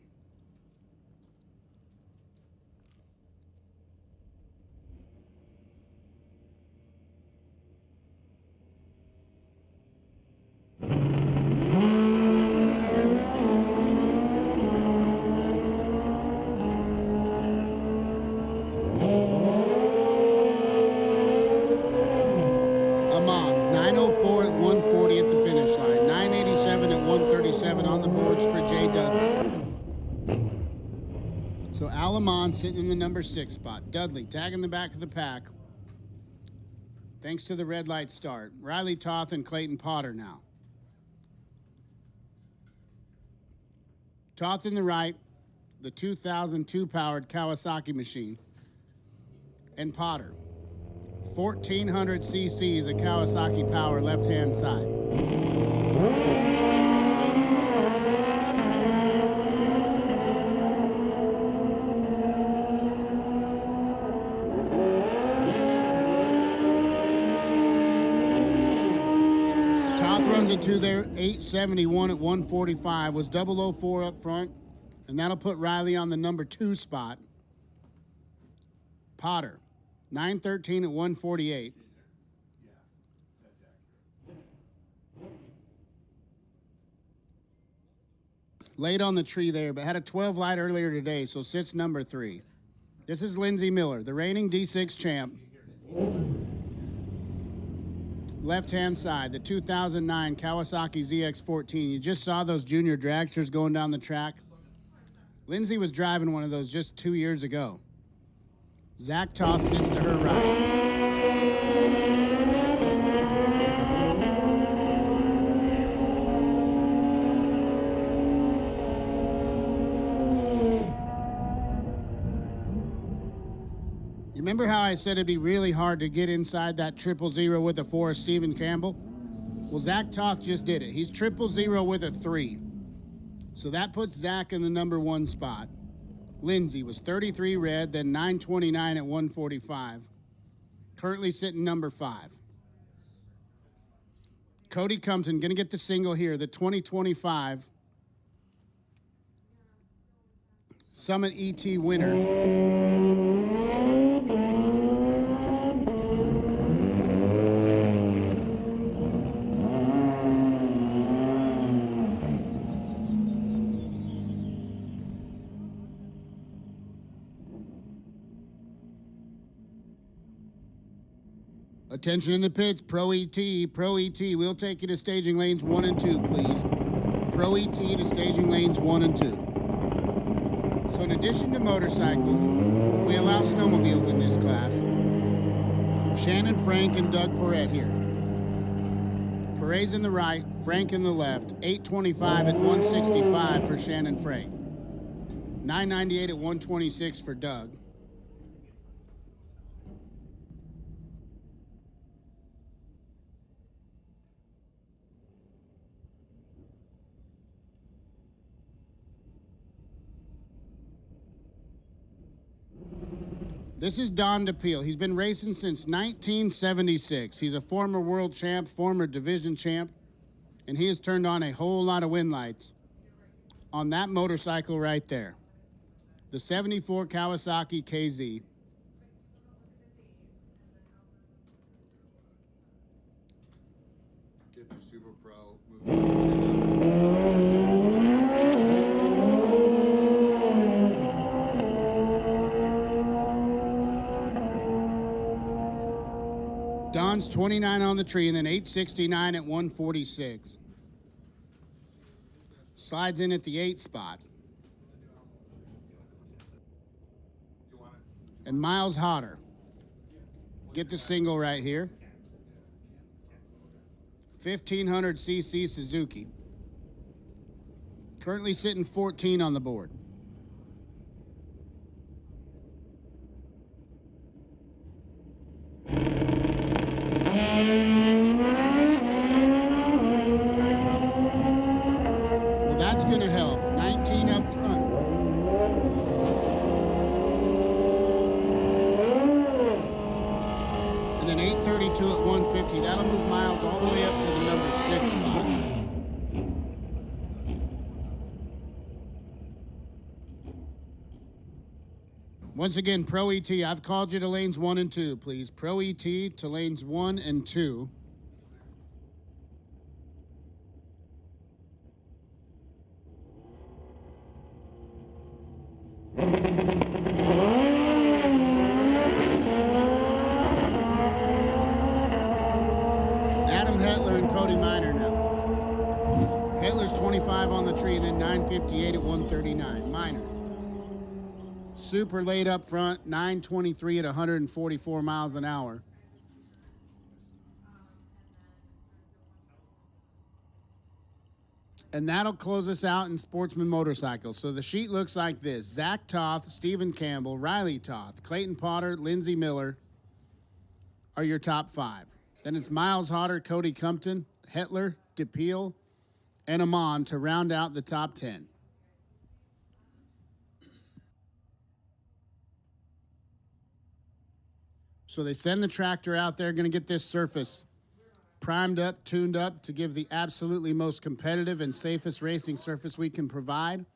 Speaker 2: On the boards for Jay Dudley. So Alamon sitting in the number 6 spot. Dudley tagging the back of the pack. Thanks to the red light start. Riley Toth and Clayton Potter now. Toth in the right, the 2002 powered Kawasaki machine. And Potter, 1400 cc's of Kawasaki power left-hand side. To their 871 at 145 was 004 up front, and that'll put Riley on the number 2 spot. Potter, 913 at 148. Late on the tree there, but had a 12 light earlier today, so sits number 3. This is Lindsey Miller, the reigning D6 champ. Left-hand side, the 2009 Kawasaki ZX-14. You just saw those junior dragsters going down the track. Lindsay was driving one of those just 2 years ago. Zach Toth sits to her right. Remember how I said it'd be really hard to get inside that 000 with the 4 of Stephen Campbell? Well, Zach Toth just did it. He's 000 with a 3. So that puts Zach in the number 1 spot. Lindsay was 33 red, then 929 at 145. Currently sitting number 5. Cody Compton going to get the single here, the 2025 Summit ET winner. Attention in the pits, Pro ET, we'll take you to staging lanes 1 and 2, please. Pro ET to staging lanes 1 and 2. So in addition to motorcycles, we allow snowmobiles in this class. Shannon Frank and Doug Perret here. Perret's in the right, Frank in the left, 825 at 165 for Shannon Frank. 998 at 126 for Doug. This is Don DePeel. He's been racing since 1976. He's a former world champ, former division champ, and he has turned on a whole lot of win lights on that motorcycle right there. The 74 Kawasaki KZ.
Speaker 4: Get the Super Pro
Speaker 2: Don's 29 on the tree, and then 869 at 146. Slides in at the 8 spot. And Miles Hodder. Get the single right here. 1500cc Suzuki. Currently sitting 14 on the board. Well, that's going to help. 19 up front. And then 832 at 150. That'll move Miles all the way up to the number 6 spot. Once again, Pro ET, I've called you to lanes 1 and 2, please. Pro ET to lanes 1 and 2. Adam Hetler and Cody Miner now. Hetler's 25 on the tree, and then 958 at 139. Miner. Super late up front, 923 at 144 miles an hour. And that'll close us out in Sportsman Motorcycles. So the sheet looks like this. Zach Toth, Stephen Campbell, Riley Toth, Clayton Potter, Lindsey Miller are your top 5. Then it's Miles Hodder, Cody Compton, Hetler, DePeel, and Amon to round out the top 10. So they send the tractor out there, going to get this surface primed up, tuned up to give the absolutely most competitive and safest racing surface we can provide,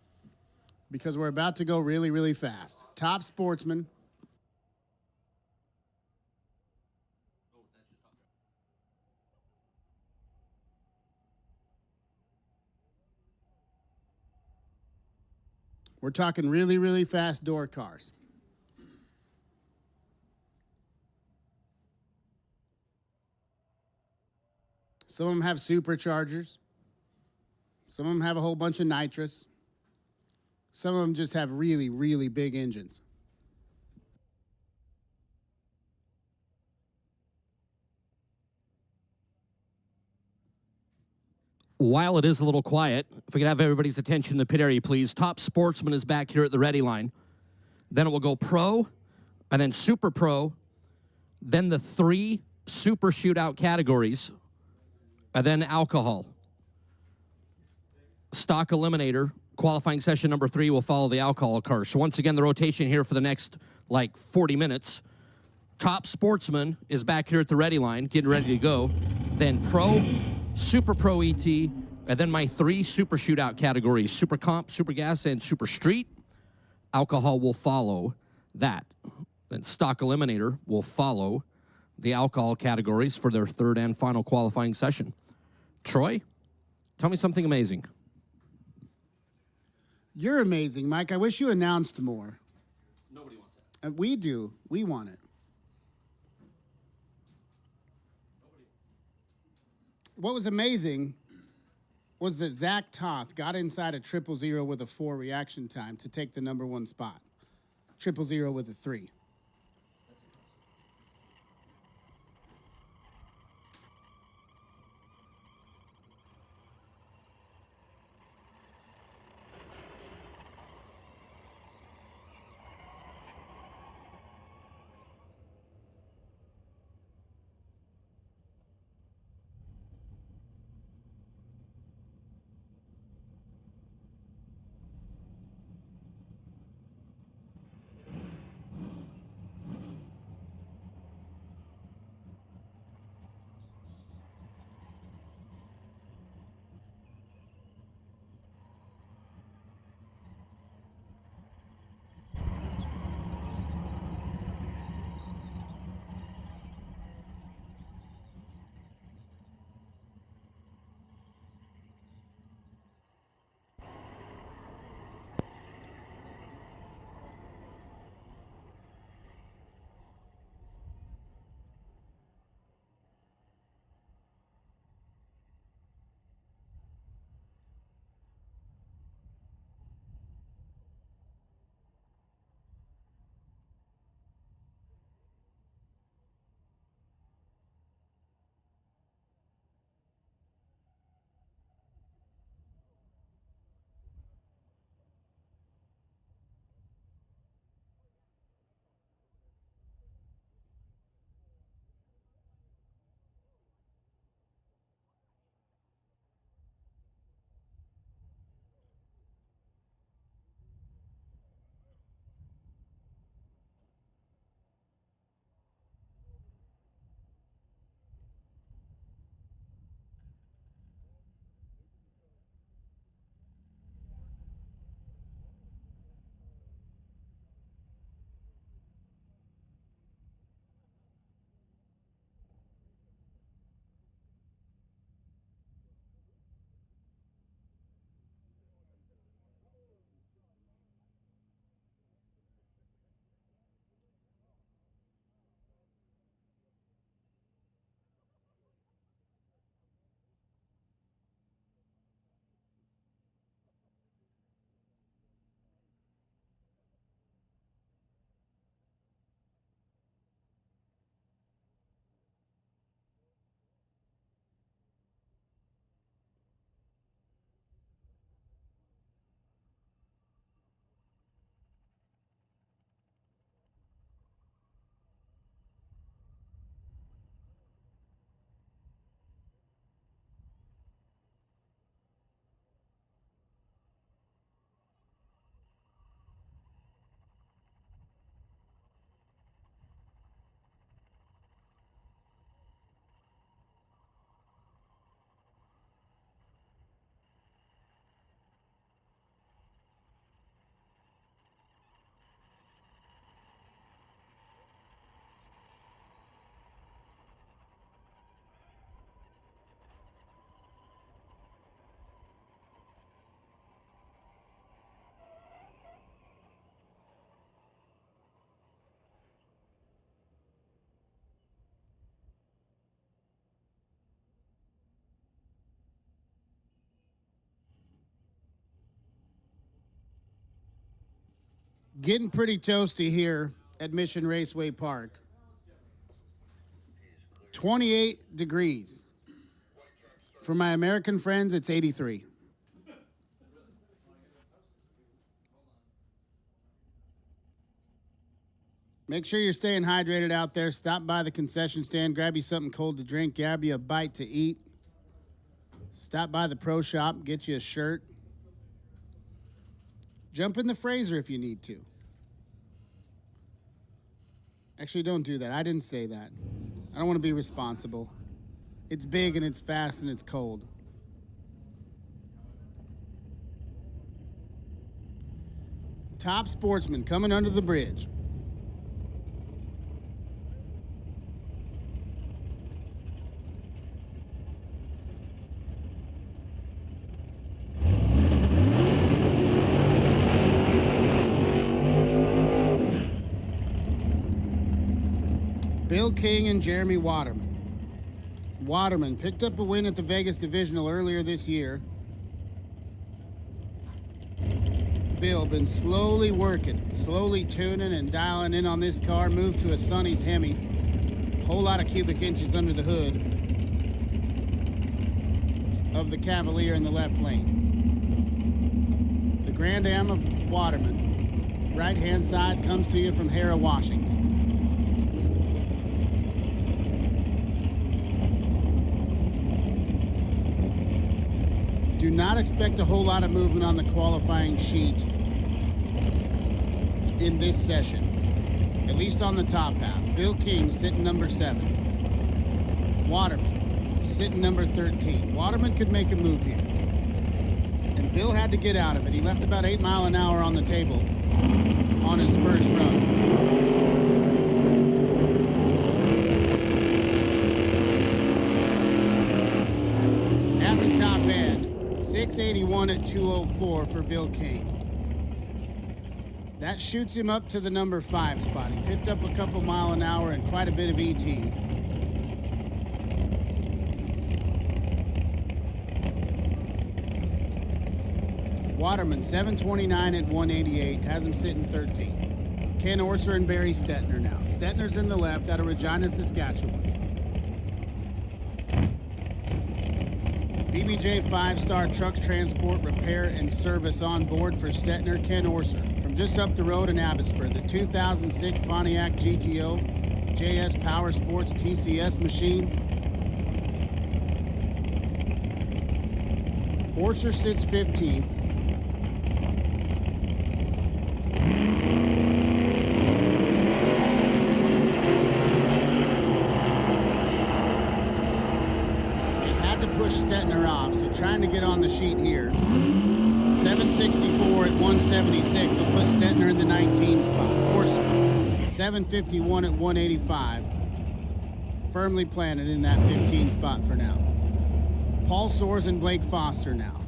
Speaker 2: because we're about to go really, really fast. Top Sportsman. We're talking really, really fast door cars. Some of them have superchargers. Some of them have a whole bunch of nitrous. Some of them just have really, really big engines.
Speaker 17: While it is a little quiet, if we could have everybody's attention in the pit area, please. Top Sportsman is back here at the ready line. Then it will go Pro, and then Super Pro, then the 3 Super Shootout categories. and then alcohol. Stock eliminator, qualifying session number 3 will follow the alcohol cars. So once again, the rotation here for the next, 40 minutes. Top sportsman is back here at the ready line, getting ready to go. Then pro, super pro ET, and then my 3 super shootout categories, super comp, super gas, and super street. Alcohol will follow that. Then stock eliminator will follow the alcohol categories for their 3rd and final qualifying session. Troy, tell me something amazing.
Speaker 2: You're amazing, Mike. I wish you announced more. Nobody wants it. We do. We want it. What was amazing was that Zach Toth got inside a 000 with a 4 reaction time to take the number 1 spot. 000 with a 3. Getting pretty toasty here at Mission Raceway Park. 28 degrees. For my American friends, it's 83. Make sure you're staying hydrated out there. Stop by the concession stand, grab you something cold to drink, grab you a bite to eat. Stop by the pro shop, get you a shirt. Jump in the Fraser if you need to. Actually, don't do that. I didn't say that. I don't want to be responsible. It's big and it's fast and it's cold. Top Sportsman coming under the bridge. Bill King and Jeremy Waterman. Waterman picked up a win at the Vegas Divisional earlier this year. Bill been slowly working, slowly tuning and dialing in on this car, moved to a Sonny's Hemi. Whole lot of cubic inches under the hood of the Cavalier in the left lane. The Grand Am of Waterman, right-hand side, comes to you from NHRA, Washington. Do not expect a whole lot of movement on the qualifying sheet in this session, at least on the top half. Bill King sitting number 7. Waterman sitting number 13. Waterman could make a move here, and Bill had to get out of it. He left about 8 miles an hour on the table on his first run. At the top end, 681 at 204 for Bill King. That shoots him up to the number 5 spot. He picked up a couple mile an hour and quite a bit of ET. Waterman, 729 at 188, has him sitting 13. Ken Orser and Barry Stetner now. Stetner's in the left out of Regina, Saskatchewan. BBJ 5-star truck transport, repair, and service on board for Stetner, Ken Orser. From just up the road in Abbotsford, the 2006 Pontiac GTO, JS Power Sports TCS machine. Orser sits 15th. Stetner off, so trying to get on the sheet here. 764 at 176 will put Stetner in the 19 spot. Orser, 751 at 185. Firmly planted in that 15 spot for now. Paul Soares and Blake Foster now.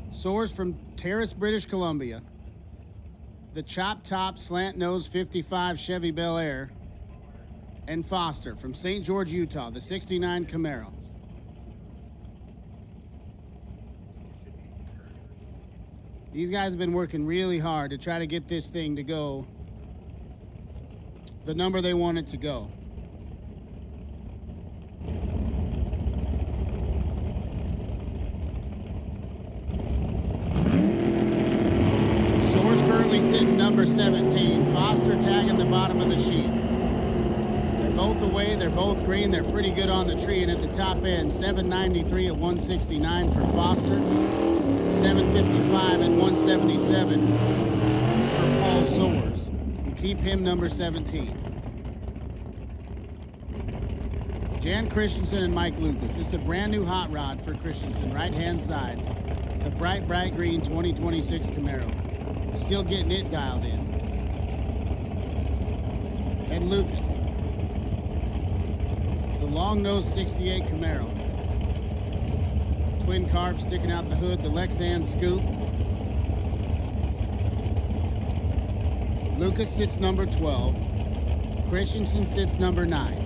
Speaker 2: Soares from Terrace, British Columbia. The chop top slant nose 55 Chevy Bel Air. And Foster from St. George, Utah, the 69 Camaro. These guys have been working really hard to try to get this thing to go the number they want it to go. Soares currently sitting number 17. Foster tagging the bottom of the sheet. They're both away, they're both green, they're pretty good on the tree, and at the top end, 793 at 169 for Foster. 755 and 177 for Paul Soares. We'll keep him number 17. Jan Christensen and Mike Lucas. This is a brand new hot rod for Christensen, right-hand side. The bright green 2026 Camaro. Still getting it dialed in. And Lucas. The long-nosed 68 Camaro. Twin carb sticking out the hood, the Lexan Scoop. Lucas sits number 12. Christensen sits number 9.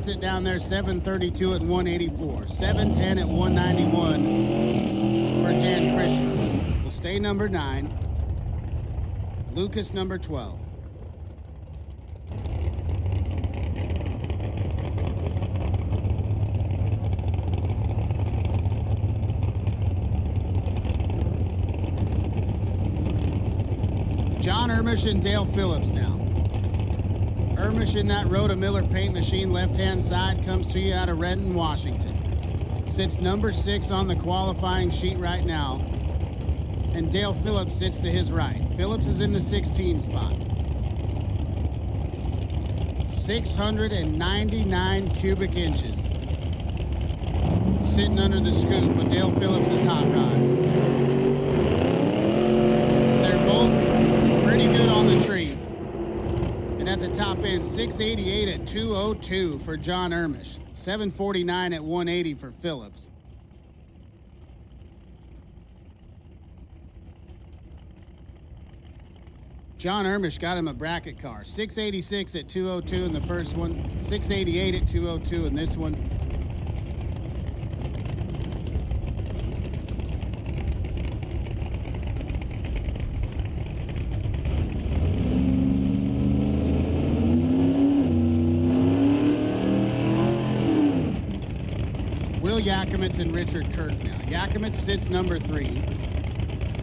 Speaker 2: counts it down there, 732 at 184. 710 at 191 for Jan Christensen. Will stay number 9. Lucas number 12. John Ermish and Dale Phillips now. Ermish in that Rhoda Miller paint machine left-hand side comes to you out of Redden, Washington. Sits number 6 on the qualifying sheet right now. And Dale Phillips sits to his right. Phillips is in the 16 spot. 699 cubic inches. Sitting under the scoop of Dale Phillips' hot rod. They're both pretty good on the tree. And at the top end, 688 at 202 for John Ermish. 749 at 180 for Phillips. John Ermish got him a bracket car. 686 at 202 in the first one. 688 at 202 in this one. Will Yakimitz and Richard Kirk now. Yakimitz sits number 3.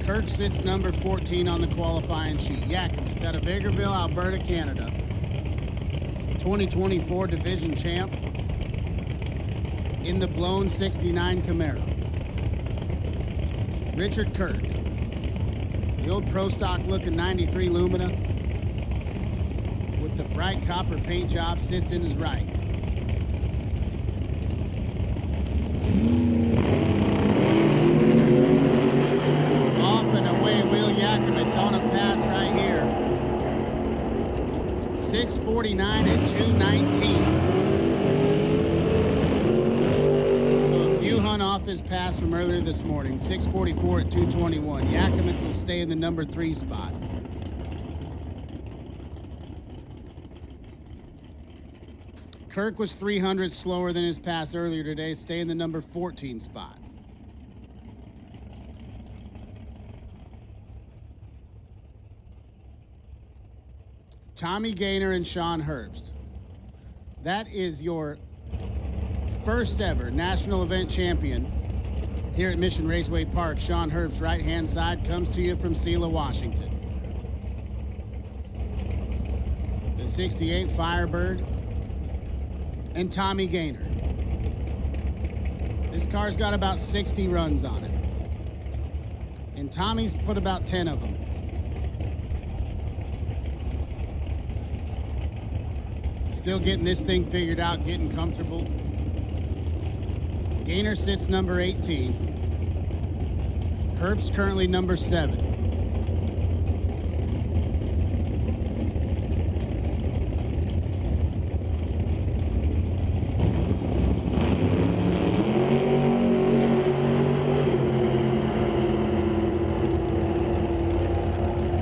Speaker 2: Kirk sits number 14 on the qualifying sheet. Yakimitz out of Vegreville, Alberta, Canada. 2024 Division champ in the blown 69 Camaro. Richard Kirk, the old Pro Stock looking 93 Lumina with the bright copper paint job, sits in his right. On a pass right here. 649 at 219. So a few hunt off his pass from earlier this morning. 644 at 221. Yakimitz will stay in the number 3 spot. Kirk was 300 slower than his pass earlier today. Stay in the number 14 spot. Tommy Gaynor and Sean Herbst. That is your first ever national event champion here at Mission Raceway Park. Sean Herbst, right-hand side, comes to you from Selah, Washington. The 68 Firebird and Tommy Gaynor. This car's got about 60 runs on it. And Tommy's put about 10 of them. Still getting this thing figured out, getting comfortable. Gaynor sits number 18. Herbst currently number 7.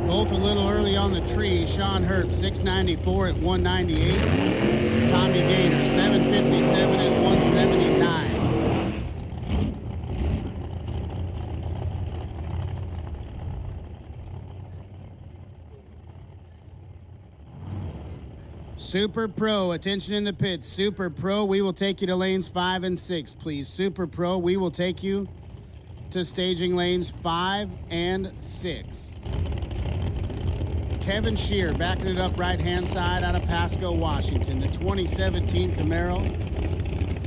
Speaker 2: Both a little early on the tree. Sean Herbst, 694 at 198. Tommy Gaynor, 757 at 179. Super Pro, attention in the pits. Super Pro, we will take you to lanes 5 and 6, please. Super Pro, we will take you to staging lanes 5 and 6. Kevin Shear backing it up right-hand side out of Pasco, Washington. The 2017 Camaro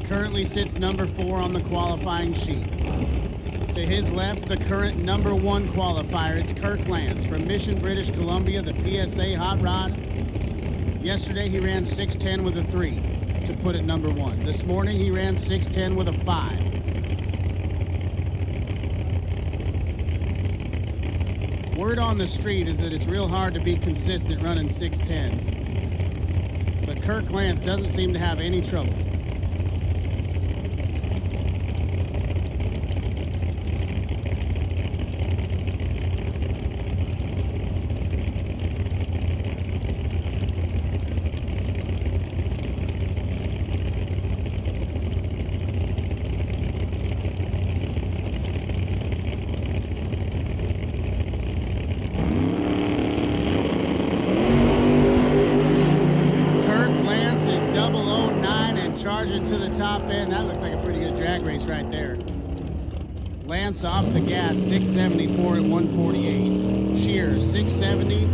Speaker 2: currently sits number 4 on the qualifying sheet. To his left, the current number 1 qualifier. It's Kirk Lance from Mission, British Columbia, the PSA Hot Rod. Yesterday, he ran 6:10 with a 3 to put it number 1. This morning, he ran 6:10 with a 5. Word on the street is that it's real hard to be consistent running 6:10s. But Kirk Lance doesn't seem to have any trouble. top end. That looks like a pretty good drag race right there. Lance off the gas, 674 at 148. Shear, 670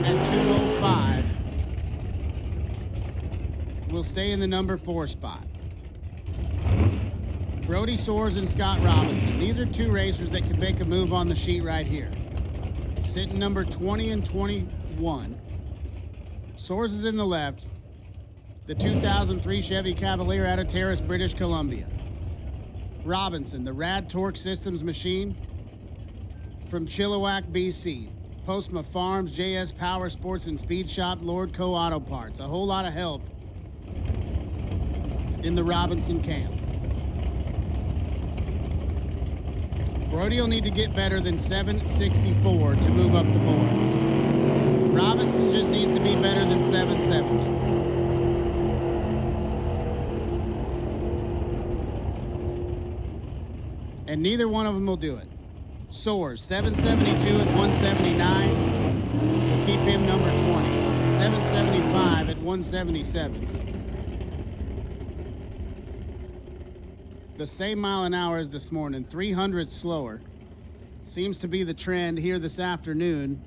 Speaker 2: at 205. Will stay in the number 4 spot. Brody Soares and Scott Robinson. These are two racers that could make a move on the sheet right here. Sitting number 20 and 21. Soares is in the left. The 2003 Chevy Cavalier out of Terrace, British Columbia. Robinson, the Rad Torque Systems machine from Chilliwack, BC. Postma Farms, JS Power Sports and Speed Shop, Lordco Auto Parts. A whole lot of help in the Robinson camp. Brody will need to get better than 764 to move up the board. Robinson just needs to be better than 770. And neither one of them will do it. Soares, 772 at 179. Will keep him number 20. 775 at 177. The same mile an hour as this morning, 300 slower. Seems to be the trend here this afternoon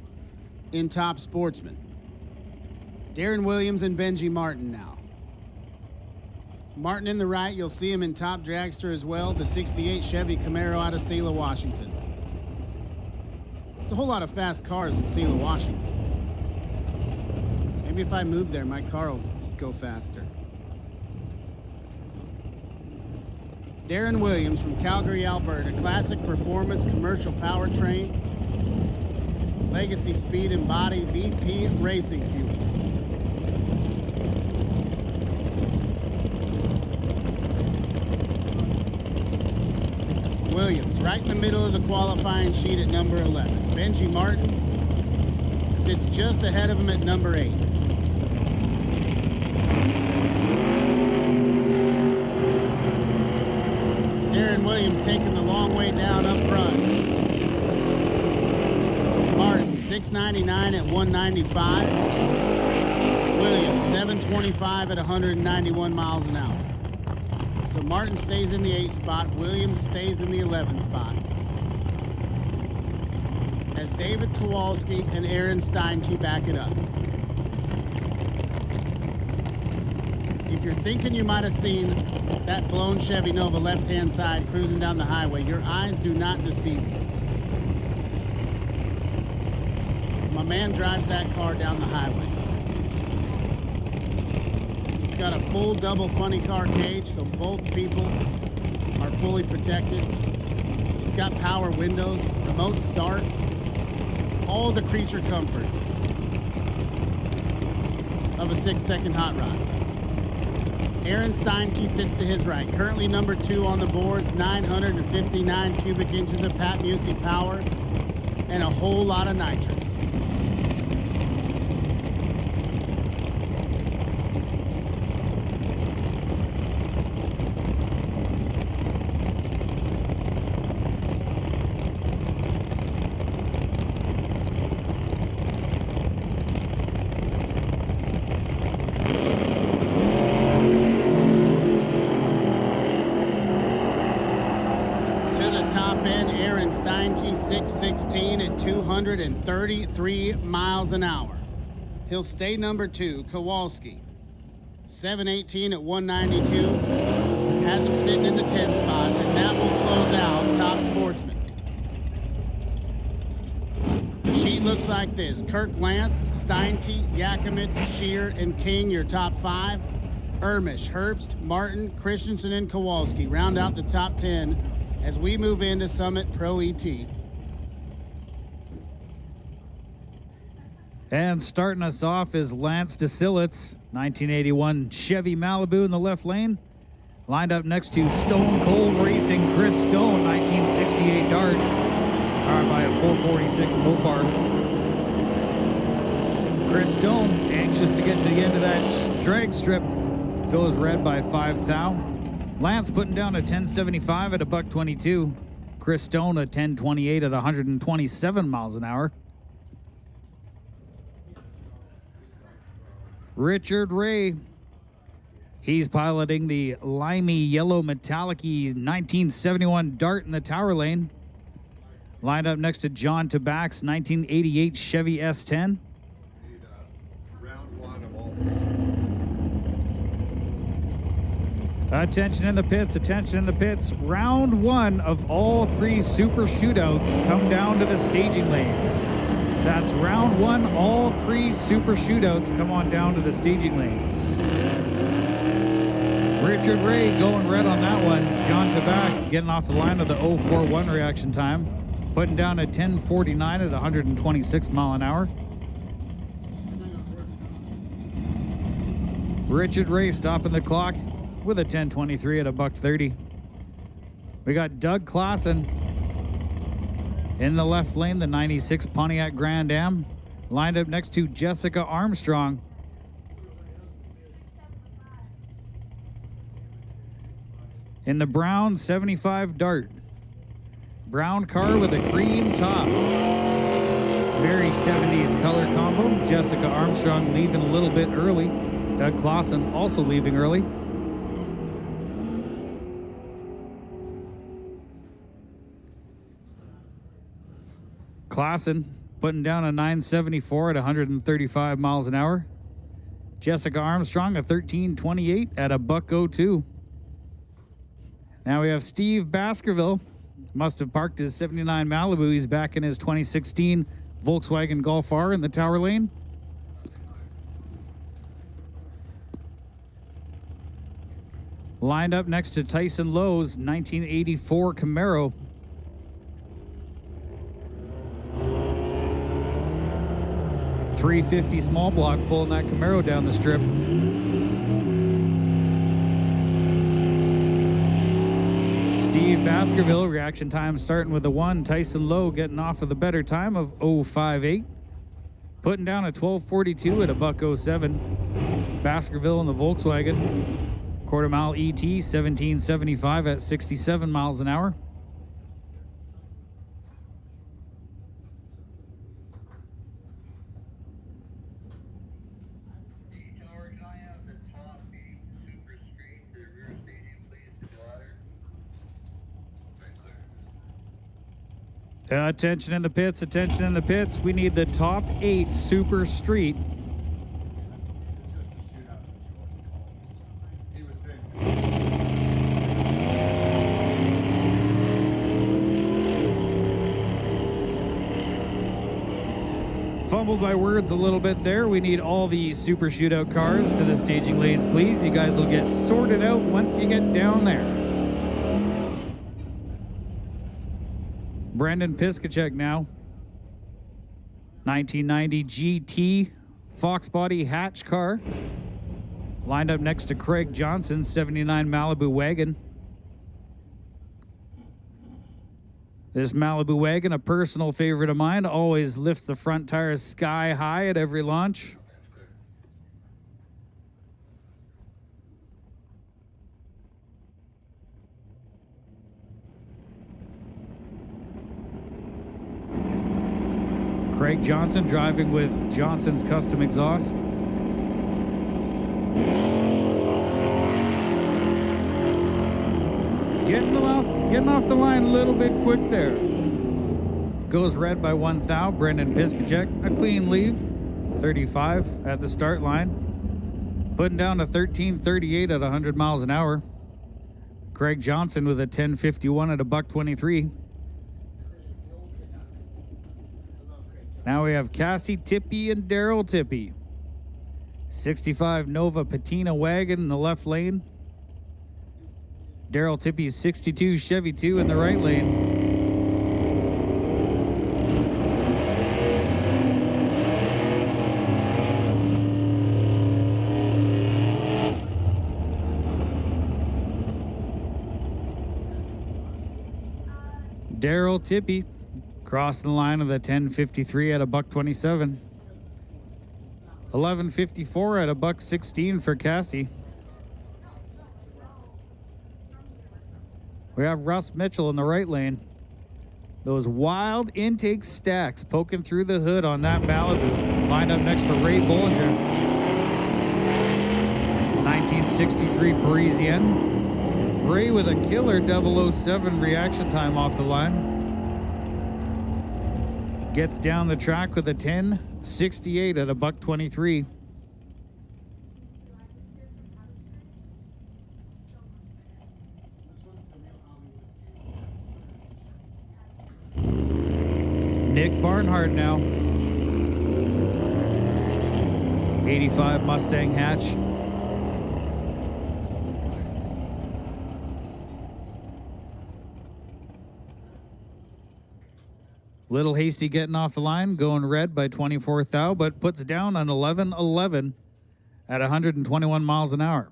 Speaker 2: in Top Sportsman. Darren Williams and Benji Martin now. Martin in the right, you'll see him in Top Dragster as well, the 68 Chevy Camaro out of Selah, Washington. There's a whole lot of fast cars in Selah, Washington. Maybe if I move there, my car will go faster. Darren Williams from Calgary, Alberta, classic performance commercial powertrain, legacy speed and body, VP Racing Fuels. Williams, right in the middle of the qualifying sheet at number 11. Benji Martin sits just ahead of him at number 8. Darren Williams taking the long way down up front. Martin, 699 at 195. Williams, 725 at 191 miles an hour. So Martin stays in the 8 spot, Williams stays in the 11 spot. As David Kowalski and Aaron Steinke back it up. If you're thinking you might have seen that blown Chevy Nova left-hand side cruising down the highway, your eyes do not deceive you. My man drives that car down the highway. It's got a full double funny car cage, so both people are fully protected. It's got power windows, remote start, all the creature comforts of a 6-second hot rod. Aaron Steinke sits to his right, currently number 2 on the boards, 959 cubic inches of Pat Busey power, and a whole lot of nitrous. Aaron Steinke, 616 at 233 miles an hour. He'll stay number 2. Kowalski, 718 at 192. Has him sitting in the 10 spot, and that will close out Top Sportsman. The sheet looks like this. Kirk Lance, Steinke, Yakimitz, Shear, and King, your top 5. Ermish, Herbst, Martin, Christensen, and Kowalski round out the top 10 as we move into Summit Pro ET.
Speaker 1: And starting us off is Lance DeSillitz, 1981 Chevy Malibu in the left lane. Lined up next to Stone Cold Racing Chris Stone, 1968 Dart, powered by a 446 Mopar. Chris Stone, anxious to get to the end of that drag strip, goes red by 5 thou. Lance putting down a 1075 at a $122. Chris Stone a 1028 at 127 miles an hour. Richard Ray He's piloting the limey yellow metallic-y 1971 Dart in the tower lane. Lined up next to John Tabak's 1988 Chevy S10.
Speaker 4: Round one of all.
Speaker 1: Attention in the pits, attention in the pits. Round one of all three super shootouts come down to the staging lanes. That's round one, all three super shootouts come on down to the staging lanes. Richard Ray going red on that one. John Tabak getting off the line of the 041 reaction time. Putting down a 10:49 at 126 mile an hour. Richard Ray stopping the clock with a 10:23 at a $1.30. We got Doug Klassen in the left lane, the 96 Pontiac Grand Am, lined up next to Jessica Armstrong. In the brown 75 Dart. Brown car with a cream top. Very 70s color combo. Jessica Armstrong leaving a little bit early. Doug Klassen also leaving early. Klassen putting down a 974 at 135 miles an hour. Jessica Armstrong a 1328 at a $1.02. Now we have Steve Baskerville. Must have parked his 79 Malibu. He's back in his 2016 Volkswagen Golf R in the tower lane. Lined up next to Tyson Lowe's 1984 Camaro. .350 small block pulling that Camaro down the strip. Steve Baskerville, reaction time starting with a 1. Tyson Lowe getting off with a better time of 0.58. Putting down a 12:42 at a $1.07. Baskerville in the Volkswagen. Quarter mile ET, 1775 at 67 miles an hour. Attention in the pits, attention in the pits. We need the top 8 super street. Fumbled by words a little bit there. We need all the super shootout cars to the staging lanes, please. You guys will get sorted out once you get down there. Brendan Piskacek now. 1990 GT Fox body hatch car. Lined up next to Craig Johnson, 79 Malibu wagon. This Malibu wagon, a personal favorite of mine, always lifts the front tires sky high at every launch. Craig Johnson driving with Johnson's Custom Exhaust. Getting off the line a little bit quick there. Goes red by 1 thou. Brendan Piskacek, a clean leave. 35 at the start line. Putting down a 1338 at 100 miles an hour. Craig Johnson with a 1051 at a $1.23. Now we have Cassie Tippy and Daryl Tippy. 65 Nova Patina wagon in the left lane. Daryl Tippy's 62 Chevy 2 in the right lane. Daryl Tippy crossing the line of the 1053 at a $1.27. 1154 at a $1.16 for Cassie. We have Russ Mitchell in the right lane. Those wild intake stacks poking through the hood on that Malibu. Lined up next to Ray Bollinger. 1963 Parisienne. Ray with a killer 007 reaction time off the line. Gets down the track with a 10.68 at a $1.23. Nick Barnhart now. 85 Mustang hatch. Little hasty getting off the line, going red by 24 thou, but puts down an 11.11 at 121 miles an hour.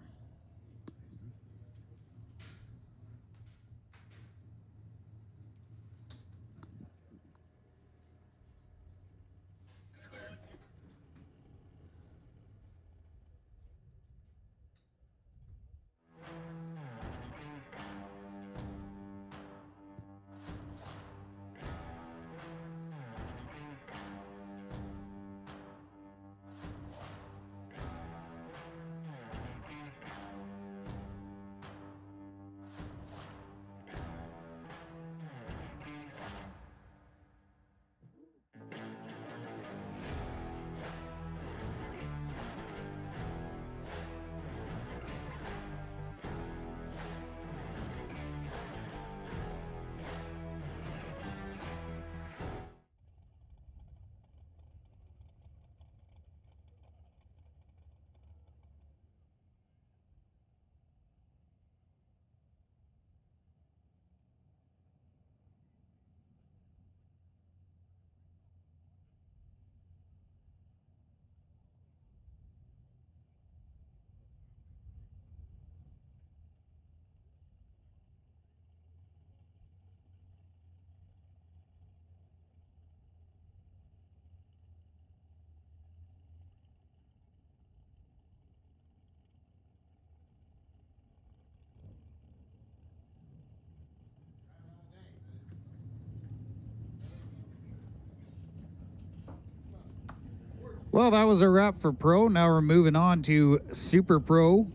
Speaker 1: Well, that was a wrap for Pro. Now we're moving on to Super Pro.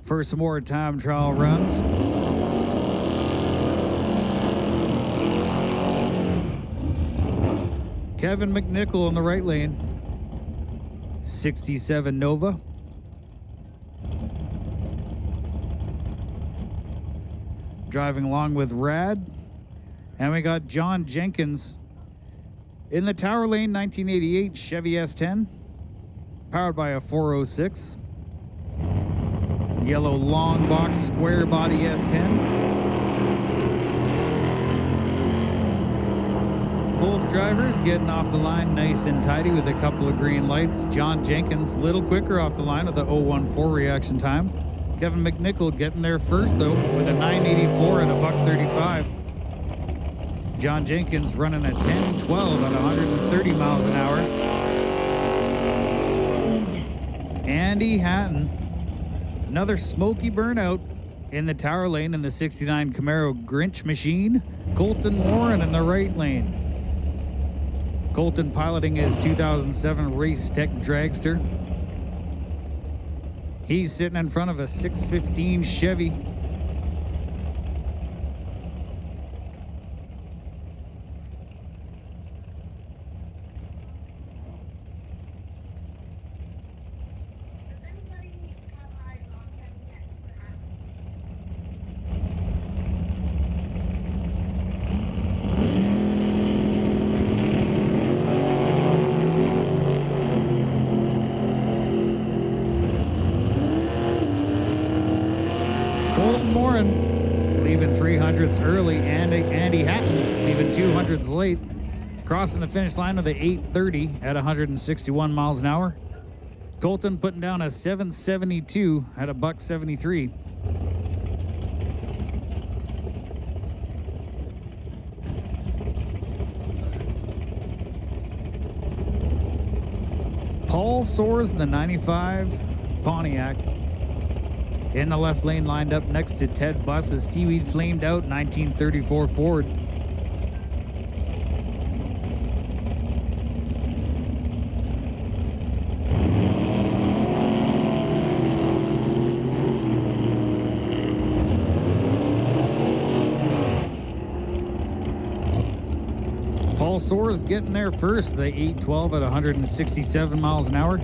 Speaker 1: For some more time trial runs. Kevin McNichol in the right lane. 67 Nova. Driving along with Rad. And we got John Jenkins in the Tower Lane 1988 Chevy S10, powered by a 406. Yellow long box square body S10. Both drivers getting off the line nice and tidy with a couple of green lights. John Jenkins a little quicker off the line with the 014 reaction time. Kevin McNichol getting there first, though, with a 984 and a $135. John Jenkins running a 10.12 at 130 miles an hour. Andy Hatton, another smoky burnout in the Tower Lane in the 69 Camaro Grinch Machine. Colton Warren in the right lane. Colton piloting his 2007 Race Tech Dragster. He's sitting in front of a 615 Chevy. Leaving 300s early, and Andy Hatton leaving 200s late. Crossing the finish line with a 8:30 at 161 miles an hour. Colton putting down a 772 at a $173. Paul Soares in the 95 Pontiac. In the left lane, lined up next to Ted Buss's Seaweed Flamed Out 1934 Ford. All Soars getting there first, the 812 at 167 miles an hour.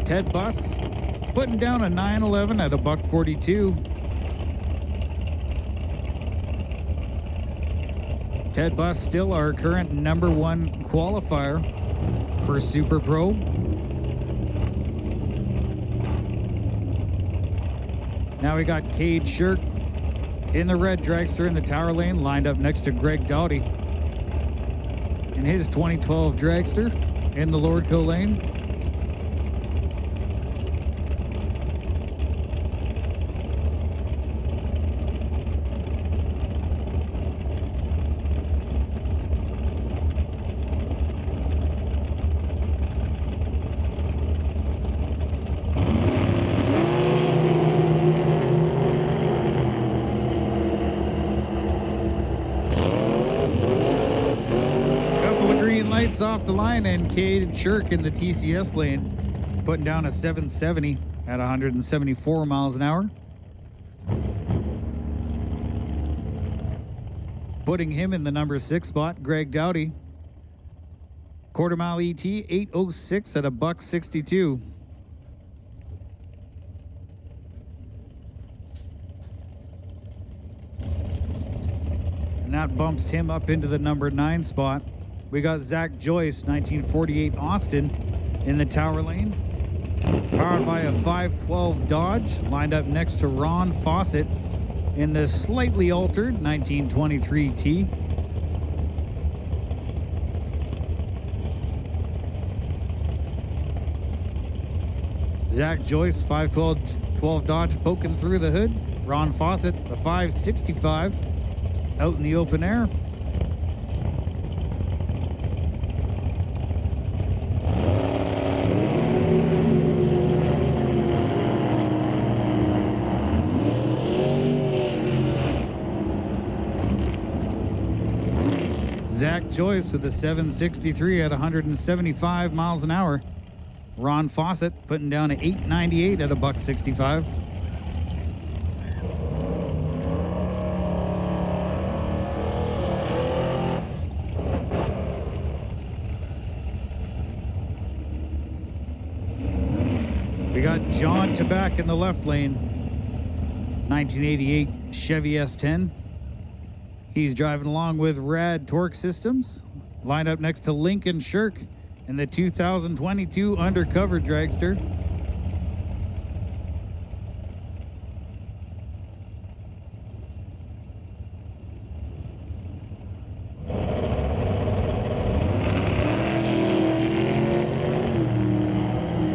Speaker 1: Ted Bus putting down a 911 at a $142. Ted Bus still our current #1 qualifier for Super Pro. Now we got Cade Shirk in the red dragster in the tower lane, lined up next to Greg Dowdy in his 2012 dragster in the Lordco lane. Off the line, and Cade Shirk in the TCS lane putting down a 770 at 174 miles an hour, putting him in the #6 spot. Greg Dowdy, quarter mile ET 806 at a $162. And that bumps him up into the #9 spot. We got Zach Joyce, 1948 Austin, in the tower lane, powered by a 512 Dodge, lined up next to Ron Fawcett in the slightly altered 1923 T. Zach Joyce, 512 Dodge poking through the hood. Ron Fawcett, the 565, out in the open air. Zach Joyce with a 763 at 175 miles an hour. Ron Fawcett putting down an 898 at a $165. We got John Tabak in the left lane, 1988 Chevy S10. He's driving along with Rad Torque Systems, lined up next to Lincoln Shirk in the 2022 Undercover Dragster.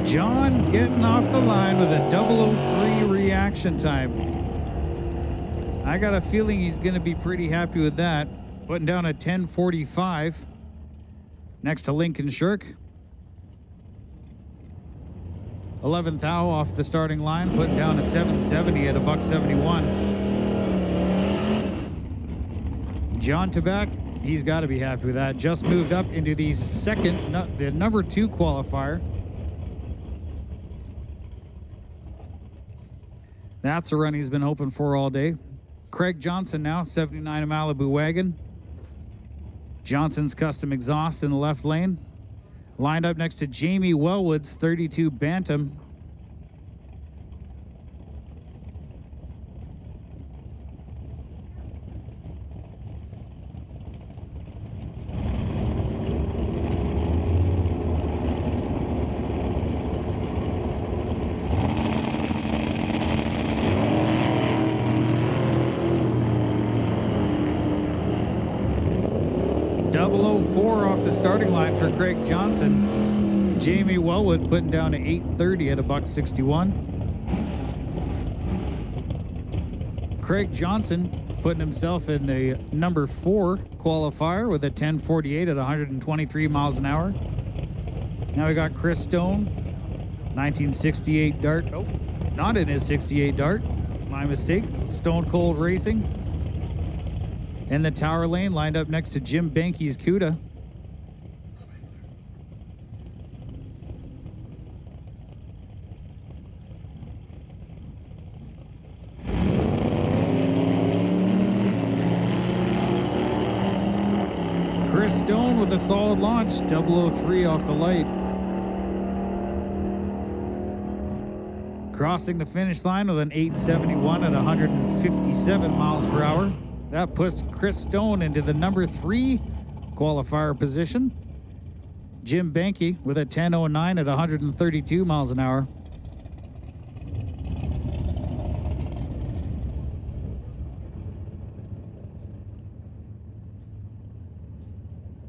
Speaker 1: John getting off the line with a 003 reaction time. I got a feeling he's going to be pretty happy with that. Putting down a 1045 next to Lincoln Shirk. 11th Thou off the starting line, putting down a 770 at a $171. John Tabak, he's got to be happy with that. Just moved up into the the #2 qualifier. That's a run he's been hoping for all day. Craig Johnson now, 79 Malibu wagon. Johnson's custom exhaust in the left lane. Lined up next to Jamie Wellwood's 32 Bantam. Off the starting line for Craig Johnson. Jamie Wellwood putting down an 830 at a $161. Craig Johnson putting himself in the #4 qualifier with a 1048 at 123 miles an hour. Now we got Chris Stone, 1968 Dart. Nope, not in his 68 Dart. My mistake. Stone Cold Racing. In the tower lane, lined up next to Jim Banky's Cuda. Chris Stone with a solid launch, 003 off the light. Crossing the finish line with an 871 at 157 miles per hour. That puts Chris Stone into the number 3 qualifier position. Jim Benke with a 1009 at 132 miles an hour.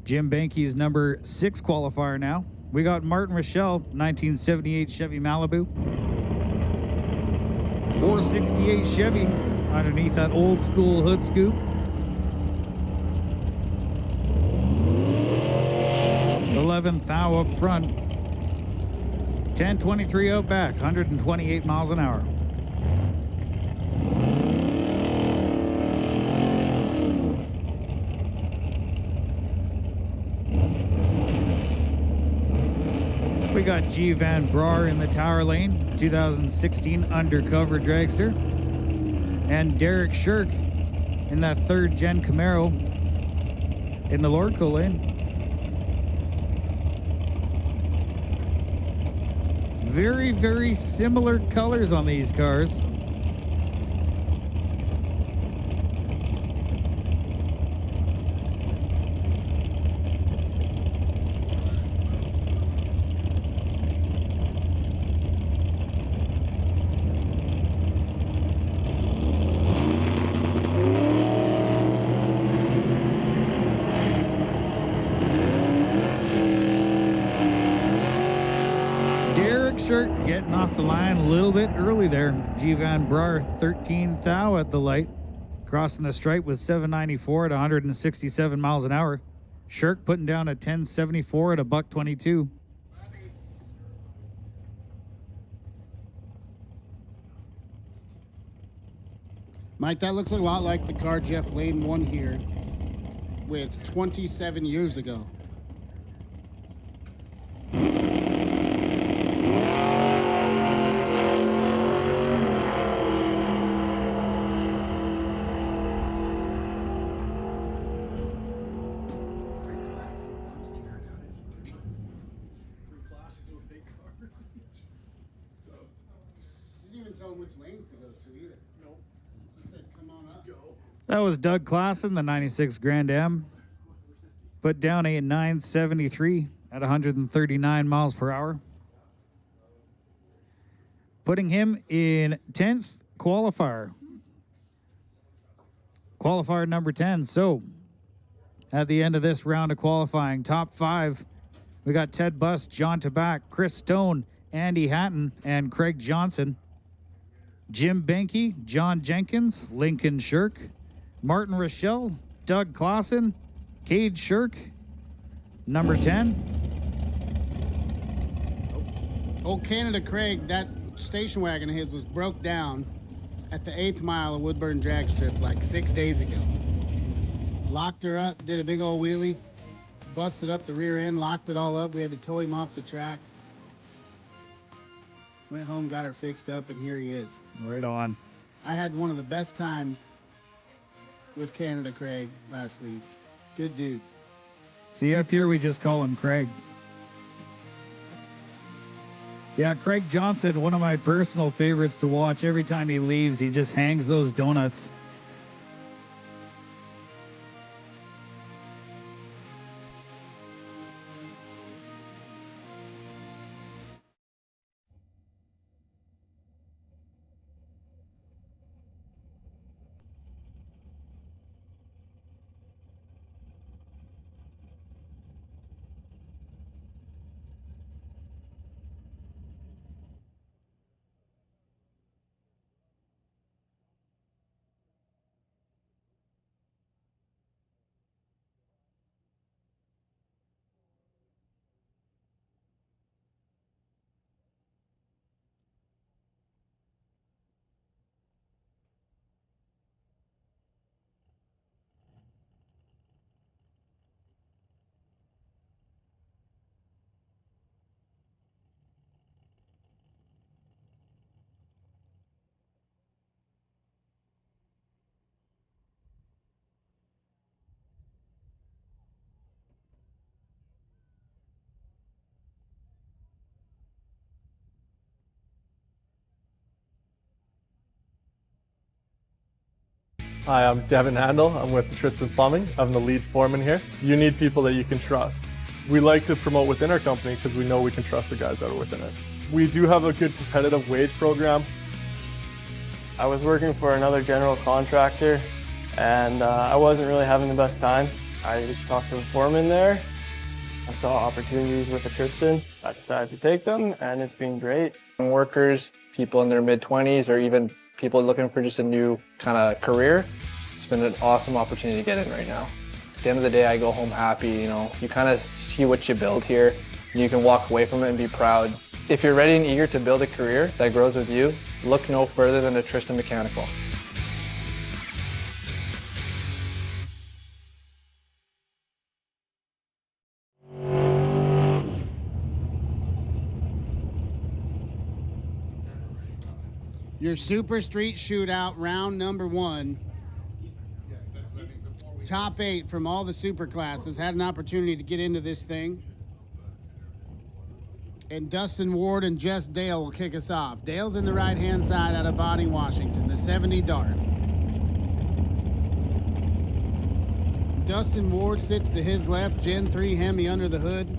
Speaker 1: Jim Benke's number 6 qualifier now. We got Martin Rochelle, 1978 Chevy Malibu. 468 Chevy underneath that old school hood scoop. 11th thou up front. 1023 out back, 128 miles an hour. We got G. Van Braar in the tower lane, 2016 undercover dragster. And Derek Shirk in that 3rd gen Camaro in the Lordco lane. Very, very similar colors on these cars. Getting off the line a little bit early there. G. Van Braar, 13th thou at the light. Crossing the stripe with 794 at 167 miles an hour. Shirk putting down a 1074 at a $122.
Speaker 2: Mike, that looks a lot like the car Jeff Lane won here with 27 years ago.
Speaker 1: That was Doug Klassen, the 96 Grand Am. Put down a 973 at 139 miles per hour. Putting him in 10th qualifier. Qualifier number 10. So, at the end of this round of qualifying, top 5, we got Ted Buss, John Tabak, Chris Stone, Andy Hatton, and Craig Johnson. Jim Benke, John Jenkins, Lincoln Shirk, Martin Rochelle, Doug Klassen, Cade Shirk, number 10.
Speaker 2: Old Canada Craig, that station wagon of his was broke down at the 8th mile of Woodburn drag strip like 6 days ago. Locked her up, did a big old wheelie, busted up the rear end, locked it all up. We had to tow him off the track. Went home, got her fixed up, and here he is.
Speaker 1: Right on.
Speaker 2: I had one of the best times with Canada Craig last week. Good dude.
Speaker 1: See, up here we just call him Craig. Yeah, Craig Johnson, one of my personal favorites to watch. Every time he leaves, he just hangs those donuts.
Speaker 12: Hi, I'm Devin Handel. I'm with Tristan Plumbing. I'm the lead foreman here. You need people that you can trust. We like to promote within our company because we know we can trust the guys that are within it. We do have a good competitive wage program.
Speaker 13: I was working for another general contractor, and I wasn't really having the best time. I talked to the foreman there. I saw opportunities with the Tristan. I decided to take them, and it's been great.
Speaker 18: Workers, people in their mid-20s, or even people looking for just a new kind of career, it's been an awesome opportunity to get in right now. At the end of the day, I go home happy. You know, you kind of see what you build here. You can walk away from it and be proud. If you're ready and eager to build a career that grows with you, look no further than a Tristan Mechanical.
Speaker 2: Your Super Street Shootout, round number 1. Top 8 from all the super classes had an opportunity to get into this thing. And Dustin Ward and Jess Dale will kick us off. Dale's in the right-hand side out of Bonnie, Washington, the 70 Dart. Dustin Ward sits to his left, Gen 3 Hemi under the hood.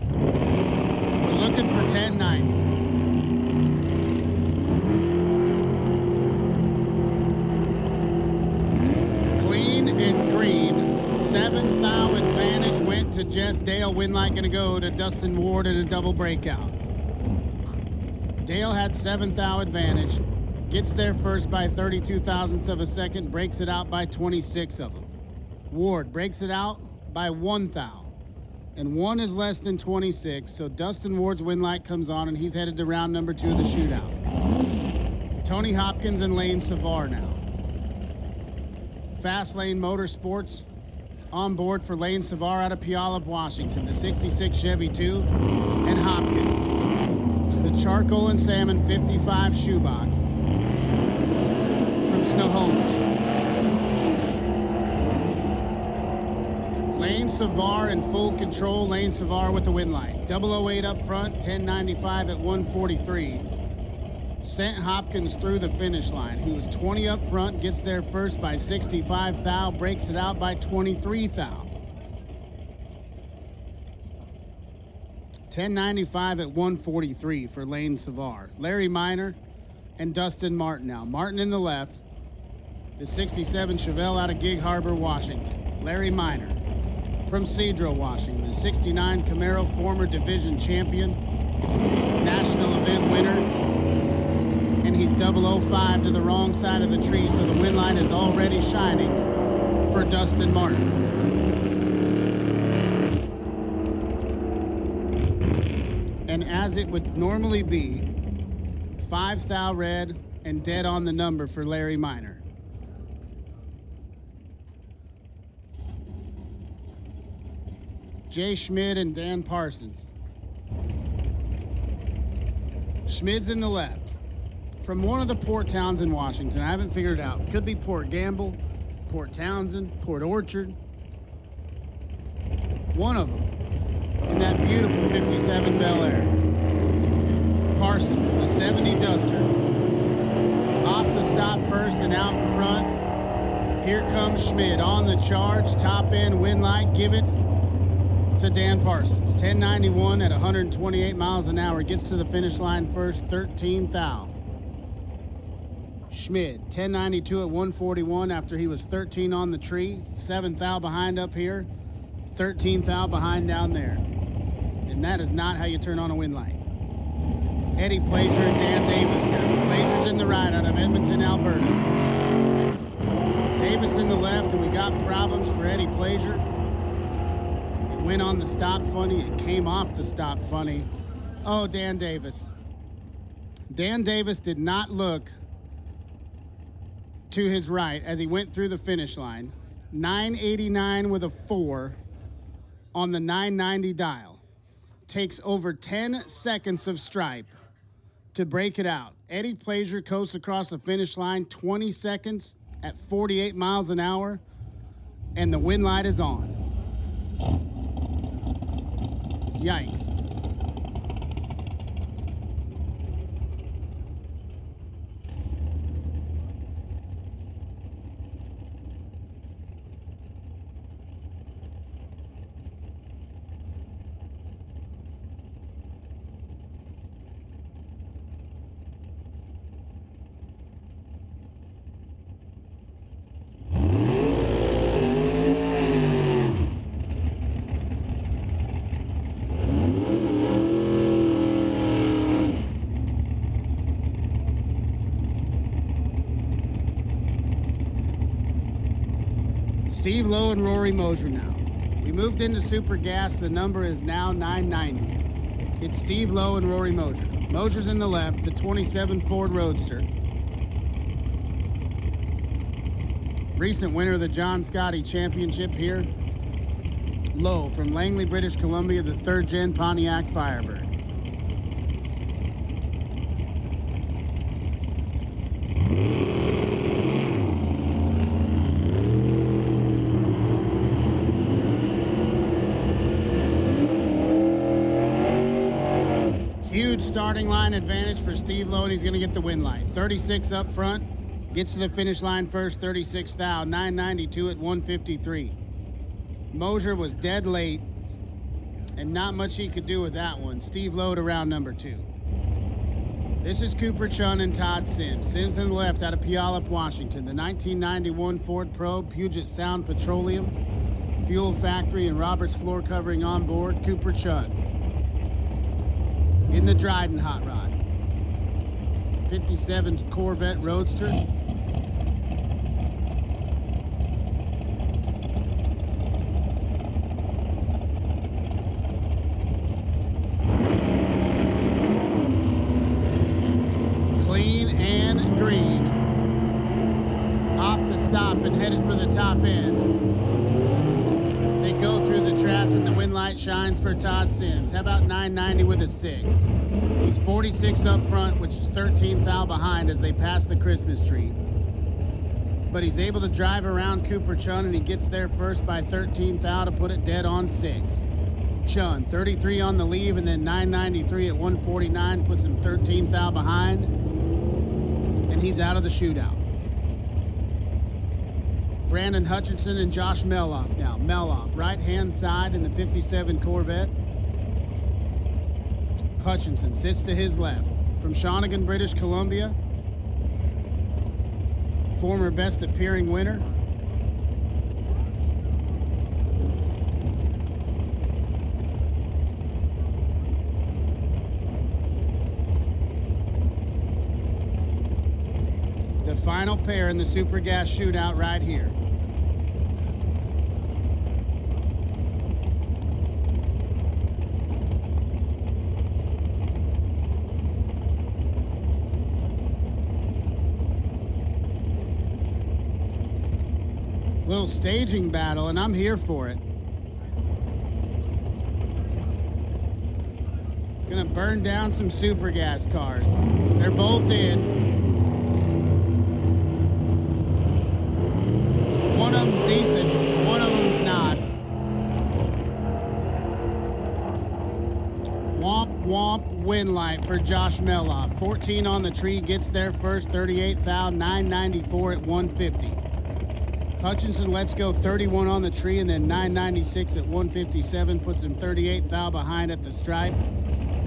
Speaker 2: We're looking for 1090s. Clean and green. 7th thou advantage went to Jess Dale. Win light gonna go to Dustin Ward in a double breakout. Dale had 7th thou advantage, gets there first by 32 thousandths of a second, breaks it out by 26 of them. Ward breaks it out by 1 thou, and 1 is less than 26, so Dustin Ward's win light comes on, and he's headed to round number 2 of the shootout. Tony Hopkins and Lane Savar now. Fast Lane Motorsports on board for Lane Savar out of Puyallup, Washington, the 66 Chevy 2, and Hopkins. The Charcoal and Salmon 55 shoebox from Snohomish. Lane Savar in full control. Lane Savar with the win light. 008 up front, 1095 at 143. Sent Hopkins through the finish line. He was 20 up front, gets there first by 65 thou, breaks it out by 23 thou. 1095 at 143 for Lane Savar. Larry Miner and Dustin Martin now. Martin in the left. The 67 Chevelle out of Gig Harbor, Washington. Larry Miner from Cedro, Washington. The 69 Camaro, former division champion, national event winner. And he's 005 to the wrong side of the tree, so the win light is already shining for Dustin Martin. And as it would normally be, 5 thou red and dead on the number for Larry Miner. Jay Schmid and Dan Parsons. Schmid's in the left. From one of the port towns in Washington. I haven't figured it out. Could be Port Gamble, Port Townsend, Port Orchard. One of them. In that beautiful 57 Bel Air. Parsons, the 70 Duster. Off the stop first and out in front. Here comes Schmid on the charge. Top end, win light, give it to Dan Parsons. 1091 at 128 miles an hour. Gets to the finish line first, 13 thou. Schmid, 1092 at 141 after he was 13 on the tree. 7 thou behind up here. 13 thou behind down there. And that is not how you turn on a win light. Eddie Plazier and Dan Davis now. Plazier's in the right out of Edmonton, Alberta. Davis in the left, and we got problems for Eddie Plazier. It went on the stop funny. It came off the stop funny. Oh, Dan Davis. Dan Davis did not look to his right as he went through the finish line. 989 with a 4 on the 990 dial. Takes over 10 seconds of stripe to break it out. Eddie Plazier coasts across the finish line 20 seconds at 48 miles an hour, and the win light is on. Yikes. Steve Lowe and Rory Mosier now. We moved into Super Gas. The number is now 990. It's Steve Lowe and Rory Mosier. Mosier's in the left, the 27 Ford Roadster. Recent winner of the John Scotty Championship here. Lowe from Langley, British Columbia, the 3rd Gen Pontiac Firebird. Huge starting line advantage for Steve Lowe, and he's going to get the win light. 36 up front, gets to the finish line first, 36 thou, 992 at 153. Mosier was dead late, and not much he could do with that one. Steve Lowe to round number 2. This is Cooper Chun and Todd Sims. Sims in the left out of Puyallup, Washington. The 1991 Ford Probe, Puget Sound Petroleum, Fuel Factory, and Roberts floor covering on board. Cooper Chun in the Dryden Hot Rod. 57 Corvette Roadster. Clean and green. Off the stop and headed for the top end. They go through the traps and the wind light shines for Todd Sims. How about 990 with a 6? He's 46 up front, which is 13 thou behind as they pass the Christmas tree. But he's able to drive around Cooper Chun, and he gets there first by 13 thou to put it dead on 6. Chun, 33 on the leave, and then 993 at 149 puts him 13 thou behind, and he's out of the shootout. Brandon Hutchinson and Josh Meloff now. Meloff, right-hand side in the 57 Corvette. Hutchinson sits to his left. From Shawnigan, British Columbia. Former best appearing winner. The final pair in the Super Gas shootout right here. Little staging battle, and I'm here for it. Gonna burn down some Super Gas cars. They're both in. One of them's decent, one of them's not. Womp womp win light for Josh Meloff. 14 on the tree, gets there first, 38 thou, 994 at 150. Hutchinson lets go 31 on the tree, and then 996 at 157 puts him 38 thou behind at the stripe.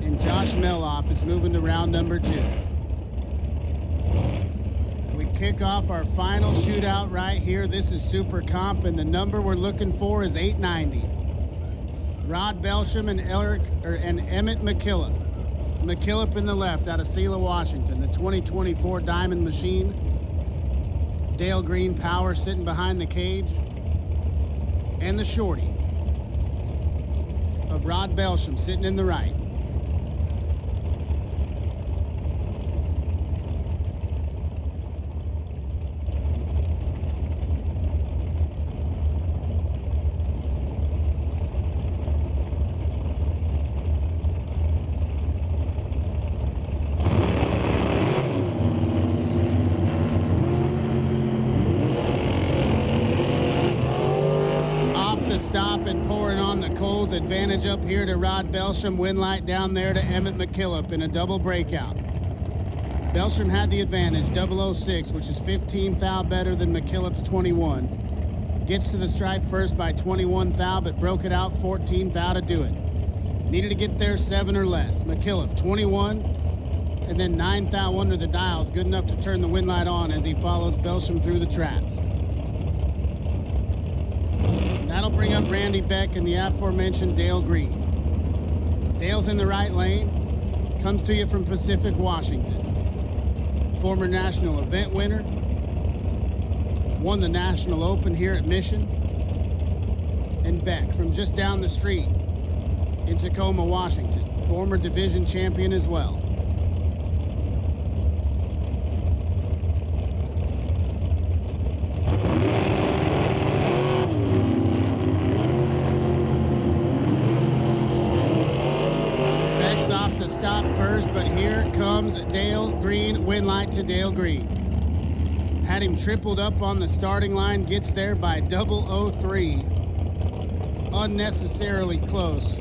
Speaker 2: And Josh Meloff is moving to round number 2. We kick off our final shootout right here. This is Super Comp, and the number we're looking for is 890. Rod Belsham and Emmett McKillop. McKillop in the left out of Selah, Washington. The 2024 Diamond Machine. Dale Green Power sitting behind the cage. And the shorty of Rod Belsham sitting in the right. Stop and pouring on the coals. Advantage up here to Rod Belsham. Win light down there to Emmett McKillop in a double breakout. Belsham had the advantage, 006, which is 15 thou better than McKillop's 21. Gets to the stripe first by 21 thou, but broke it out 14 thou to do it. Needed to get there 7 or less. McKillop 21, and then 9 thou under the dials. Good enough to turn the win light on as he follows Belsham through the traps. That'll bring up Randy Beck and the aforementioned Dale Green. Dale's in the right lane. Comes to you from Pacific, Washington. Former national event winner. won the National Open here at Mission. And Beck from just down the street in Tacoma, Washington, former division champion as well. Beck's off the stop first, but here comes Dale Green, win light to Dale Green. Had him tripled up on the starting line, gets there by 003. Unnecessarily close.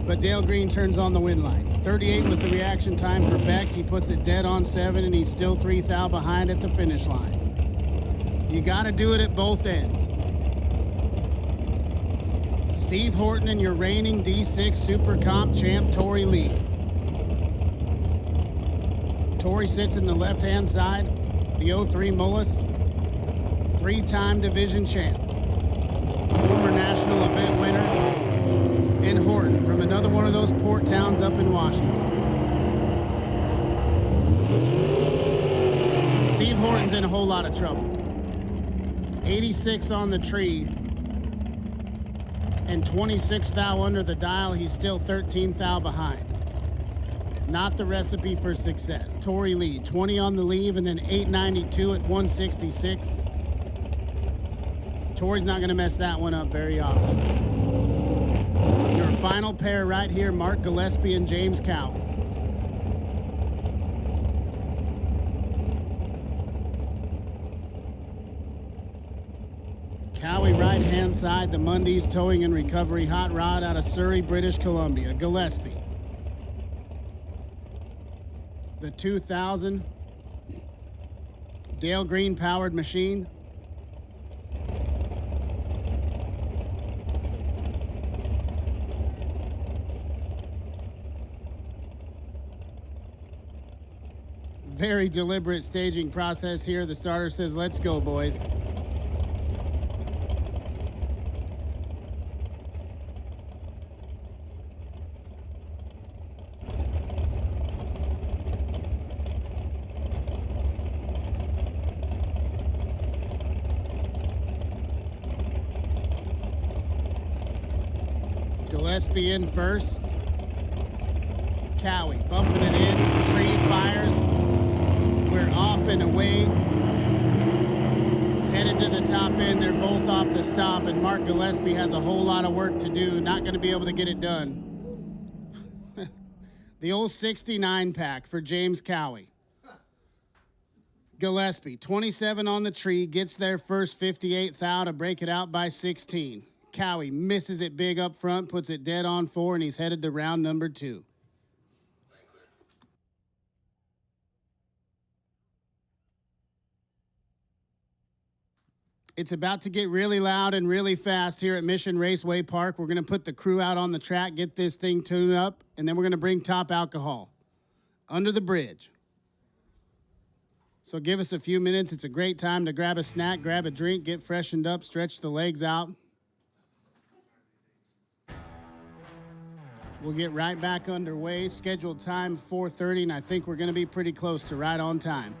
Speaker 2: But Dale Green turns on the win line. 38 was the reaction time for Beck. He puts it dead on 7, and he's still 3 thou behind at the finish line. You got to do it at both ends. Steve Horton and your reigning D6 Super Comp champ, Tori Lee. Tori sits in the left-hand side. The 03 Mullis, 3-time division champ, former national event winner, and Horton from another one of those port towns up in Washington. Steve Horton's in a whole lot of trouble. 86 on the tree and 26 thou under the dial. He's still 13 thou behind. Not the recipe for success. Tori Lee, 20 on the leave and then 892 at 166. Tori's not going to mess that one up very often. Your final pair right here, Mark Gillespie and James Cowie. Cowie right-hand side, the Mundy's Towing and Recovery Hot Rod out of Surrey, British Columbia. Gillespie. The 2000 Dale Green powered machine. Very deliberate staging process here. The starter says, "Let's go, boys." Gillespie in first. Cowie bumping it in. Tree fires. We're off and away. Headed to the top end. They're both off the stop, and Mark Gillespie has a whole lot of work to do. Not going to be able to get it done. The old 69 pack for James Cowie. Gillespie, 27 on the tree, gets there first, 58 thou to break it out by 16. Cowie misses it big up front, puts it dead on 4, and he's headed to round number 2. It's about to get really loud and really fast here at Mission Raceway Park. We're going to put the crew out on the track, get this thing tuned up, and then we're going to bring Top Alcohol under the bridge. So give us a few minutes. It's a great time to grab a snack, grab a drink, get freshened up, stretch the legs out. We'll get right back underway. Scheduled time 4:30, and I think we're going to be pretty close to right on time.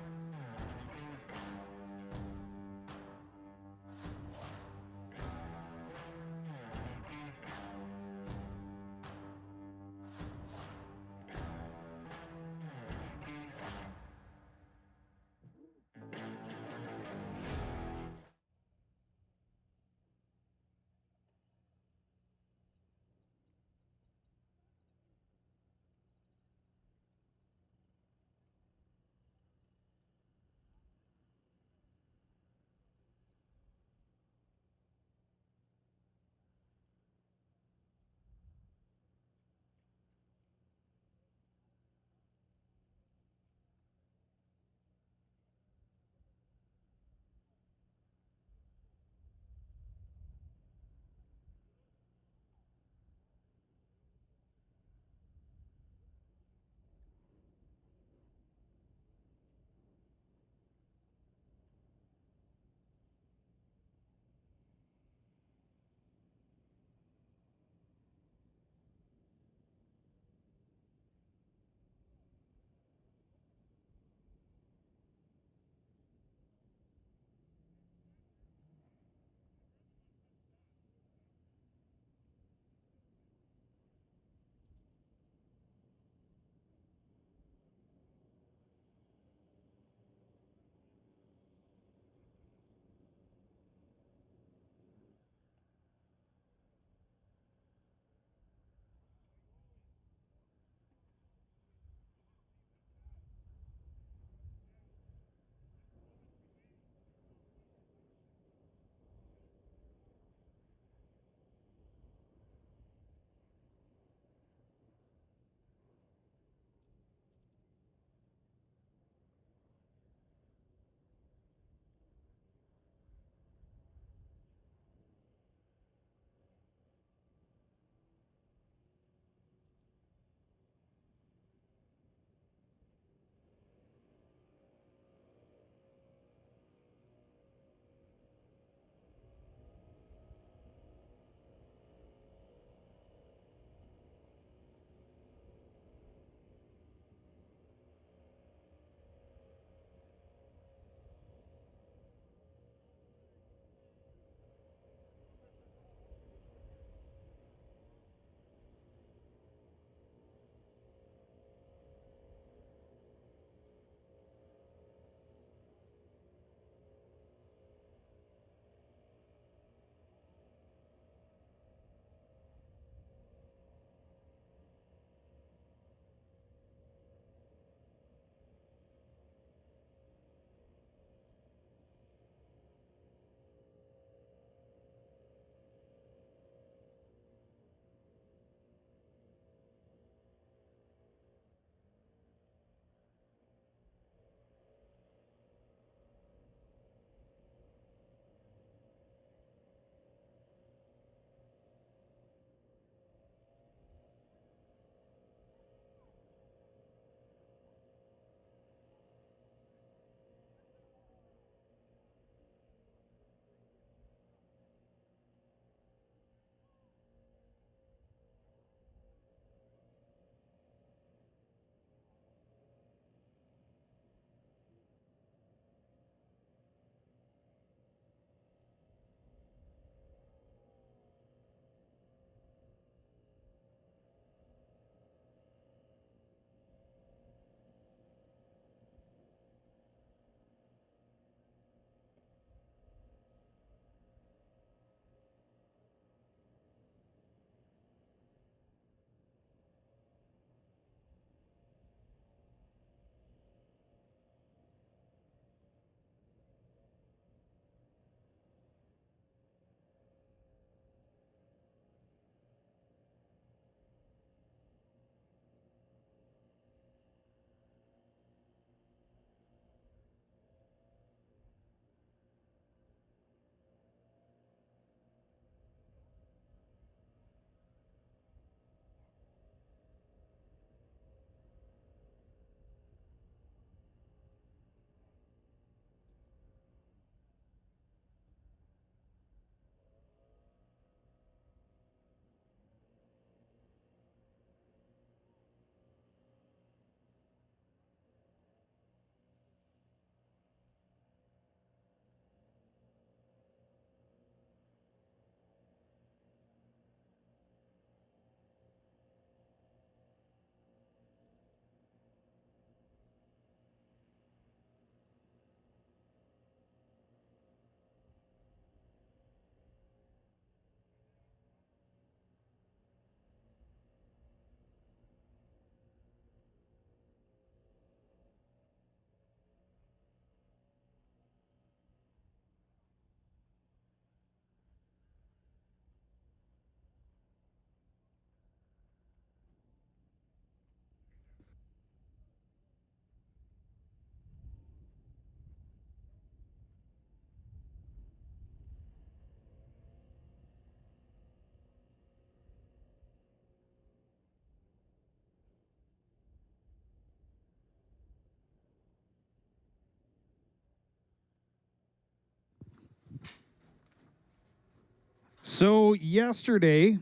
Speaker 1: So yesterday,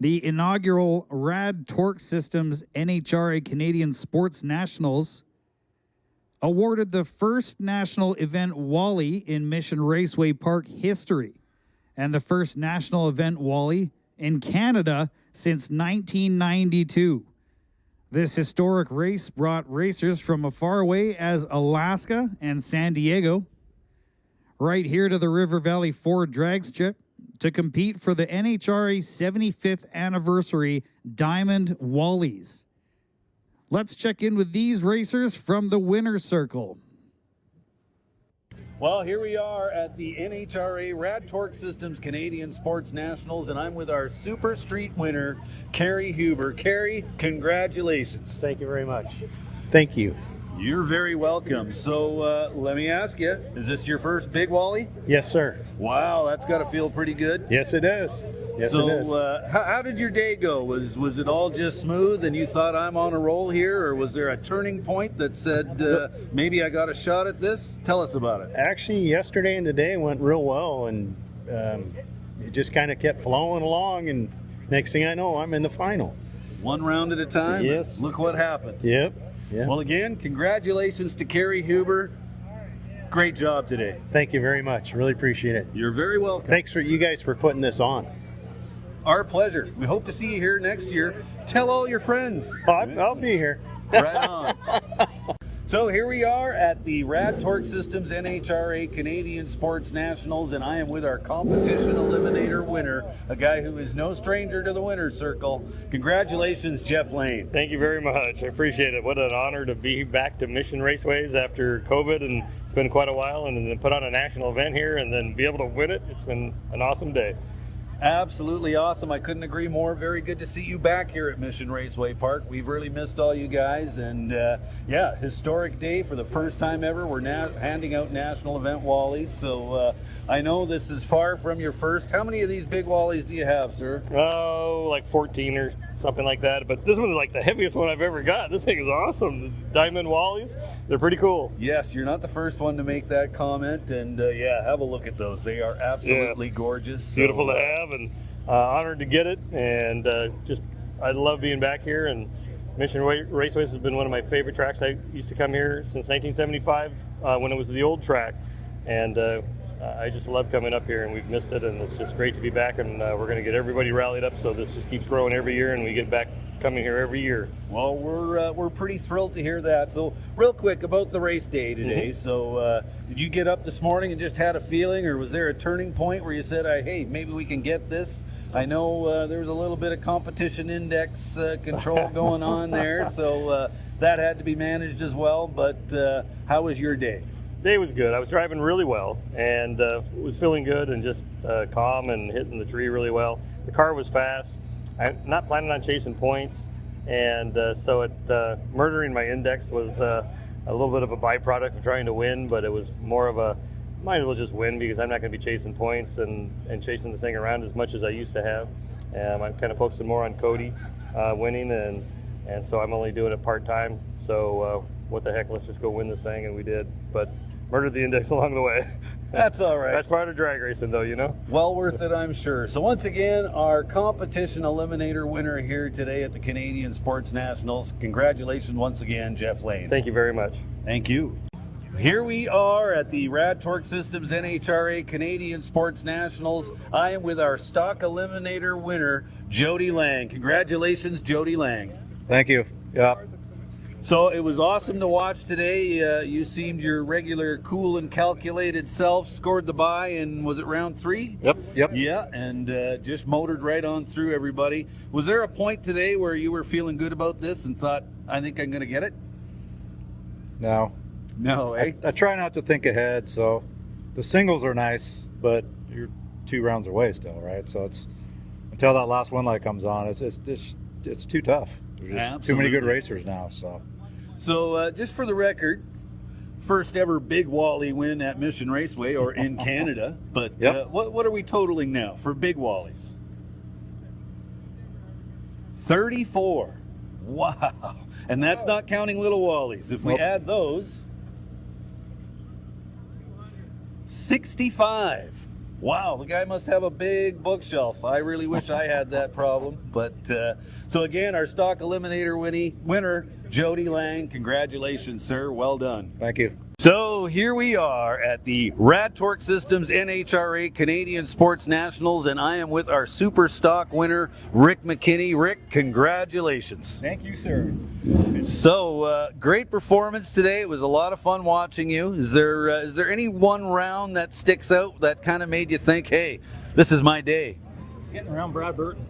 Speaker 1: the inaugural Rad Torque Systems NHRA Canadian Sports Nationals awarded the first national event Wally in Mission Raceway Park history and the first national event Wally in Canada since 1992. This historic race brought racers from as far away as Alaska and San Diego right here to the River Valley Ford drag strip to compete for the NHRA 75th anniversary Diamond Wallies. Let's check in with these racers from the winner's circle.
Speaker 14: Well, here we are at the NHRA Rad Torque Systems Canadian Sports Nationals, and I'm with our Super Street winner, Kerry Huber. Kerry, congratulations.
Speaker 19: Thank you very much. Thank you.
Speaker 14: You're very welcome. So let me ask you, is this your first big Wally?
Speaker 19: Yes, sir.
Speaker 14: Wow, that's got to feel pretty good.
Speaker 19: Yes, it is. Yes,
Speaker 14: so,
Speaker 19: it is.
Speaker 14: How did your day go? Was it all just smooth and you thought I'm on a roll here, or was there a turning point that said maybe I got a shot at this? Tell us about it.
Speaker 19: Actually, yesterday and today went real well, and it just kind of kept flowing along, and next thing I know, I'm in the final.
Speaker 14: One round at a time?
Speaker 19: Yes.
Speaker 14: Look what happened.
Speaker 19: Yep. Yeah.
Speaker 14: Well, again, congratulations to Kerry Huber. Great job today.
Speaker 19: Thank you very much. Really appreciate it.
Speaker 14: You're very welcome.
Speaker 19: Thanks for you guys for putting this on.
Speaker 14: Our pleasure. We hope to see you here next year. Tell all your friends.
Speaker 19: I'll be here.
Speaker 14: Right on. So here we are at the Rad Torque Systems NHRA Canadian Sports Nationals, and I am with our competition eliminator winner, a guy who is no stranger to the winner's circle. Congratulations, Jeff Lane.
Speaker 20: Thank you very much. I appreciate it. What an honor to be back to Mission Raceways after COVID, and it's been quite a while, and then put on a national event here and then be able to win it. It's been an awesome day.
Speaker 14: Absolutely awesome. I couldn't agree more. Very good to see you back here at Mission Raceway Park. We've really missed all you guys, and yeah, historic day for the first time ever. We're now handing out national event Wallies, so I know this is far from your first. How many of these big Wallies do you have, sir?
Speaker 20: Oh, like 14 or something like that, but this one is like the heaviest one I've ever got. This thing is awesome. The Diamond Wallies, they're pretty cool.
Speaker 14: Yes, you're not the first one to make that comment, and yeah, have a look at those. They are absolutely gorgeous. So,
Speaker 20: beautiful to have, and honored to get it, and just I love being back here. And Mission Raceways has been one of my favorite tracks. I used to come here since 1975 when it was the old track, and I just love coming up here, and we've missed it, and it's just great to be back, and we're going to get everybody rallied up so this just keeps growing every year, and we get back coming here every year.
Speaker 14: Well, we're pretty thrilled to hear that. So real quick about the race day today. So did you get up this morning and just had a feeling, or was there a turning point where you said, hey, maybe we can get this? I know there was a little bit of competition index control going on there, so that had to be managed as well, but how was your day?
Speaker 20: Day was good. I was driving really well, and was feeling good and just calm and hitting the tree really well. The car was fast. I'm not planning on chasing points, and so murdering my index was a little bit of a byproduct of trying to win, but it was more of a might as well just win because I'm not going to be chasing points and chasing this thing around as much as I used to have. I'm kind of focusing more on Cody winning, and so I'm only doing it part-time. So what the heck, let's just go win this thing, and we did. But murdered the index along the way.
Speaker 14: That's all right.
Speaker 20: That's part of drag racing, though, you know?
Speaker 14: Well worth it, I'm sure. So once again, our competition eliminator winner here today at the Canadian Sports Nationals. Congratulations once again, Jeff Lane.
Speaker 20: Thank you very much.
Speaker 14: Thank you. Here we are at the Rad Torque Systems NHRA Canadian Sports Nationals. I am with our stock eliminator winner, Jody Lang. Congratulations, Jody Lang.
Speaker 21: Thank you. Yeah.
Speaker 14: So it was awesome to watch today. You seemed your regular cool and calculated self, scored the bye, and was it round 3?
Speaker 21: Yep.
Speaker 14: Yeah, and just motored right on through everybody. Was there a point today where you were feeling good about this and thought, I think I'm going to get it?
Speaker 21: No.
Speaker 14: No, eh?
Speaker 21: I try not to think ahead, so the singles are nice, but you're 2 rounds away still, right? So it's until that last one light comes on, it's too tough. There's just too many good racers now.
Speaker 14: So just for the record, first ever big Wally win at Mission Raceway or in Canada. But
Speaker 21: yep.
Speaker 14: What are we totaling now for big Wallies? 34. Wow. And that's not counting little Wallies. If we add those, 65. Wow, the guy must have a big bookshelf. I really wish I had that problem. But so again, our stock eliminator winner, Jody Lang. Congratulations, sir. Well done.
Speaker 21: Thank you.
Speaker 14: So here we are at the Rad Torque Systems NHRA Canadian Sports Nationals, and I am with our super stock winner, Rick McKinney. Rick, congratulations.
Speaker 15: Thank you, sir.
Speaker 14: So great performance today. It was a lot of fun watching you. Is there any one round that sticks out that kind of made you think, hey, this is my day?
Speaker 15: Getting around Brad Burton.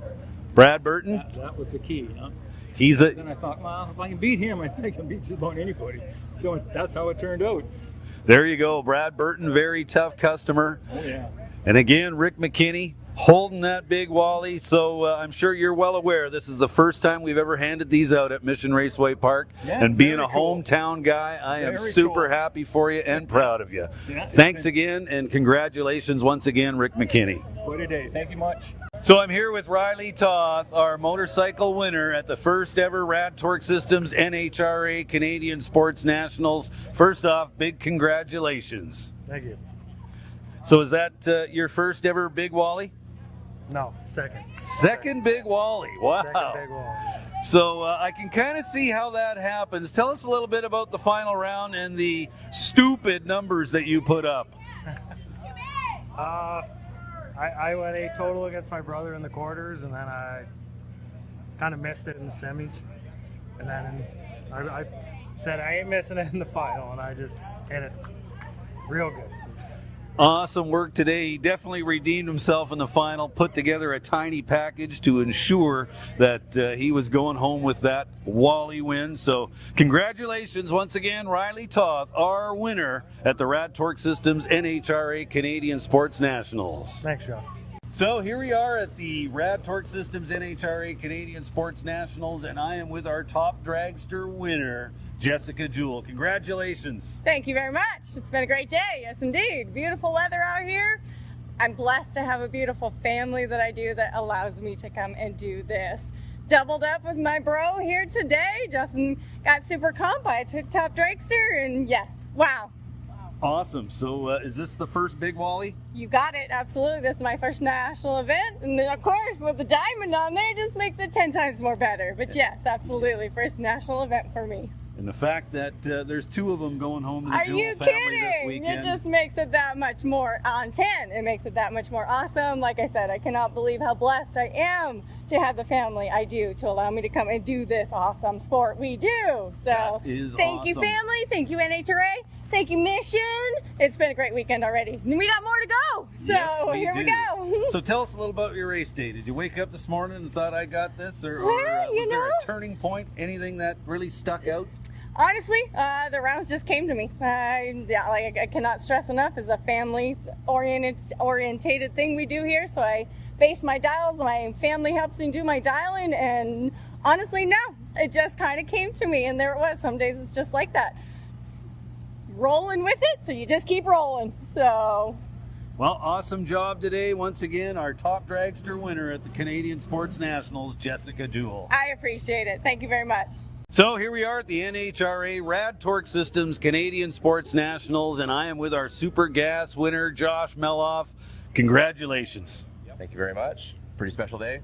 Speaker 14: Brad Burton?
Speaker 15: That was the key. Huh?
Speaker 14: Then
Speaker 15: I thought, well, if I can beat him, I think I can beat just about anybody. So that's how it turned out.
Speaker 14: There you go. Brad Burton, very tough customer.
Speaker 15: Oh, yeah.
Speaker 14: And again, Rick McKinney holding that big Wally. So I'm sure you're well aware this is the first time we've ever handed these out at Mission Raceway Park.
Speaker 15: Yeah,
Speaker 14: and being a
Speaker 15: cool.
Speaker 14: hometown guy, I am
Speaker 15: Very
Speaker 14: super
Speaker 15: cool.
Speaker 14: happy for you and proud of you.
Speaker 15: Yeah,
Speaker 14: Thanks again, and congratulations once again, Rick McKinney.
Speaker 15: Quite a day. Thank you much.
Speaker 14: So I'm here with Riley Toth, our motorcycle winner at the first ever Rad Torque Systems NHRA Canadian Sports Nationals. First off, big congratulations.
Speaker 15: Thank you.
Speaker 14: So is that your first ever big Wally?
Speaker 15: No, second.
Speaker 14: Second big Wally. Wow.
Speaker 15: Second big one.
Speaker 14: So I can kind of see how that happens. Tell us a little bit about the final round and the stupid numbers that you put up.
Speaker 15: I went 8 total against my brother in the quarters, and then I kind of missed it in the semis. And then I said I ain't missing it in the final, and I just hit it real good.
Speaker 14: Awesome work today. He definitely redeemed himself in the final, put together a tiny package to ensure that he was going home with that Wally win. So congratulations once again, Riley Toth, our winner at the Rad Torque Systems NHRA Canadian Sports Nationals.
Speaker 15: Thanks, Sean.
Speaker 14: So here we are at the Rad Torque Systems NHRA Canadian Sports Nationals, and I am with our top dragster winner, Jessica Jewell. Congratulations.
Speaker 22: Thank you very much. It's been a great day. Yes, indeed. Beautiful weather out here. I'm blessed to have a beautiful family that I do that allows me to come and do this. Doubled up with my bro here today. Justin got super comp. I took top dragster, and yes, wow.
Speaker 14: Awesome. So is this the first big Wally?
Speaker 22: You got it. Absolutely. This is my first national event. And then, of course, with the diamond on there, it just makes it 10 times more better. But yes, absolutely. First national event for me.
Speaker 14: And the fact that there's 2 of them going home to the
Speaker 22: Are
Speaker 14: Jewell
Speaker 22: you
Speaker 14: family
Speaker 22: kidding?
Speaker 14: this weekend.
Speaker 22: It just makes it that much more on 10. It makes it that much more awesome. Like I said, I cannot believe how blessed I am to have the family I do to allow me to come and do this awesome sport we do. So thank you, family. Thank you, NHRA. Thank you, Mission. It's been a great weekend already. And we got more to go. So
Speaker 14: Yes,
Speaker 22: here we
Speaker 14: do.
Speaker 22: go.
Speaker 14: So tell us a little about your race day. Did you wake up this morning and thought I got this? Or
Speaker 22: Well, you
Speaker 14: was there
Speaker 22: know.
Speaker 14: a turning point? Anything that really stuck out?
Speaker 22: Honestly, the rounds just came to me. I cannot stress enough, it's a family-orientated thing we do here. So I base my dials, my family helps me do my dialing, and honestly, no, it just kind of came to me, and there it was. Some days it's just like that. It's rolling with it, so you just keep rolling. So.
Speaker 14: Well, awesome job today. Once again, our top dragster winner at the Canadian Sports Nationals, Jessica Jewell.
Speaker 22: I appreciate it. Thank you very much.
Speaker 14: So here we are at the NHRA Rad Torque Systems Canadian Sports Nationals, and I am with our Super Gas winner, Josh Meloff. Congratulations.
Speaker 23: Thank you very much. Pretty special day.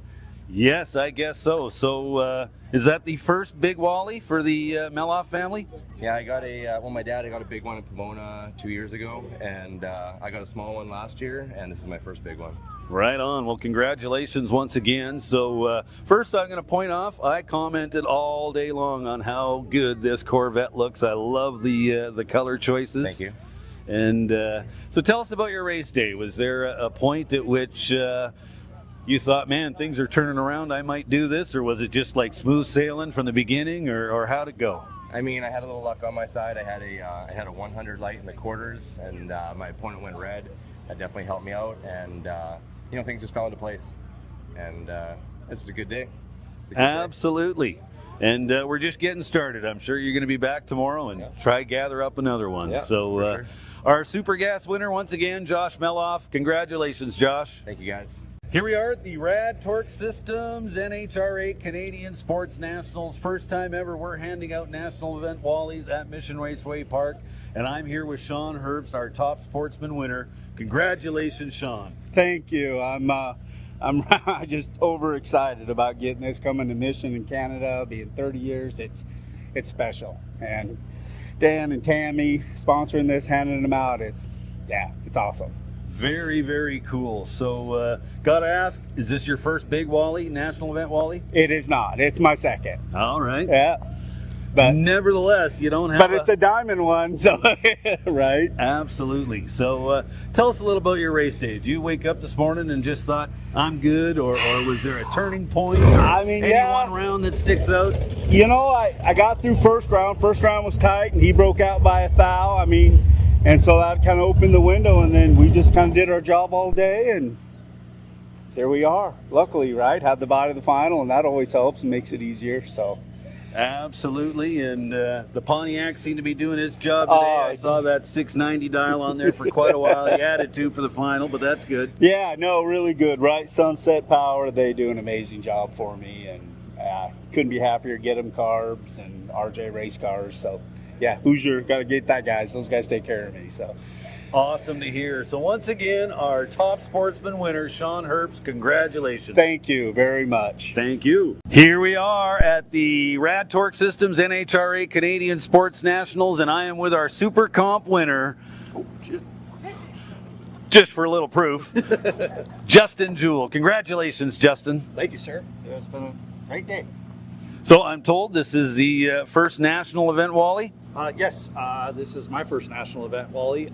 Speaker 14: Yes, I guess so. So is that the first big Wally for the Meloff family?
Speaker 23: Yeah, I got my dad, I got a big one in Pomona 2 years ago, and I got a small one last year, and this is my first big one.
Speaker 14: Right on. Well, congratulations once again. So first I'm going to point off, I commented all day long on how good this Corvette looks. I love the color choices.
Speaker 23: Thank you.
Speaker 14: And so tell us about your race day. Was there a point at which you thought, man, things are turning around, I might do this? Or was it just like smooth sailing from the beginning, or how'd it go?
Speaker 23: I mean, I had a little luck on my side. I had a 100 light in the quarters, and my opponent went red. That definitely helped me out, and things just fell into place. And this is a good day.
Speaker 14: Absolutely. And we're just getting started. I'm sure you're going to be back tomorrow and try gather up another one.
Speaker 23: Yeah,
Speaker 14: so
Speaker 23: for sure.
Speaker 14: Our Super Gas winner once again, Josh Meloff. Congratulations, Josh.
Speaker 23: Thank you, guys.
Speaker 14: Here we are at the Rad Torque Systems NHRA Canadian Sports Nationals. First time ever we're handing out national event Wallies at Mission Raceway Park. And I'm here with Sean Herbst, our top sportsman winner. Congratulations, Sean.
Speaker 3: Thank you. I'm just overexcited about getting this, coming to Mission in Canada, being 30 years. It's special. And Dan and Tammy sponsoring this, handing them out. It's awesome.
Speaker 14: Very, very cool. So, gotta ask, is this your first big Wally, national event Wally?
Speaker 3: It is not. It's my second.
Speaker 14: All right.
Speaker 3: Yeah. But
Speaker 14: nevertheless, you don't have.
Speaker 3: But it's a diamond one, so right.
Speaker 14: Absolutely. So, tell us a little about your race day. Did you wake up this morning and just thought I'm good, or was there a turning point?
Speaker 3: I mean,
Speaker 14: one round that sticks out.
Speaker 3: You know, I got through first round. First round was tight, and he broke out by a thou. I mean, and so that kind of opened the window, and then we just kind of did our job all day, and here we are. Luckily, right, had the bye to the final, and that always helps and makes it easier. So.
Speaker 14: Absolutely, and the Pontiac seemed to be doing its job today. I saw that 690 dial on there for quite a while. He added 2 for the final, but that's good.
Speaker 3: Yeah, no, really good, right? Sunset Power, they do an amazing job for me, and couldn't be happier. Get them carbs and RJ race cars. So, yeah, Hoosier, got to get that, guys. Those guys take care of me, so.
Speaker 14: Awesome to hear. So once again, our top sportsman winner, Sean Herbst, congratulations.
Speaker 3: Thank you very much.
Speaker 14: Thank you. Here we are at the Rad Torque Systems NHRA Canadian Sports Nationals, and I am with our Super Comp winner, just for a little proof, Justin Jewell. Congratulations, Justin.
Speaker 5: Thank you, sir. It's been a great day.
Speaker 14: So I'm told this is the first national event, Wally?
Speaker 5: Yes, this is my first national event, Wally.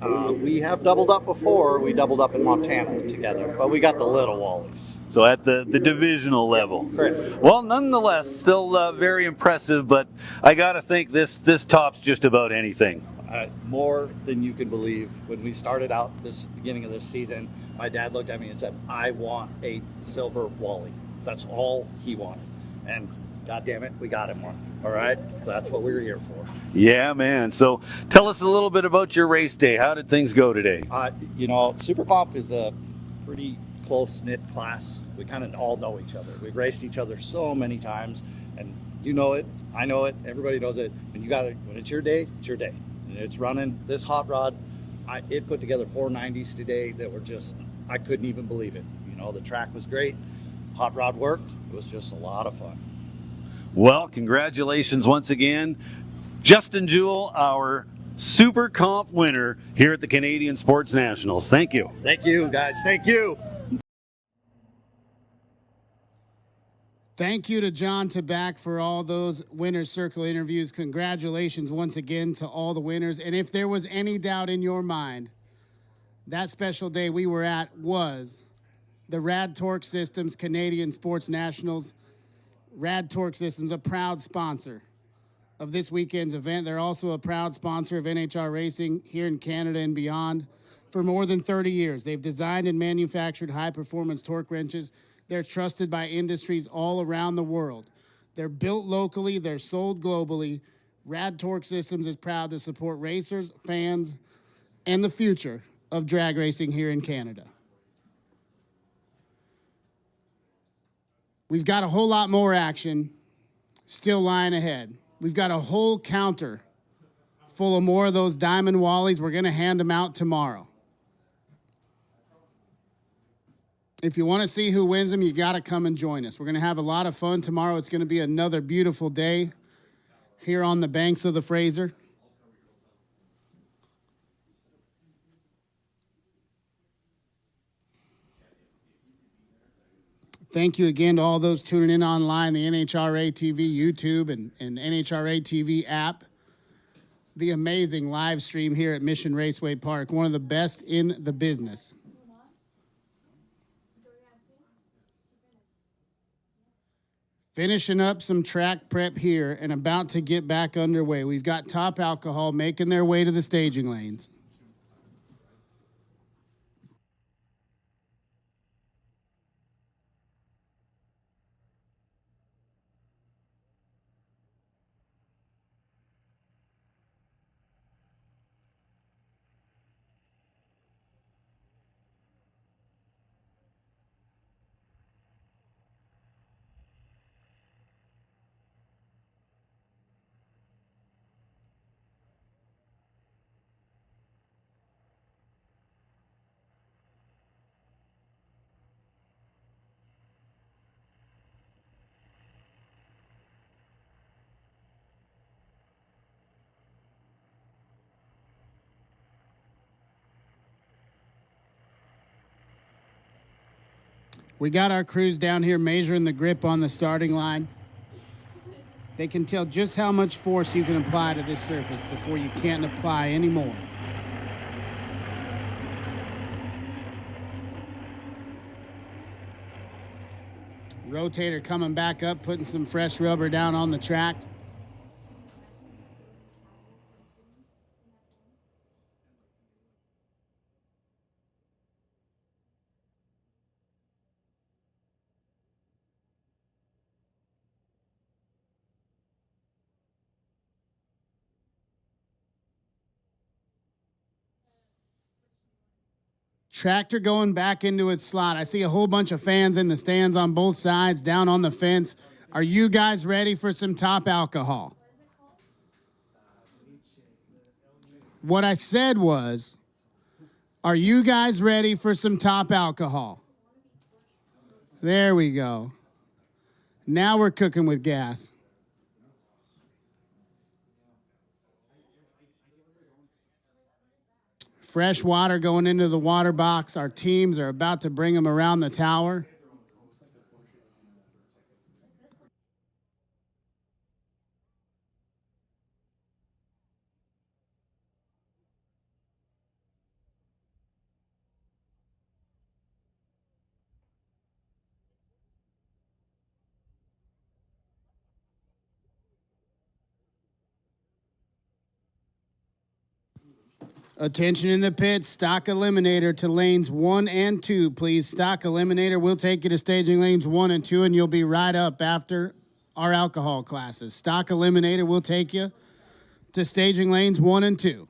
Speaker 5: We have doubled up before. We doubled up in Montana together, but we got the little Wallies.
Speaker 14: So at the divisional level.
Speaker 5: Correct.
Speaker 14: Well, nonetheless, still very impressive, but I got to think this tops just about anything.
Speaker 5: More than you can believe. When we started out this beginning of this season, my dad looked at me and said, I want a silver Wally. That's all he wanted. And God damn it, we got him one. All right? So that's what we were here for.
Speaker 14: Yeah, man. So tell us a little bit about your race day. How did things go today?
Speaker 5: You know, Super Comp is a pretty close-knit class. We kind of all know each other. We've raced each other so many times, and you know it, I know it, everybody knows it. And when it's your day, it's your day. And it's running. This hot rod, it put together 490s today that were just, I couldn't even believe it. You know, the track was great. Hot rod worked. It was just a lot of fun.
Speaker 14: Well, congratulations once again. Justin Jewell, our Super Comp winner here at the Canadian Sports Nationals. Thank you.
Speaker 5: Thank you, guys. Thank you.
Speaker 2: Thank you to John Tabak for all those Winner's Circle interviews. Congratulations once again to all the winners. And if there was any doubt in your mind, that special day we were at was the Rad Torque Systems Canadian Sports Nationals. Rad Torque Systems, a proud sponsor of this weekend's event. They're also a proud sponsor of NHRA racing here in Canada and beyond for more than 30 years. They've designed and manufactured high-performance torque wrenches. They're trusted by industries all around the world. They're built locally. They're sold globally. Rad Torque Systems is proud to support racers, fans, and the future of drag racing here in Canada. We've got a whole lot more action still lying ahead. We've got a whole counter full of more of those Diamond Wallies. We're going to hand them out tomorrow. If you want to see who wins them, you got to come and join us. We're going to have a lot of fun tomorrow. It's going to be another beautiful day here on the banks of the Fraser. Thank you again to all those tuning in online, the NHRA TV, YouTube, and NHRA TV app. The amazing live stream here at Mission Raceway Park, one of the best in the business. Finishing up some track prep here and about to get back underway. We've got Top Alcohol making their way to the staging lanes. We got our crews down here measuring the grip on the starting line. They can tell just how much force you can apply to this surface before you can't apply any more. Rotator coming back up, putting some fresh rubber down on the track. Tractor going back into its slot. I see a whole bunch of fans in the stands on both sides, down on the fence. Are you guys ready for some top alcohol? What I said was, are you guys ready for some top alcohol? There we go. Now we're cooking with gas. Fresh water going into the water box. Our teams are about to bring them around the tower. Attention in the pits, stock eliminator to lanes 1 and 2, please. Stock eliminator will take you to staging lanes 1 and 2, and you'll be right up after our alcohol classes. Stock eliminator will take you to staging lanes 1 and 2.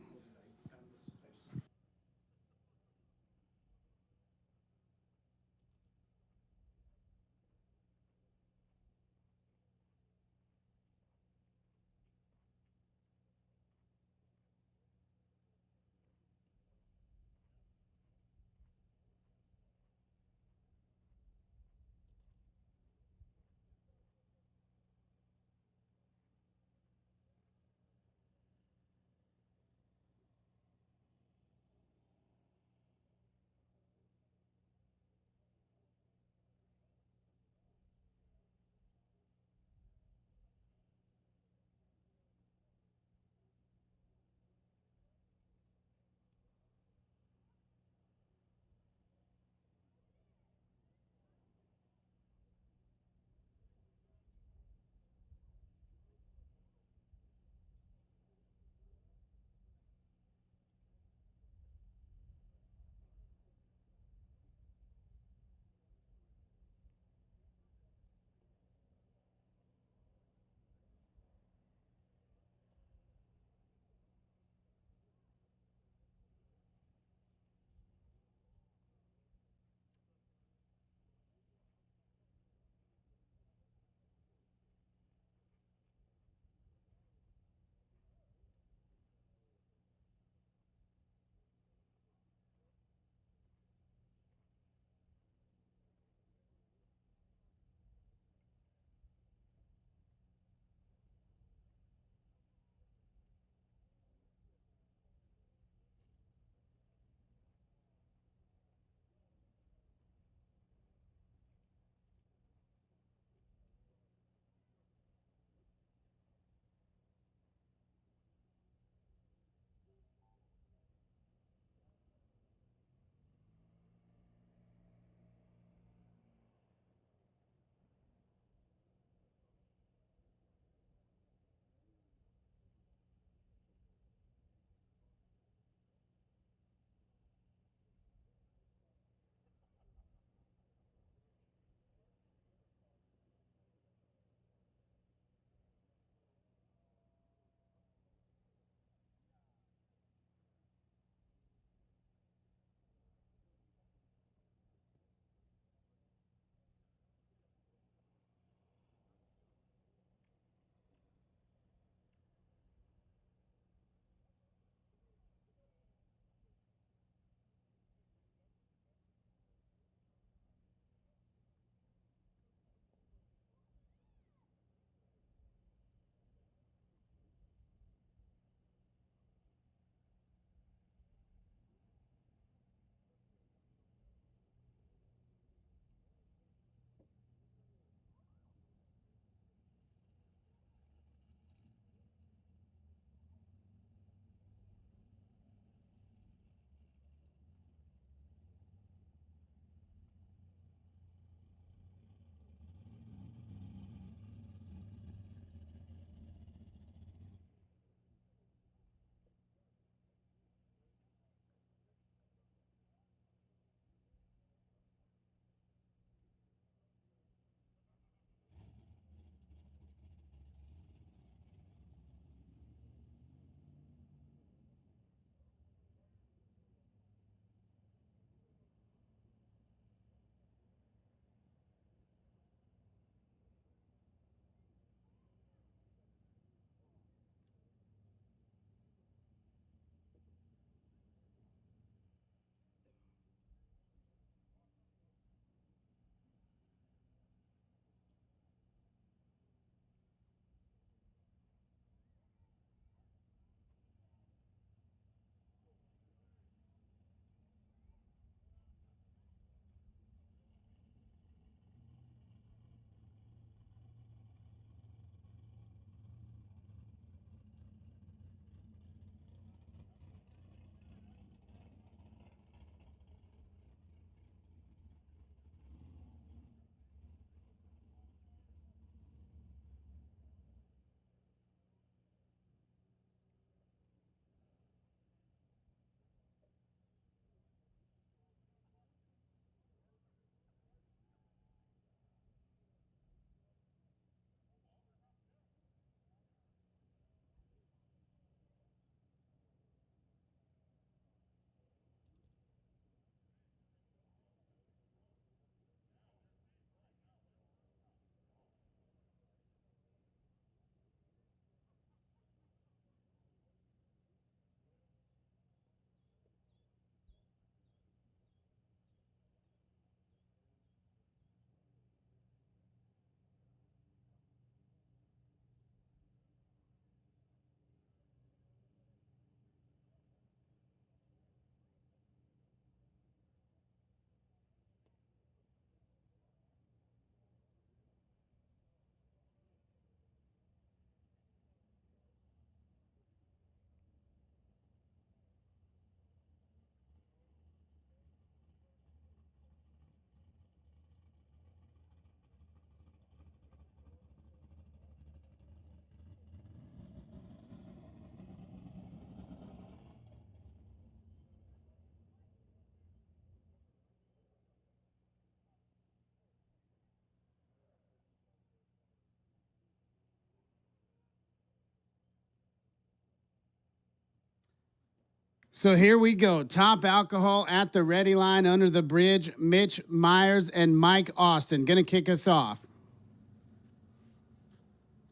Speaker 2: So here we go. Top alcohol at the ready line under the bridge. Mitch Myers and Mike Austin going to kick us off.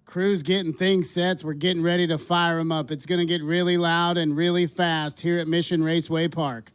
Speaker 2: Crew's getting things set. We're getting ready to fire them up. It's going to get really loud and really fast here at Mission Raceway Park.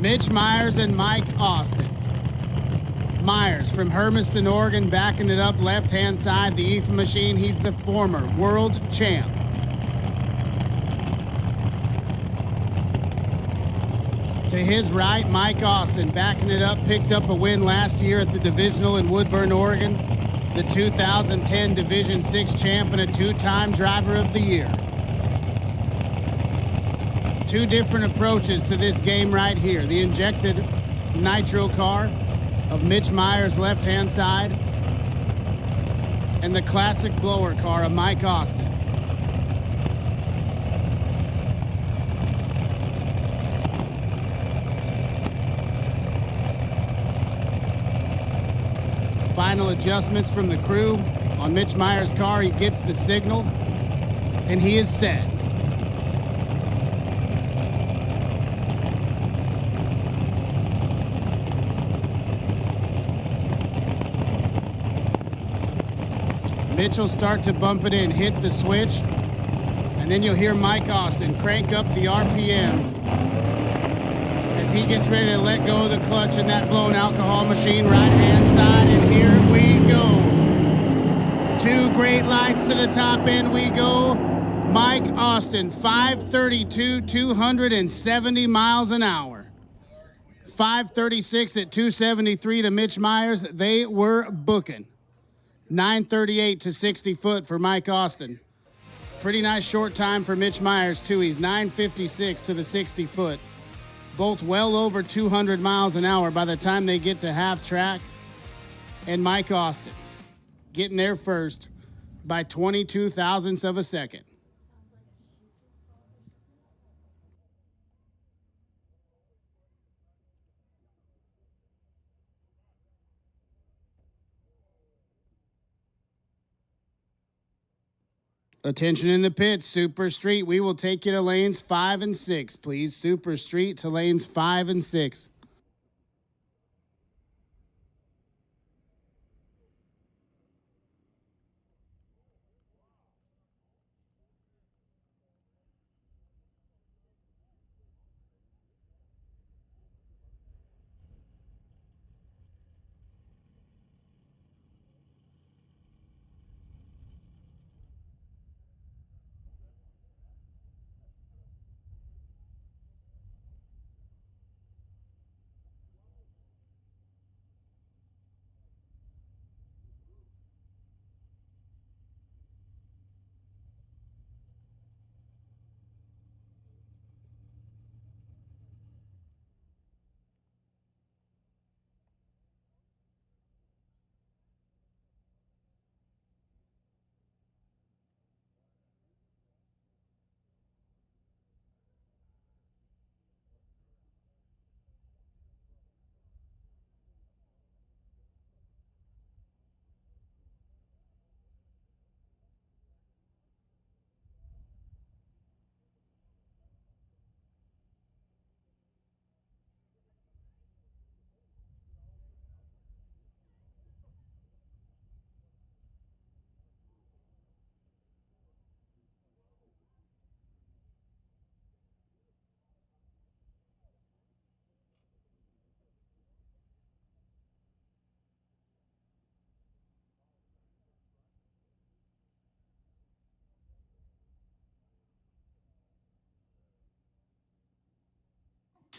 Speaker 2: Mitch Myers and Mike Austin. Myers from Hermiston, Oregon, backing it up left-hand side, the EFA machine. He's the former world champ. To his right, Mike Austin backing it up, picked up a win last year at the Divisional in Woodburn, Oregon. The 2010 Division 6 champ and a two-time driver of the year. Two different approaches to this game right here. The injected nitro car of Mitch Myers' left-hand side and the classic blower car of Mike Austin. Final adjustments from the crew on Mitch Myers' car. He gets the signal and he is set. Mitch will start to bump it in, hit the switch, and then you'll hear Mike Austin crank up the RPMs as he gets ready to let go of the clutch in that blown alcohol machine, right-hand side, and here we go. Two great lights to the top end we go. Mike Austin, 532, 270 miles an hour. 536 at 273 to Mitch Myers. They were booking. 938 to 60 foot for Mike Austin. Pretty nice short time for Mitch Myers, too. He's 956 to the 60 foot. Both well over 200 miles an hour by the time they get to half track. And Mike Austin getting there first by 22 thousandths of a second. Attention in the pits, Super Street. We will take you to lanes 5 and 6, please. Super Street to lanes 5 and 6.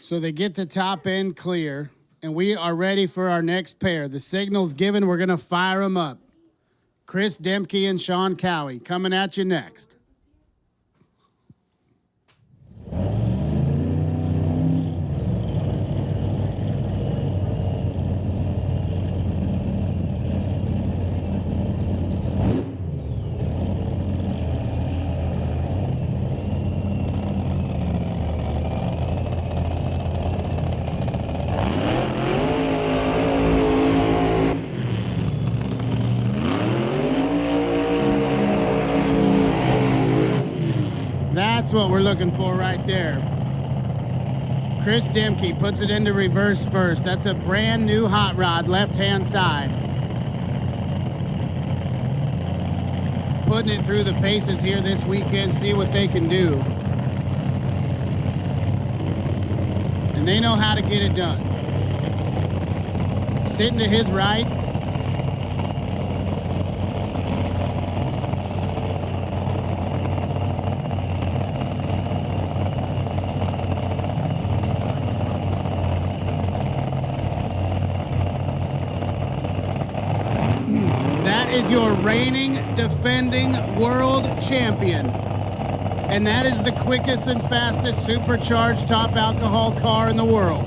Speaker 2: So they get the top end clear, and we are ready for our next pair. The signal's given. We're going to fire them up. Chris Demke and Sean Cowie coming at you next. That's what we're looking for right there. Chris Demke puts it into reverse first. That's a brand new hot rod, left-hand side. Putting it through the paces here this weekend, see what they can do. And they know how to get it done. Sitting to his right. Is your reigning, defending world champion. And that is the quickest and fastest supercharged top alcohol car in the world.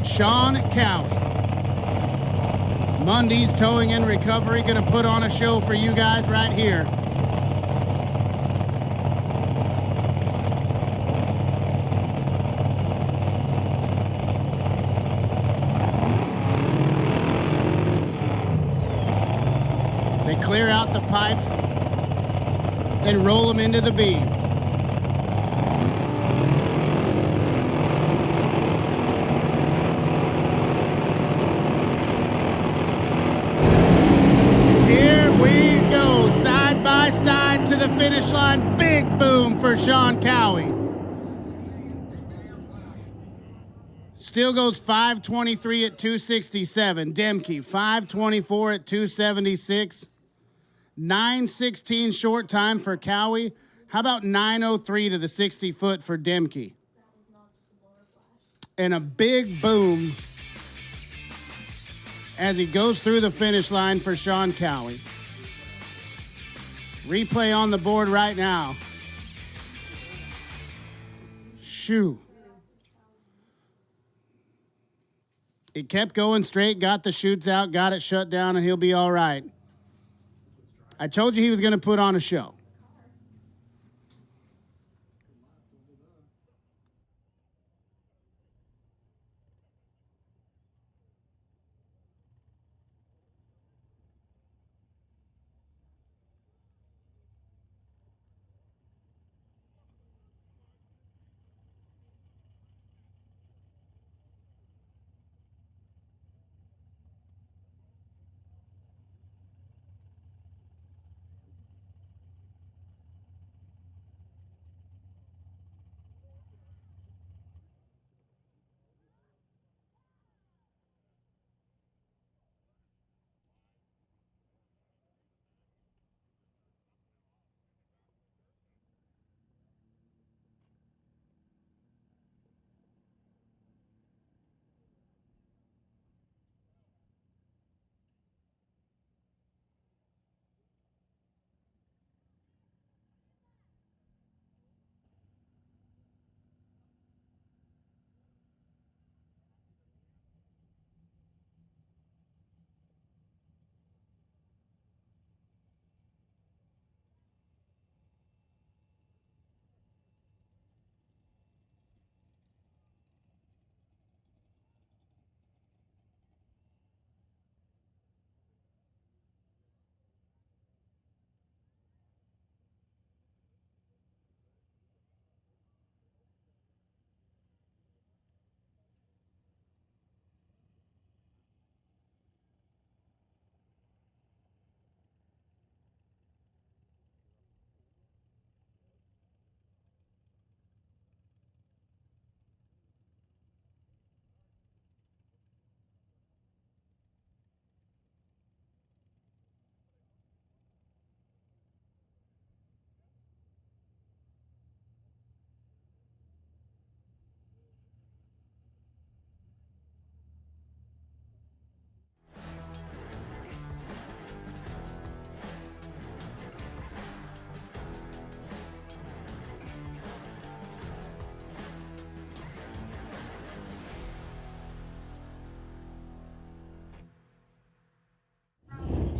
Speaker 2: Sean Cowie. Mundy's Towing and Recovery gonna put on a show for you guys right here. Clear out the pipes, then roll them into the beams. Here we go, side by side to the finish line. Big boom for Sean Cowie. Still goes 5:23 at 267. Demke, 5:24 at 276. 9:16 short time for Cowie. How about 9:03 to the 60-foot for Demke? And a big boom as he goes through the finish line for Sean Cowie. Replay on the board right now. Shoo. It kept going straight, got the chutes out, got it shut down, and he'll be all right. I told you he was going to put on a show.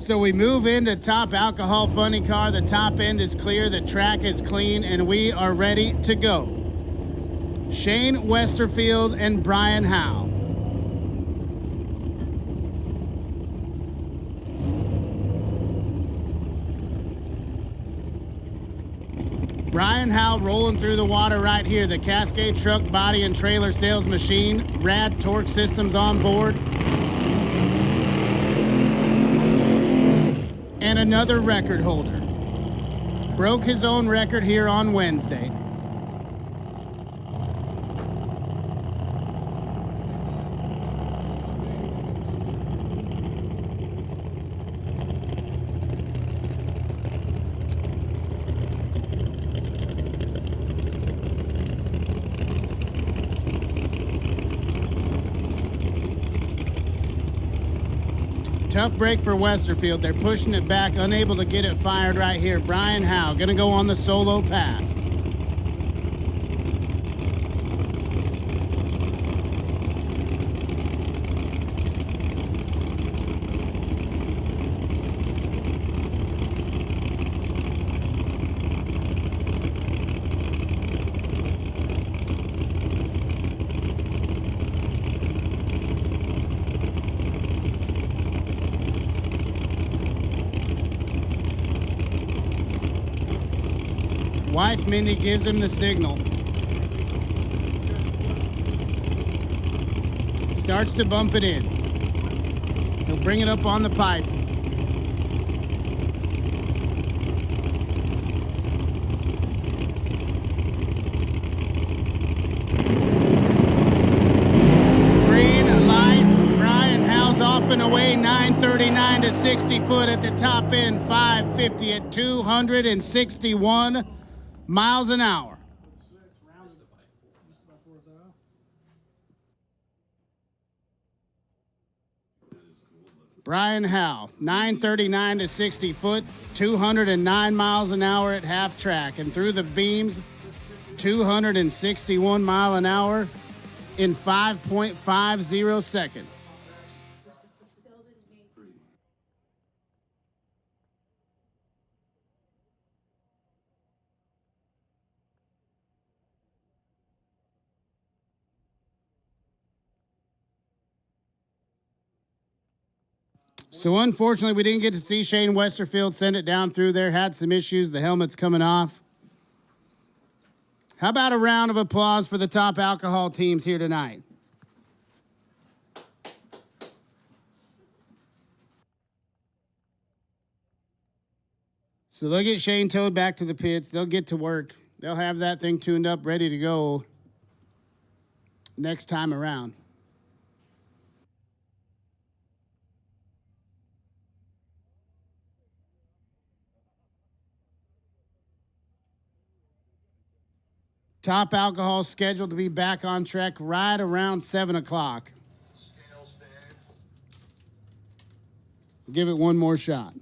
Speaker 2: So we move into top alcohol funny car. The top end is clear, the track is clean, and we are ready to go. Shane Westerfield and Brian Howe. Brian Howe rolling through the water right here. The Cascade truck body and trailer sales machine. Rad torque systems on board. And another record holder. Broke his own record here on Wednesday. Tough break for Westerfield. They're pushing it back, unable to get it fired right here. Brian Howe gonna go on the solo pass. Wife Mindy gives him the signal. Starts to bump it in. He'll bring it up on the pipes. Green light. Brian Howe's off and away. 939 to 60 foot at the top end. 550 at 261 miles an hour. Brian Howe, 939 to 60 foot, 209 miles an hour at half track, and through the beams, 261 mile an hour in 5.50 seconds. So unfortunately, we didn't get to see Shane Westerfield send it down through there. Had some issues. The helmet's coming off. How about a round of applause for the top alcohol teams here tonight? So they'll get Shane towed back to the pits. They'll get to work. They'll have that thing tuned up, ready to go next time around. Top alcohol scheduled to be back on track right around 7 o'clock. Give it one more shot.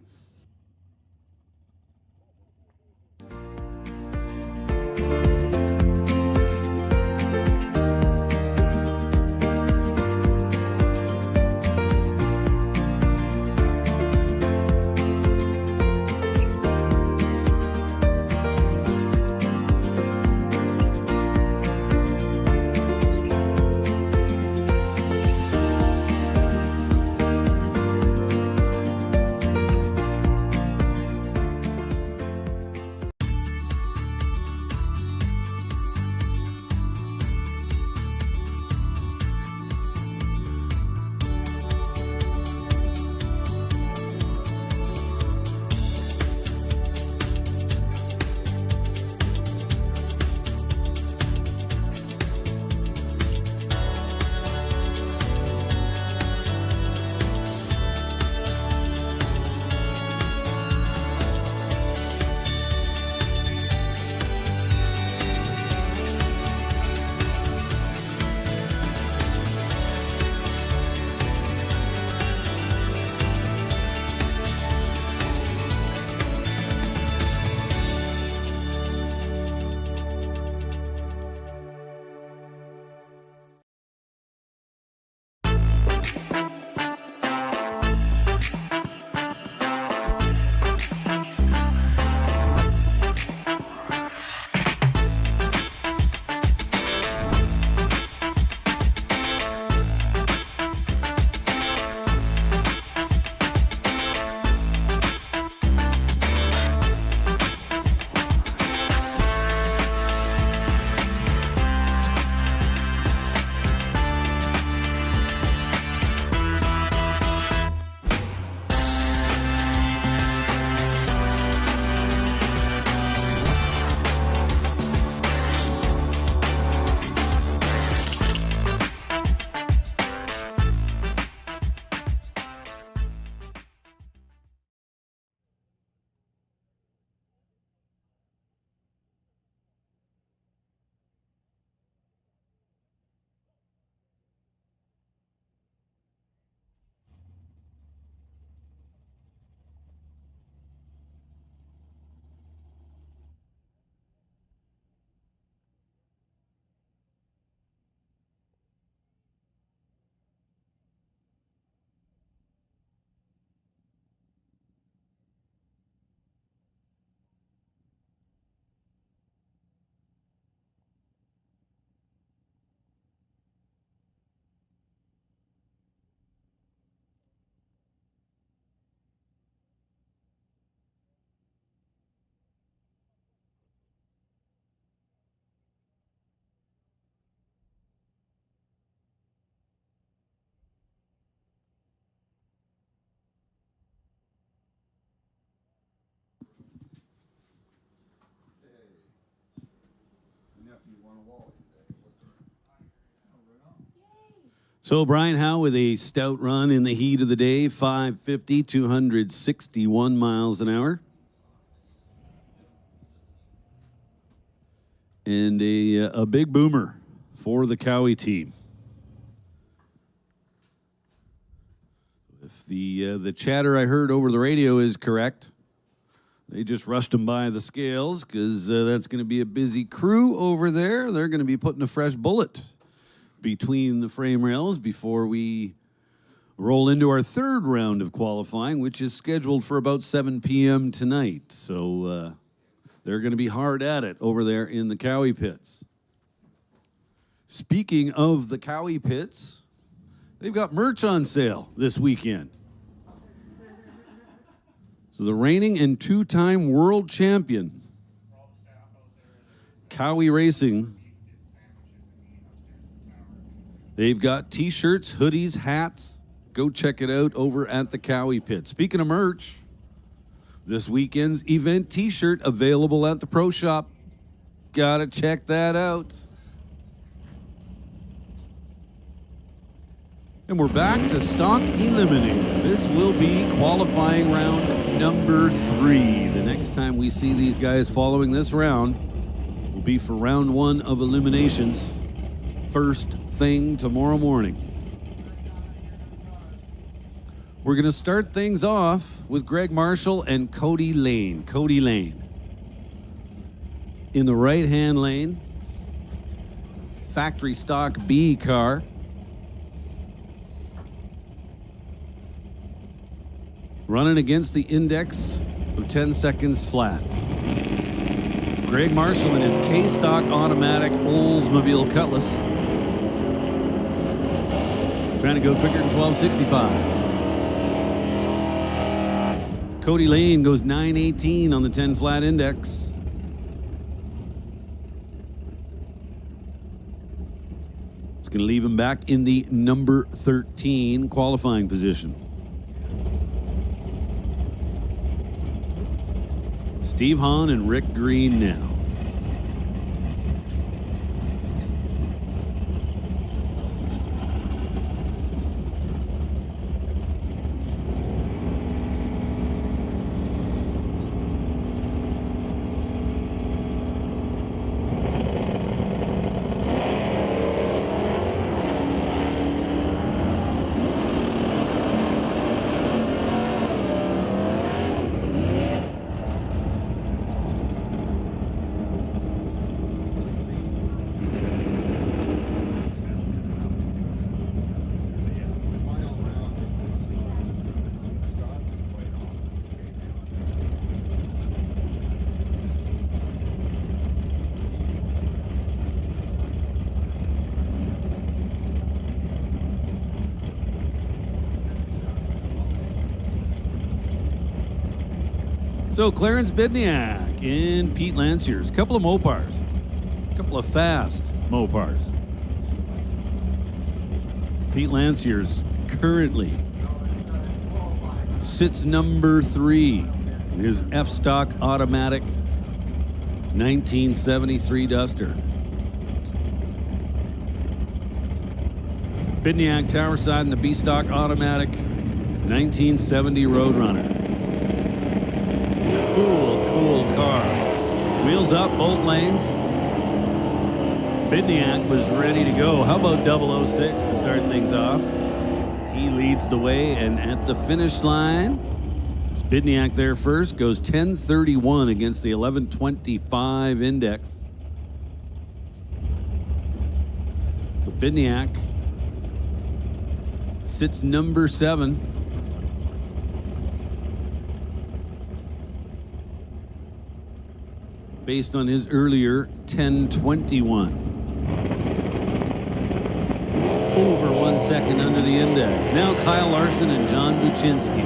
Speaker 14: So Brian Howe with a stout run in the heat of the day, 550, 261 miles an hour. And a big boomer for the Cowie team. If the chatter I heard over the radio is correct, they just rushed him by the scales because that's going to be a busy crew over there. They're going to be putting a fresh bullet between the frame rails before we roll into our third round of qualifying, which is scheduled for about 7 p.m. tonight. So they're going to be hard at it over there in the Cowie pits. Speaking of the Cowie pits, they've got merch on sale this weekend. So the reigning and two-time world champion, Cowie Racing, they've got T-shirts, hoodies, hats. Go check it out over at the Cowie pit. Speaking of merch, this weekend's event T-shirt available at the Pro Shop. Gotta check that out. And we're back to stock eliminated. This will be qualifying round number 3. The next time we see these guys following this round will be for round 1 of eliminations. First thing tomorrow morning. We're going to start things off with Greg Marshall and Cody Lane. Cody Lane in the right-hand lane. Factory stock B car. Running against the index of 10 seconds flat. Greg Marshall in his K-Stock automatic Oldsmobile Cutlass. Trying to go quicker than 1265. Cody Lane goes 918 on the 10 flat index. It's going to leave him back in the number 13 qualifying position. Steve Hahn and Rick Green now. So Clarence Bidniak and Pete Lanciers, a couple of Mopars, a couple of fast Mopars. Pete Lanciers currently sits number 3 in his F-Stock automatic 1973 Duster. Bidniak Towerside in the B-Stock automatic 1970 Roadrunner. Cool car. Wheels up both lanes. Bidniak was ready to go. How about 006 to start things off? He leads the way, and at the finish line, it's Bidniak there first. Goes 10:31 against the 11:25 index. So Bidniak sits number 7. Based on his earlier 10:21. Over 1 second under the index. Now Kyle Larson and John Buczynski.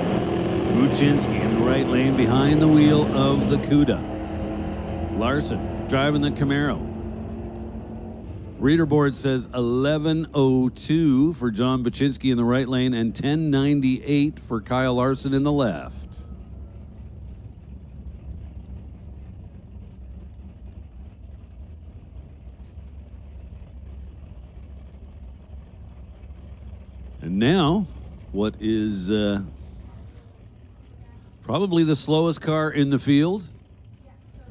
Speaker 14: Buczynski in the right lane behind the wheel of the Cuda. Larson driving the Camaro. Reader board says 11:02 for John Buczynski in the right lane and 10:98 for Kyle Larson in the left. And now, what is probably the slowest car in the field,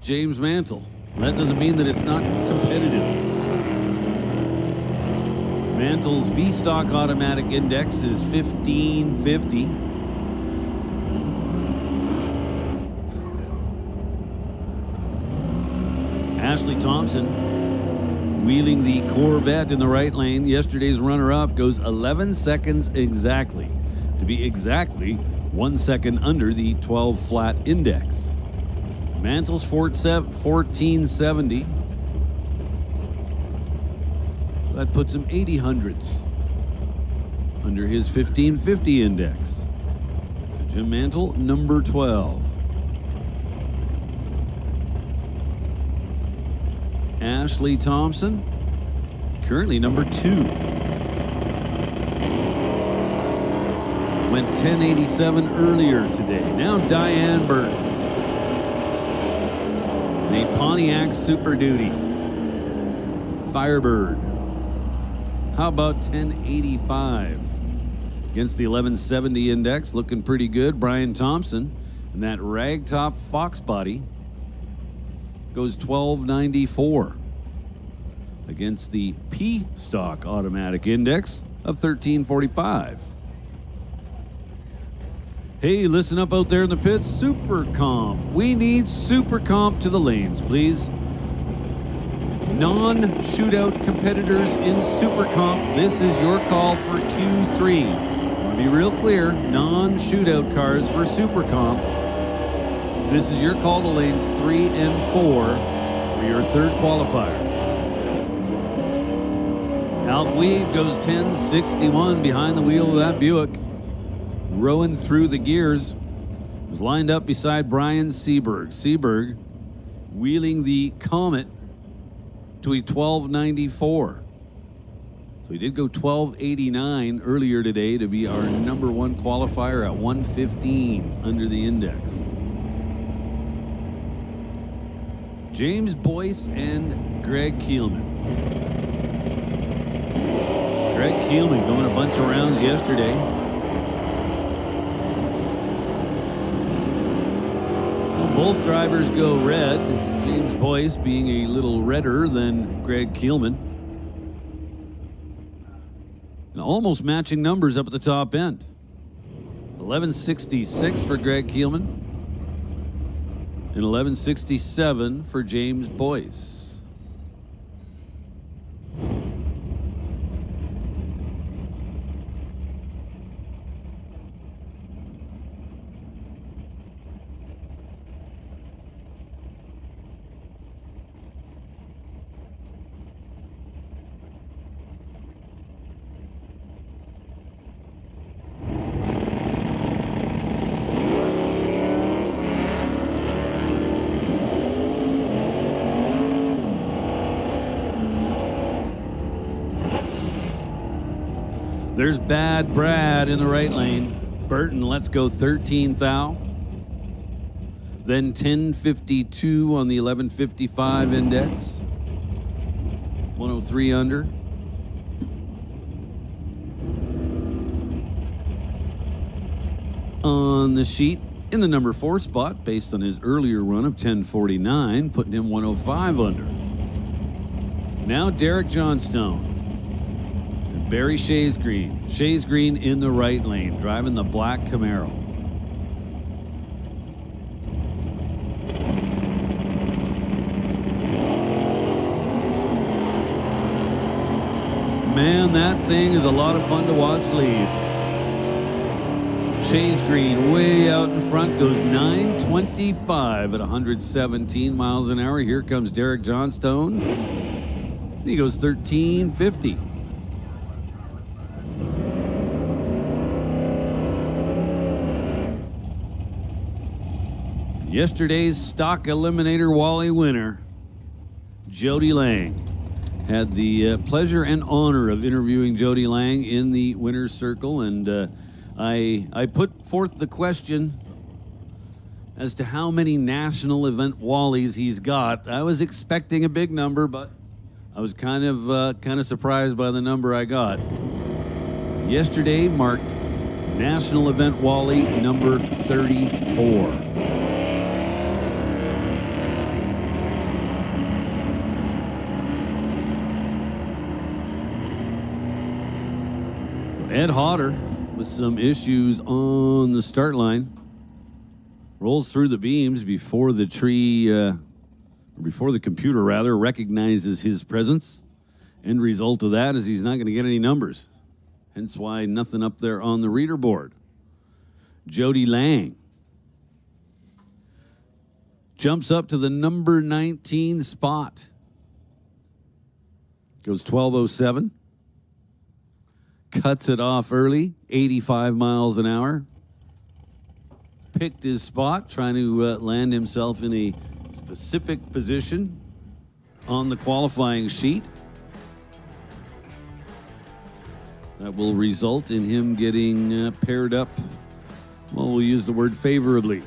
Speaker 14: James Mantle. That doesn't mean that it's not competitive. Mantle's V-Stock automatic index is 1550. Ashley Thompson wheeling the Corvette in the right lane. Yesterday's runner-up goes 11 seconds exactly. To be exactly 1 second under the 12 flat index. Mantle's 1470. So that puts him 80 hundredths under his 1550 index. Jim Mantle, number 12. Ashley Thompson, currently number 2. Went 1087 earlier today. Now Diane Burton. In a Pontiac Super Duty. Firebird. How about 1085? Against the 1170 index, looking pretty good. Brian Thompson and that ragtop Fox body goes 1294 against the P stock automatic index of 1345. Hey, listen up out there in the pits. Super Comp. We need Super Comp to the lanes, please. Non-shootout competitors in Super Comp, this is your call for Q3. I want to be real clear, non-shootout cars for Super Comp. This is your call to lanes 3 and 4 for your third qualifier. Alf Weed goes 1061 behind the wheel of that Buick. Rowing through the gears. Was lined up beside Brian Seberg. Seberg wheeling the Comet to a 1294. So he did go 1289 earlier today to be our number 1 qualifier at 115 under the index. James Boyce and Greg Keelman. Greg Keelman going a bunch of rounds yesterday. Both drivers go red, James Boyce being a little redder than Greg Keelman. And almost matching numbers up at the top end. 1166 for Greg Keelman and 1167 for James Boyce. There's Bad Brad in the right lane. Burton, let's go 13 thou. Then 1052 on the 1155 index. 103 under. On the sheet, in the number 4 spot, based on his earlier run of 1049, putting him 105 under. Now Derek Johnstone. Barry Shays Green. Shays Green in the right lane, driving the black Camaro. Man, that thing is a lot of fun to watch leave. Shays Green way out in front, goes 925 at 117 miles an hour. Here comes Derek Johnstone. He goes 1350. Yesterday's stock eliminator Wally winner, Jody Lang. Had the pleasure and honor of interviewing Jody Lang in the winner's circle, and I put forth the question as to how many national event Wallies he's got. I was expecting a big number, but I was kind of surprised by the number I got. Yesterday marked National Event Wally number 34. Ed Hodder with some issues on the start line. Rolls through the beams before the tree, before the computer rather, recognizes his presence. End result of that is he's not going to get any numbers. Hence why nothing up there on the reader board. Jody Lang jumps up to the number 19 spot. Goes 12:07. Cuts it off early, 85 miles an hour. Picked his spot, trying to land himself in a specific position on the qualifying sheet. That will result in him getting paired up, well, we'll use the word favorably.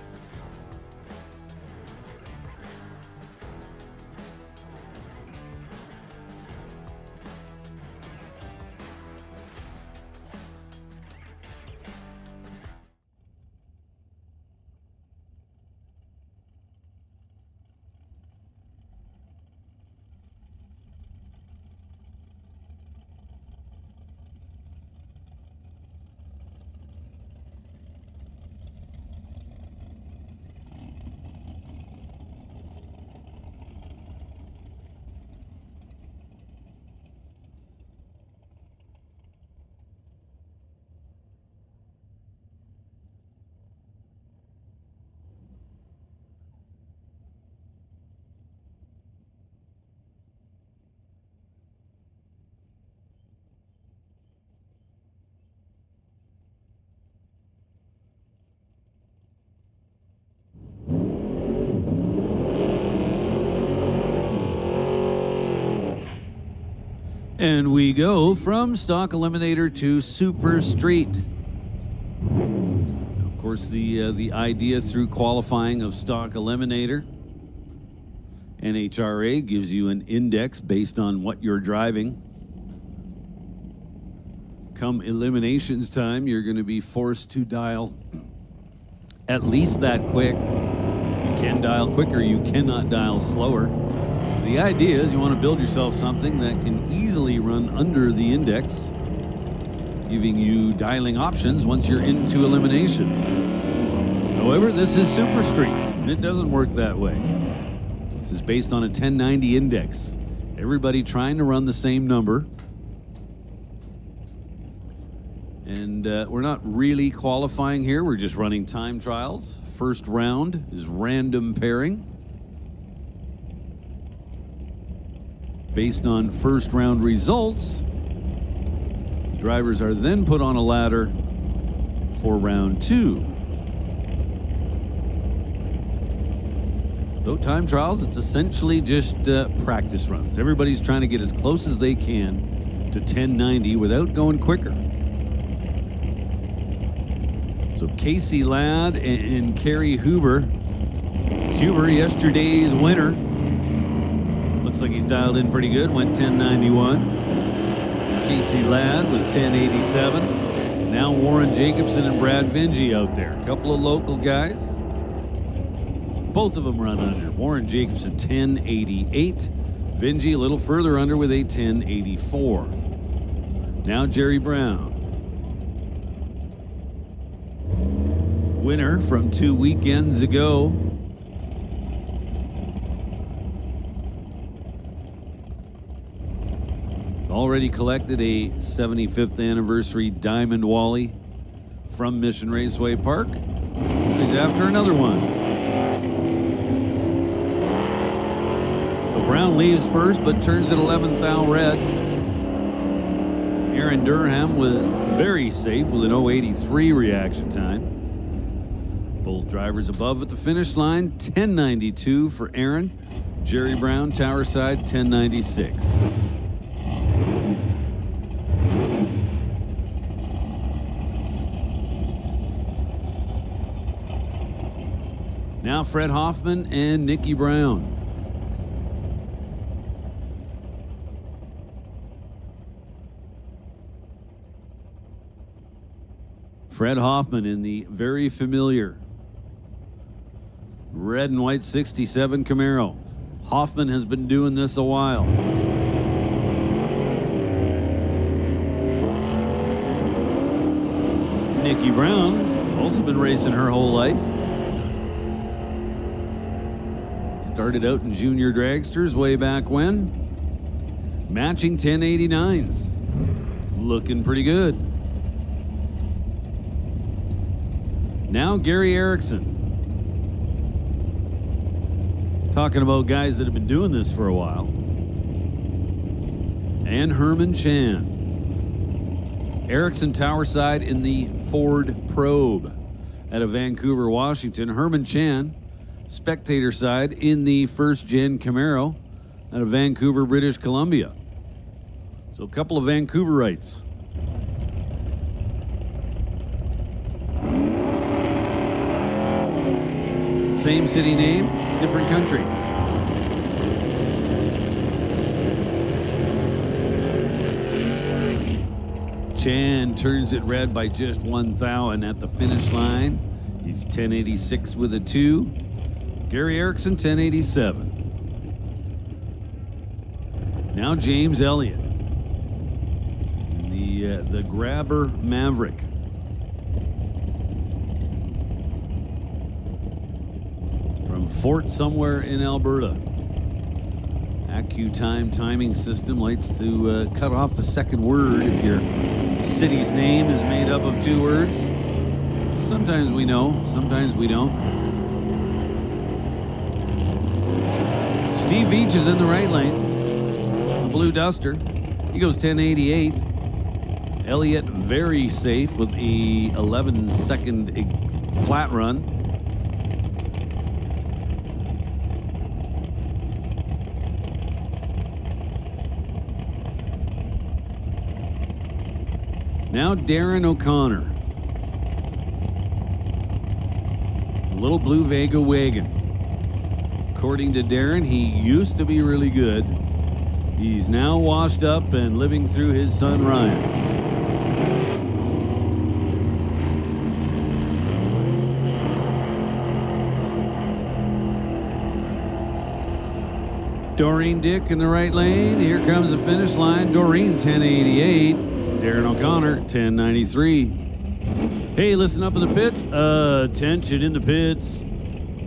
Speaker 14: And we go from stock eliminator to super street. Of course, the idea through qualifying of stock eliminator, NHRA gives you an index based on what you're driving. Come eliminations time, you're going to be forced to dial at least that quick. You can dial quicker, you cannot dial slower. So the idea is you want to build yourself something that can easily run under the index, giving you dialing options once you're into eliminations. However, this is Super Street, and it doesn't work that way. This is based on a 1090 index. Everybody trying to run the same number. And we're not really qualifying here. We're just running time trials. First round is random pairing. Based on first round results, drivers are then put on a ladder for round 2. So time trials, it's essentially just practice runs. Everybody's trying to get as close as they can to 1090 without going quicker. So Casey Ladd and Kerry Huber. Huber, yesterday's winner. Looks like he's dialed in pretty good, went 1091. Casey Ladd was 1087. Now Warren Jacobson and Brad Vinge out there. A couple of local guys. Both of them run under. Warren Jacobson 1088. Vinge a little further under with a 1084. Now Jerry Brown. Winner from 2 weekends ago. Already collected a 75th anniversary Diamond Wally from Mission Raceway Park. He's after another one. Brown leaves first, but turns at 11th thou red. Aaron Durham was very safe with an 083 reaction time. Both drivers above at the finish line. 1092 for Aaron. Jerry Brown, Tower Side, 1096. Now Fred Hoffman and Nicky Brown. Fred Hoffman in the very familiar red and white 67 Camaro. Hoffman has been doing this a while. Nikki Brown has also been racing her whole life. Started out in junior dragsters way back when. Matching 1089s. Looking pretty good. Now Gary Erickson. Talking about guys that have been doing this for a while. And Herman Chan. Erickson Towerside in the Ford Probe out of Vancouver, Washington. Herman Chan, spectator side in the first gen Camaro out of Vancouver, British Columbia. So a couple of Vancouverites. Same city name, different country. Chan turns it red by just 1,000 at the finish line. He's 1086 with a 2. Gary Erickson, 1087. Now James Elliott. The Grabber Maverick. From Fort somewhere in Alberta. AccuTime timing system likes to cut off the second word if your city's name is made up of 2 words. Sometimes we know, sometimes we don't. Steve Veach is in the right lane. The Blue Duster. He goes 1088. Elliott very safe with a 11-second flat run. Now Darren O'Connor. Little Blue Vega wagon. According to Darren, he used to be really good. He's now washed up and living through his son Ryan. Doreen Dick in the right lane. Here comes the finish line. Doreen 1088. Darren O'Connor 1093. Hey, listen up in the pits. Attention in the pits.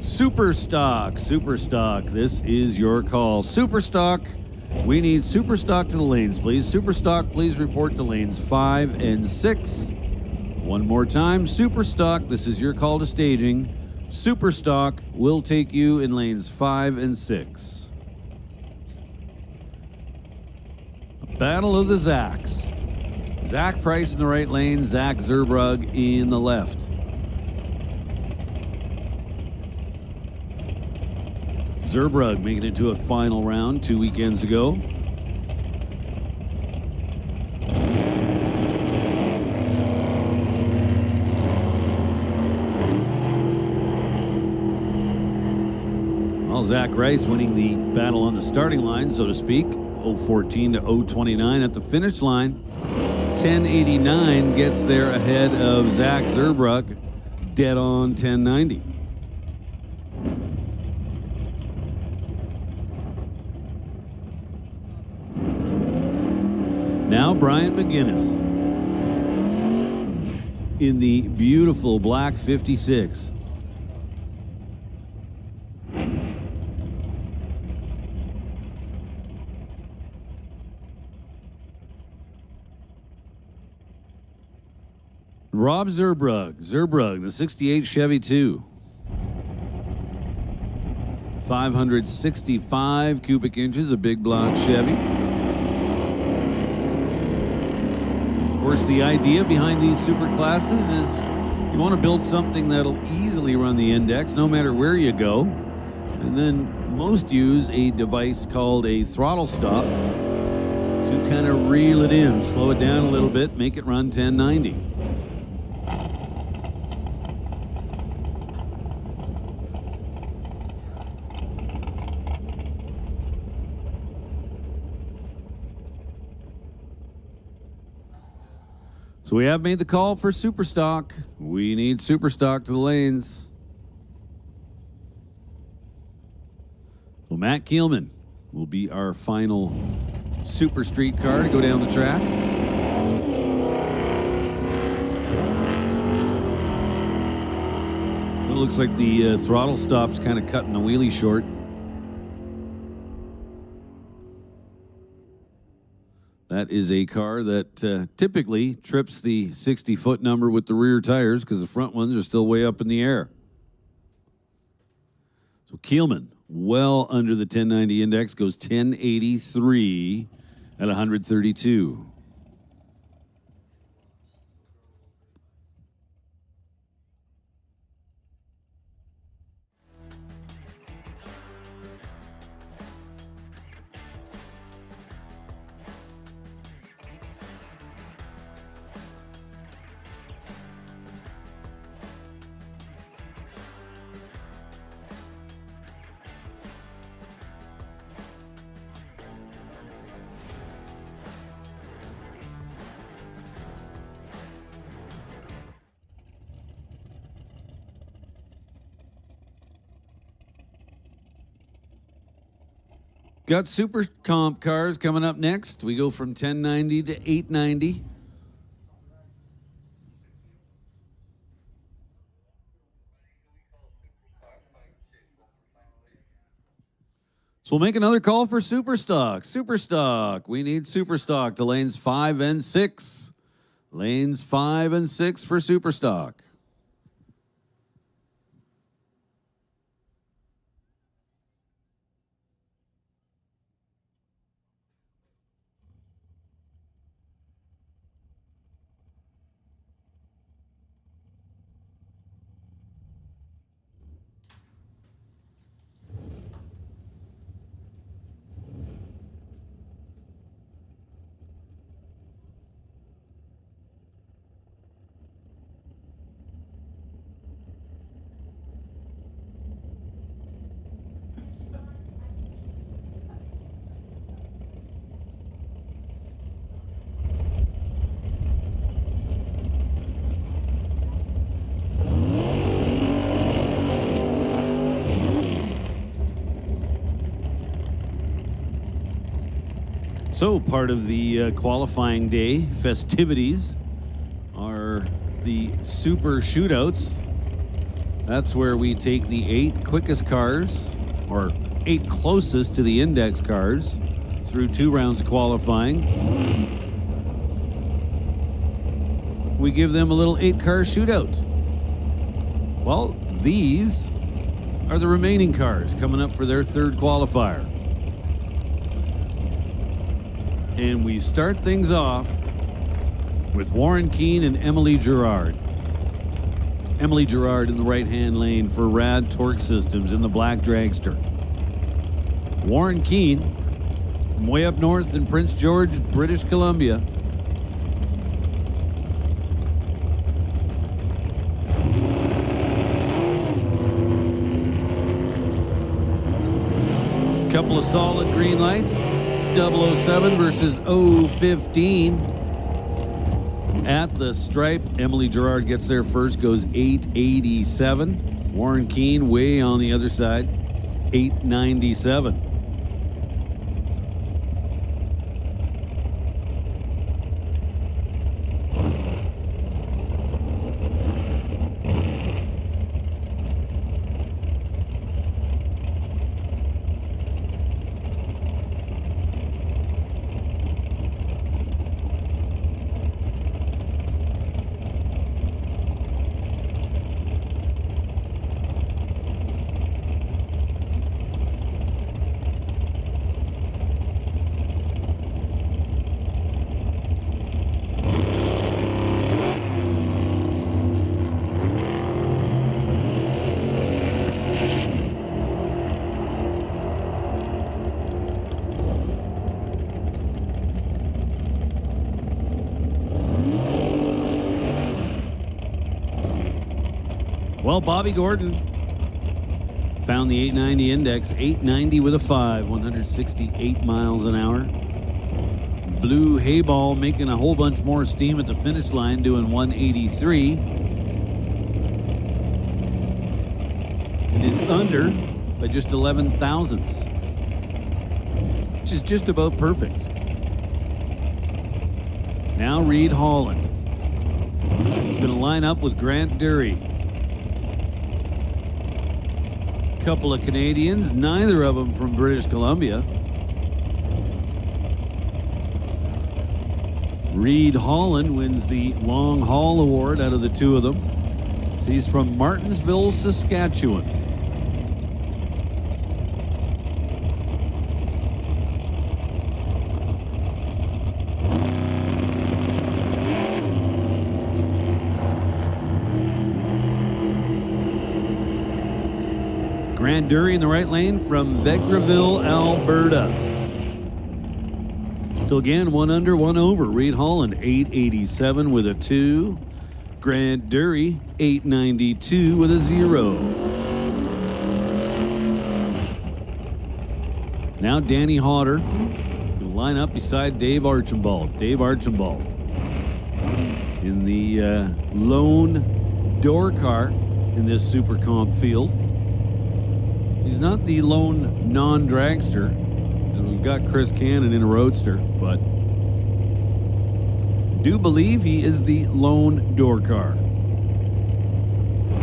Speaker 14: Super stock. This is your call. Super stock. We need super stock to the lanes, please. Super stock, please report to lanes 5 and 6. One more time. Super stock. This is your call to staging. Super stock will take you in lanes 5 and 6. Battle of the Zacks. Zach Price in the right lane, Zach Zerbrug in the left. Zerbrug making it to a final round 2 weekends ago. Well, Zach Rice winning the battle on the starting line, so to speak. 014 to 029 at the finish line. 1089 gets there ahead of Zach Zerbrug, dead on 1090. Now Brian McGinnis in the beautiful black 56. Rob Zerbrug, the 68 Chevy 2. 565 cubic inches, a big block Chevy. Of course, the idea behind these super classes is you want to build something that'll easily run the index no matter where you go. And then most use a device called a throttle stop to kind of reel it in, slow it down a little bit, make it run 1090. So we have made the call for super stock. We need super stock to the lanes. Well, Matt Keelman will be our final super street car to go down the track. So it looks like the throttle stop's kind of cutting the wheelie short. That is a car that typically trips the 60-foot number with the rear tires because the front ones are still way up in the air. So Keelman, well under the 1090 index, goes 1083 at 132. Got super comp cars coming up next. We go from 1090 to 890. So we'll make another call for super stock. Super stock. We need super stock to lanes 5 and 6. Lanes 5 and 6 for super stock. So part of the qualifying day festivities are the super shootouts. That's where we take the 8 quickest cars, or 8 closest to the index cars, through 2 rounds of qualifying. We give them a little 8-car shootout. Well, these are the remaining cars coming up for their 3rd qualifier. And we start things off with Warren Keene and Emily Gerard. Emily Gerard in the right-hand lane for Rad Torque Systems in the black dragster. Warren Keene from way up north in Prince George, British Columbia. Couple of solid green lights. 007 versus 015 at the stripe. Emily Gerard gets there first, goes 887. Warren Keene way on the other side, 897. Well, Bobby Gordon found the 890 index, 890 with a 5, 168 miles an hour. Blue Hayball making a whole bunch more steam at the finish line, doing 183. It is under by just 11 thousandths, which is just about perfect. Now Reed Holland. He's going to line up with Grant Dury. Couple of Canadians, neither of them from British Columbia. Reed Holland wins the long haul award out of the two of them. So he's from Martinsville, Saskatchewan. Grant Dury in the right lane from Vegreville, Alberta. So again, 1 under, 1 over. Reed Holland, 887 with a 2. Grant Dury, 892 with a 0. Now Danny Hodder going to line up beside Dave Archibald. Dave Archibald in the lone door car in this Super Comp field. He's not the lone non-dragster. We've got Chris Cannon in a roadster, but do believe he is the lone door car.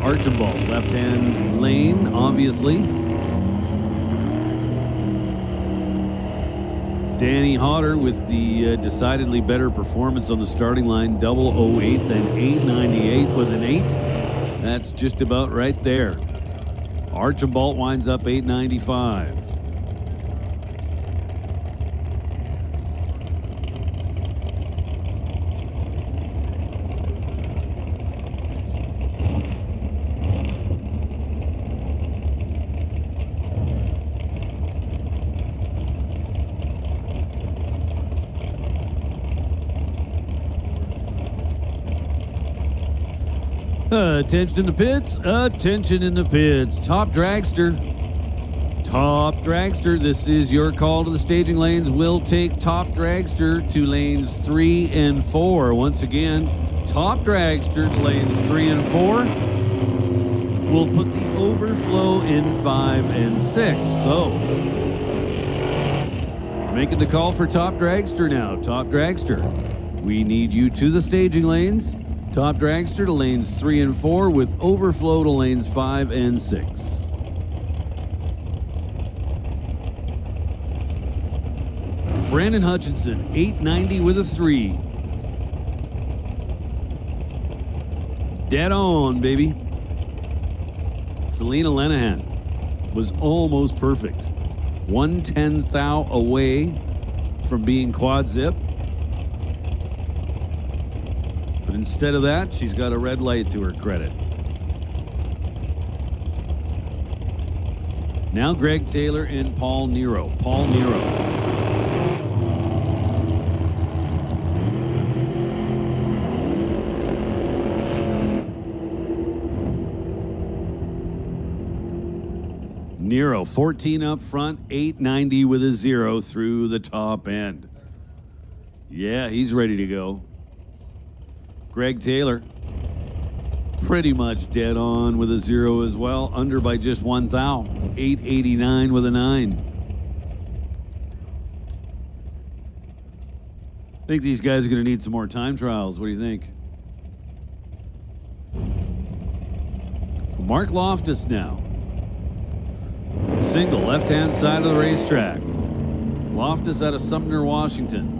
Speaker 14: Archibald, left-hand lane, obviously. Danny Hodder with the decidedly better performance on the starting line, 008, then 898 with an 8. That's just about right there. Archibald winds up 895. Attention in the pits, attention in the pits. Top dragster, this is your call to the staging lanes. We'll take top dragster to lanes 3 and 4. Once again, top dragster to lanes 3 and 4. We'll put the overflow in 5 and 6. So, making the call for top dragster now. Top dragster, we need you to the staging lanes. Top dragster to lanes 3 and 4 with overflow to lanes 5 and 6. Brandon Hutchinson, 890 with a 3. Dead on, baby. Selena Lenahan was almost perfect. 1/10 thou away from being quad zip. But instead of that, she's got a red light to her credit. Now Greg Taylor and Paul Nero. Paul Nero. Nero, 14 up front, 890 with a 0 through the top end. Yeah, he's ready to go. Greg Taylor, pretty much dead on with a 0 as well. Under by just 1 thou. 889 with a 9. I think these guys are going to need some more time trials. What do you think? Mark Loftus now. Single, left-hand side of the racetrack. Loftus out of Sumner, Washington.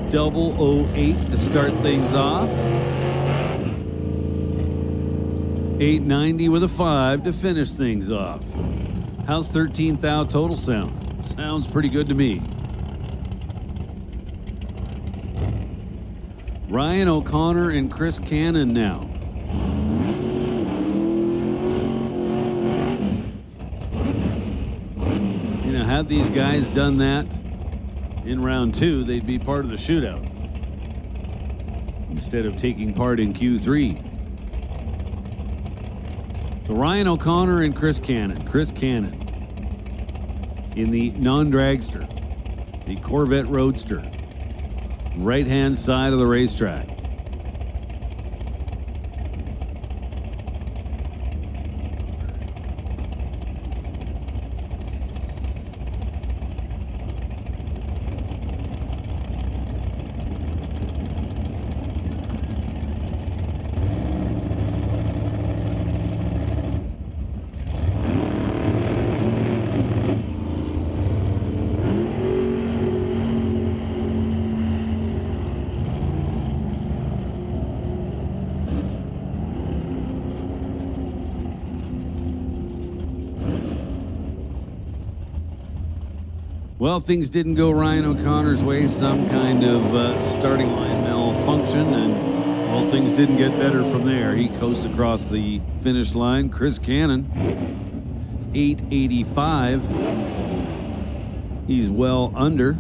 Speaker 14: 008 to start things off. 890 with a 5 to finish things off. How's 13 thou total sound? Sounds pretty good to me. Ryan O'Connor and Chris Cannon now. You know, had these guys done that in round 2, they'd be part of the shootout instead of taking part in Q3. So Ryan O'Connor and Chris Cannon. Chris Cannon in the non-dragster, the Corvette Roadster. right-hand side of the racetrack. Well, things didn't go Ryan O'Connor's way. Some kind of starting line malfunction, and well, things didn't get better from there. He coasts across the finish line. Chris Cannon, 885. He's well under.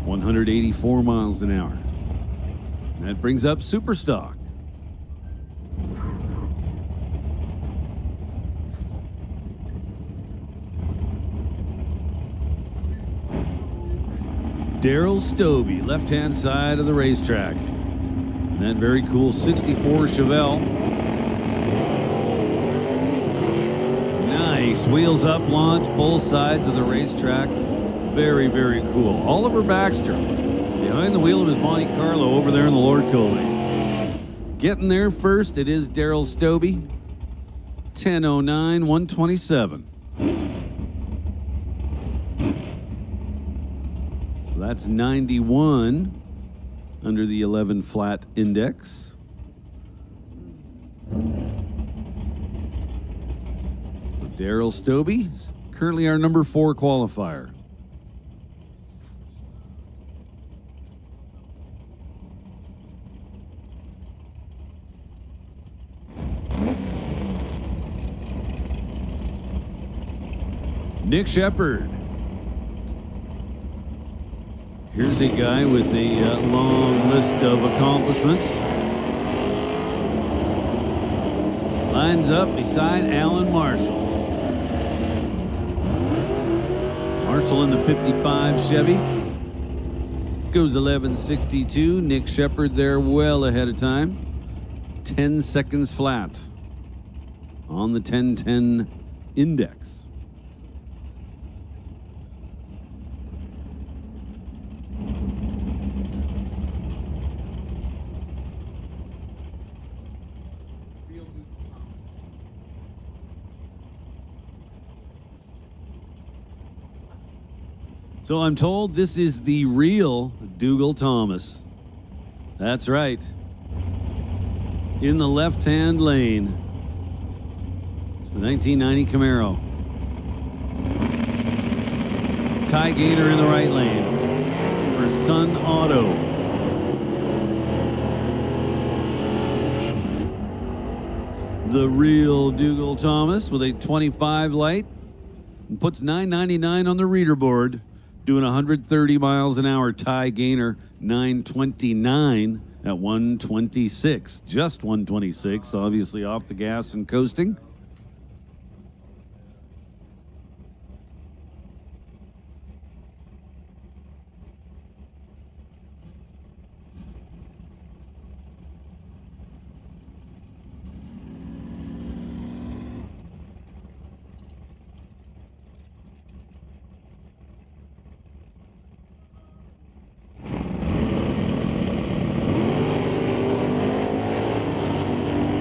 Speaker 14: 184 miles an hour. That brings up Superstock. Daryl Stobie, left-hand side of the racetrack. And that very cool 64 Chevelle. Nice. Wheels up, launch, both sides of the racetrack. Very, very cool. Oliver Baxter, behind the wheel of his Monte Carlo over there in the Lordco lane. Getting there first, it is Daryl Stobie. 10:09, 127. That's 91 under the 11 flat index. Daryl Stobie is currently our number 4 qualifier. Nick Shepard. Here's a guy with a long list of accomplishments. Lines up beside Alan Marshall. Marshall in the 55 Chevy. Goes 11:62. Nick Shepard there well ahead of time. 10 seconds flat on the 10:10 index. So I'm told this is the real Dougal Thomas. That's right. In the left-hand lane. The 1990 Camaro. Ty Gaynor in the right lane for Sun Auto. The real Dougal Thomas with a 25 light and puts 999 on the reader board. Doing 130 miles an hour. Ty Gaynor, 929 at 126. Just 126, obviously off the gas and coasting.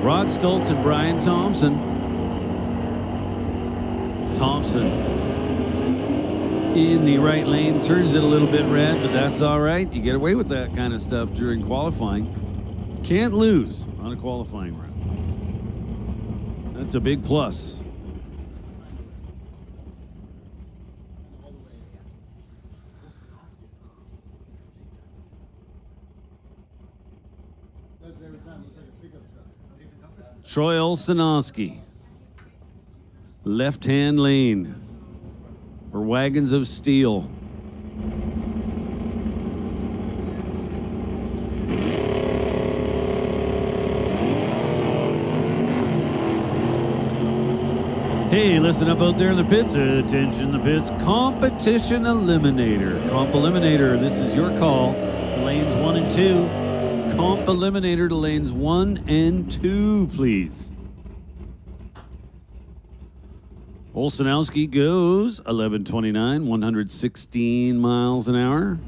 Speaker 14: Rod Stoltz and Brian Thompson. Thompson in the right lane, turns it a little bit red, but that's all right. You get away with that kind of stuff during qualifying. Can't lose on a qualifying run. That's a big plus. Troy Olsenowski, left-hand lane for Wagons of Steel. Hey, listen up out there in the pits. Attention, the pits. Competition Eliminator. Comp Eliminator, this is your call to lanes 1 and 2. Comp Eliminator to lanes 1 and 2, please. Olsenowski goes 11:29, 116 miles an hour.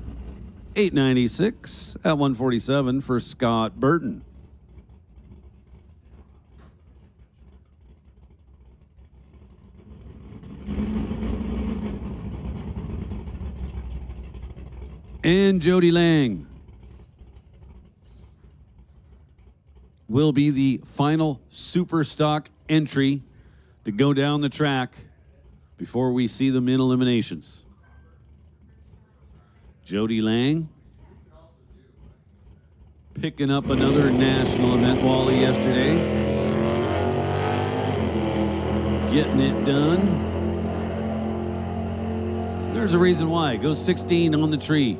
Speaker 14: 896 at 147 for Scott Burton. And Jody Lang will be the final super stock entry to go down the track before we see them in eliminations. Jody Lang picking up another national event Wally yesterday. Getting it done. There's a reason why. Goes 16 on the tree.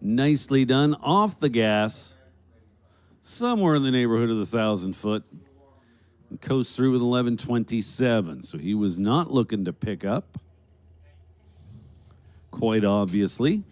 Speaker 14: Nicely done. Off the gas. Somewhere in the neighborhood of the 1,000 foot. And coast through with 11:27. So he was not looking to pick up. Quite obviously.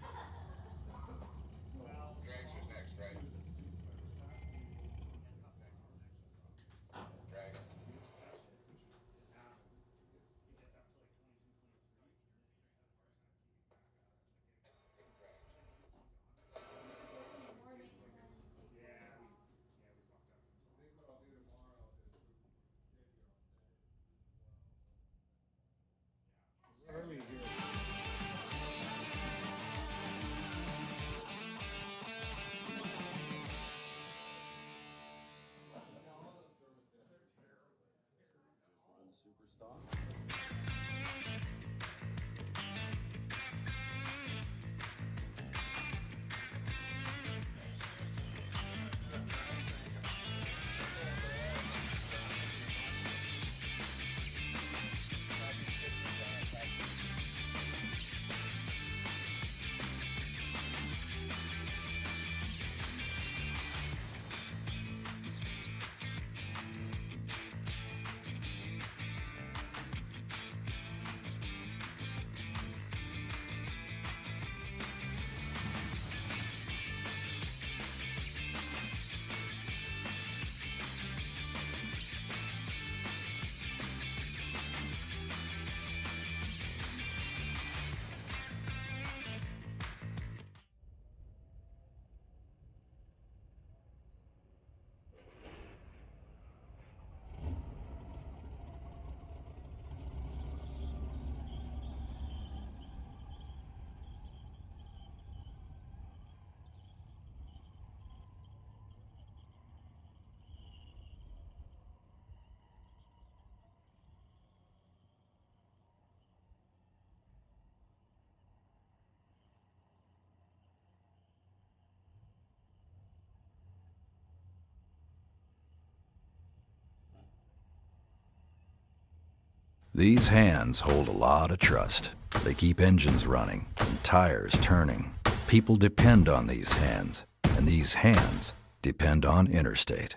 Speaker 6: These hands hold a lot of trust. They keep engines running and tires turning. People depend on these hands, and these hands depend on Interstate.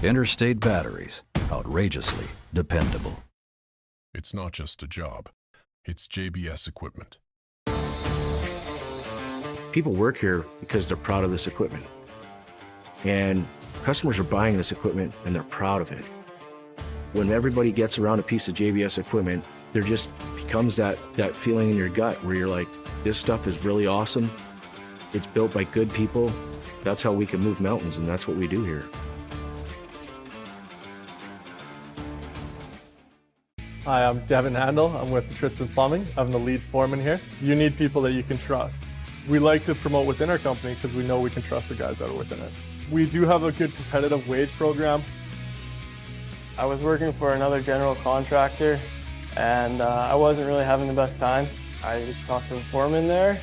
Speaker 6: Interstate batteries, outrageously dependable.
Speaker 7: It's not just a job. It's JBS equipment.
Speaker 8: People work here because they're proud of this equipment. And customers are buying this equipment and they're proud of it. When everybody gets around a piece of JBS equipment, there just becomes that feeling in your gut where you're like, this stuff is really awesome. It's built by good people. That's how we can move mountains, and that's what we do here.
Speaker 12: Hi, I'm Devin Handel. I'm with Tristan Plumbing. I'm the lead foreman here. You need people that you can trust. We like to promote within our company because we know we can trust the guys that are within it. We do have a good competitive wage program.
Speaker 13: I was working for another general contractor, and I wasn't really having the best time. I talked to the foreman there.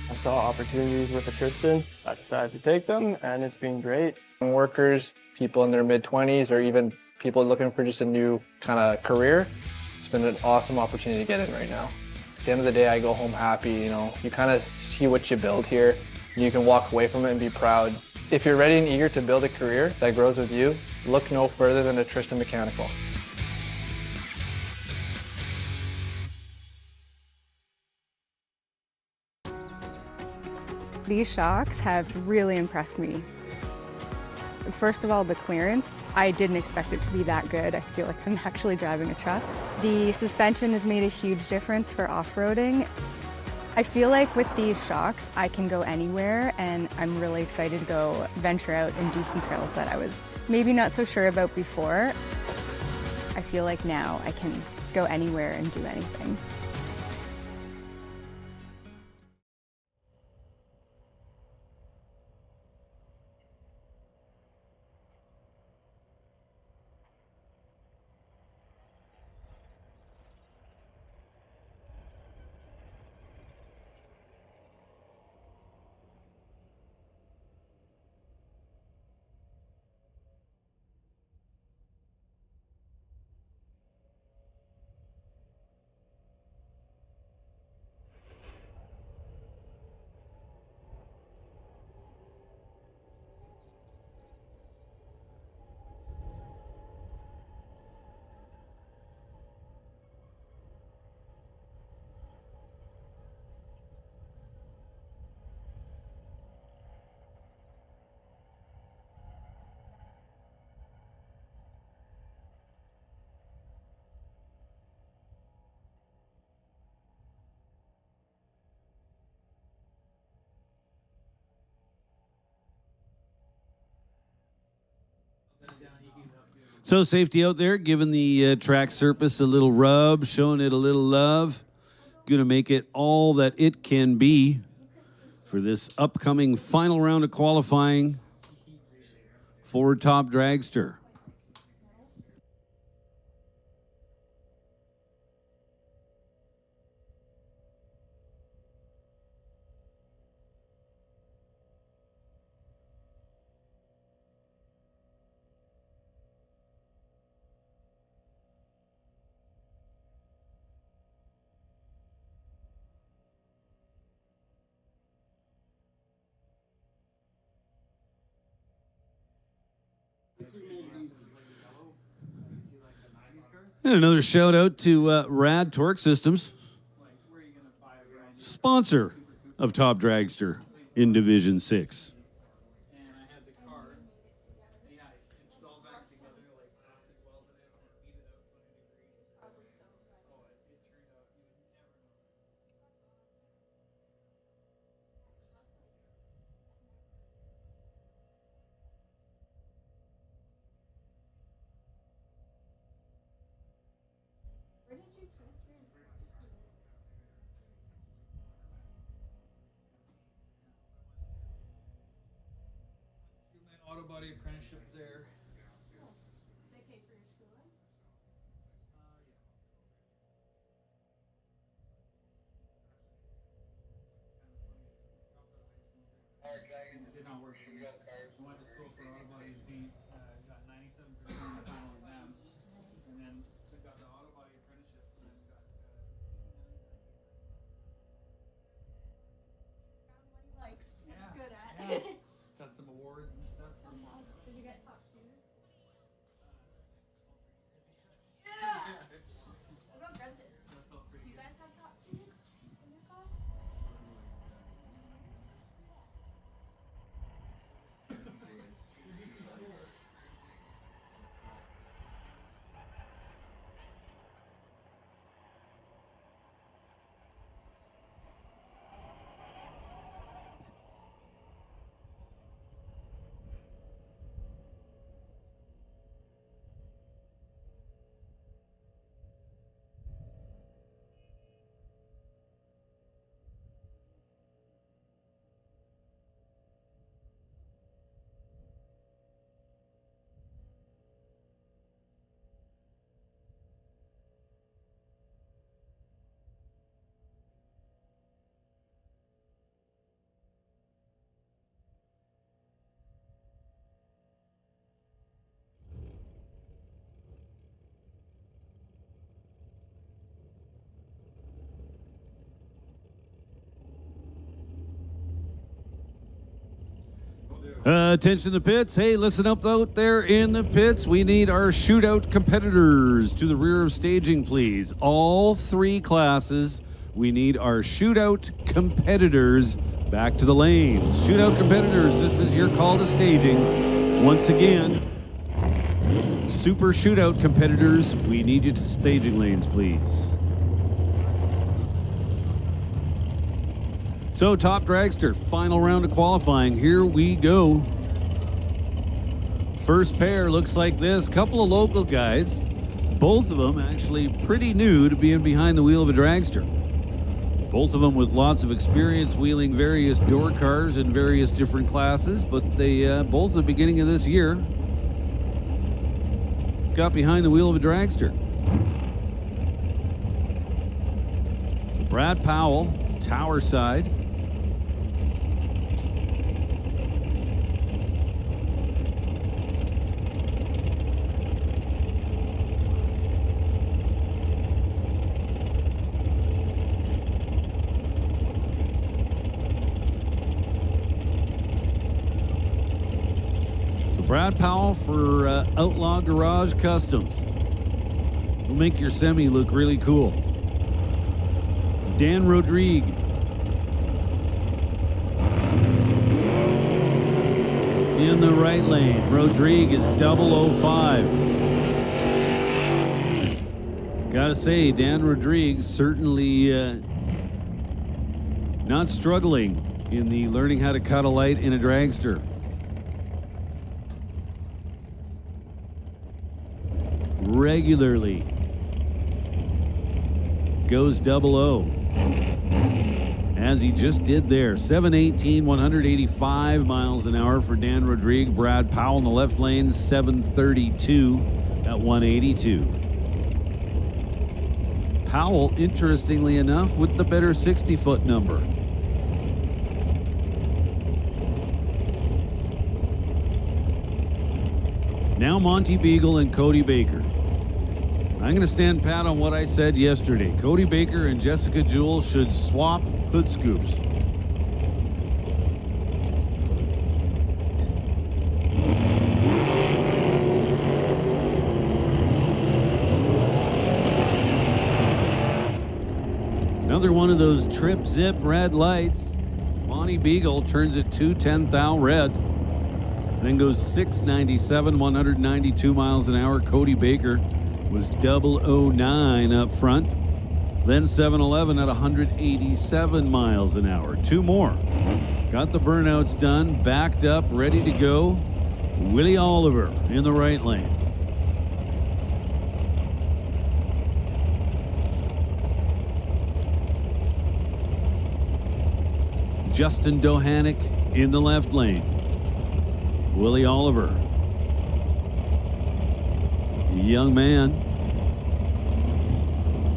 Speaker 13: I saw opportunities with the Tristan. I decided to take them, and it's been great.
Speaker 18: Workers, people in their mid-20s, or even people looking for just a new kind of career, it's been an awesome opportunity to get in right now. At the end of the day, I go home happy. You know, you kind of see what you build here. You can walk away from it and be proud. If you're ready and eager to build a career that grows with you, look no further than a Tristan Mechanical.
Speaker 9: These shocks have really impressed me. First of all, the clearance. I didn't expect it to be that good. I feel like I'm actually driving a truck. The suspension has made a huge difference for off-roading. I feel like with these shocks, I can go anywhere, and I'm really excited to go venture out and do some trails that I was maybe not so sure about before. I feel like now I can go anywhere and do anything.
Speaker 14: So safety out there, giving the track surface a little rub, showing it a little love. Going to make it all that it can be for this upcoming final round of qualifying for Top Dragster. And another shout out to Rad Torque Systems, sponsor of Top Dragster in Division 6.
Speaker 1: Auto body apprenticeship there.
Speaker 9: They pay for your schooling?
Speaker 1: Did not work for me. I went to school for auto bodies, got 97% on the final exam, and then got the auto body apprenticeship, and then got.
Speaker 9: Likes.
Speaker 1: Yeah.
Speaker 9: He's good at.
Speaker 1: Yeah. Got some awards and stuff.
Speaker 9: That's awesome. Did you get top student? What about Prentice? Do you guys have top students in your class?
Speaker 14: Attention to the pits. Hey, listen up out there in the pits. We need our shootout competitors to the rear of staging, please. All three classes, we need our shootout competitors Back to the lanes. Shootout competitors, this is your call to staging. Once again, super shootout competitors, we need you to staging lanes, please. So, top dragster, final round of qualifying. Here we go. First pair looks like this. Couple of local guys. Both of them actually pretty new to being behind the wheel of a dragster. Both of them with lots of experience wheeling various door cars in various different classes, but they both at the beginning of this year got behind the wheel of a dragster. So Brad Powell, Tower side. Brad Powell for Outlaw Garage Customs. Will make your semi look really cool. Dan Rodrigue. In the right lane. Rodrigue is 005. Gotta say, Dan Rodrigue certainly not struggling in the learning how to cut a light in a dragster. Regularly goes 00, as he just did there. 718, 185 miles an hour for Dan Rodrigue. Brad Powell in the left lane, 732 at 182. Powell, interestingly enough, with the better 60-foot number. Now Monty Beagle and Cody Baker. I'm going to stand pat on what I said yesterday. Cody Baker and Jessica Jewell should swap hood scoops. Another one of those trip zip red lights. Monty Beagle turns it 210 thou red. Then goes 697, 192 miles an hour. Cody Baker was 009 up front. Then 711 at 187 miles an hour. Two more. Got the burnouts done, backed up, ready to go. Willie Oliver in the right lane. Justin Dohanik in the left lane. Willie Oliver. Young man.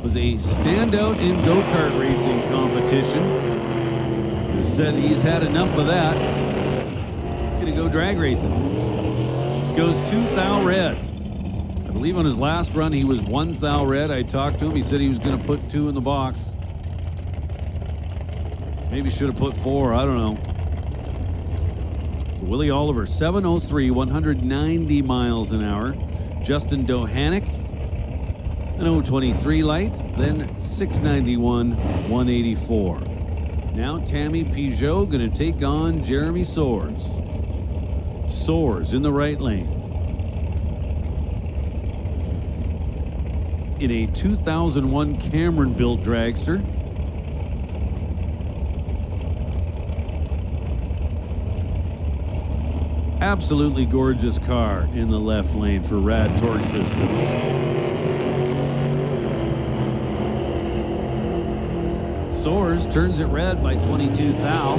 Speaker 14: Was a standout in go-kart racing competition. He said he's had enough of that. Gonna go drag racing. Goes 2 thou red. I believe on his last run he was 1 thou red. I talked to him. He said he was gonna put 2 in the box. Maybe should have put 4. I don't know. So Willie Oliver, 703, 190 miles an hour. Justin Dohanik, an 023 light, then 691, 184. Now Tammy Peugeot going to take on Jeremy Soares. Soares in the right lane. In a 2001 Cameron-built dragster. Absolutely gorgeous car in the left lane for Rad Torque Systems. Soares turns it red by 22 thou.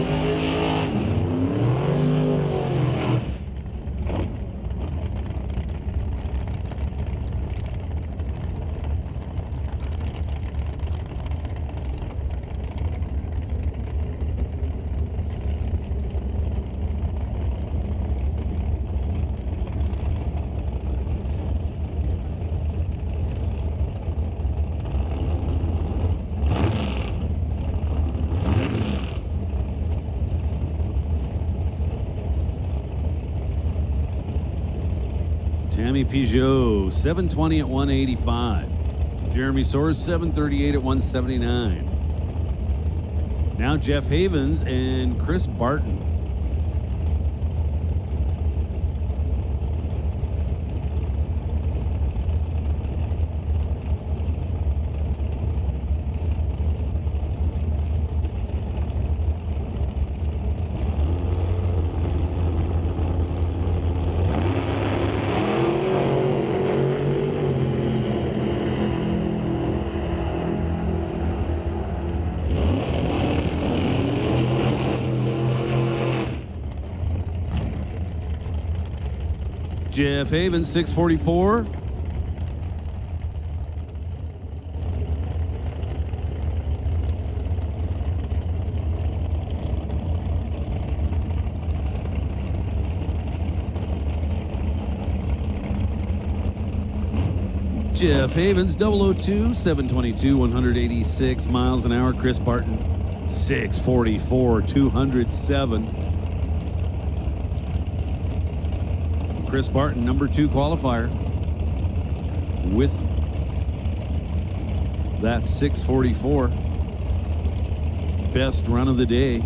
Speaker 14: Tammy Peugeot, 720 at 185. Jeremy Soares, 738 at 179. Now Jeff Havens and Chris Barton. Jeff Havens, 644. Jeff Havens, 002, 722, 186 miles an hour. Chris Barton, 644, 207. Chris Barton, number 2 qualifier, with that 644. Best run of the day.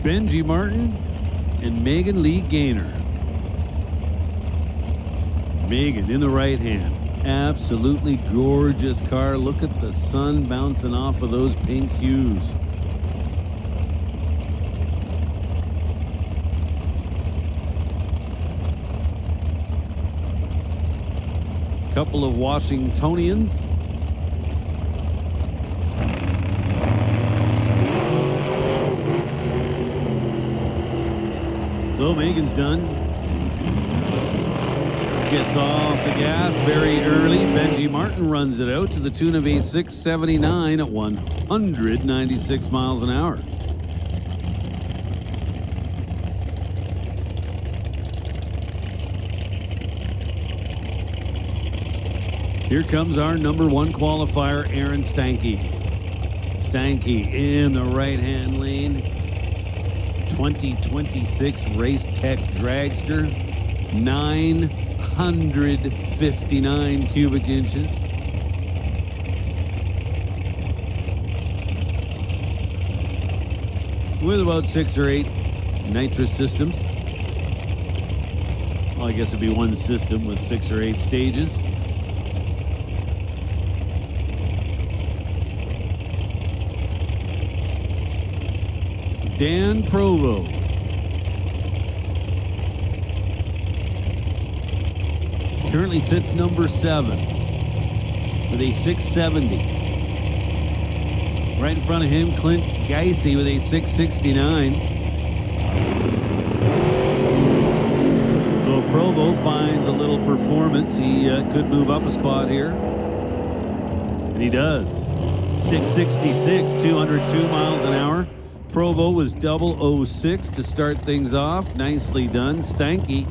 Speaker 14: Benji Martin and Megan Lee Gaynor. Megan in the right hand. Absolutely gorgeous car. Look at the sun bouncing off of those pink hues. Couple of Washingtonians. So Megan's done. Gets off the gas very early. Benji Martin runs it out to the tune of a 679 at 196 miles an hour. Here comes our number 1 qualifier, Aaron Stanky. Stanky in the right-hand lane. 2026 Race Tech Dragster. 959 cubic inches. With about 6 or 8 nitrous systems. Well, I guess it'd be one system with 6 or 8 stages. Dan Provo. Currently sits number 7 with a 670. Right in front of him, Clint Geisey with a 669. So Provo finds a little performance. He could move up a spot here. And he does. 666, 202 miles an hour. Provo was 006 to start things off. Nicely done. Stanky,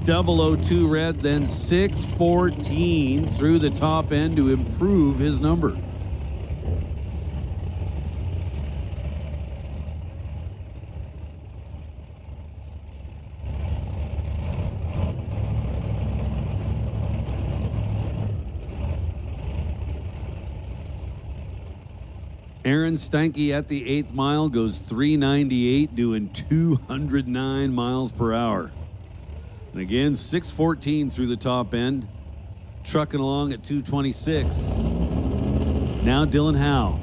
Speaker 14: 002 red, then 614 through the top end to improve his number. Aaron Stanky at the 8th mile goes 398, doing 209 miles per hour. And again, 614 through the top end, trucking along at 226. Now Dylan Howe.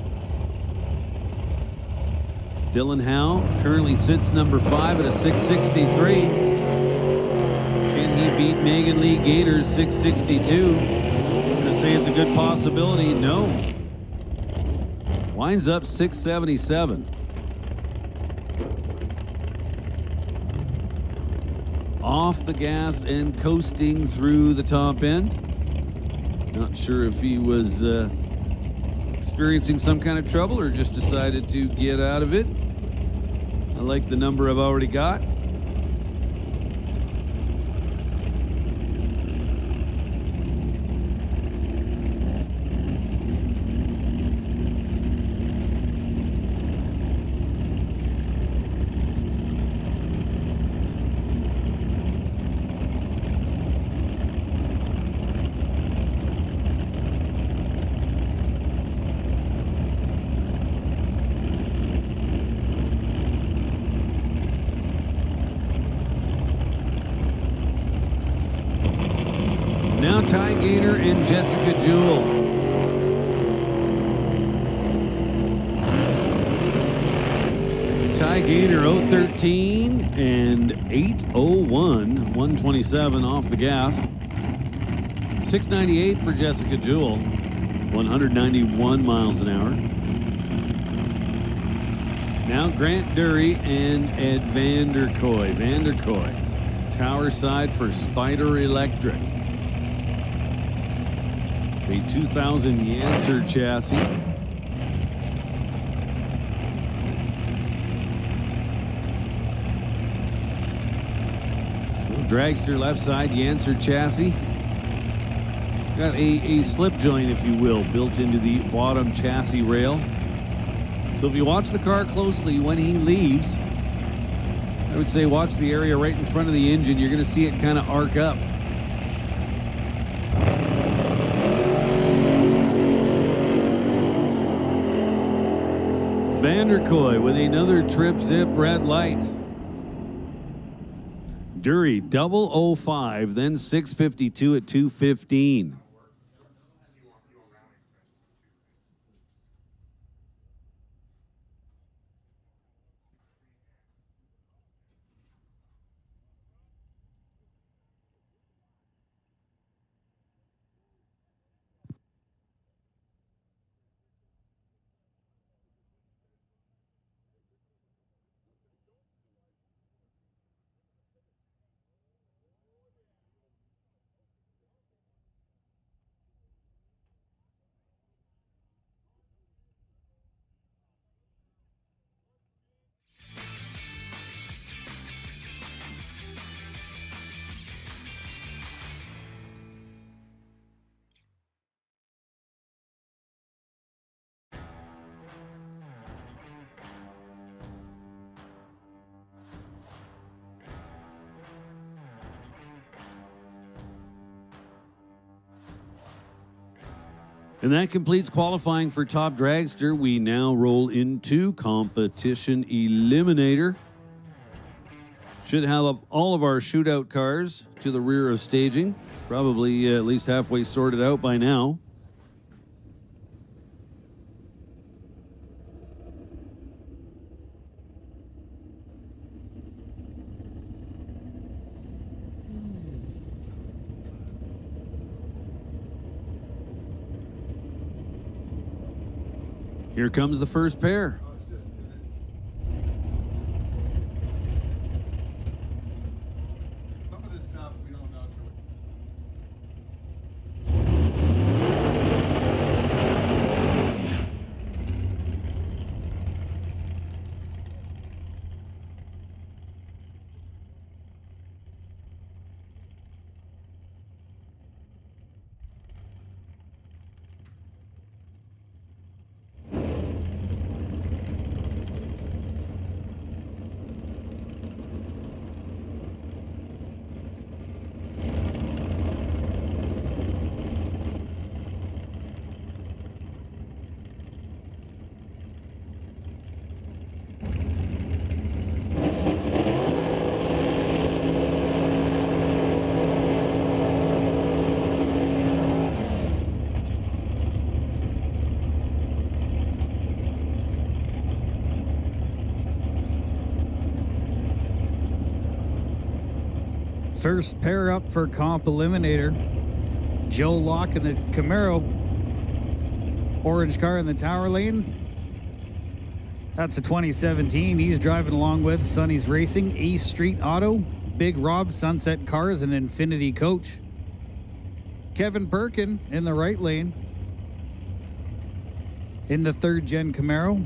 Speaker 14: Dylan Howe currently sits number 5 at a 663. Can he beat Megan Lee Gaynor's 662? I'm going to say it's a good possibility. No. Winds up 677. Off the gas and coasting through the top end. Not sure if he was experiencing some kind of trouble or just decided to get out of it. I like the number I've already got. Now Ty Gaynor and Jessica Jewell. Ty Gaynor 013 and 801, 127 off the gas. 698 for Jessica Jewell, 191 miles an hour. Now Grant Dury and Ed Vanderkoy. Tower side for Spider Electric. It's a 2000 Yancer chassis. Dragster left side Yancer chassis. Got a slip joint, if you will, built into the bottom chassis rail. So if you watch the car closely when he leaves, I would say watch the area right in front of the engine. You're going to see it kind of arc up. Vanderkoy with another trip zip red light. Dury 005, then 652 at 215. And that completes qualifying for Top Dragster. We now roll into Competition Eliminator. Should have all of our shootout cars to the rear of staging. Probably at least halfway sorted out by now. Here comes the first pair.
Speaker 4: Some of this stuff we don't know till
Speaker 1: First pair up for Comp Eliminator. Joe Locke in the Camaro. Orange car in the tower lane. That's a 2017. He's driving along with Sonny's Racing, East Street Auto, Big Rob Sunset Cars, and Infinity Coach. Kevin Perkin in the right lane in the third gen Camaro.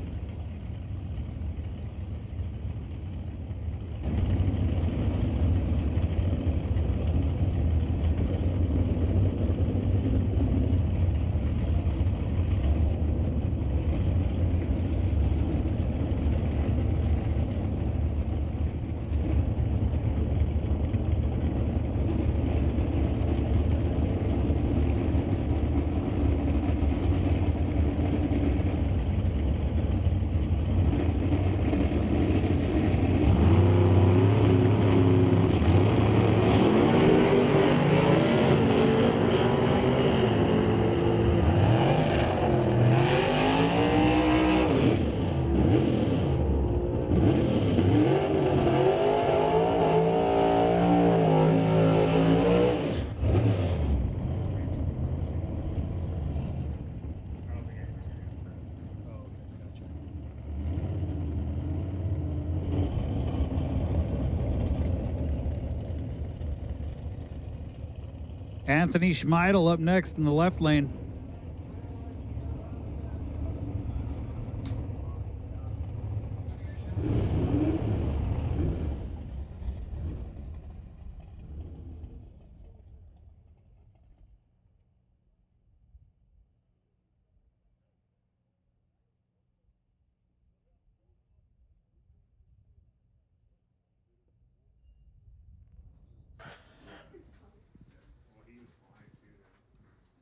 Speaker 1: Anthony Schmeidel up next in the left lane.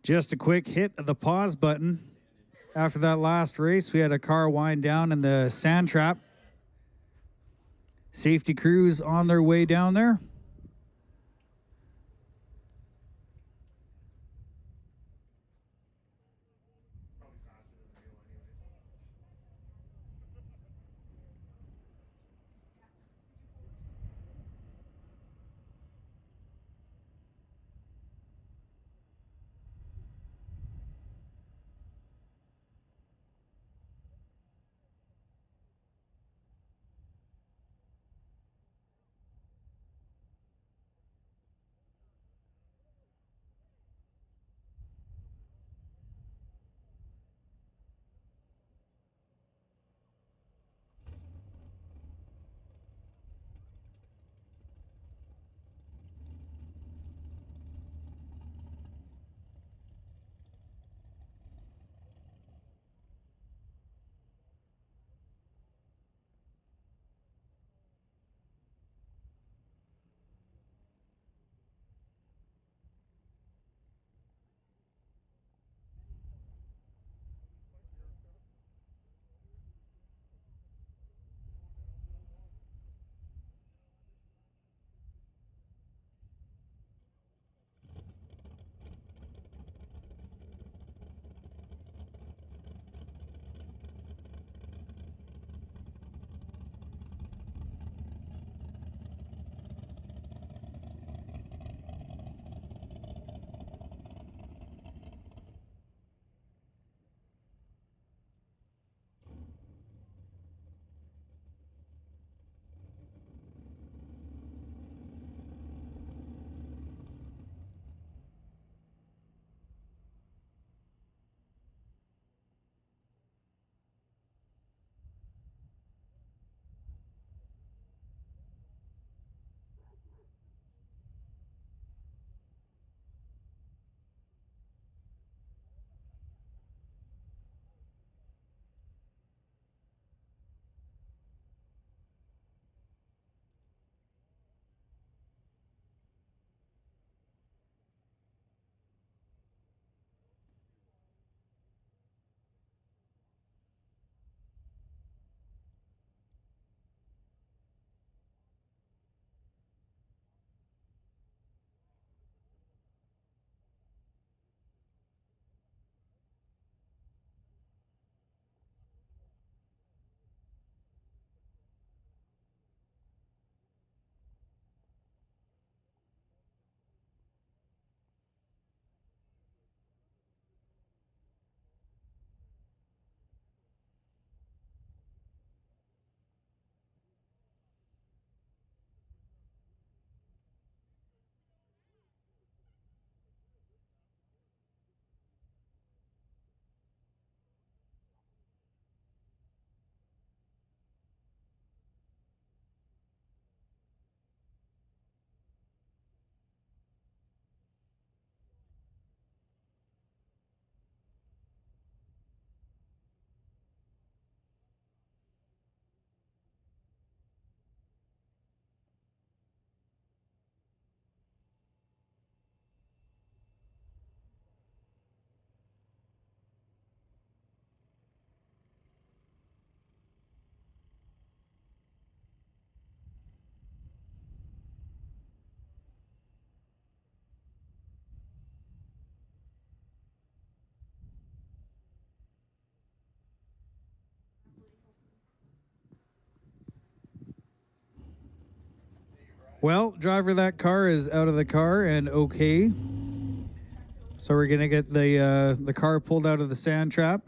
Speaker 1: Just a quick hit of the pause button. After that last race, we had a car wind down in the sand trap. Safety crews on their way down there. Well, driver, that car is out of the car and okay. So we're gonna get the car pulled out of the sand trap.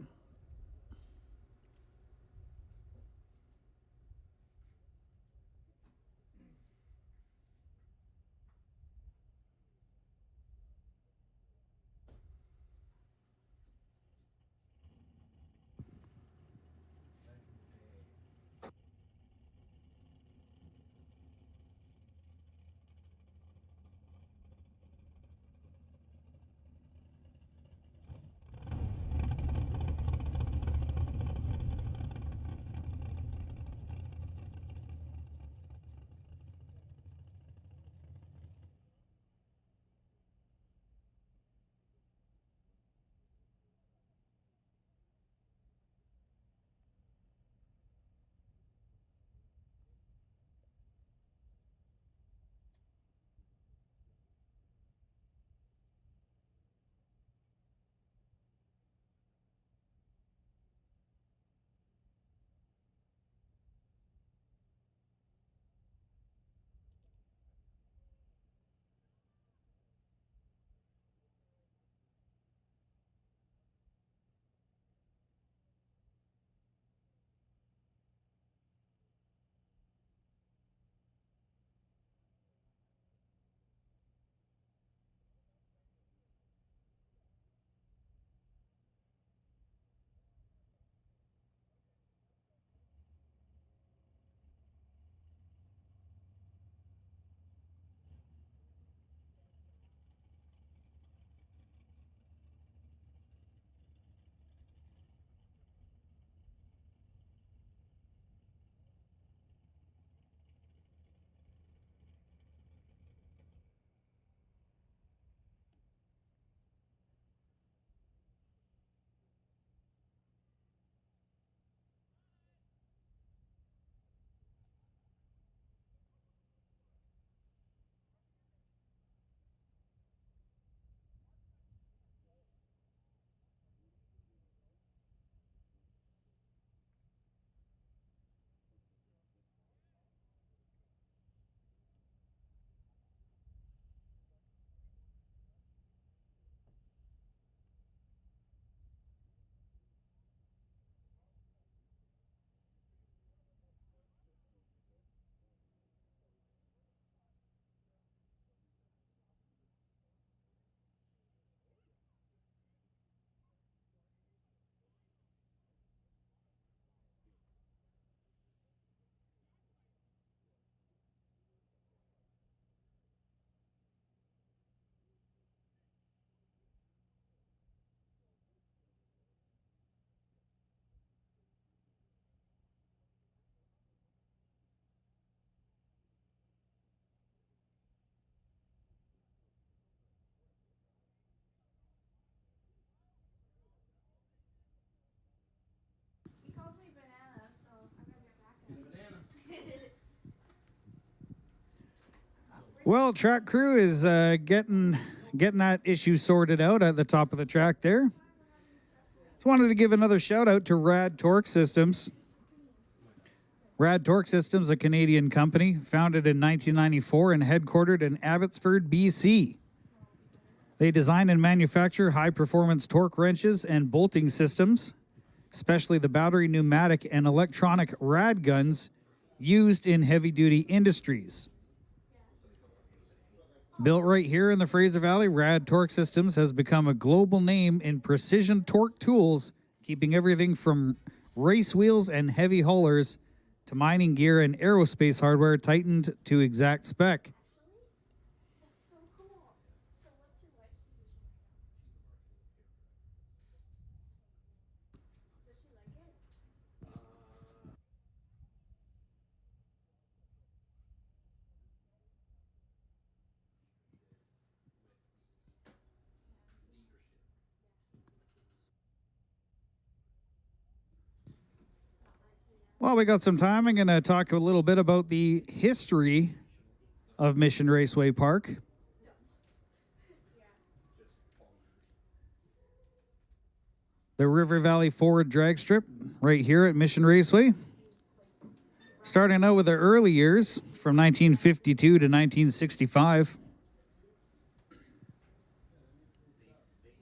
Speaker 1: Well, track crew is getting that issue sorted out at the top of the track there. Just wanted to give another shout out to Rad Torque Systems. Rad Torque Systems, a Canadian company, founded in 1994 and headquartered in Abbotsford, BC. They design and manufacture high-performance torque wrenches and bolting systems, especially the battery, pneumatic, and electronic rad guns used in heavy-duty industries. Built right here in the Fraser Valley, Rad Torque Systems has become a global name in precision torque tools, keeping everything from race wheels and heavy haulers to mining gear and aerospace hardware tightened to exact spec. Well, we got some time. I'm going to talk a little bit about the history of Mission Raceway Park. The River Valley Forward Drag Strip right here at Mission Raceway. Starting out with the early years from 1952 to 1965.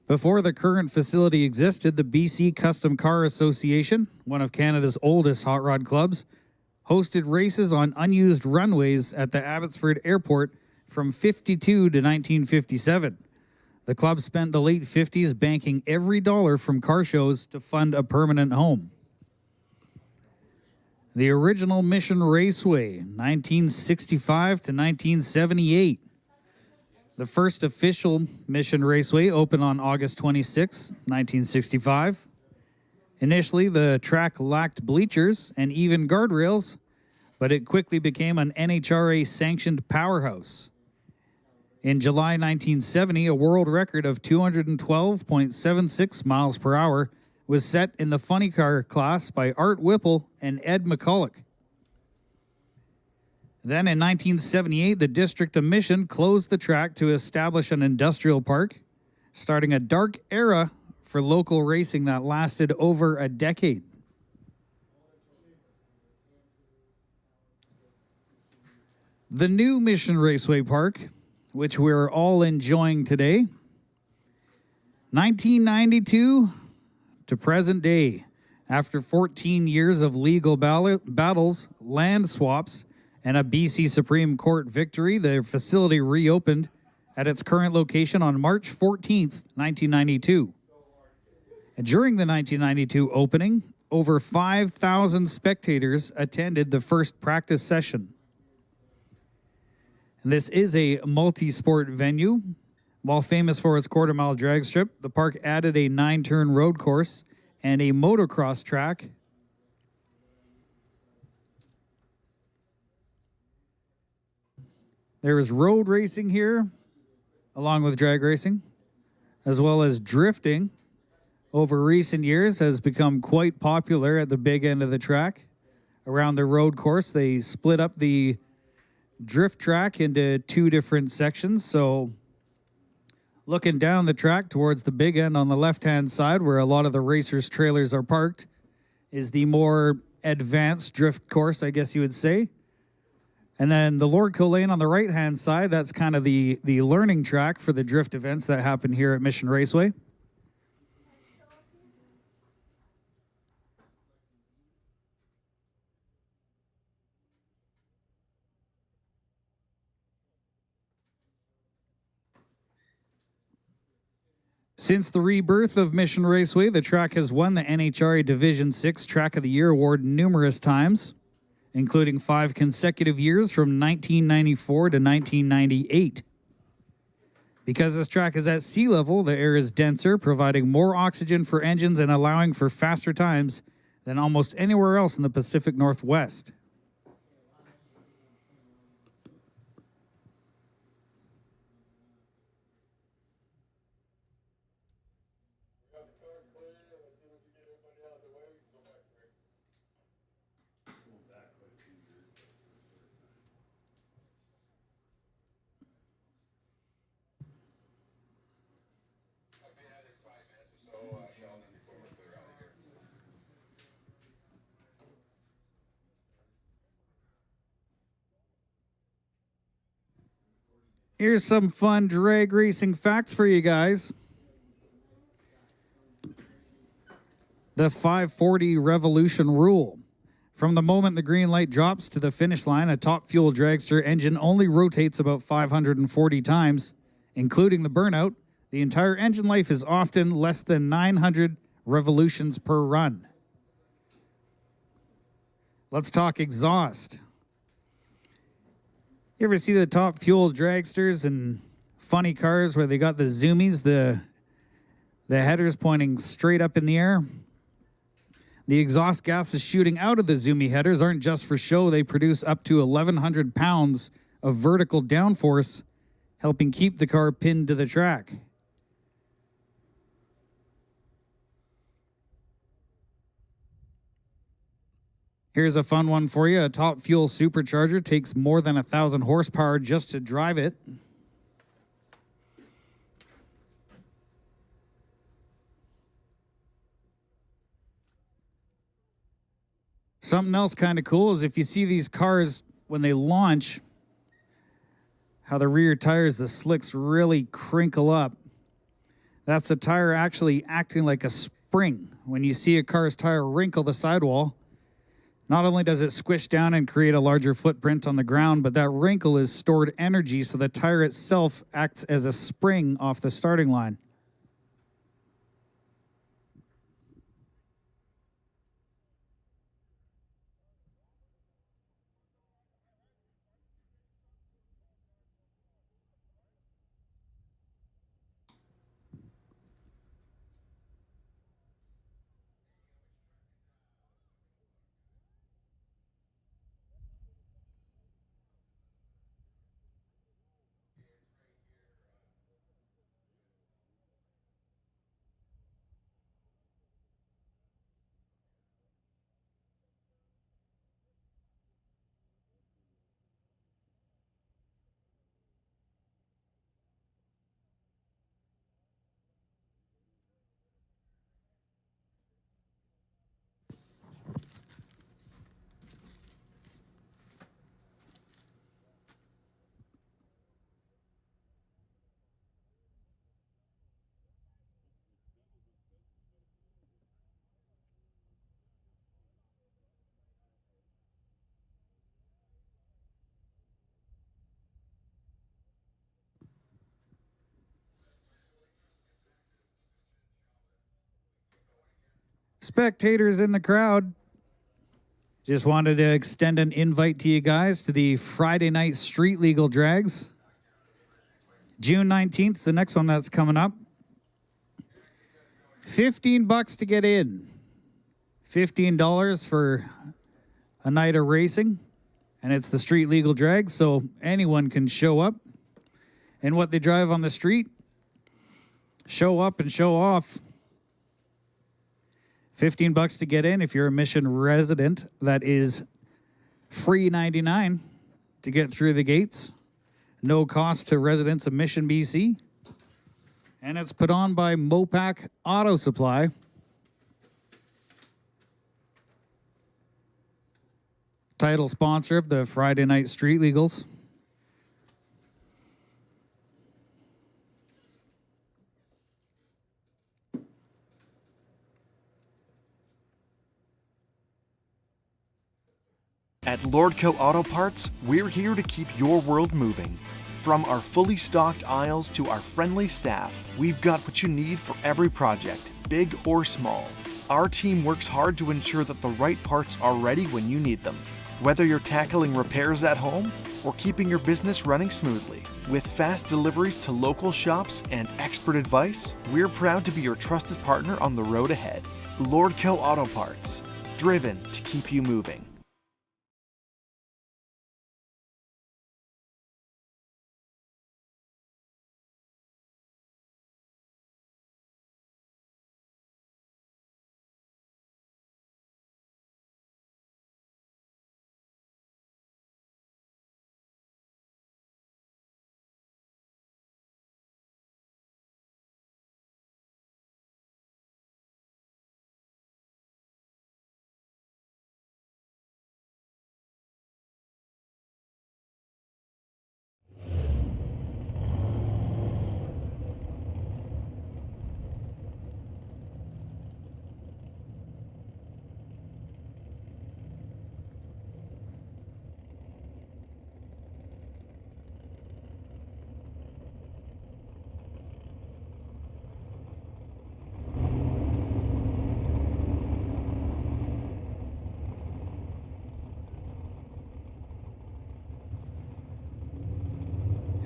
Speaker 1: Before the current facility existed, the BC Custom Car Association, one of Canada's oldest hot rod clubs, hosted races on unused runways at the Abbotsford Airport from 52 to 1957. The club spent the late 50s banking every dollar from car shows to fund a permanent home. The original Mission Raceway, 1965 to 1978. The first official Mission Raceway opened on August 26, 1965. Initially, the track lacked bleachers and even guardrails, but it quickly became an NHRA-sanctioned powerhouse. In July 1970, a world record of 212.76 miles per hour was set in the funny car class by Art Whipple and Ed McCulloch. Then in 1978, the District of Mission closed the track to establish an industrial park, starting a dark era for local racing that lasted over a decade. The new Mission Raceway Park, which we're all enjoying today, 1992 to present day. After 14 years of legal battles, land swaps, and a BC Supreme Court victory, the facility reopened at its current location on March 14th, 1992. And during the 1992 opening, over 5,000 spectators attended the first practice session. And this is a multi-sport venue. While famous for its quarter-mile drag strip, the park added a 9-turn road course and a motocross track. There is road racing here, along with drag racing, as well as drifting. Over recent years has become quite popular at the big end of the track. Around the road course, they split up the drift track into 2 different sections. So looking down the track towards the big end on the left-hand side, where a lot of the racers' trailers are parked, is the more advanced drift course, I guess you would say. And then the Lordco Lane on the right-hand side, that's kind of the learning track for the drift events that happen here at Mission Raceway. Since the rebirth of Mission Raceway, the track has won the NHRA Division 6 Track of the Year award numerous times, including 5 consecutive years from 1994 to 1998. Because this track is at sea level, the air is denser, providing more oxygen for engines and allowing for faster times than almost anywhere else in the Pacific Northwest. Here's some fun drag racing facts for you guys. The 540 revolution rule. From the moment the green light drops to the finish line, a top fuel dragster engine only rotates about 540 times, including the burnout. The entire engine life is often less than 900 revolutions per run. Let's talk exhaust. You ever see the top fuel dragsters and funny cars where they got the zoomies, the headers pointing straight up in the air? The exhaust gases shooting out of the zoomy headers aren't just for show. They produce up to 1,100 pounds of vertical downforce, helping keep the car pinned to the track. Here's a fun one for you. A top fuel supercharger takes more than 1,000 horsepower just to drive it. Something else kind of cool is if you see these cars when they launch, how the rear tires, the slicks really crinkle up. That's the tire actually acting like a spring. When you see a car's tire wrinkle the sidewall, not only does it squish down and create a larger footprint on the ground, but that wrinkle is stored energy, so the tire itself acts as a spring off the starting line. Spectators in the crowd, just wanted to extend an invite to you guys to the Friday night street legal drags. June 19th is the next one that's coming up. $15 to get in. $15 for a night of racing. And it's the street legal drag, so anyone can show up. And what they drive on the street, show up and show off. $15 to get in. If you're a Mission resident, that is free 99 to get through the gates. No cost to residents of Mission, BC. And it's put on by Mopac Auto Supply. Title sponsor of the Friday Night Street Legals.
Speaker 10: At Lordco Auto Parts, we're here to keep your world moving. From our fully stocked aisles to our friendly staff, we've got what you need for every project, big or small. Our team works hard to ensure that the right parts are ready when you need them. Whether you're tackling repairs at home or keeping your business running smoothly. With fast deliveries to local shops and expert advice, we're proud to be your trusted partner on the road ahead. Lordco Auto Parts, driven to keep you moving.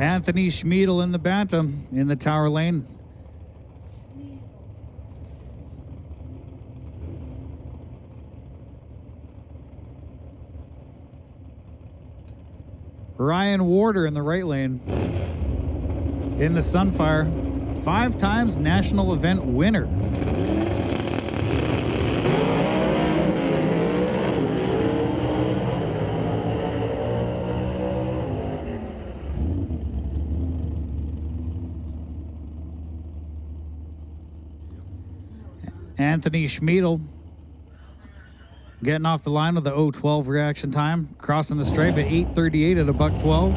Speaker 1: Anthony Schmiedel in the bantam in the tower lane. Ryan Warder in the right lane. In the Sunfire, 5 times national event winner. Anthony Schmiedel getting off the line with the 0:12 reaction time, crossing the stripe at 8:38 at a $1:12.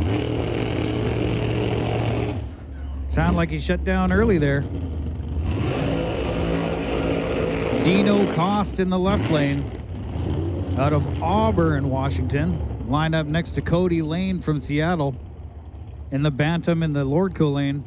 Speaker 1: Sound like he shut down early there. Dino Cost in the left lane out of Auburn, Washington, lined up next to Cody Lane from Seattle in the bantam in the Lordco lane.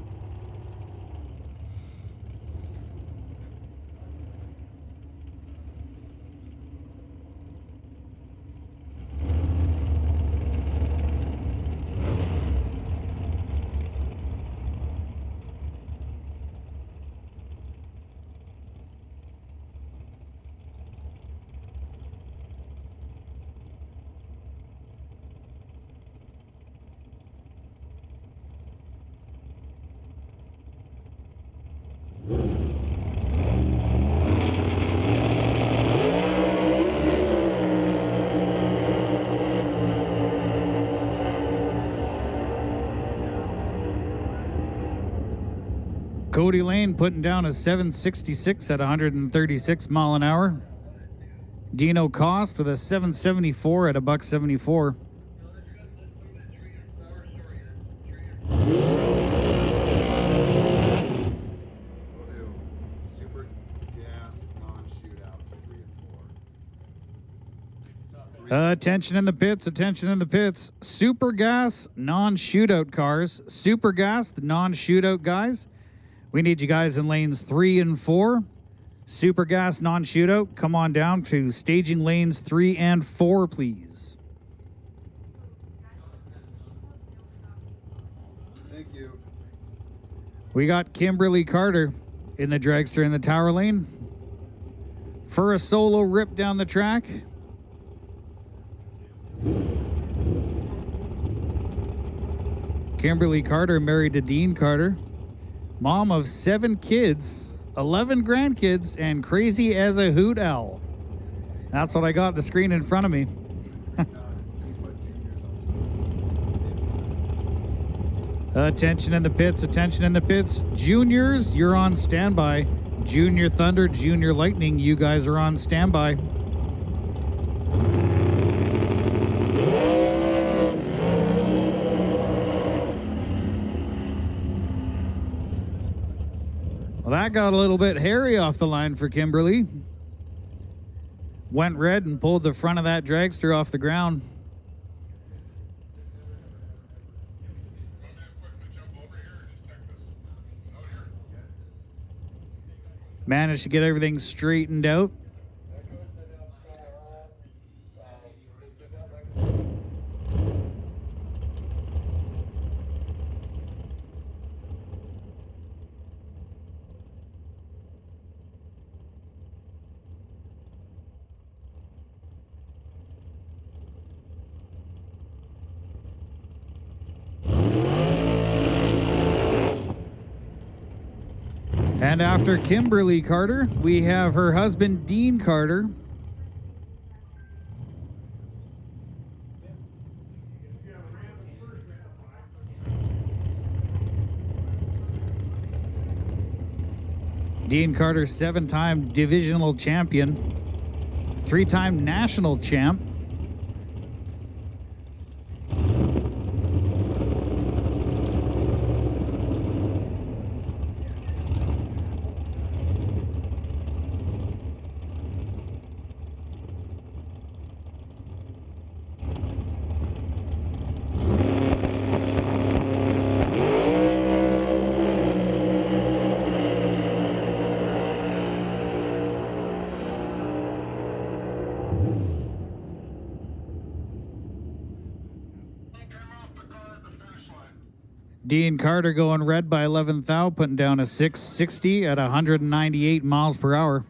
Speaker 1: Cody Lane putting down a 766 at 136 mile an hour. Dino Cost with a 774 at a $174.
Speaker 4: Super gas non-shootout 3 and 4.
Speaker 1: Attention in the pits, attention in the pits. Super Gas non-shootout cars. Super Gas, the non-shootout guys. We need you guys in lanes 3 and 4. Super Gas non-shootout, come on down to staging lanes 3 and 4, please.
Speaker 4: Thank you.
Speaker 1: We got Kimberly Carter in the dragster in the tower lane for a solo rip down the track. Kimberly Carter married to Dean Carter. Mom of 7 kids, 11 grandkids, and crazy as a hoot owl. That's what I got the screen in front of me. Attention in the pits, attention in the pits. Juniors, you're on standby. Junior Thunder, Junior Lightning, you guys are on standby. Well, that got a little bit hairy off the line for Kimberly. Went red and pulled the front of that dragster off the ground. Managed to get everything straightened out. And after Kimberly Carter, we have her husband, Dean Carter. Dean Carter, 7-time divisional champion, 3-time national champ. Dean Carter going red by 11th thou, putting down a 660 at 198 miles per hour.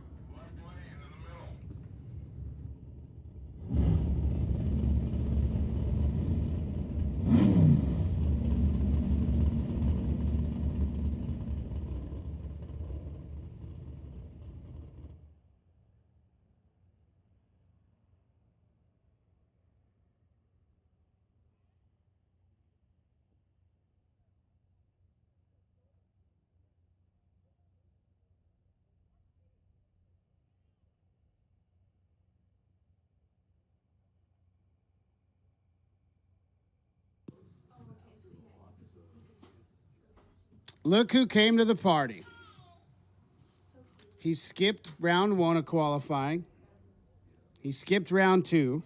Speaker 2: Look who came to the party. He skipped round 1 of qualifying. He skipped round 2.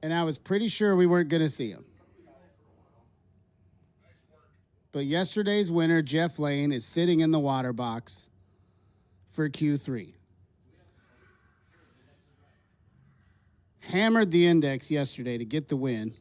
Speaker 2: And I was pretty sure we weren't going to see him. But yesterday's winner, Jeff Lane, is sitting in the water box for Q3. Hammered the index yesterday to get the win.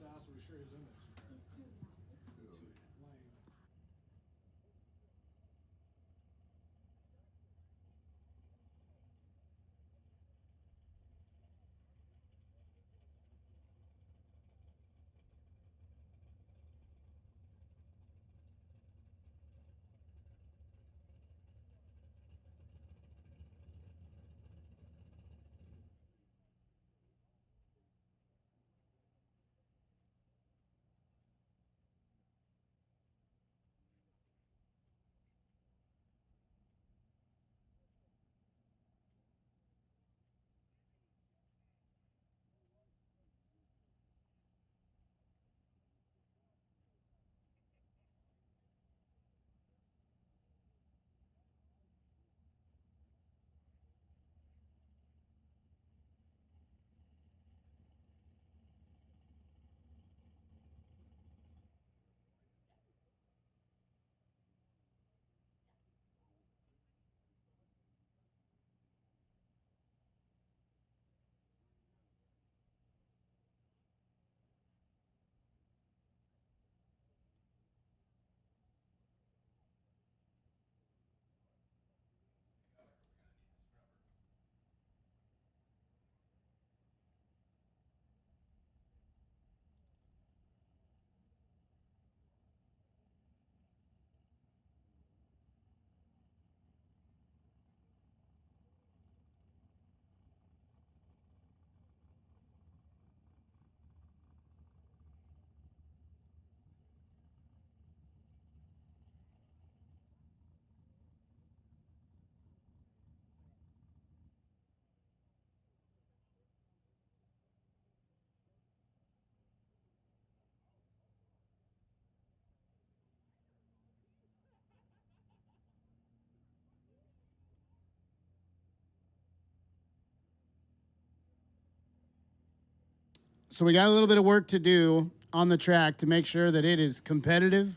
Speaker 2: So we got a little bit of work to do on the track to make sure that it is competitive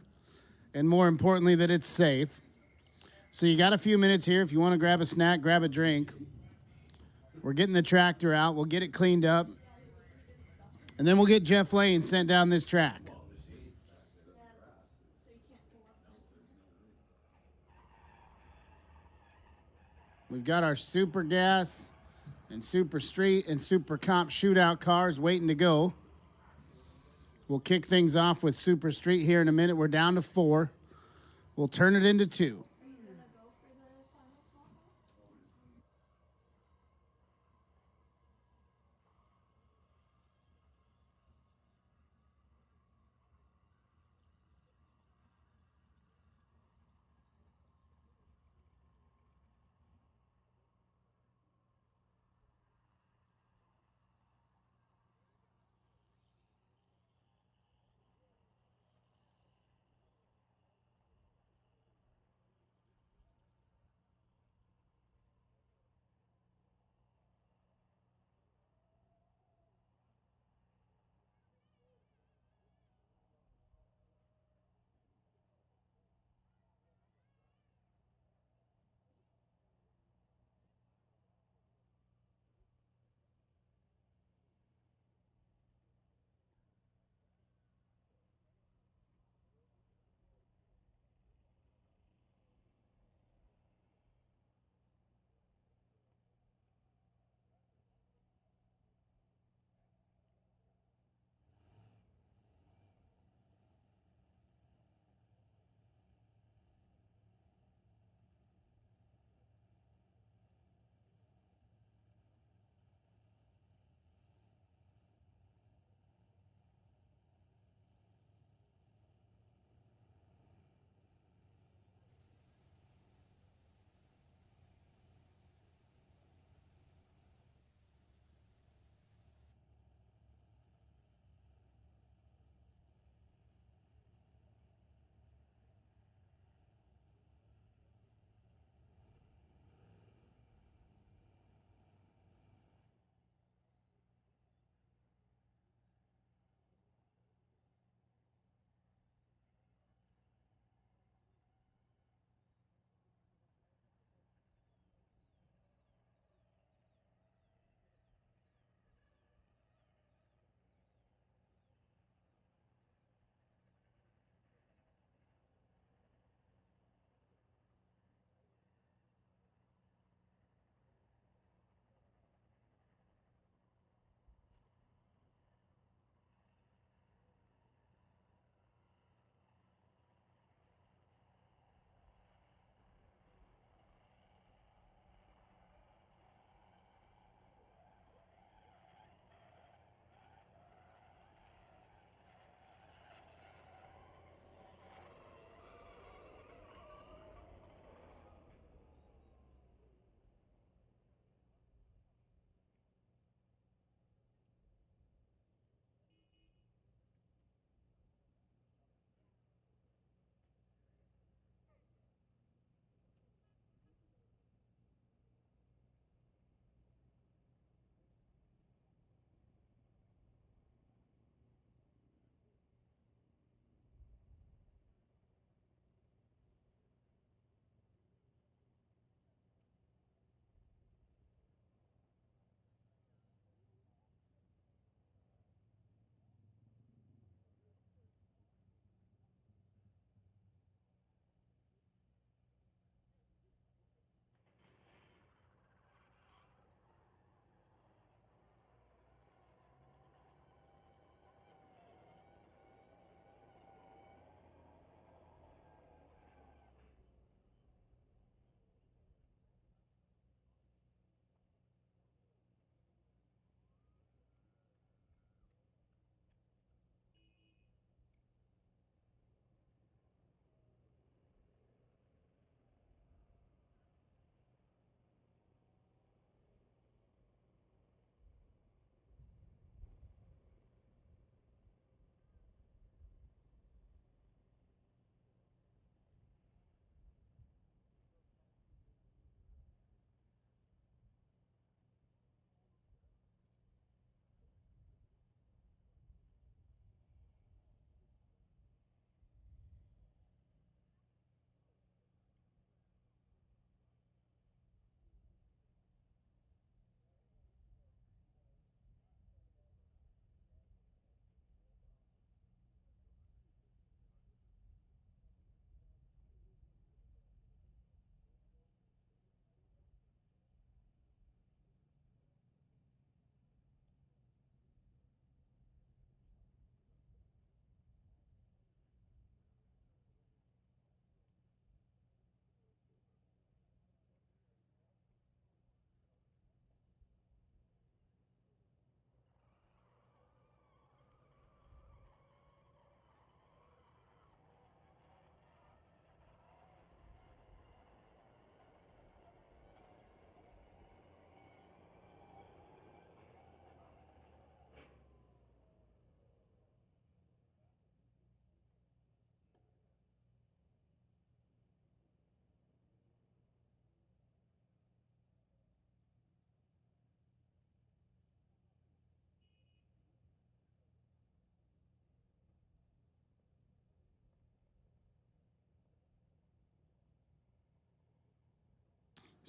Speaker 2: and, more importantly, that it's safe. So you got a few minutes here. If you want to grab a snack, grab a drink. We're getting the tractor out. We'll get it cleaned up. And then we'll get Jeff Lane sent down this track. We've got our Super Gas and Super Street and Super Comp shootout cars waiting to go. We'll kick things off with Super Street here in a minute. We're down to 4. We'll turn it into 2.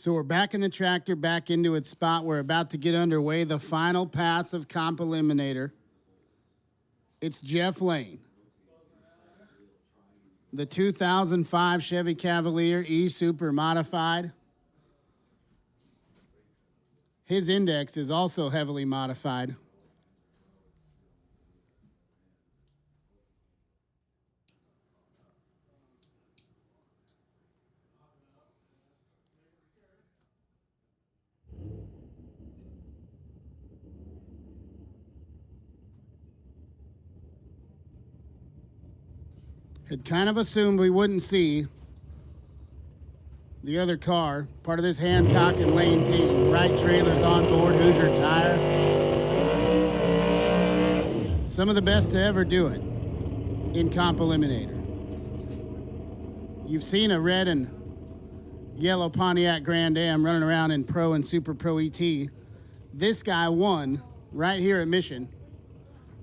Speaker 2: So we're back in the tractor, back into its spot. We're about to get underway. The final pass of Comp Eliminator. It's Jeff Lane. The 2005 Chevy Cavalier E Super Modified. His index is also heavily modified. Had kind of assumed we wouldn't see the other car, part of this Hancock and Lane team. Right trailer's on board, Hoosier Tire. Some of the best to ever do it in Comp Eliminator. You've seen a red and yellow Pontiac Grand Am running around in Pro and Super Pro ET. This guy won right here at Mission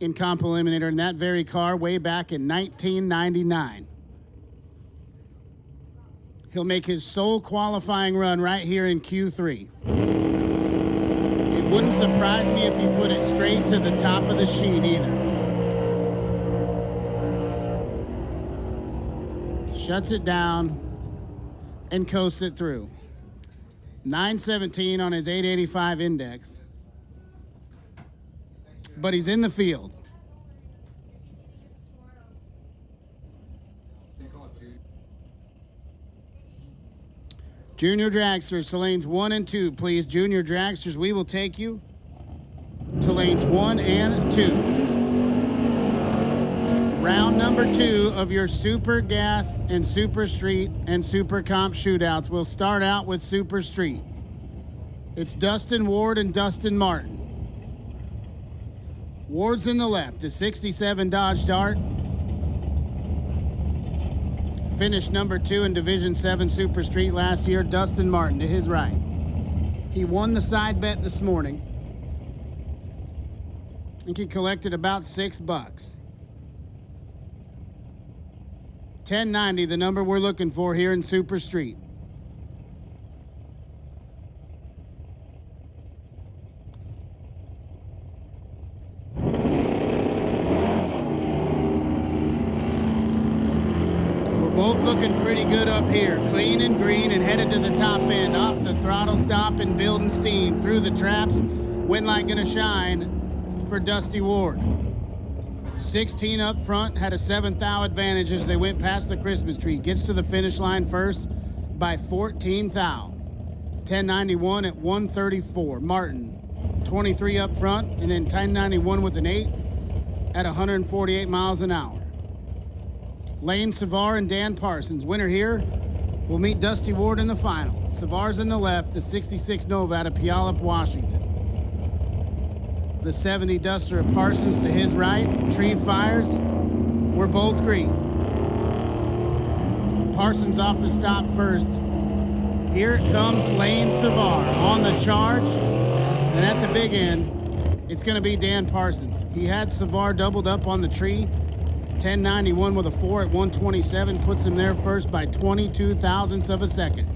Speaker 2: in Comp Eliminator in that very car way back in 1999. He'll make his sole qualifying run right here in Q3. It wouldn't surprise me if he put it straight to the top of the sheet either. Shuts it down and coasts it through. 917 on his 885 index. But he's in the field. Junior dragsters to lanes 1 and 2, please. Junior dragsters, we will take you to lanes 1 and 2. Round number 2 of your Super Gas and Super Street and Super Comp shootouts. We'll start out with Super Street. It's Dustin Ward and Dustin Martin. Ward's in the left, the 67 Dodge Dart. Finished number 2 in Division 7 Super Street last year. Dustin Martin to his right. He won the side bet this morning. I think he collected about $6. 1090, the number we're looking for here in Super Street. Both looking pretty good up here. Clean and green and headed to the top end. Off the throttle stop and building steam. Through the traps. Wind light gonna shine for Dusty Ward. 16 up front. Had a 7th thou advantage as they went past the Christmas tree. Gets to the finish line first by 14 thou. 1091 at 134. Martin, 23 up front. And then 1091 with an 8 at 148 miles an hour. Lane Savar and Dan Parsons. Winner here will meet Dusty Ward in the final. Savar's in the left, the 66 Nova out of Puyallup, Washington. The 70 Duster of Parsons to his right. Tree fires. We're both green. Parsons off the stop first. Here it comes Lane Savar on the charge. And at the big end, it's going to be Dan Parsons. He had Savar doubled up on the tree. 1091 with a 4 at 127 puts him there first by 22 thousandths of a second.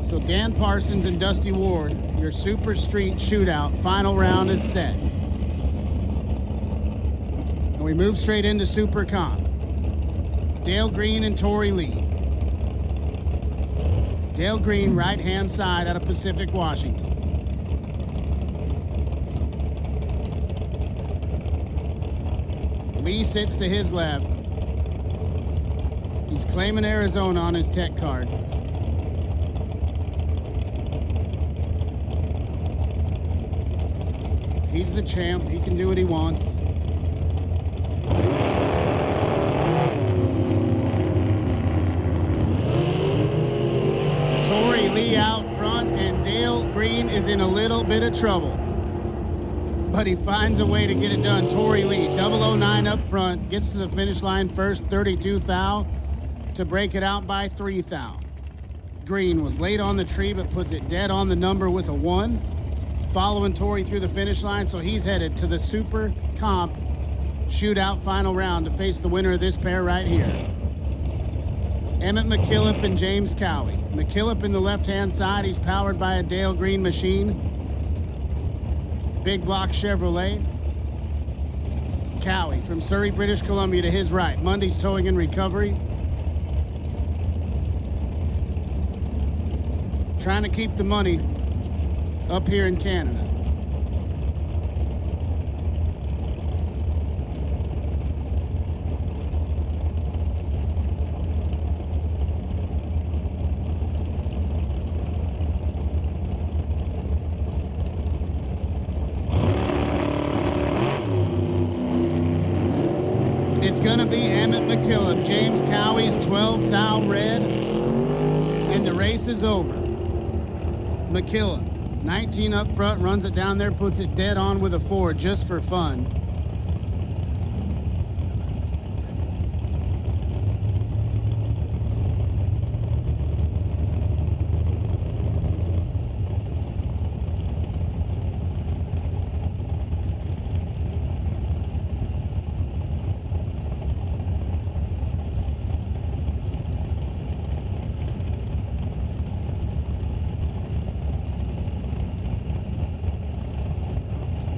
Speaker 2: So Dan Parsons and Dusty Ward, your Super Street shootout, final round is set. And we move straight into Super Comp. Dale Green and Tori Lee. Dale Green, right-hand side out of Pacific, Washington. Lee sits to his left. He's claiming Arizona on his tech card. He's the champ. He can do what he wants. Tori Lee out front, and Dale Green is in a little bit of trouble. But he finds a way to get it done. Tori Lee, 009 up front, gets to the finish line first, 32 thou, to break it out by 3 thou. Green was late on the tree, but puts it dead on the number with a 1. Following Tori through the finish line, so he's headed to the Super Comp shootout final round to face the winner of this pair right here. Emmett McKillop and James Cowie. McKillop in the left-hand side, he's powered by a Dale Green machine. Big block Chevrolet. Cowie from Surrey, British Columbia to his right. Mundy's Towing and Recovery. Trying to keep the money up here in Canada. It's going to be Emmett McKillop, James Cowie's 12 thou red, and the race is over. McKillop, 19 up front, runs it down there, puts it dead on with a 4 just for fun.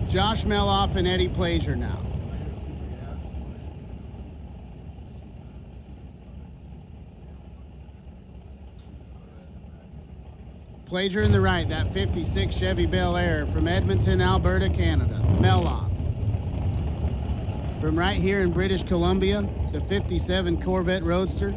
Speaker 2: Josh Meloff and Eddie Plaisir now. Plaisir in the right, that 56 Chevy Bel Air from Edmonton, Alberta, Canada. Meloff. From right here in British Columbia, the 57 Corvette Roadster.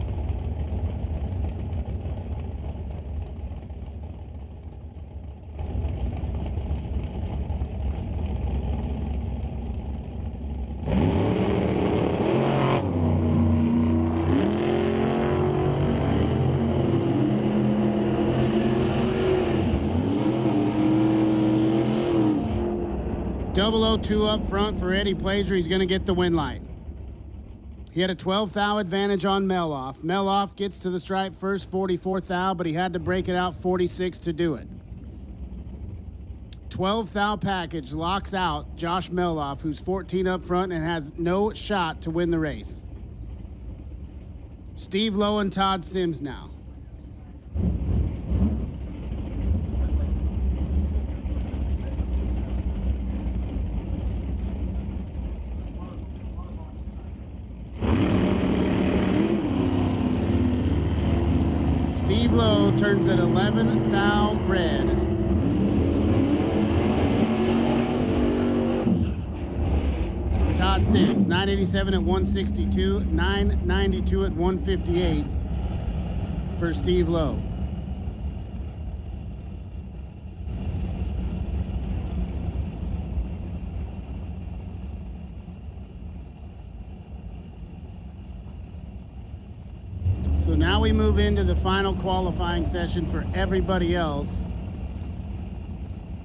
Speaker 2: .002 up front for Eddie Plaisir. He's going to get the win light. He had a 12 thou advantage on Meloff. Meloff gets to the stripe first, 44 thou, but he had to break it out 46 to do it. 12 thou package locks out Josh Meloff, who's 14 up front and has no shot to win the race. Steve Lowe and Todd Sims now. Steve Lowe turns at 11 thou red. Todd Sims, 987 at 162, 992 at 158 for Steve Lowe. So now we move into the final qualifying session for everybody else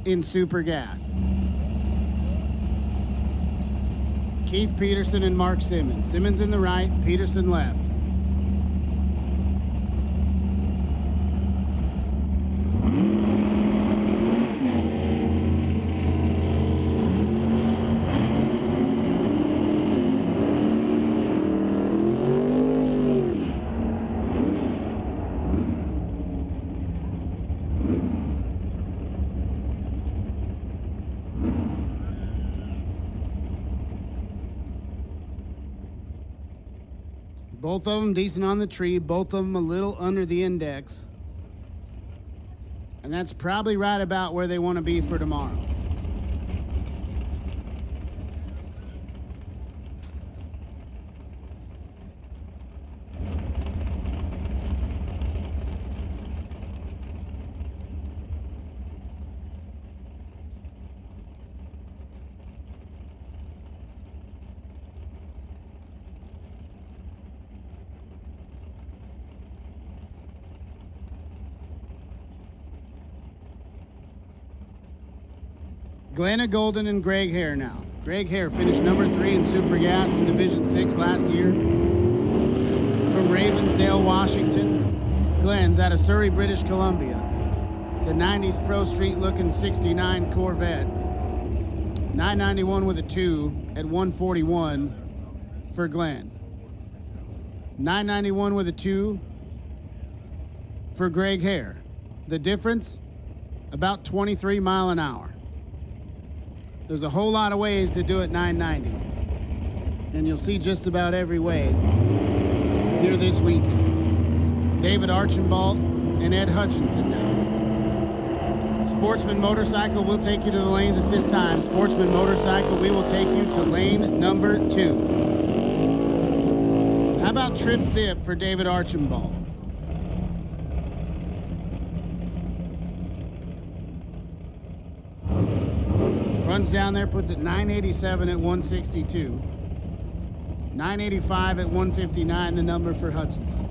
Speaker 2: in Super Gas. Keith Peterson and Mark Simmons. Simmons in the right, Peterson left. Both of them decent on the tree, both of them a little under the index. And that's probably right about where they want to be for tomorrow. Glenna Golden and Greg Hare now. Greg Hare finished number 3 in Super Gas in Division 6 last year. From Ravensdale, Washington. Glenn's out of Surrey, British Columbia. The 90s Pro Street looking 69 Corvette. 991 with a 2 at 141 for Glenn. 991 with a 2 for Greg Hare. The difference? About 23 mile an hour. There's a whole lot of ways to do it 990. And you'll see just about every way here this weekend. David Archambault and Ed Hutchinson now. Sportsman Motorcycle will take you to the lanes at this time. Sportsman Motorcycle, we will take you to lane number 2. How about Trip Zip for David Archambault? Runs down there, puts it 987 at 162. 985 at 159, the number for Hutchinson.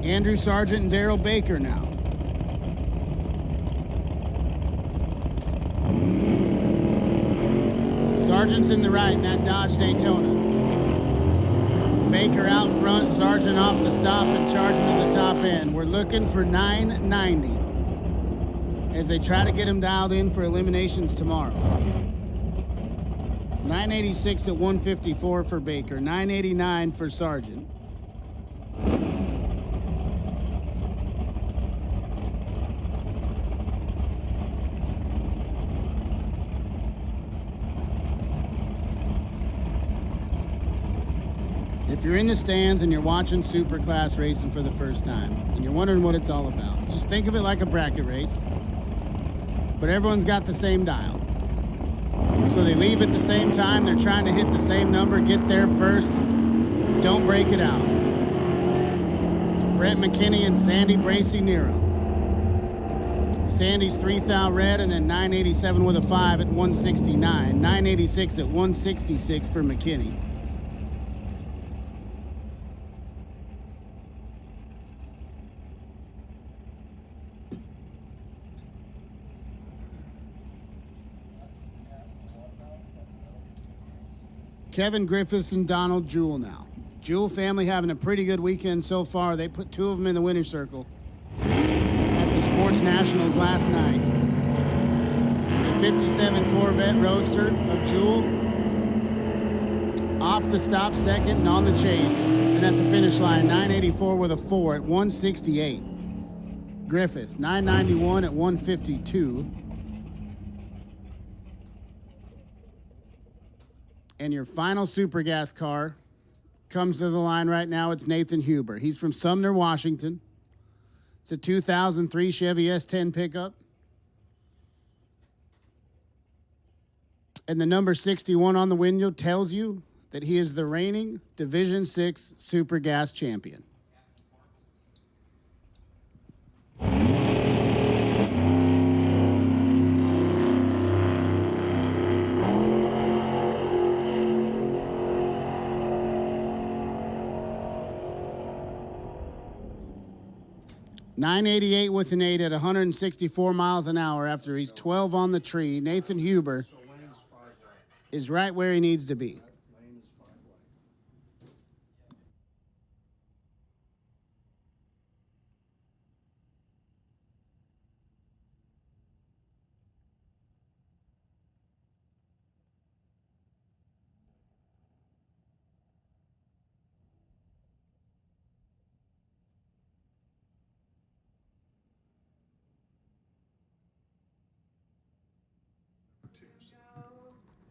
Speaker 2: Andrew Sargent and Daryl Baker now. Sargent's in the right in that Dodge Daytona. Baker out front, Sargent off the stop and charging to the top end. We're looking for 990 as they try to get him dialed in for eliminations tomorrow. 986 at 154 for Baker, 989 for Sargent. If you're in the stands and you're watching Superclass racing for the first time and you're wondering what it's all about, just think of it like a bracket race, but everyone's got the same dial. So they leave at the same time, they're trying to hit the same number, get there first, don't break it out. Brent McKinney and Sandy Bracey Nero. Sandy's 3 thou red and then 987 with a 5 at 169. 986 at 166 for McKinney. Kevin Griffiths and Donald Jewell now. Jewell family having a pretty good weekend so far. They put 2 of them in the winner's circle at the Sports Nationals last night. The 57 Corvette Roadster of Jewell off the stop second and on the chase. And at the finish line, 984 with a 4 at 168. Griffiths, 991 at 152. And your final Super Gas car comes to the line right now. It's Nathan Huber. He's from Sumner, Washington. It's a 2003 Chevy S10 pickup. And the number 61 on the window tells you that he is the reigning Division 6 Super Gas champion. .988 with an 8 at 164 miles an hour after he's 12 on the tree. Nathan Huber is right where he needs to be.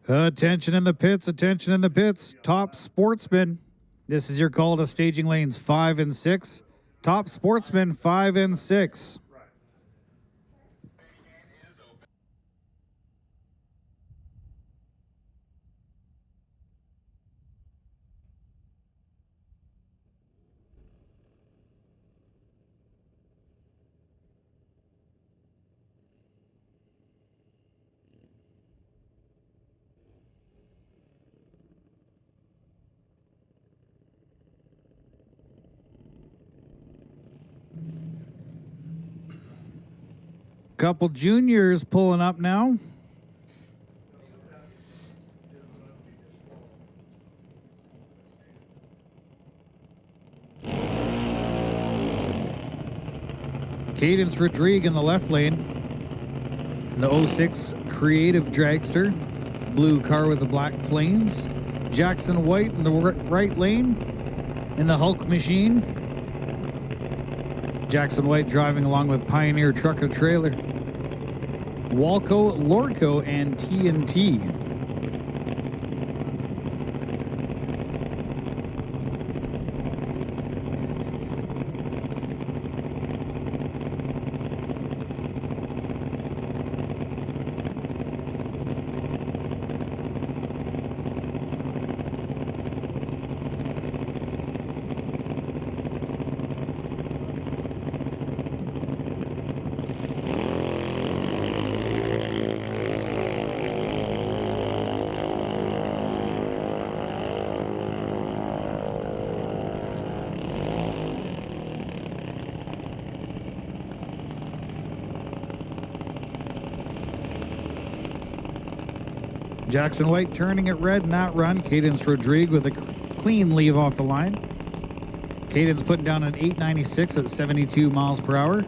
Speaker 1: Attention in the pits, attention in the pits. Top Sportsman. This is your call to staging lanes 5 and 6. Top Sportsman 5 and 6. Couple juniors pulling up now. Cadence Rodrigue in the left lane. In the 06 Creative Dragster. Blue car with the black flames. Jackson White in the right lane. In the Hulk Machine. Jackson White driving along with Pioneer Trucker Trailer. Walco, Lordco, and TNT. Jackson White turning it red in that run. Cadence Rodrigue with a clean leave off the line. Cadence putting down an 896 at 72 miles per hour.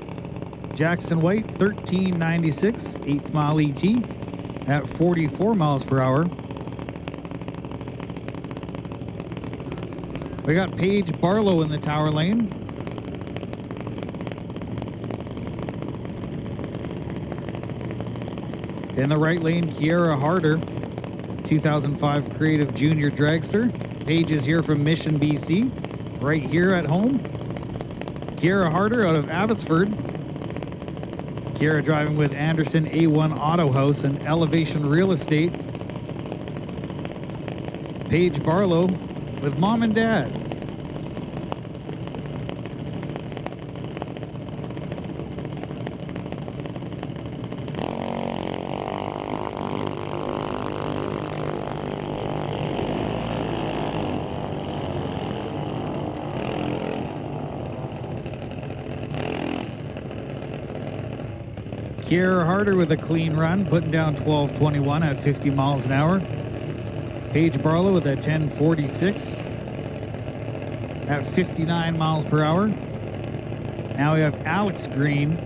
Speaker 1: Jackson White 1396, 8th mile ET at 44 miles per hour. We got Paige Barlow in the tower lane. In the right lane, Kiera Harder, 2005 Creative Junior Dragster. Paige is here from Mission, BC, right here at home. Kiera Harder out of Abbotsford. Kiera driving with Anderson A1 Auto House and Elevation Real Estate. Paige Barlow with Mom and Dad. Kiera Harder with a clean run, putting down 12:21 at 50 miles an hour. Paige Barlow with a 10:46 at 59 miles per hour. Now we have Alex Green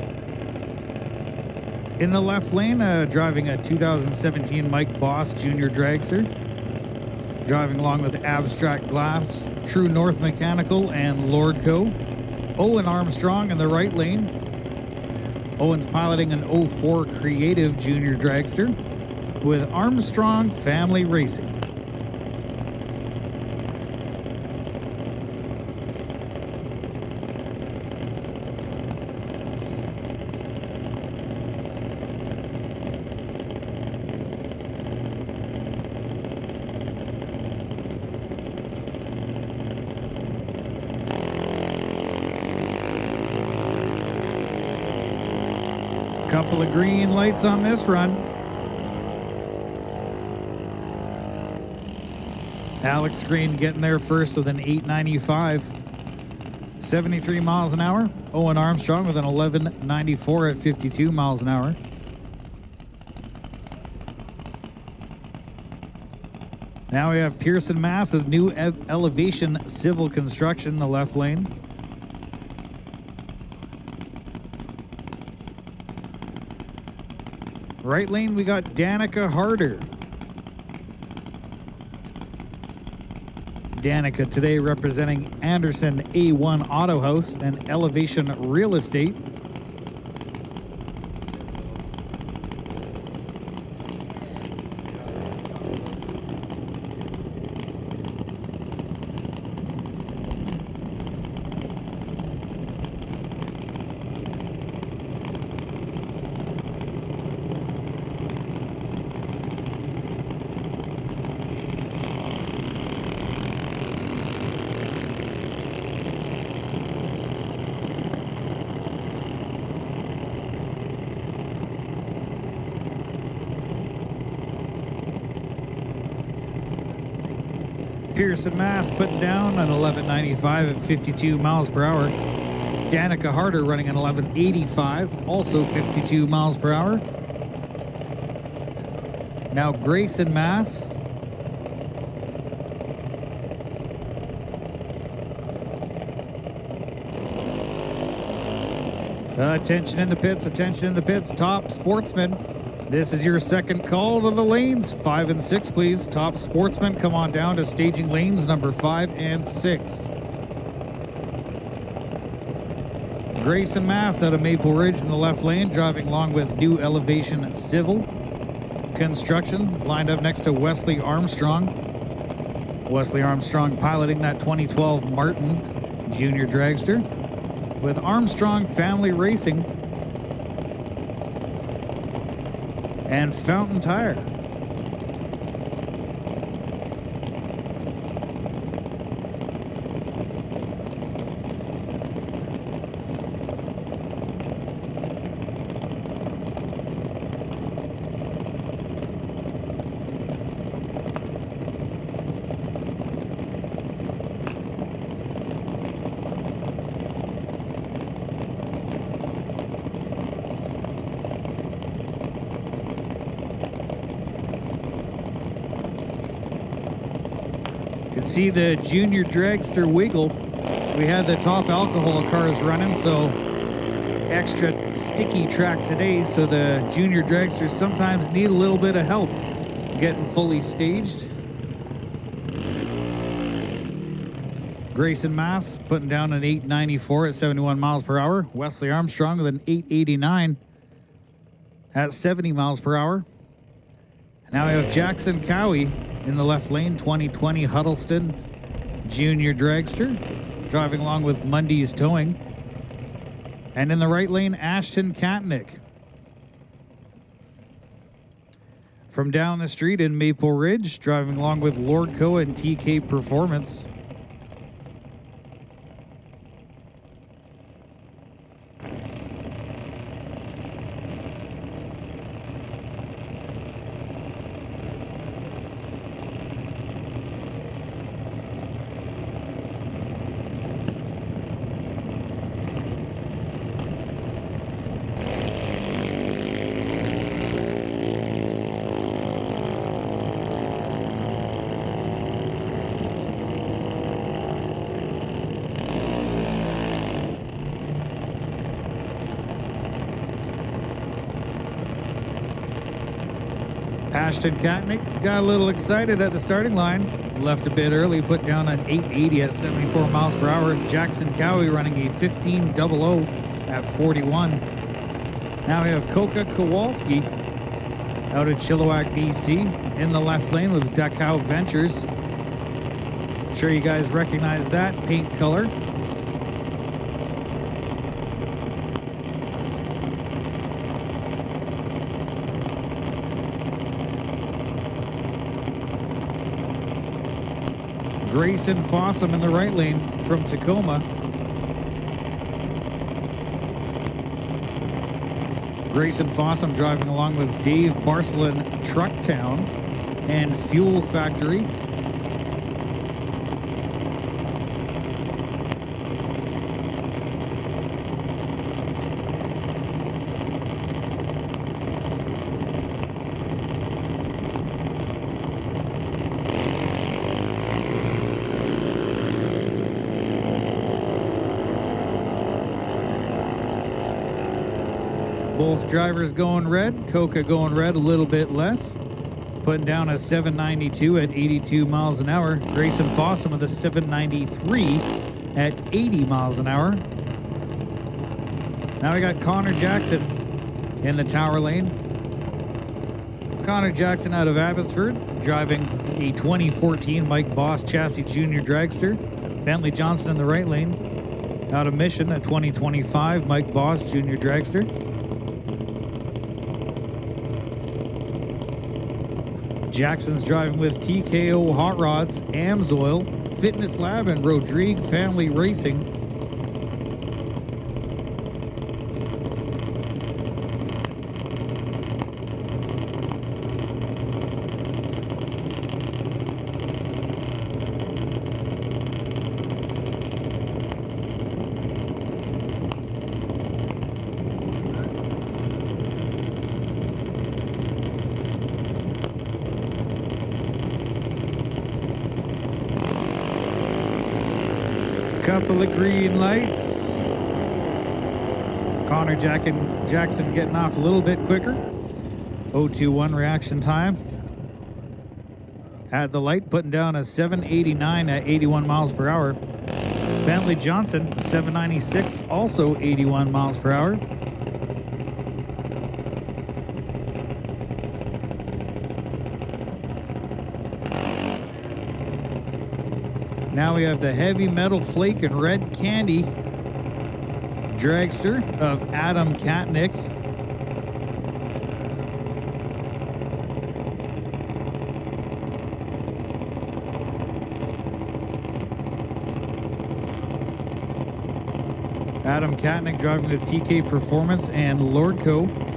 Speaker 1: in the left lane, driving a 2017 Mike Boss Junior Dragster. Driving along with Abstract Glass, True North Mechanical, and Lordco. Owen Armstrong in the right lane. Owen's piloting an 04 Creative Junior Dragster with Armstrong Family Racing. Couple of green lights on this run. Alex Green getting there first with an 895. 73 miles an hour. Owen Armstrong with an 1194 at 52 miles an hour. Now we have Pearson Mass with New Elevation Civil Construction in the left lane. Right lane, we got Danica Harder. Danica today representing Anderson A1 Auto House and Elevation Real Estate. Pearson Mass putting down an 1195 at 52 miles per hour. Danica Harder running an 1185, also 52 miles per hour. Now Grayson Mass. Attention in the pits, attention in the pits. Top Sportsman. This is your second call to the lanes. 5 and 6, please. Top Sportsman, come on down to staging lanes number 5 and 6. Grayson Mass out of Maple Ridge in the left lane, driving along with New Elevation Civil Construction, lined up next to Wesley Armstrong. Wesley Armstrong piloting that 2012 Martin Junior Dragster with Armstrong Family Racing and Fountain Tire. Can see the Junior Dragster wiggle. We had the top alcohol cars running, so extra sticky track today, so the Junior Dragsters sometimes need a little bit of help getting fully staged. Grayson Mass putting down an 894 at 71 miles per hour. Wesley Armstrong with an 889 at 70 miles per hour. Now we have Jackson Cowie in the left lane, 2020 Huddleston Junior Dragster, driving along with Mundy's Towing. And in the right lane, Ashton Katnick. From down the street in Maple Ridge, driving along with Lordco and TK Performance. Ashton Katnick got a little excited at the starting line. Left a bit early, put down an 880 at 74 miles per hour. Jackson Cowie running a 1500 at 41. Now we have Koka Kowalski out of Chilliwack, BC, in the left lane with Dachau Ventures. Sure you guys recognize that paint color. Grayson Fossum in the right lane from Tacoma. Grayson Fossum driving along with Dave Barcelon Trucktown and Fuel Factory. Both drivers going red. Koka going red a little bit less. Putting down a 792 at 82 miles an hour. Grayson Fossum with a 793 at 80 miles an hour. Now we got Connor Jackson in the tower lane. Connor Jackson out of Abbotsford, driving a 2014 Mike Boss Chassis Junior Dragster. Bentley Johnson in the right lane. Out of Mission, a 2025 Mike Boss Junior Dragster. Jackson's driving with TKO Hot Rods, Amsoil, Fitness Lab, and Rodrigue Family Racing. Couple of green lights. Connor Jackson getting off a little bit quicker. 021 reaction time. At the light, putting down a 789 at 81 miles per hour. Bentley Johnson, 796, also 81 miles per hour. Now we have the Heavy Metal Flake and Red Candy dragster of Adam Katnick. Adam Katnick driving with TK Performance and Lordco.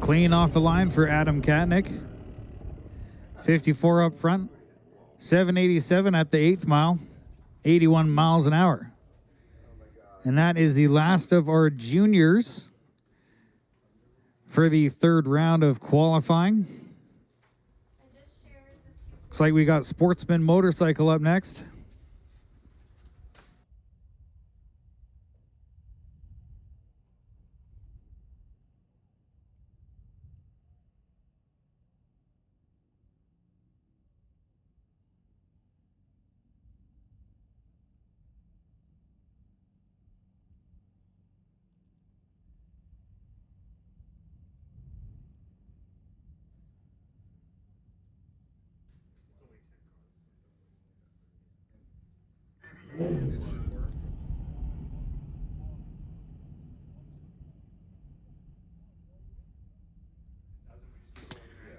Speaker 1: Clean off the line for Adam Katnick. 54 up front. 787 at the 8th mile. 81 miles an hour. And that is the last of our juniors for the third round of qualifying. Looks like we got Sportsman Motorcycle up next.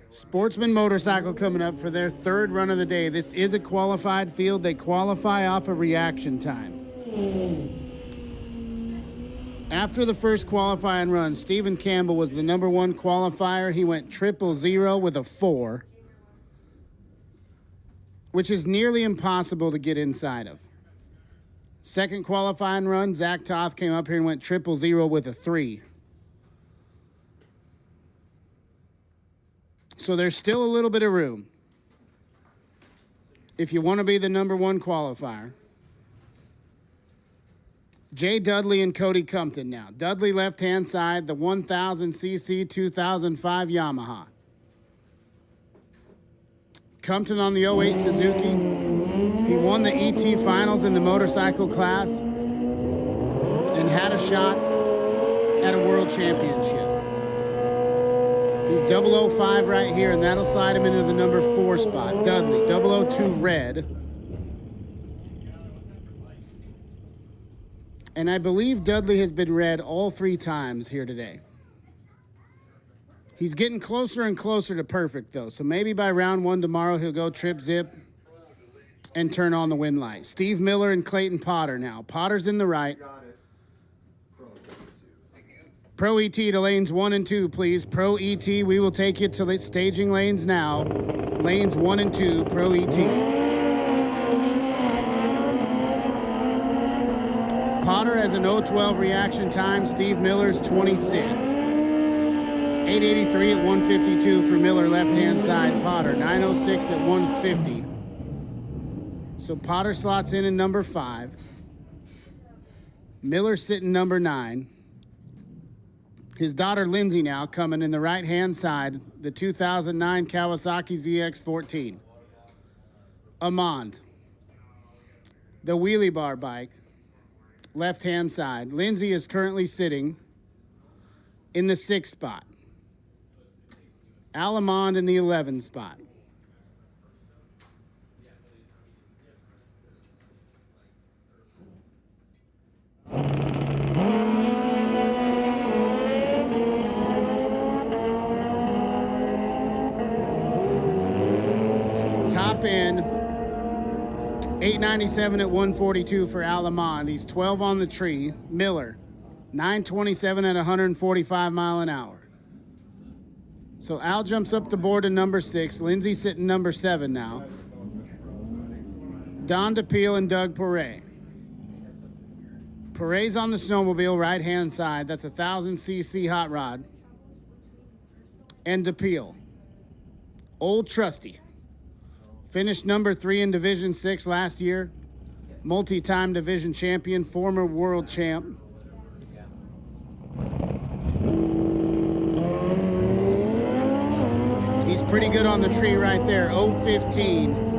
Speaker 2: Sportsman Motorcycle coming up for their third run of the day. This is a qualified field. They qualify off of reaction time. After the first qualifying run, Stephen Campbell was the #1 qualifier. He went 000 with a 4, which is nearly impossible to get inside of. Second qualifying run, Zach Toth came up here and went 000 with a 3. So there's still a little bit of room if you want to be the #1 qualifier. Jay Dudley and Cody Compton now. Dudley left-hand side, the 1000cc 2005 Yamaha. Compton on the 08 Suzuki. He won the ET finals in the motorcycle class and had a shot at a world championship. He's 005 right here, and that'll slide him into the #4 spot. Dudley, 002 red. And I believe Dudley has been red all 3 times here today. He's getting closer and closer to perfect, though. So maybe by round 1 tomorrow, he'll go trip zip and turn on the wind light. Steve Miller and Clayton Potter now. Potter's in the right. Pro ET to lanes 1 and 2, please. Pro ET, we will take you to the staging lanes now. Lanes 1 and 2, Pro ET. Potter has an 012 reaction time. Steve Miller's 26. 883 at 152 for Miller, left-hand side. Potter, 906 at 150. So Potter slots in #5. Miller sitting #9. His daughter Lindsay now coming in the right-hand side, the 2009 Kawasaki ZX-14. Amand, the wheelie bar bike, left-hand side. Lindsay is currently sitting in the 6th spot. Alamond in the 11th spot. Top end, 897 at 142 for Alamond. He's 12 on the tree. Miller, 9:27 at 145 mile an hour. So Al jumps up the board to number 6. Lindsay sitting number 7 now. Don DePeel and Doug Perret. Perret's on the snowmobile, right-hand side. That's a 1,000cc hot rod. And DePeel, old trusty. Finished number 3 in Division 6 last year. Multi-time division champion, former world champ. He's pretty good on the tree right there, 0-15.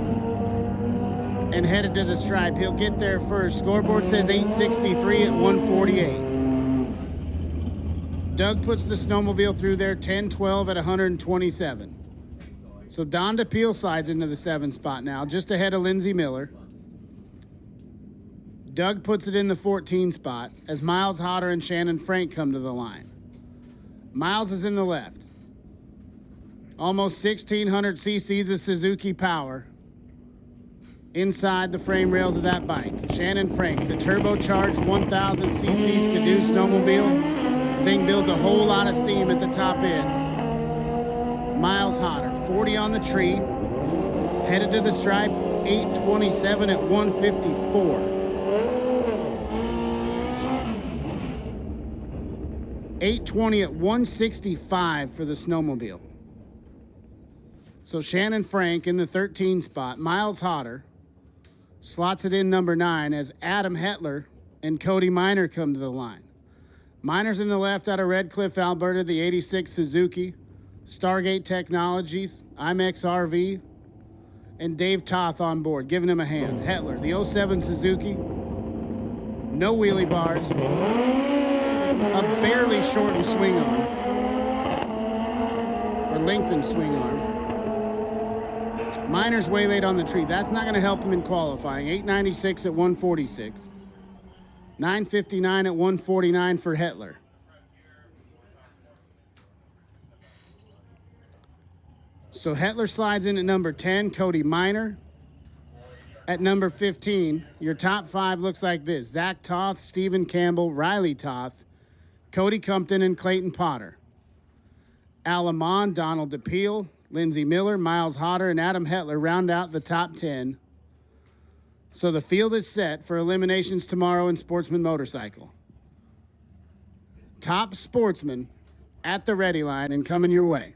Speaker 2: And headed to the stripe. He'll get there first. Scoreboard says 8:63 at 1:48. Doug puts the snowmobile through there, 10-12 at 127. So Don DePeel slides into the 7th spot now, just ahead of Lindsey Miller. Doug puts it in the 14 spot as Miles Hodder and Shannon Frank come to the line. Miles is in the left. Almost 1,600 cc's of Suzuki power inside the frame rails of that bike. Shannon Frank, the turbocharged 1,000 cc Skidoo snowmobile. Thing builds a whole lot of steam at the top end. Miles Hodder, 40 on the tree. Headed to the stripe, 8:27 at 1:54. 8:20 at 1:65 for the snowmobile. So Shannon Frank in the 13 spot. Miles Hodder slots it in number 9 as Adam Hetler and Cody Miner come to the line. Miner's in the left out of Red Cliff, Alberta, the 86 Suzuki, Stargate Technologies, IMEX RV, and Dave Toth on board, giving him a hand. Hetler, the 07 Suzuki, no wheelie bars, a barely shortened swing arm, or lengthened swing arm. Miner's waylaid on the tree. That's not going to help him in qualifying. 8:96 at 1:46. 9:59 at 1:49 for Hetler. So Hetler slides in at number 10, Cody Miner. At number 15, your top 5 looks like this. Zach Toth, Stephen Campbell, Riley Toth, Cody Compton, and Clayton Potter. Al Lamont, Donald DePeel, Lindsey Miller, Miles Hodder, and Adam Hetler round out the top 10. So the field is set for eliminations tomorrow in Sportsman Motorcycle. Top sportsman at the ready line and coming your way.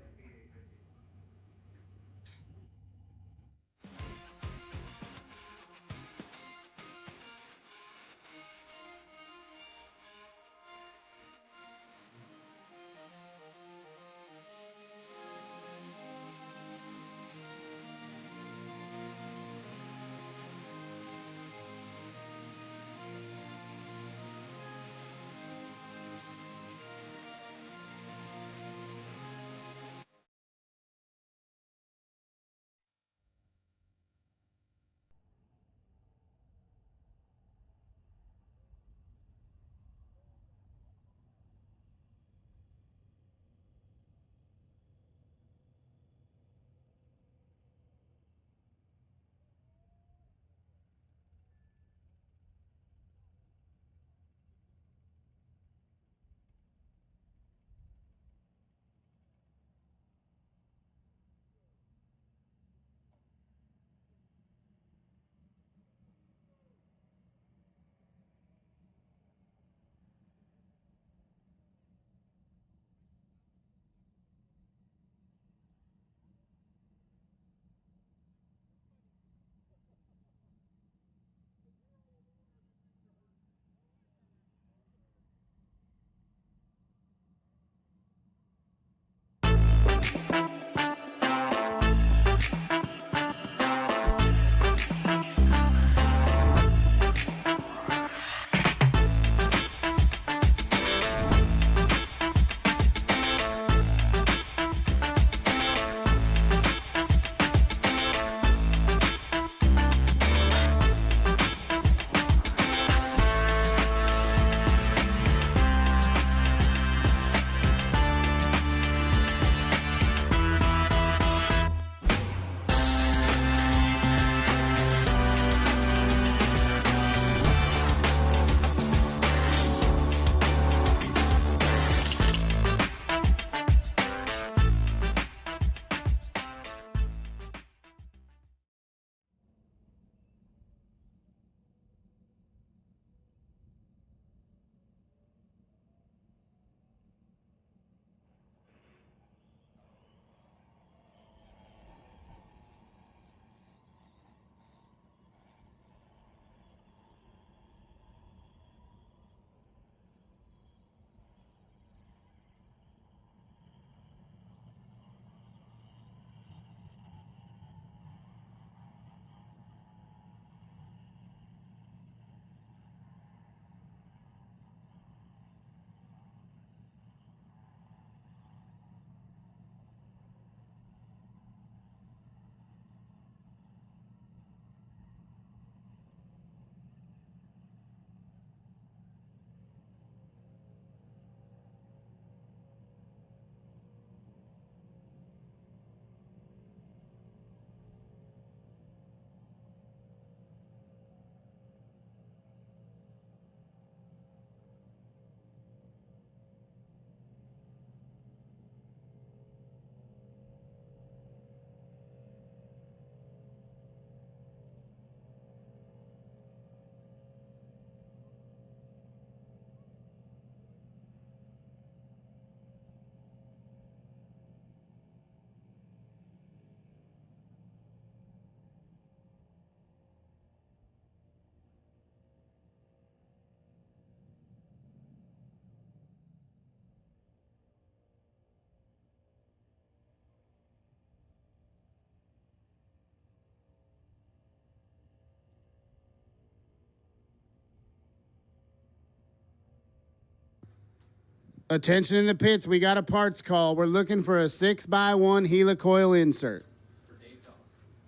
Speaker 2: Attention in the pits, we got a parts call. We're looking for a 6x1 helicoil insert.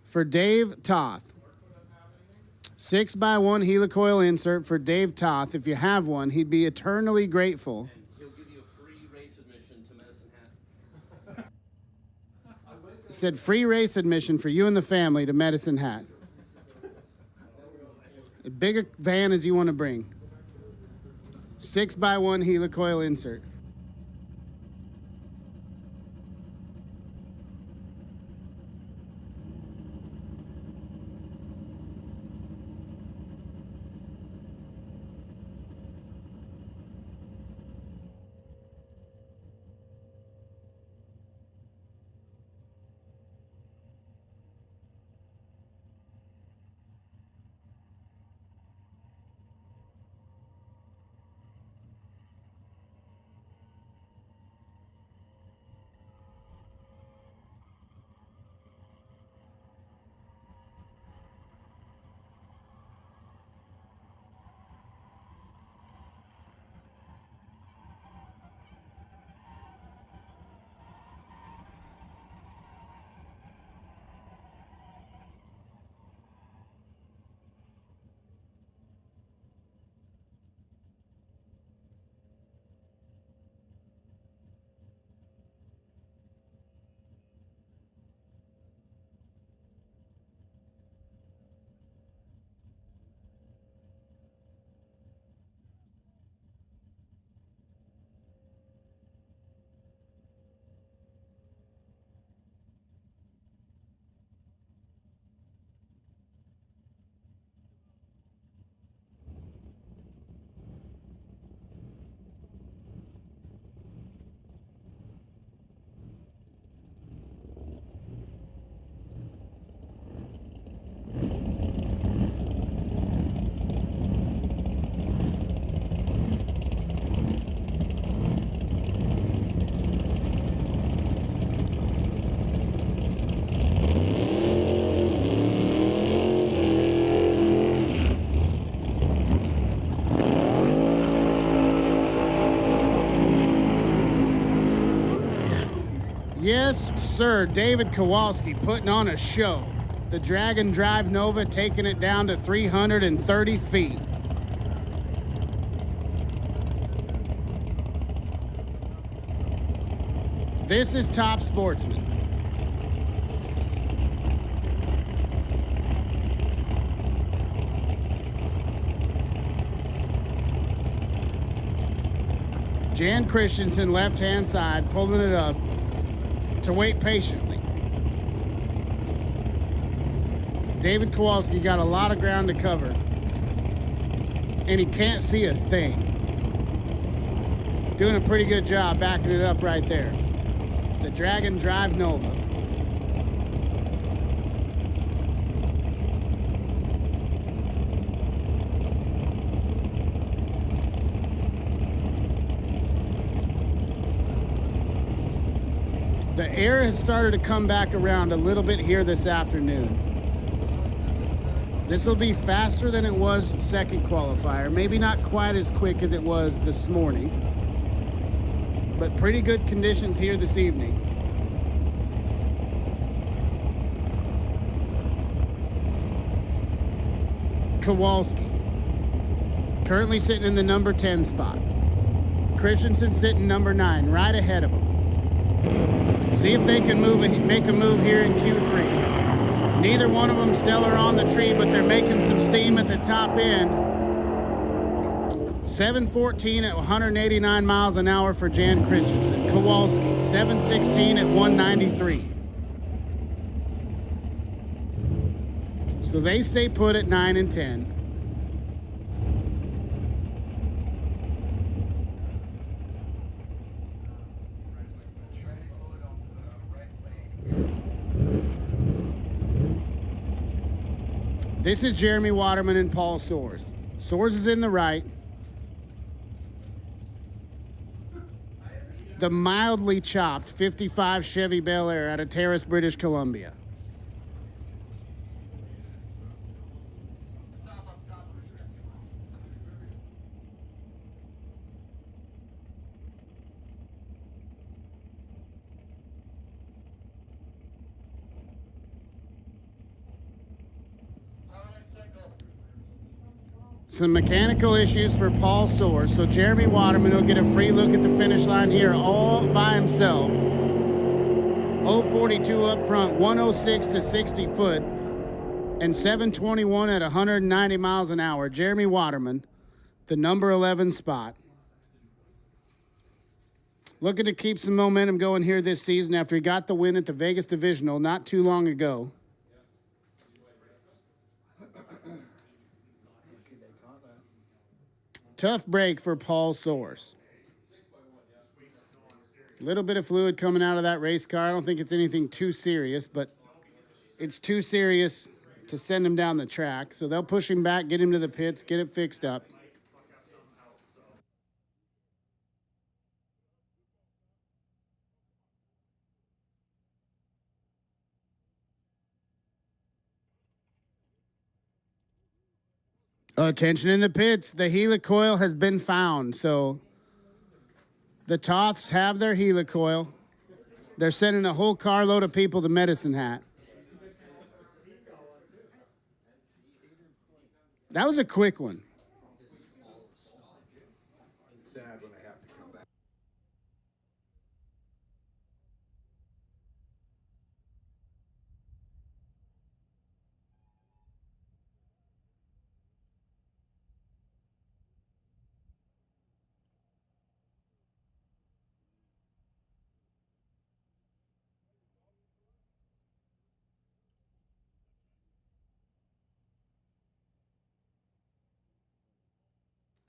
Speaker 2: For Dave Toth. 6x1 helicoil insert for Dave Toth. If you have one, he'd be eternally grateful.
Speaker 14: He'll give you a free race admission to Medicine Hat.
Speaker 2: Said free race admission for you and the family to Medicine Hat. As big a van as you want to bring. 6x1 helicoil insert. Yes, sir. David Kowalski putting on a show. The Dragon Drive Nova taking it down to 330 feet. This is Top Sportsman. Jan Christensen, left-hand side, pulling it up to wait patiently. David Kowalski got a lot of ground to cover, and he can't see a thing. Doing a pretty good job backing it up right there. The Dragon Drive Nova. The air has started to come back around a little bit here this afternoon. This will be faster than it was second qualifier. Maybe not quite as quick as it was this morning, but pretty good conditions here this evening. Kowalski, currently sitting in the number 10 spot. Christensen sitting number 9, right ahead of him. See if they can make a move here in Q3. Neither one of them still are on the tree, but they're making some steam at the top end. 7:14 at 189 miles an hour for Jan Christensen. Kowalski, 7:16 at 193. So they stay put at 9 and 10. This is Jeremy Waterman and Paul Soares. Soares is in the right. The mildly chopped 55 Chevy Bel Air out of Terrace, British Columbia. Some mechanical issues for Paul Source, so Jeremy Waterman will get a free look at the finish line here all by himself. 042 up front, 106 to 60 foot, and 721 at 190 miles an hour. Jeremy Waterman, the number 11 spot. Looking to keep some momentum going here this season after he got the win at the Vegas Divisional not too long ago. Tough break for Paul Source. A little bit of fluid coming out of that race car. I don't think it's anything too serious, but it's too serious to send him down the track. So they'll push him back, get him to the pits, get it fixed up. Attention in the pits. The helicoil has been found. So the Toths have their helicoil. They're sending a whole carload of people to Medicine Hat. That was a quick one.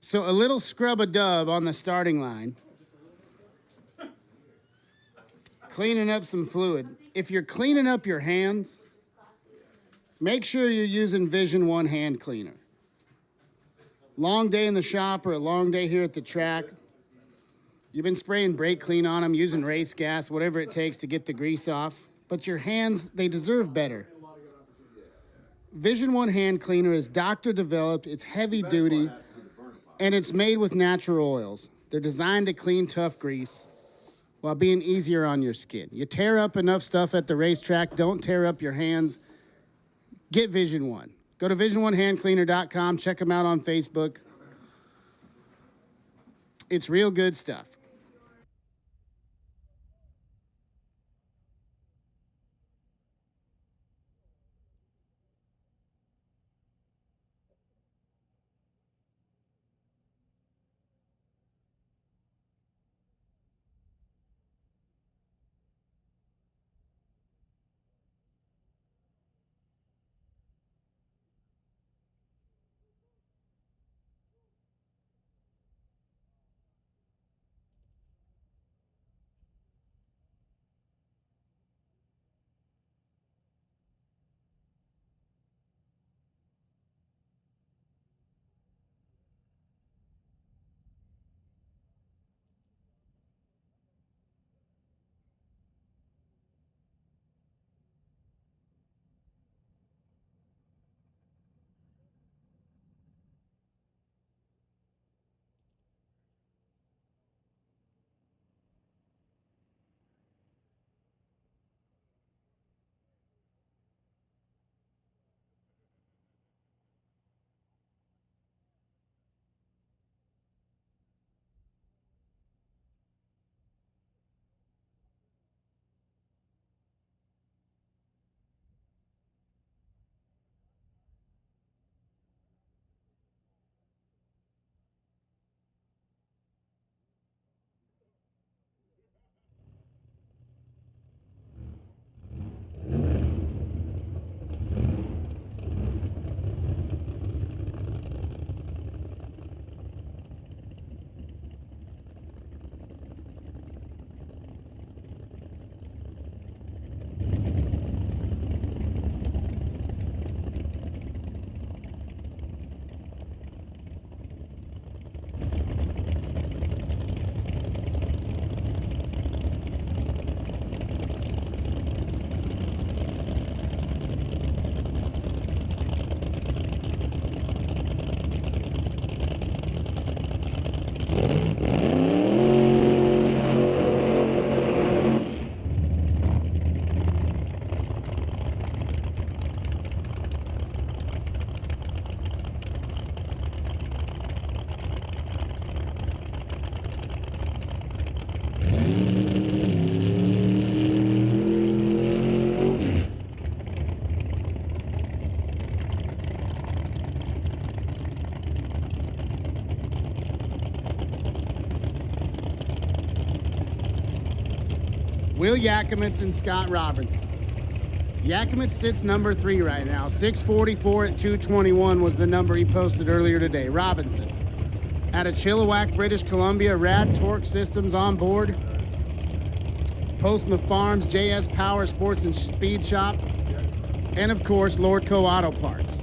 Speaker 2: So a little scrub-a-dub on the starting line. Cleaning up some fluid. If you're cleaning up your hands, make sure you're using Vision 1 hand cleaner. Long day in the shop or a long day here at the track. You've been spraying brake clean on them, using race gas, whatever it takes to get the grease off. But your hands, they deserve better. Vision 1 hand cleaner is doctor developed, it's heavy duty, and it's made with natural oils. They're designed to clean tough grease while being easier on your skin. You tear up enough stuff at the racetrack, don't tear up your hands. Get Vision 1. Go to vision1handcleaner.com, check them out on Facebook. It's real good stuff. Will Yakimitz and Scott Robinson. Yakimitz sits number 3 right now. 6:44 at 2:21 was the number he posted earlier today. Robinson, out of Chilliwack, British Columbia, Rad Torque Systems on board. Postma Farms, JS Power Sports and Speed Shop, and of course, Lordco Auto Parts.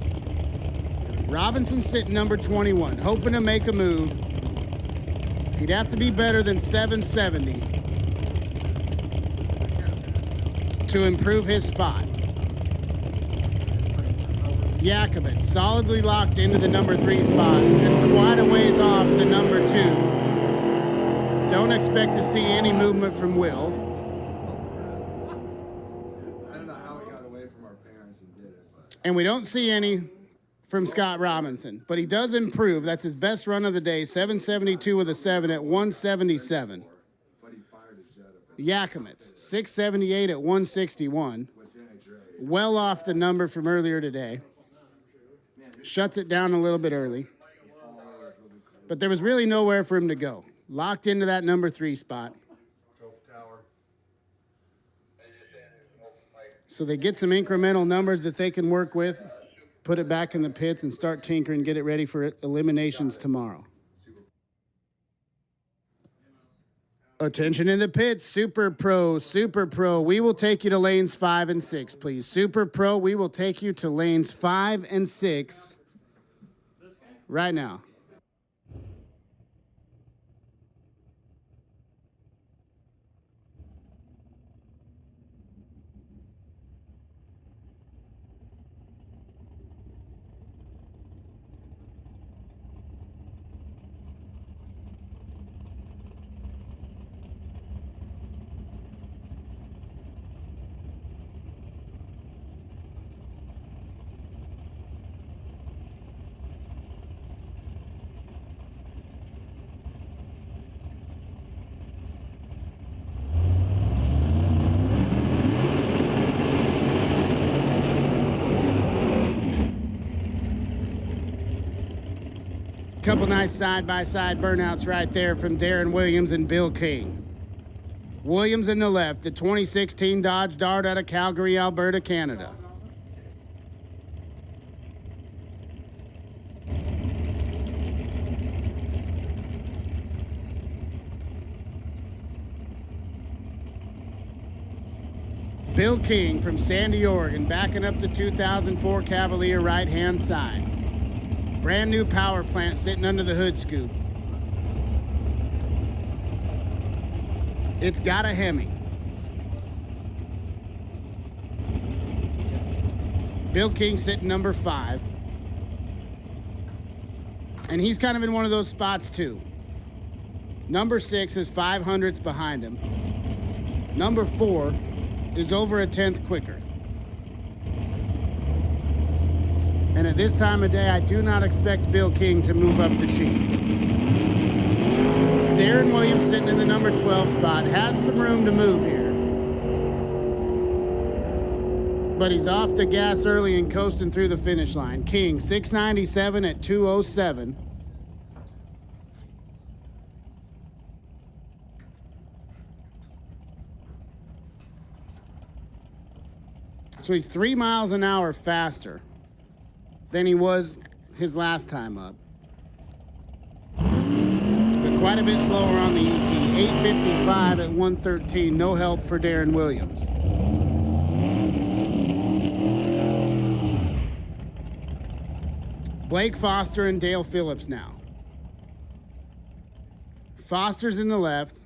Speaker 2: Robinson sitting number 21, hoping to make a move. He'd have to be better than 770 to improve his spot. Yakimitz solidly locked into the number 3 spot and quite a ways off the number 2. Don't expect to see any movement from Will.
Speaker 4: I don't know how we got away from our parents and did it, but.
Speaker 2: And we don't see any from Scott Robinson, but he does improve. That's his best run of the day, 772 with a 7 at 177. Yakimitz, 678 at 161. Well off the number from earlier today. Shuts it down a little bit early. But there was really nowhere for him to go. Locked into that number 3 spot. So they get some incremental numbers that they can work with, put it back in the pits and start tinkering, get it ready for eliminations tomorrow. Attention in the pits, Super Pro, Super Pro. We will take you to lanes 5 and 6, please. Super Pro, we will take you to lanes 5 and 6 right now. Couple nice side-by-side burnouts right there from Darren Williams and Bill King. Williams in the left, the 2016 Dodge Dart out of Calgary, Alberta, Canada. Bill King from Sandy, Oregon, backing up the 2004 Cavalier right-hand side. Brand new power plant sitting under the hood scoop. It's got a Hemi. Bill King sitting number 5. And he's kind of in one of those spots too. Number 6 is 500ths behind him. Number 4 is over a 10th quicker. And at this time of day, I do not expect Bill King to move up the sheet. Darren Williams sitting in the number 12 spot, has some room to move here. But he's off the gas early and coasting through the finish line. King, 697 at 207. So he's 3 miles an hour faster than he was his last time up. But quite a bit slower on the ET. 855 at 113. No help for Darren Williams. Blake Foster and Dale Phillips now. Foster's in the left,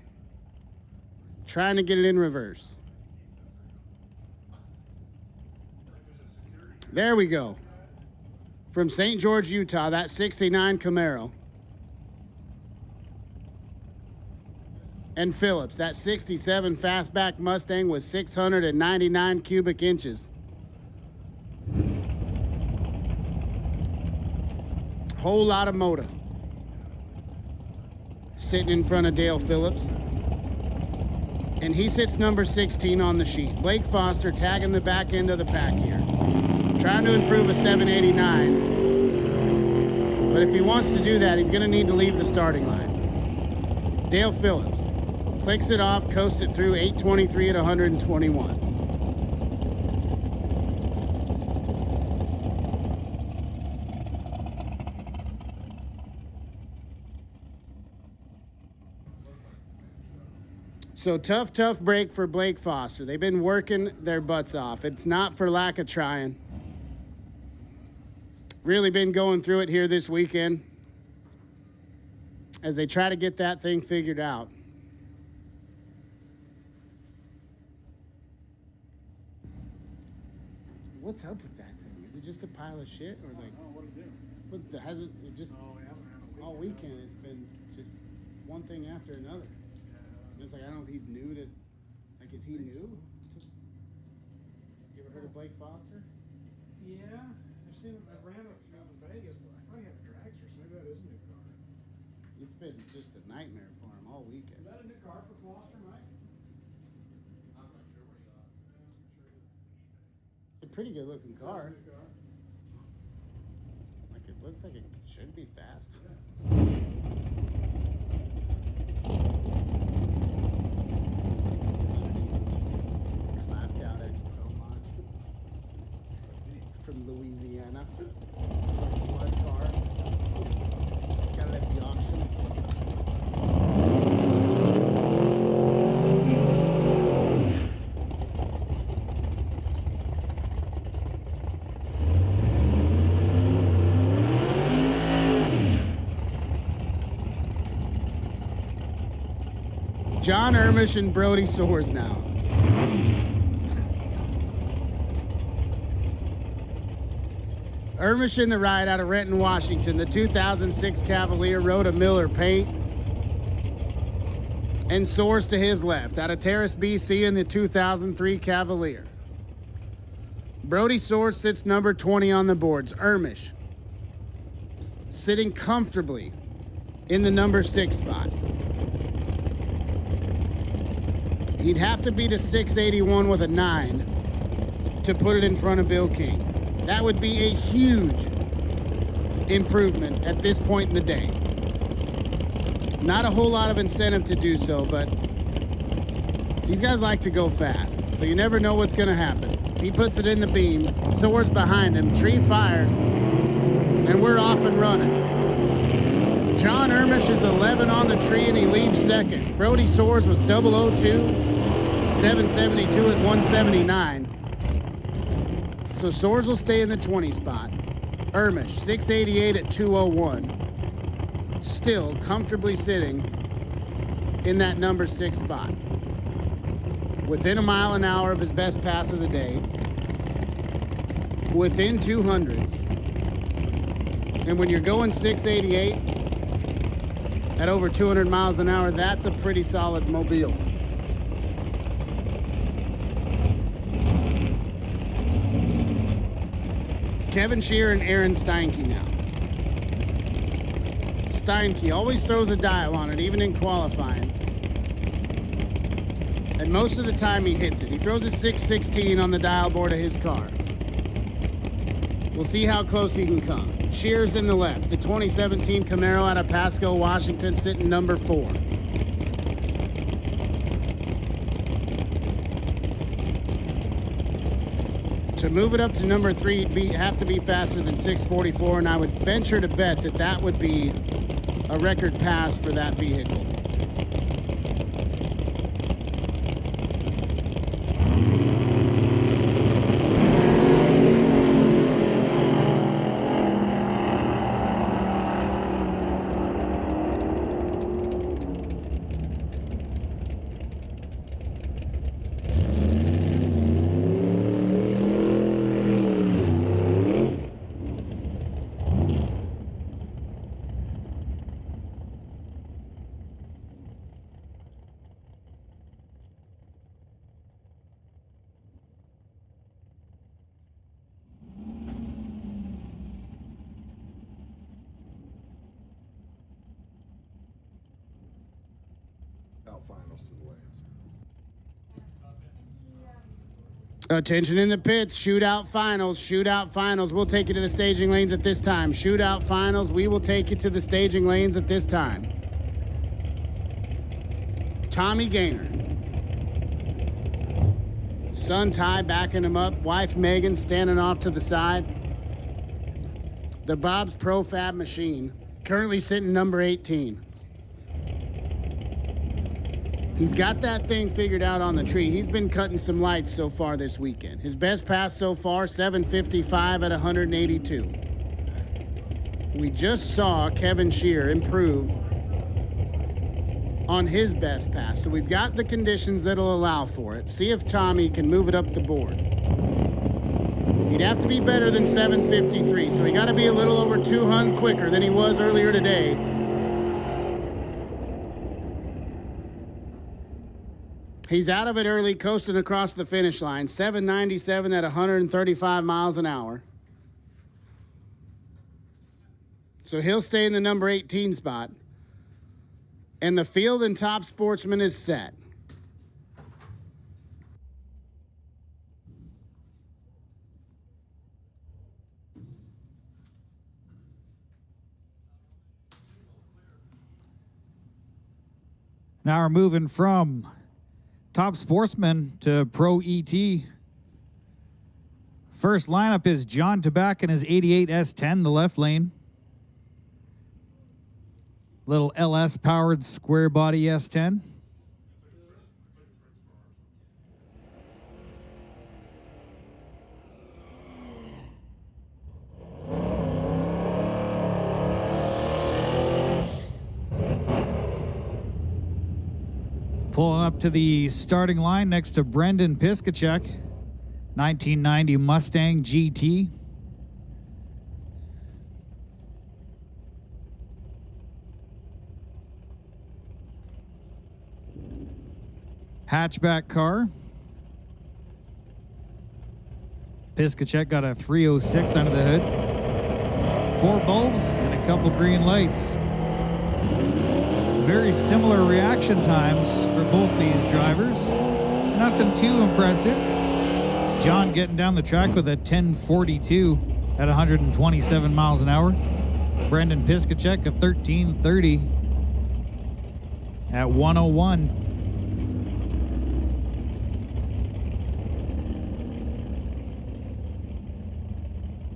Speaker 2: trying to get it in reverse. There we go. From St. George, Utah, that 69 Camaro. And Phillips, that 67 fastback Mustang with 699 cubic inches. Whole lot of motor. Sitting in front of Dale Phillips. And he sits number 16 on the sheet. Blake Foster tagging the back end of the pack here. Trying to improve a 789. But if he wants to do that, he's going to need to leave the starting line. Dale Phillips, Clicks it off, coasts it through 823 at 121. So tough break for Blake Foster. They've been working their butts off. It's not for lack of trying. Really been going through it here this weekend as they try to get that thing figured out. What's up with that thing? Is it just a pile of shit or like?
Speaker 4: Oh, what it do?
Speaker 2: What the, hasn't it just? All weekend it's been just one thing after another. And it's like I don't know if he's new to. Like, is he new? You ever heard of Blake Foster?
Speaker 11: Yeah, I've ran a few in Vegas, but I thought he had a dragster, so maybe that is a new car.
Speaker 2: It's been just a nightmare for him all weekend.
Speaker 11: Is that a new car for Foster, Mike? I'm not sure what he got.
Speaker 2: It's a pretty good looking car. Like, it looks like it should be fast. Clapped out X-Pro mod from Louisiana. Flood car. Got it at the auction. John Ermish and Brody Soares now. Ermish in the ride out of Renton, Washington. The 2006 Cavalier rode a Miller paint. And Soares to his left out of Terrace, BC in the 2003 Cavalier. Brody Soares sits number 20 on the boards. Ermish sitting comfortably in the number 6 spot. He'd have to beat a 681 with a 9 to put it in front of Bill King. That would be a huge improvement at this point in the day. Not a whole lot of incentive to do so, but these guys like to go fast, so you never know what's going to happen. He puts it in the beams, Soares behind him, tree fires, and we're off and running. John Ermish is 11 on the tree, and he leaves second. Brody Soares was 002. 772 at 179. So Soares will stay in the 20 spot. Ermish, 688 at 201. Still comfortably sitting in that number 6 spot. Within a mile an hour of his best pass of the day. Within 200s. And when you're going 688 at over 200 miles an hour, that's a pretty solid mobile. Kevin Shear and Aaron Steinke now. Steinke always throws a dial on it, even in qualifying. And most of the time he hits it. He throws a 616 on the dial board of his car. We'll see how close he can come. Shear's in the left. The 2017 Camaro out of Pasco, Washington, sitting number 4. To move it up to number 3, he'd have to be faster than 644, and I would venture to bet that that would be a record pass for that vehicle.
Speaker 4: Finals to the lanes.
Speaker 2: Attention in the pits, shootout finals, shootout finals. We'll take you to the staging lanes at this time. Shootout finals, we will take you to the staging lanes at this time. Tommy Gaynor. Son Ty backing him up. Wife Megan standing off to the side. The Bob's Profab machine, currently sitting number 18. He's got that thing figured out on the tree. He's been cutting some lights so far this weekend. His best pass so far, 755 at 182. We just saw Kevin Shear improve on his best pass. So we've got the conditions that'll allow for it. See if Tommy can move it up the board. He'd have to be better than 753, so he got to be a little over 200 quicker than he was earlier today. He's out of it early, coasting across the finish line. 797 at 135 miles an hour. So he'll stay in the number 18 spot. And the field and top sportsman is set.
Speaker 1: Now we're moving from top sportsman to pro ET. First lineup is John Tabak in his 88 S10, the left lane. Little LS powered square body S10. Pulling up to the starting line next to Brendan Piskacek, 1990 Mustang GT. Hatchback car. Piskacek got a 306 under the hood. 4 bulbs and a couple green lights. Very similar reaction times for both these drivers. Nothing too impressive. John getting down the track with a 1042 at 127 miles an hour. Brendan Piskacek a 1330 at 101.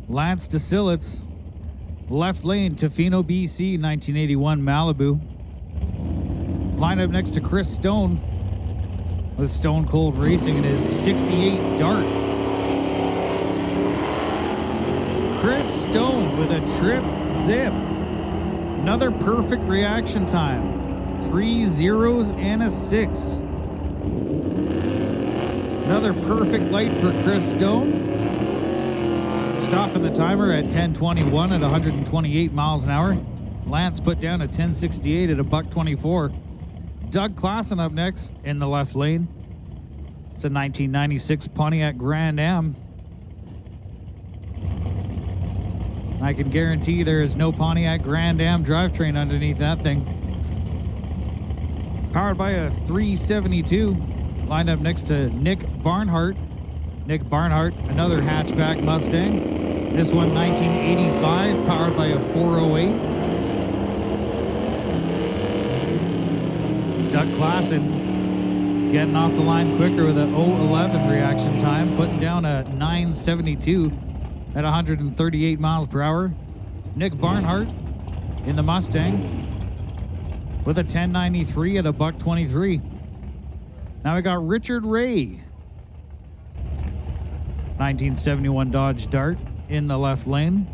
Speaker 1: Lance DeSillets, left lane, Tofino, BC, 1981 Malibu. Lined up next to Chris Stone with Stone Cold Racing in his 68 Dart. Chris Stone with a trip zip. Another perfect reaction time. 3 zeros and a 6. Another perfect light for Chris Stone. Stopping the timer at 10:21 at 128 miles an hour. Lance put down a 10:68 at a $1.24. Doug Klassen up next in the left lane. It's a 1996 Pontiac Grand Am. I can guarantee there is no Pontiac Grand Am drivetrain underneath that thing. Powered by a 372. Lined up next to Nick Barnhart. Nick Barnhart, another hatchback Mustang. This one 1985, powered by a 408. Doug Klassen getting off the line quicker with a 011 reaction time, putting down a 972 at 138 miles per hour. Nick Barnhart in the Mustang with a 1093 at a $1.23. Now we got Richard Ray, 1971 Dodge Dart in the left lane.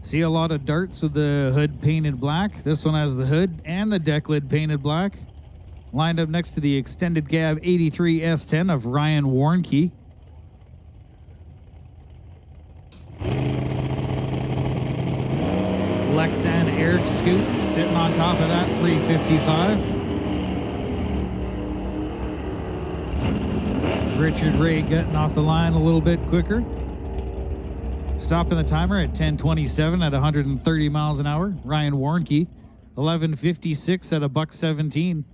Speaker 1: See a lot of darts with the hood painted black. This one has the hood and the deck lid painted black. Lined up next to the extended cab 83 S10 of Ryan Warnke. Lexan Eric Scoot sitting on top of that 355. Richard Ray getting off the line a little bit quicker. Stopping the timer at 10:27 at 130 miles an hour. Ryan Warnke, 11:56 at a $1.17.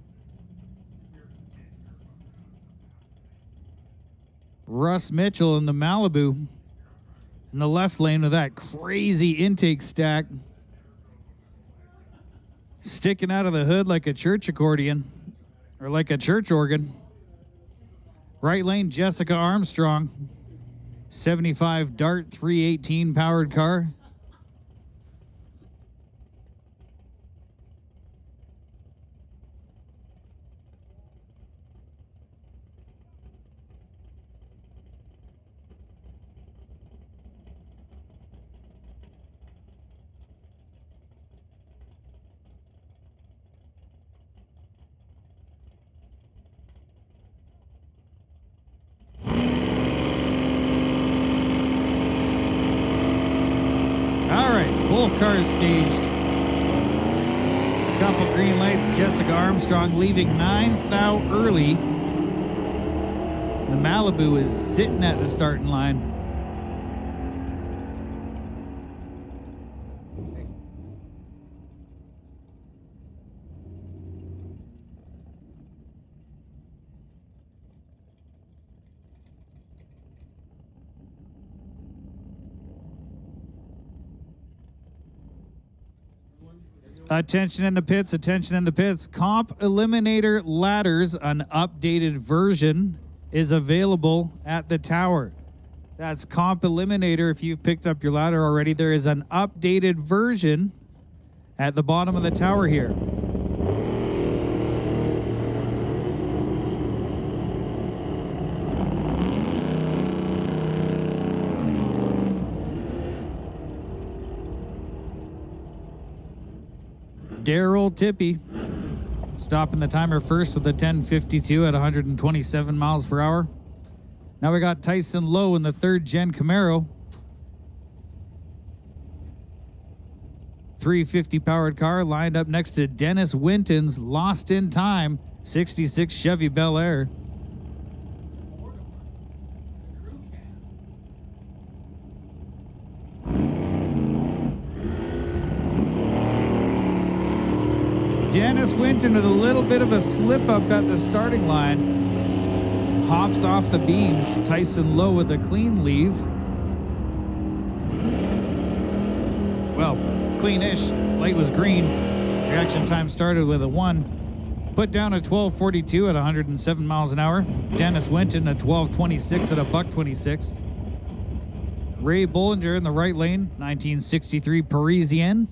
Speaker 1: Russ Mitchell in the Malibu, in the left lane with that crazy intake stack sticking out of the hood like a church accordion or like a church organ. Right lane, Jessica Armstrong, 75 Dart 318 powered car. All right, both cars staged. Couple green lights. Jessica Armstrong leaving 9th out early. The Malibu is sitting at the starting line. Attention in the pits, attention in the pits. Comp Eliminator ladders, an updated version, is available at the tower. That's Comp Eliminator. If you've picked up your ladder already, there is an updated version at the bottom of the tower here. Daryl Tippy stopping the timer first with the 10:52 at 127 miles per hour. Now we got Tyson Lowe in the 3rd gen Camaro. 350 powered car lined up next to Dennis Winton's Lost in Time 66 Chevy Bel Air. Dennis Winton with a little bit of a slip up at the starting line. Hops off the beams. Tyson Lowe with a clean leave. Well, clean-ish. Light was green. Reaction time started with a 1. Put down a 12:42 at 107 miles an hour. Dennis Winton a 12:26 at a $1.26. Ray Bollinger in the right lane, 1963 Parisienne.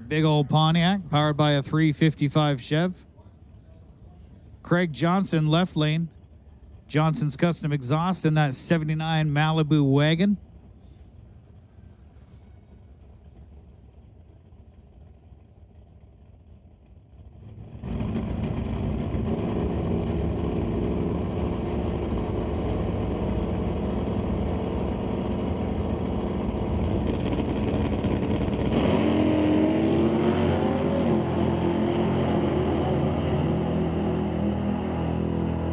Speaker 1: Big old Pontiac, powered by a 355 Chev. Craig Johnson, left lane. Johnson's custom exhaust in that 79 Malibu wagon.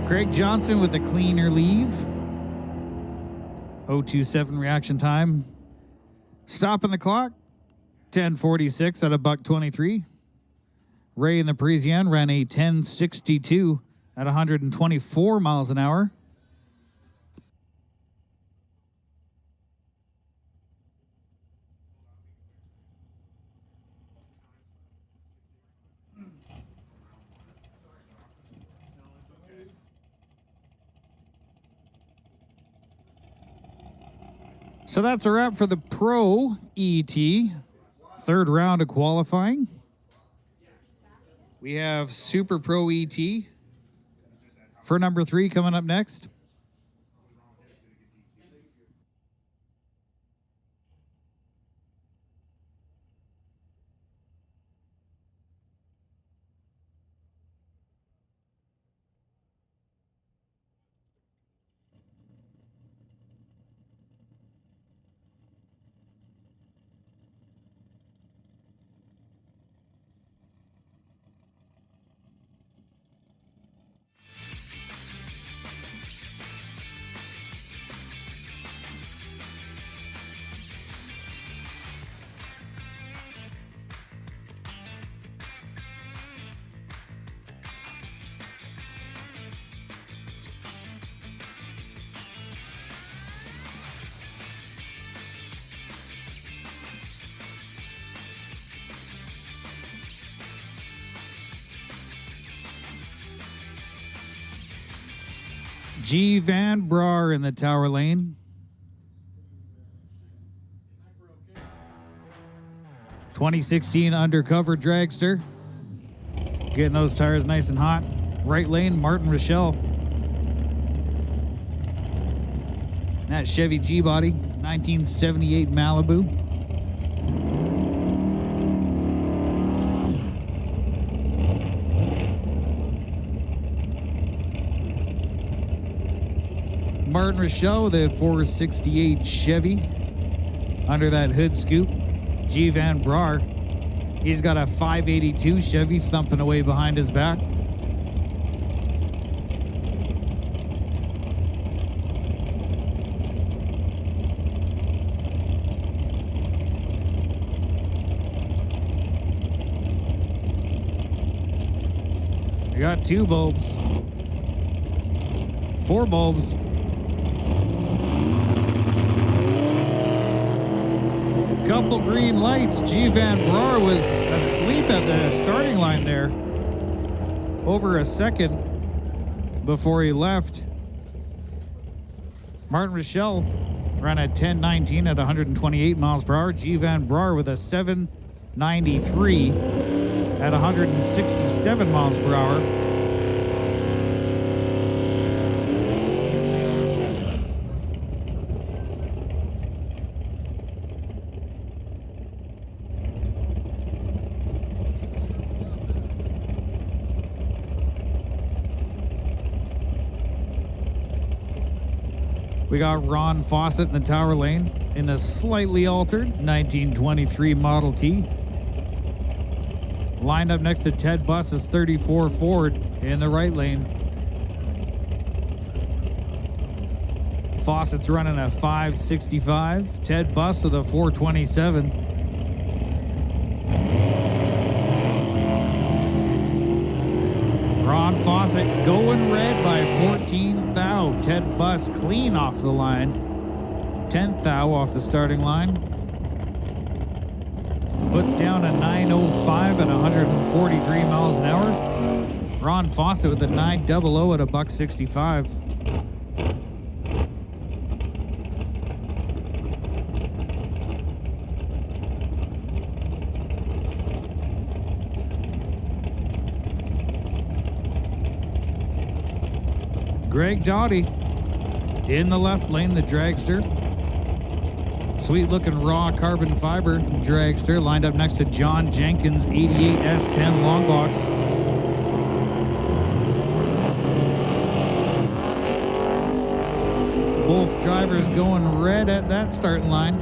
Speaker 1: Craig Johnson with a cleaner leave. 027 reaction time. Stopping the clock. 10:46 at a $1.23. Ray in the Parisienne ran a 10:62 at 124 miles an hour. So that's a wrap for the Pro ET. 3rd round of qualifying. We have Super Pro ET for number 3 coming up next. G. Van Brar in the tower lane. 2016 undercover dragster. Getting those tires nice and hot. Right lane, Martin Rochelle. That Chevy G-Body, 1978 Malibu. Martin Rochelle with a 468 Chevy. Under that hood scoop, G. Van Brar. He's got a 582 Chevy thumping away behind his back. We got 2 bulbs, 4 bulbs. Couple green lights. G. Van Brar was asleep at the starting line there. Over a second before he left. Martin Rochelle ran at 10:19 at 128 miles per hour. G. Van Brar with a 7:93 at 167 miles per hour. We got Ron Fawcett in the tower lane in a slightly altered 1923 Model T. Lined up next to Ted Buss's 34 Ford in the right lane. Fawcett's running a 565. Ted Buss with a 427. Ron Fawcett going red by 14 thou. Ted Buss clean off the line. 10 thou off the starting line. Puts down a 905 at 143 miles an hour. Ron Fawcett with a 900 at a $165. Greg Doughty in the left lane, the dragster. Sweet looking raw carbon fiber dragster lined up next to John Jenkins 88 S10 long box. Both drivers going red at that starting line.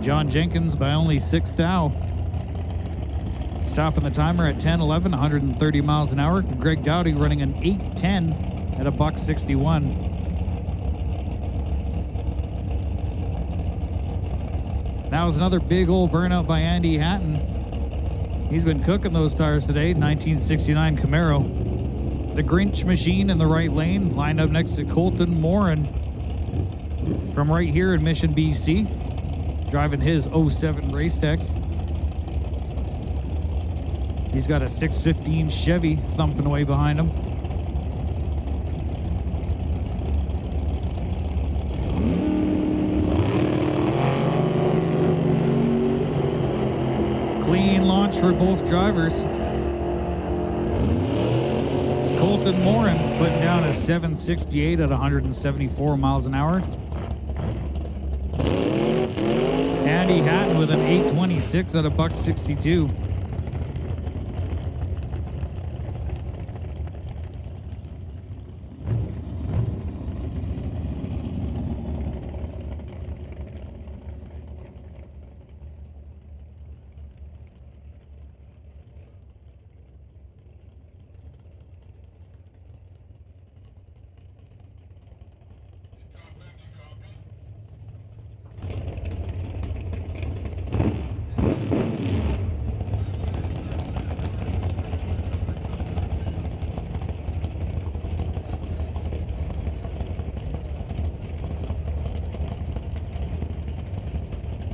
Speaker 1: John Jenkins by only 6 thou. Stopping the timer at 10:11, 130 miles an hour. Greg Doughty running an 8:10 at a $161. That was another big old burnout by Andy Hatton. He's been cooking those tires today. 1969 Camaro. The Grinch machine in the right lane, lined up next to Colton Morin from right here in Mission, BC, driving his 07 Race Tech. He's got a 615 Chevy thumping away behind him. Clean launch for both drivers. Colton Morin putting down a 768 at 174 miles an hour. Andy Hatton with an 826 at a $162.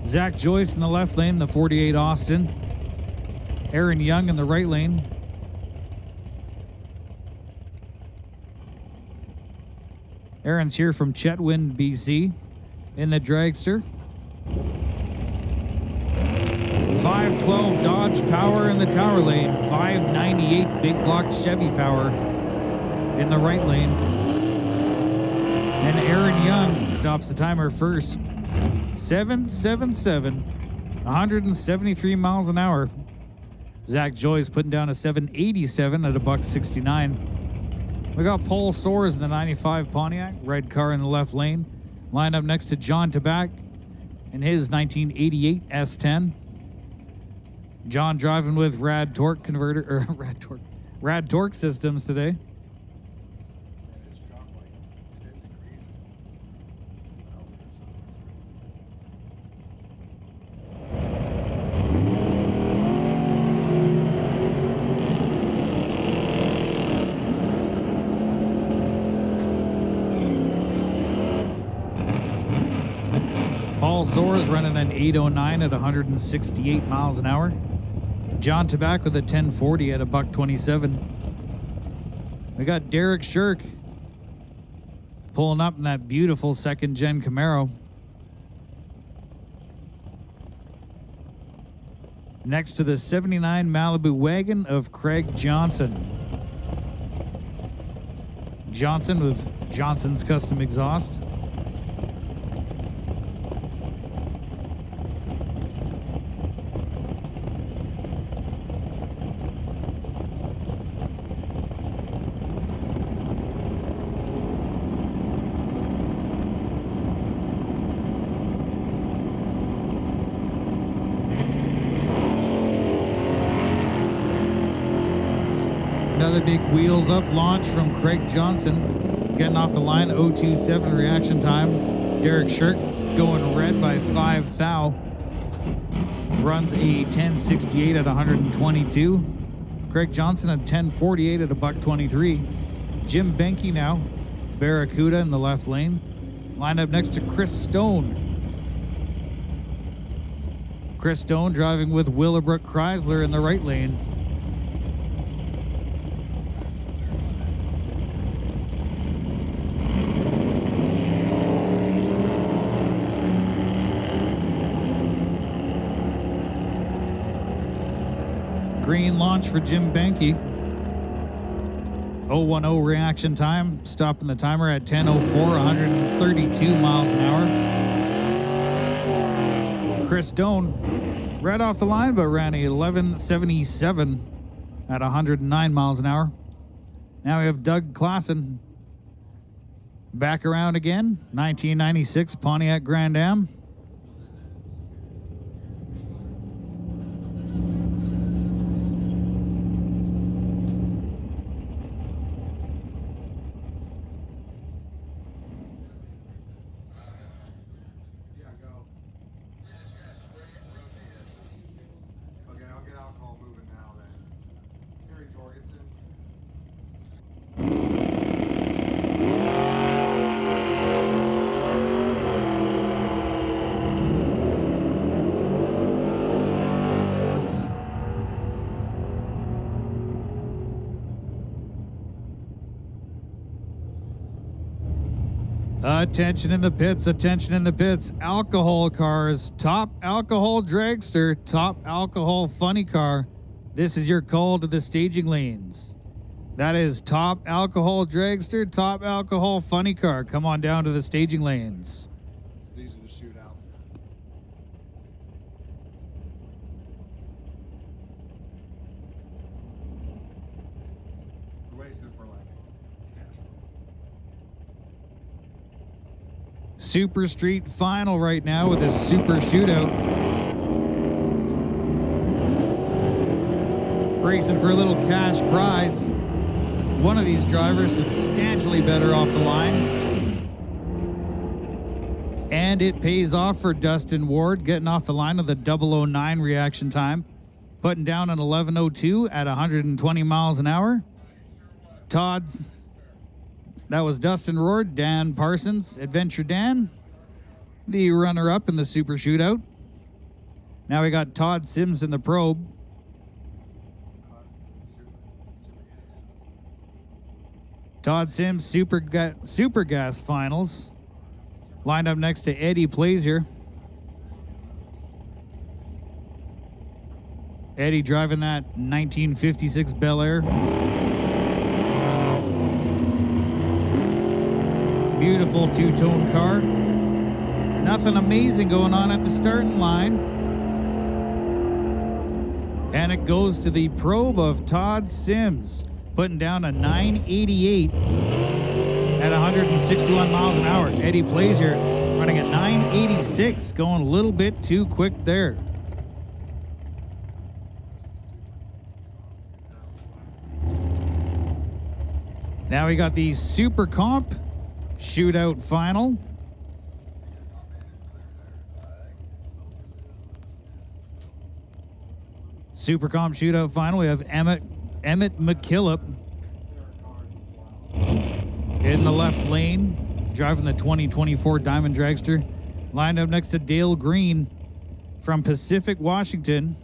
Speaker 1: Zach Joyce in the left lane, the 48 Austin. Aaron Young in the right lane. Aaron's here from Chetwynd, BC, in the dragster. 512 Dodge power in the tower lane. 598 big block Chevy power in the right lane. And Aaron Young stops the timer first. 777, 173 miles an hour. Zach Joyce putting down a 787 at $1.69. We got Paul Soares in the 95 Pontiac, red car in the left lane. Lined up next to John Tabak in his 1988 S10. John driving with Rad Torque converter, or Rad Torque systems today. Paul Soares running an 809 at 168 miles an hour. John Tabak with a 1040 at $1.27. We got Derek Shirk pulling up in that beautiful second-gen Camaro. Next to the 79 Malibu wagon of Craig Johnson. Johnson with Johnson's Custom Exhaust. Another big wheels up launch from Craig Johnson. Getting off the line, 027 reaction time. Derek Shirk going red by 5 thou. Runs a 1068 at 122. Craig Johnson at 1048 at $1.23. Jim Benke now. Barracuda in the left lane. Lined up next to Chris Stone. Chris Stone driving with Willowbrook Chrysler in the right lane. Green launch for Jim Benke. 010 reaction time, stopping the timer at 10:04, 132 miles an hour. Chris Stone, right off the line, but ran a 1177 at 109 miles an hour. Now we have Doug Klassen back around again, 1996 Pontiac Grand Am. Attention in the pits, attention in the pits. Alcohol cars, top alcohol dragster, top alcohol funny car. This is your call to the staging lanes. That is top alcohol dragster, top alcohol funny car. Come on down to the staging lanes.
Speaker 4: So these are the shootout. We're wasting for like cash.
Speaker 1: Super Street final right now with a super shootout. Racing for a little cash prize. One of these drivers substantially better off the line. And it pays off for Dustin Ward, getting off the line with a 009 reaction time. Putting down an 11:02 at 120 miles an hour. That was Dustin Ward, Dan Parsons, Adventure Dan, the runner-up in the Super Shootout. Now we got Todd Sims in the probe. Todd Sims Super Gas Finals. Lined up next to Eddie Plazier. Eddie driving that 1956 Bel Air. Beautiful two-tone car. Nothing amazing going on at the starting line. And it goes to the probe of Todd Sims, putting down a 988 at 161 miles an hour. Eddie Plazier running at 986, going a little bit too quick there. Now we got the Super Comp Shootout Final. Super Comp Shootout Final. We have Emmett McKillop in the left lane, driving the 2024 Diamond Dragster. Lined up next to Dale Green from Pacific, Washington.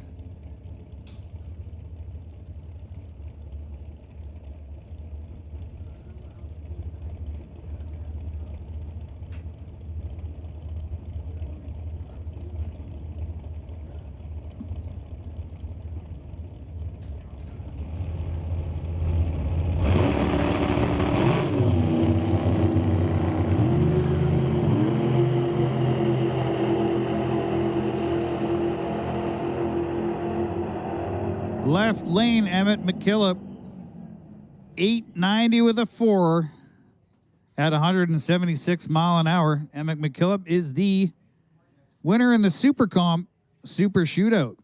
Speaker 1: Left lane, Emmett McKillop, 890 with a 4 at 176 mile an hour. Emmett McKillop is the winner in the Super Comp Super Shootout.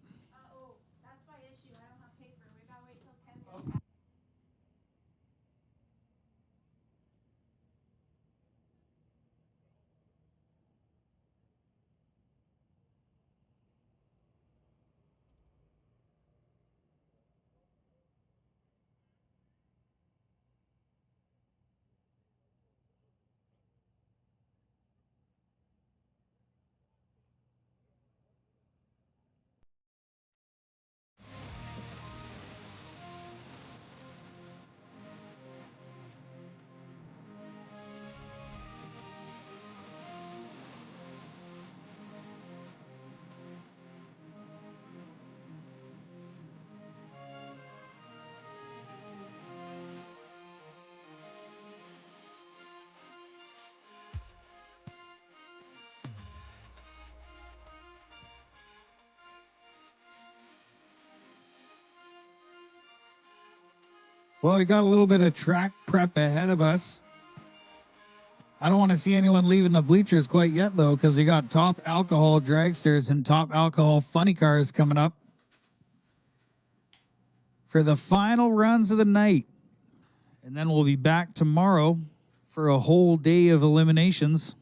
Speaker 1: Well, we got a little bit of track prep ahead of us. I don't want to see anyone leaving the bleachers quite yet, though, because we got top alcohol dragsters and top alcohol funny cars coming up for the final runs of the night. And then we'll be back tomorrow for a whole day of eliminations.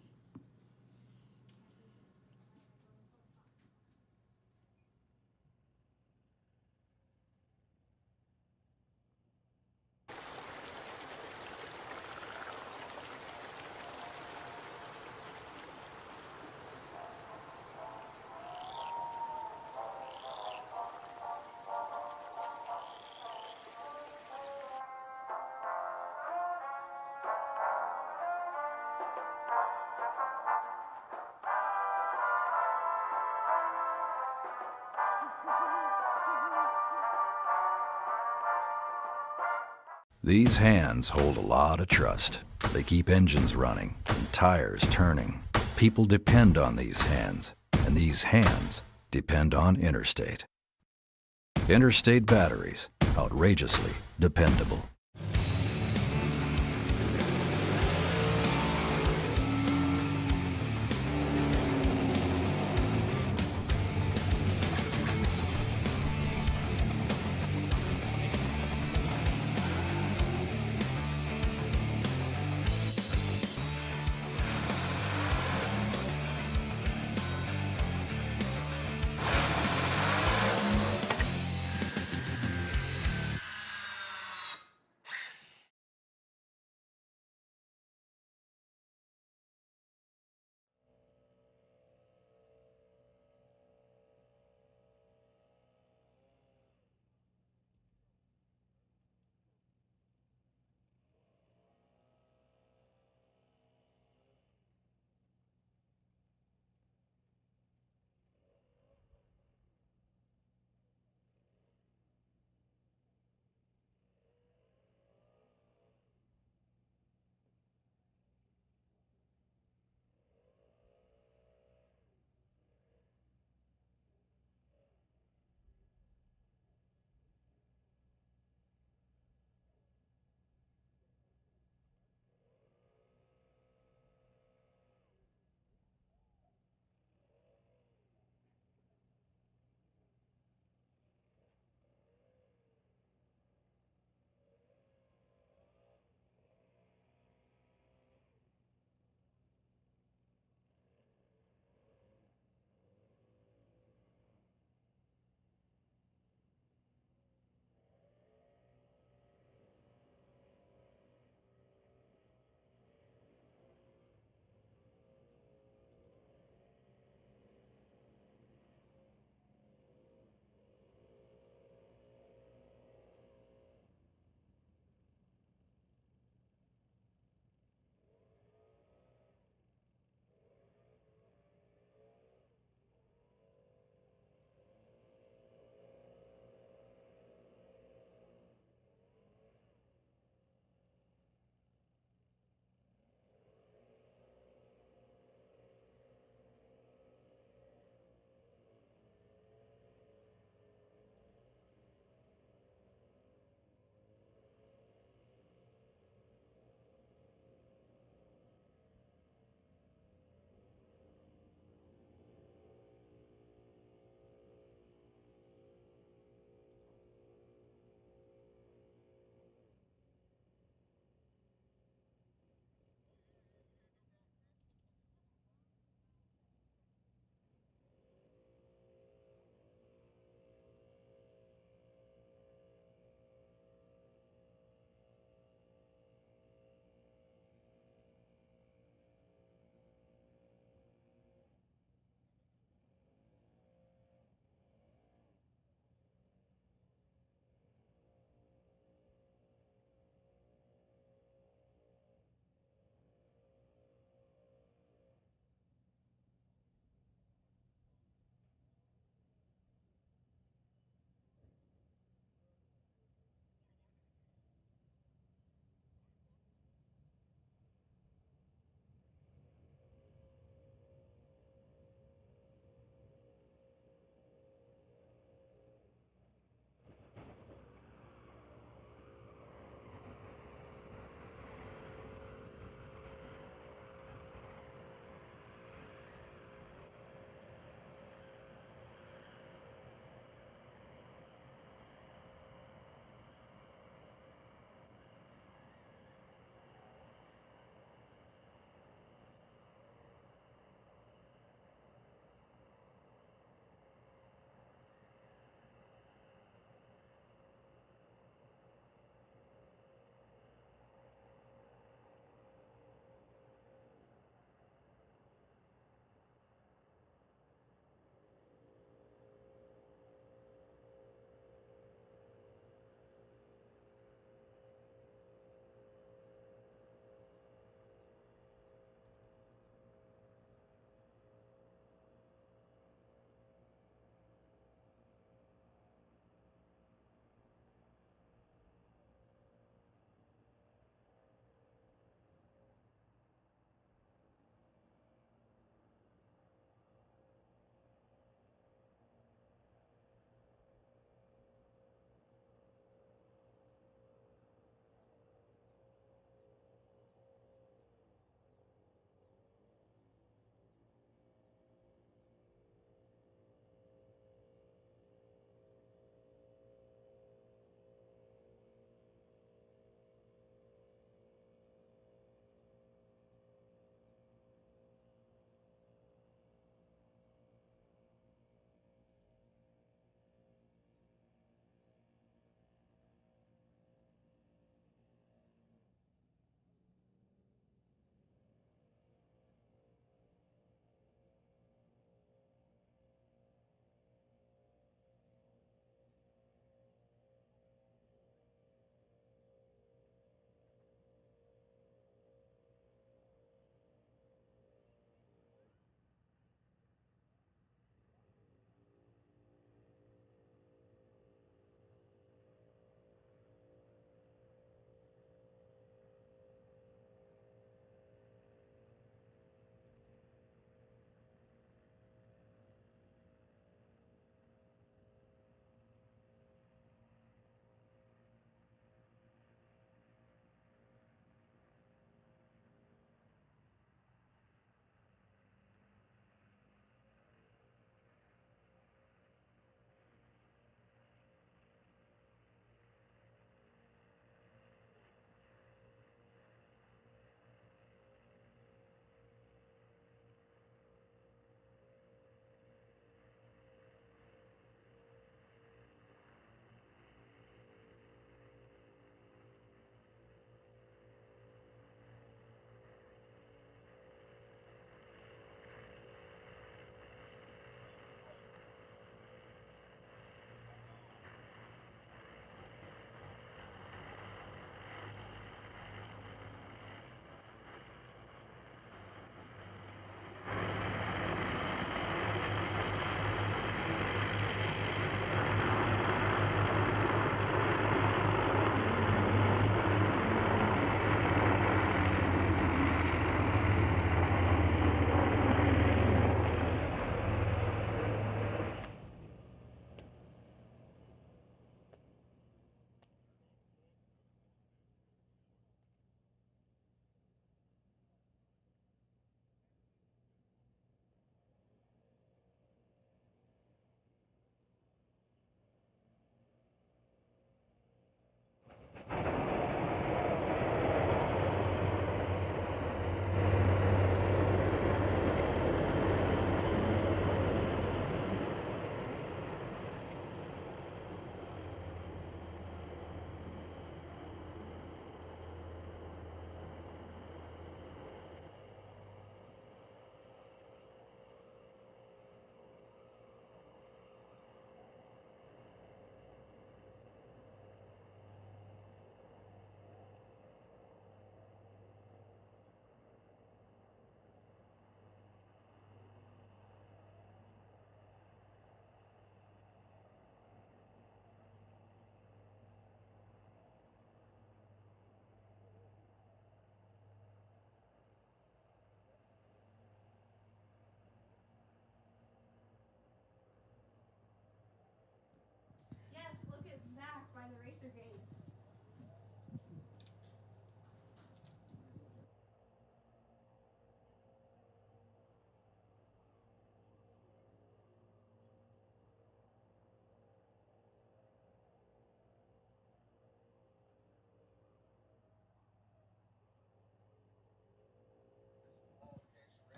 Speaker 6: These hands hold a lot of trust. They keep engines running and tires turning. People depend on these hands, and these hands depend on Interstate. Interstate batteries, outrageously dependable.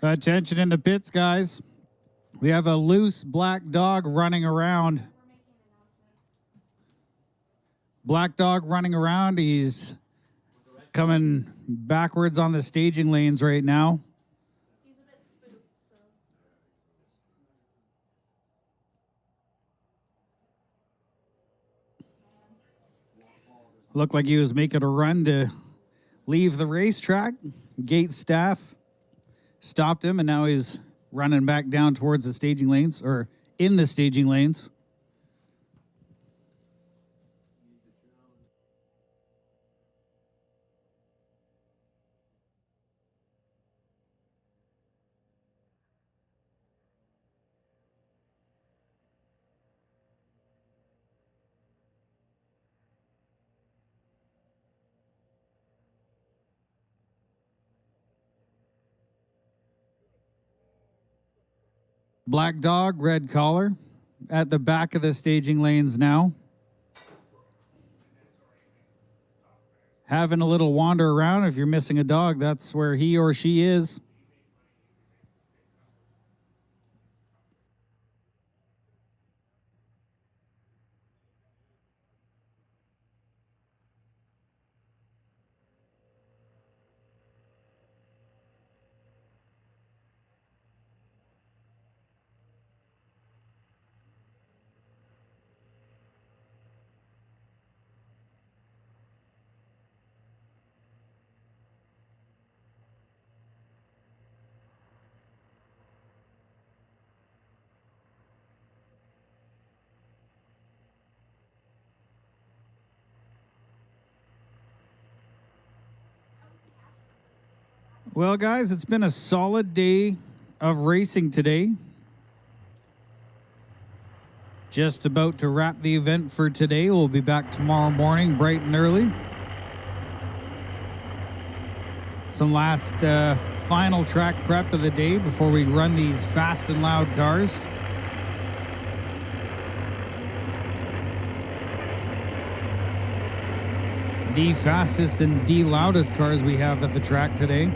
Speaker 1: Attention in the pits, guys. We have a loose black dog running around. Black dog running around. He's coming backwards on the staging lanes right now. Looked like he was making a run to leave the racetrack. Gate staff stopped him, and now he's running back down towards the staging lanes, or in the staging lanes. Black dog, red collar, at the back of the staging lanes now. Having a little wander around. If you're missing a dog, that's where he or she is. Well, guys, it's been a solid day of racing today. Just about to wrap the event for today. We'll be back tomorrow morning, bright and early. Some last final track prep of the day before we run these fast and loud cars. The fastest and the loudest cars we have at the track today.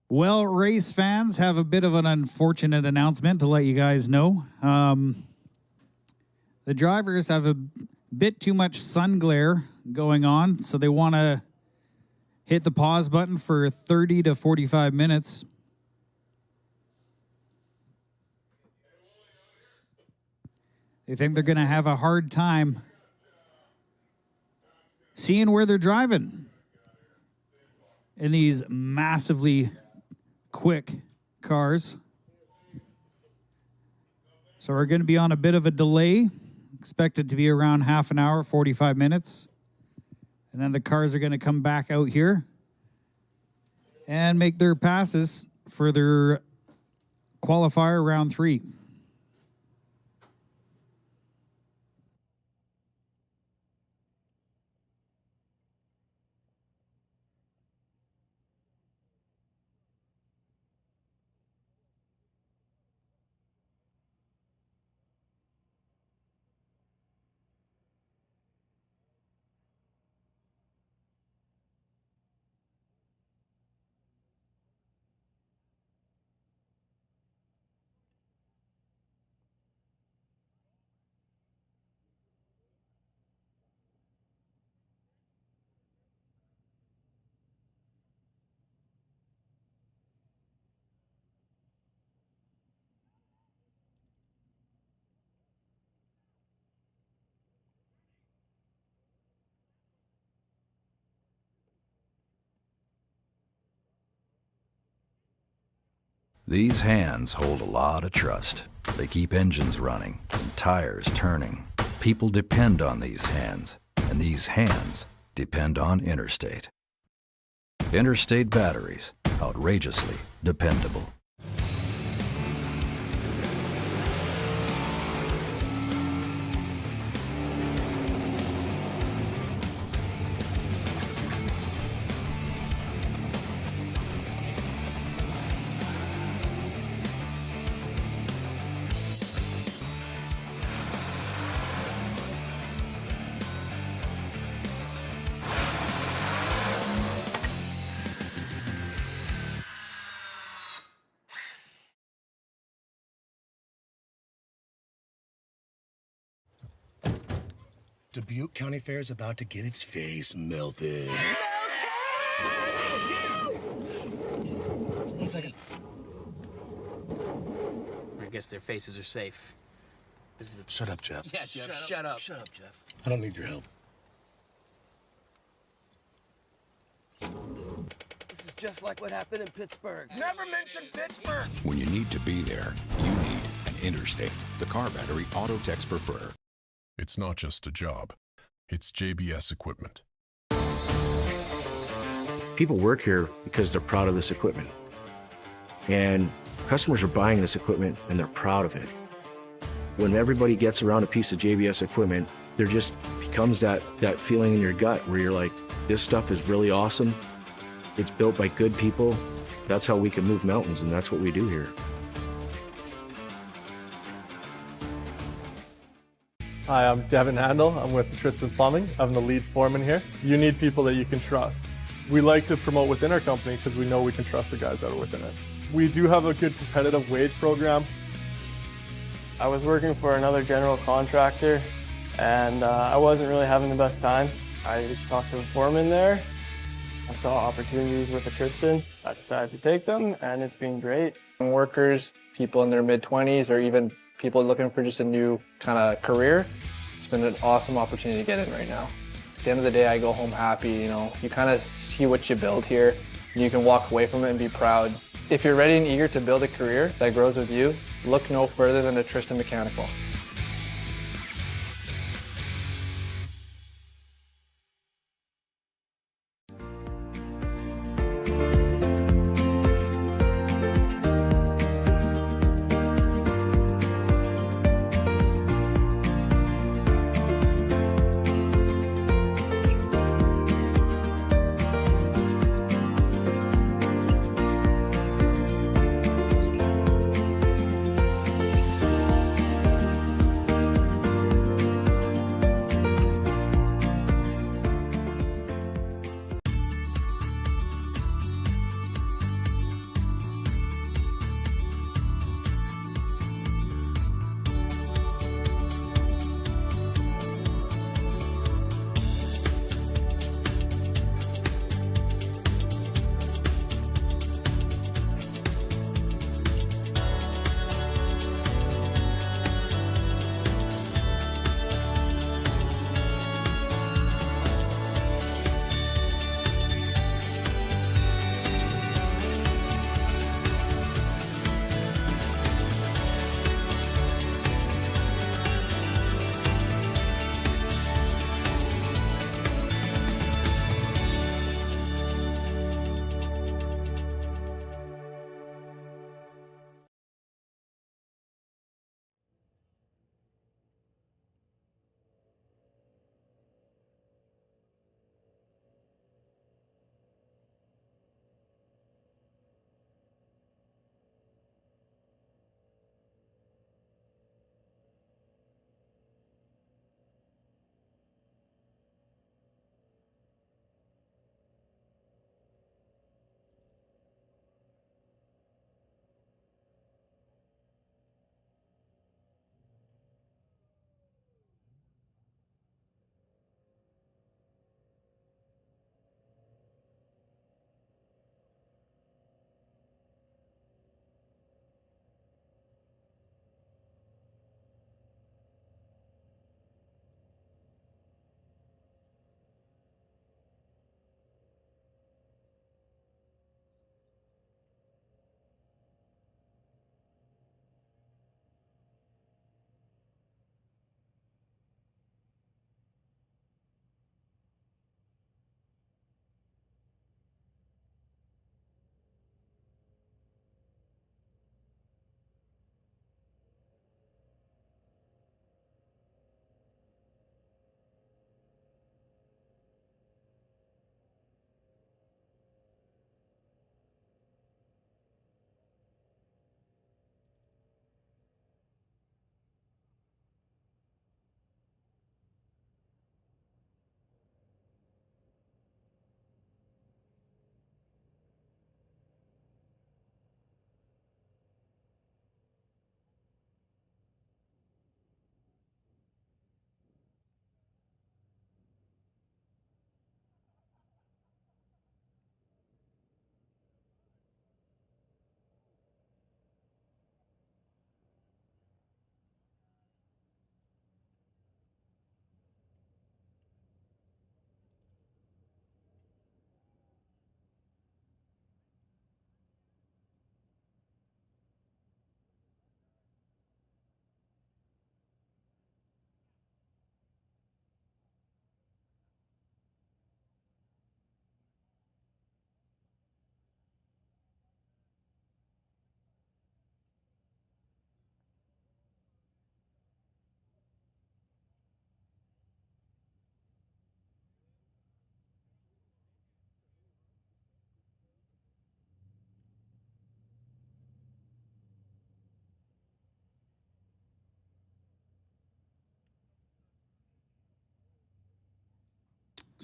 Speaker 1: Well, race fans, have a bit of an unfortunate announcement to let you guys know. The drivers have a bit too much sun glare going on, so they want to hit the pause button for 30 to 45 minutes. They think they're going to have a hard time seeing where they're driving in these massively quick cars. So we're going to be on a bit of a delay, expected to be around half an hour, 45 minutes. And then the cars are going to come back out here and make their passes for their qualifier round 3.
Speaker 6: These hands hold a lot of trust. They keep engines running and tires turning. People depend on these hands, and these hands depend on Interstate. Interstate batteries, outrageously dependable.
Speaker 16: Dubuque County Fair is about to get its face melted.
Speaker 17: One second. I guess their faces are safe.
Speaker 16: Shut up, Jeff.
Speaker 17: Yeah, Jeff, shut up.
Speaker 16: Shut up, Jeff. I don't need your help.
Speaker 17: This is just like what happened in Pittsburgh.
Speaker 16: Never mention Pittsburgh!
Speaker 19: When you need to be there, you need an Interstate. The car battery auto techs prefer.
Speaker 7: It's not just a job. It's JBS equipment.
Speaker 8: People work here because they're proud of this equipment. And customers are buying this equipment and they're proud of it. When everybody gets around a piece of JBS equipment, there just becomes that feeling in your gut where you're like, this stuff is really awesome. It's built by good people. That's how we can move mountains, and that's what we do here.
Speaker 12: Hi, I'm Devin Handel. I'm with Tristan Plumbing. I'm the lead foreman here. You need people that you can trust. We like to promote within our company because we know we can trust the guys that are within it. We do have a good competitive wage program.
Speaker 13: I was working for another general contractor, and I wasn't really having the best time. I talked to the foreman there. I saw opportunities with the Tristan. I decided to take them, and it's been great.
Speaker 18: Workers, people in their mid-20s, or even people looking for just a new kind of career, it's been an awesome opportunity to get in right now. At the end of the day, I go home happy. You know, you kind of see what you build here, and you can walk away from it and be proud. If you're ready and eager to build a career that grows with you, look no further than a Tristan Mechanical.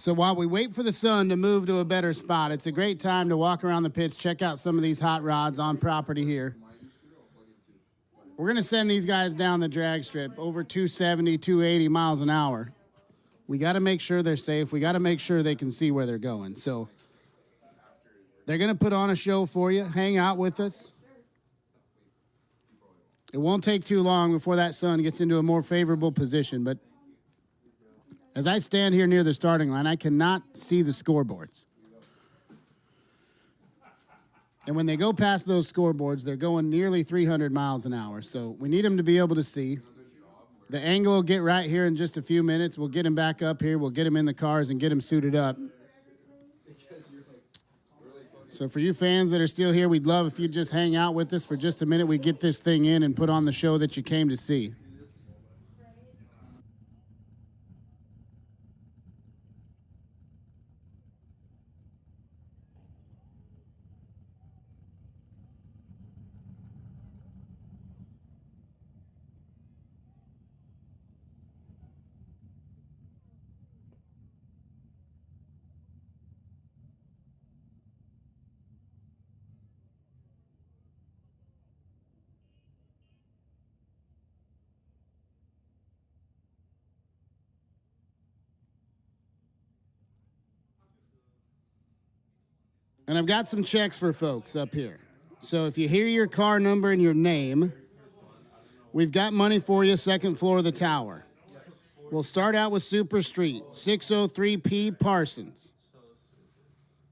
Speaker 2: So while we wait for the sun to move to a better spot, it's a great time to walk around the pits, check out some of these hot rods on property here. We're going to send these guys down the drag strip over 270, 280 miles an hour. We got to make sure they're safe. We got to make sure they can see where they're going. So they're going to put on a show for you. Hang out with us. It won't take too long before that sun gets into a more favorable position, but as I stand here near the starting line, I cannot see the scoreboards. And when they go past those scoreboards, they're going nearly 300 miles an hour. So we need them to be able to see. The angle will get right here in just a few minutes. We'll get them back up here. We'll get them in the cars and get them suited up. So for you fans that are still here, we'd love if you'd just hang out with us for just a minute. We get this thing in and put on the show that you came to see. And I've got some checks for folks up here. So if you hear your car number and your name, we've got money for you, second floor of the tower. We'll start out with Super Street, 603P Parsons,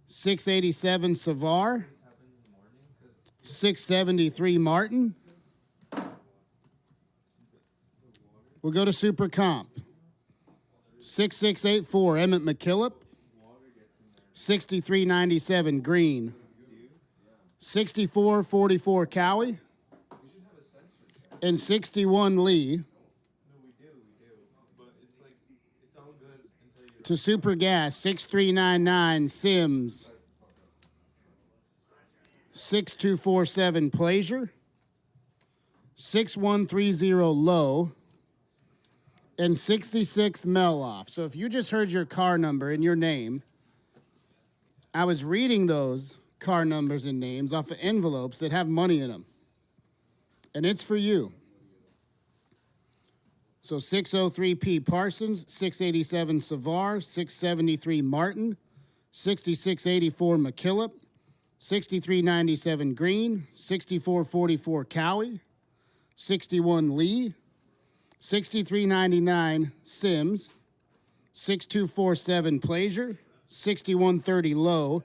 Speaker 2: 687 Savar, 673 Martin. We'll go to Super Comp, 6684 Emmett McKillop, 6397 Green, 6444 Cowie, and 61 Lee. To Super Gas, 6399 Sims, 6247 Pleasure, 6130 Low, and 66 Meloff. So if you just heard your car number and your name, I was reading those car numbers and names off of envelopes that have money in them. And it's for you. So 603P Parsons, 687 Savar, 673 Martin, 6684 McKillop, 6397 Green, 6444 Cowie, 61 Lee, 6399 Sims, 6247 Pleasure, 6130 Low,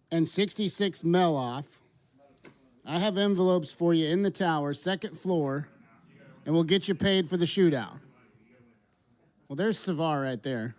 Speaker 2: and 66 Meloff. I have envelopes for you in the tower, second floor, and we'll get you paid for the shootout. Well, there's Savar right there.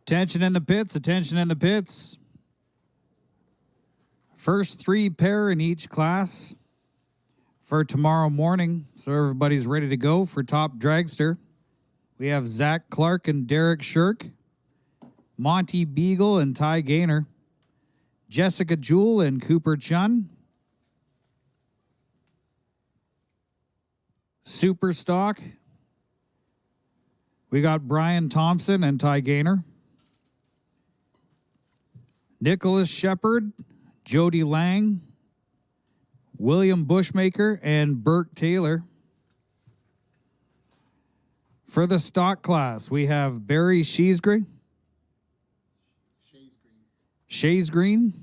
Speaker 1: Attention in the pits, attention in the pits. First 3 pair in each class for tomorrow morning. So everybody's ready to go for top dragster. We have Zach Clark and Derek Shirk, Monty Beagle and Ty Gaynor, Jessica Jewell and Cooper Chun, Super Stock. We got Brian Thompson and Ty Gaynor, Nicholas Shepard, Jody Lang, William Bushmaker, and Burke Taylor. For the stock class, we have Barry Sheesgreen, Shays Green,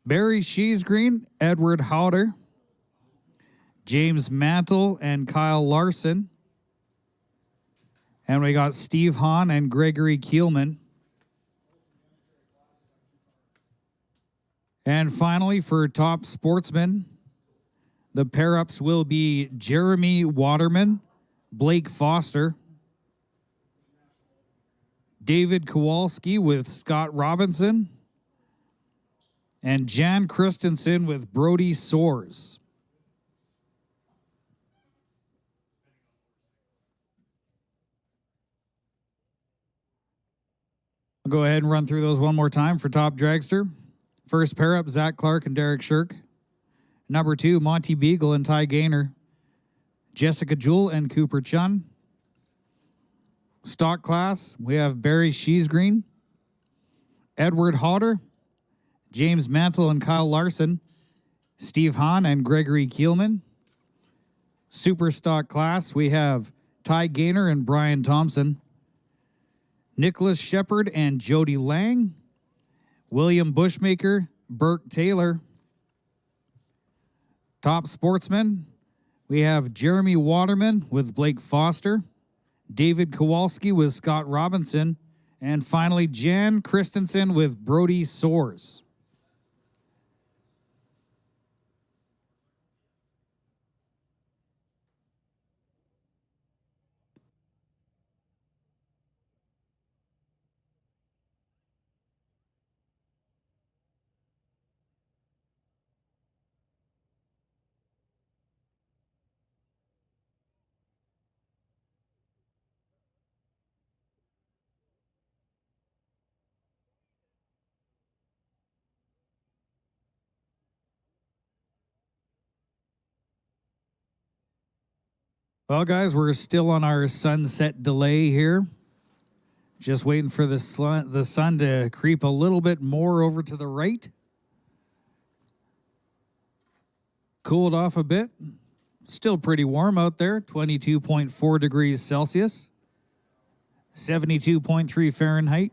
Speaker 1: Barry Sheesgreen, Edward Howder, James Mantle and Kyle Larson. And we got Steve Hahn and Gregory Kielman. And finally, for top sportsmen, the pair-ups will be Jeremy Waterman, Blake Foster, David Kowalski with Scott Robinson, and Jan Christensen with Brody Soares. I'll go ahead and run through those one more time for top dragster. First pair up, Zach Clark and Derek Shirk. Number 2, Monty Beagle and Ty Gaynor. Jessica Jewell and Cooper Chun. Stock class, we have Barry Sheesgreen, Edward Hodder, James Mantle and Kyle Larson, Steve Hahn and Gregory Kielman. Super stock class, we have Ty Gaynor and Brian Thompson, Nicholas Shepard and Jody Lang, William Bushmaker, Burke Taylor. Top sportsmen, we have Jeremy Waterman with Blake Foster, David Kowalski with Scott Robinson, and finally Jan Christensen with Brody Soares. Well, guys, we're still on our sunset delay here. Just waiting for the sun to creep a little bit more over to the right. Cooled off a bit. Still pretty warm out there, 22.4 degrees Celsius, 72.3 Fahrenheit.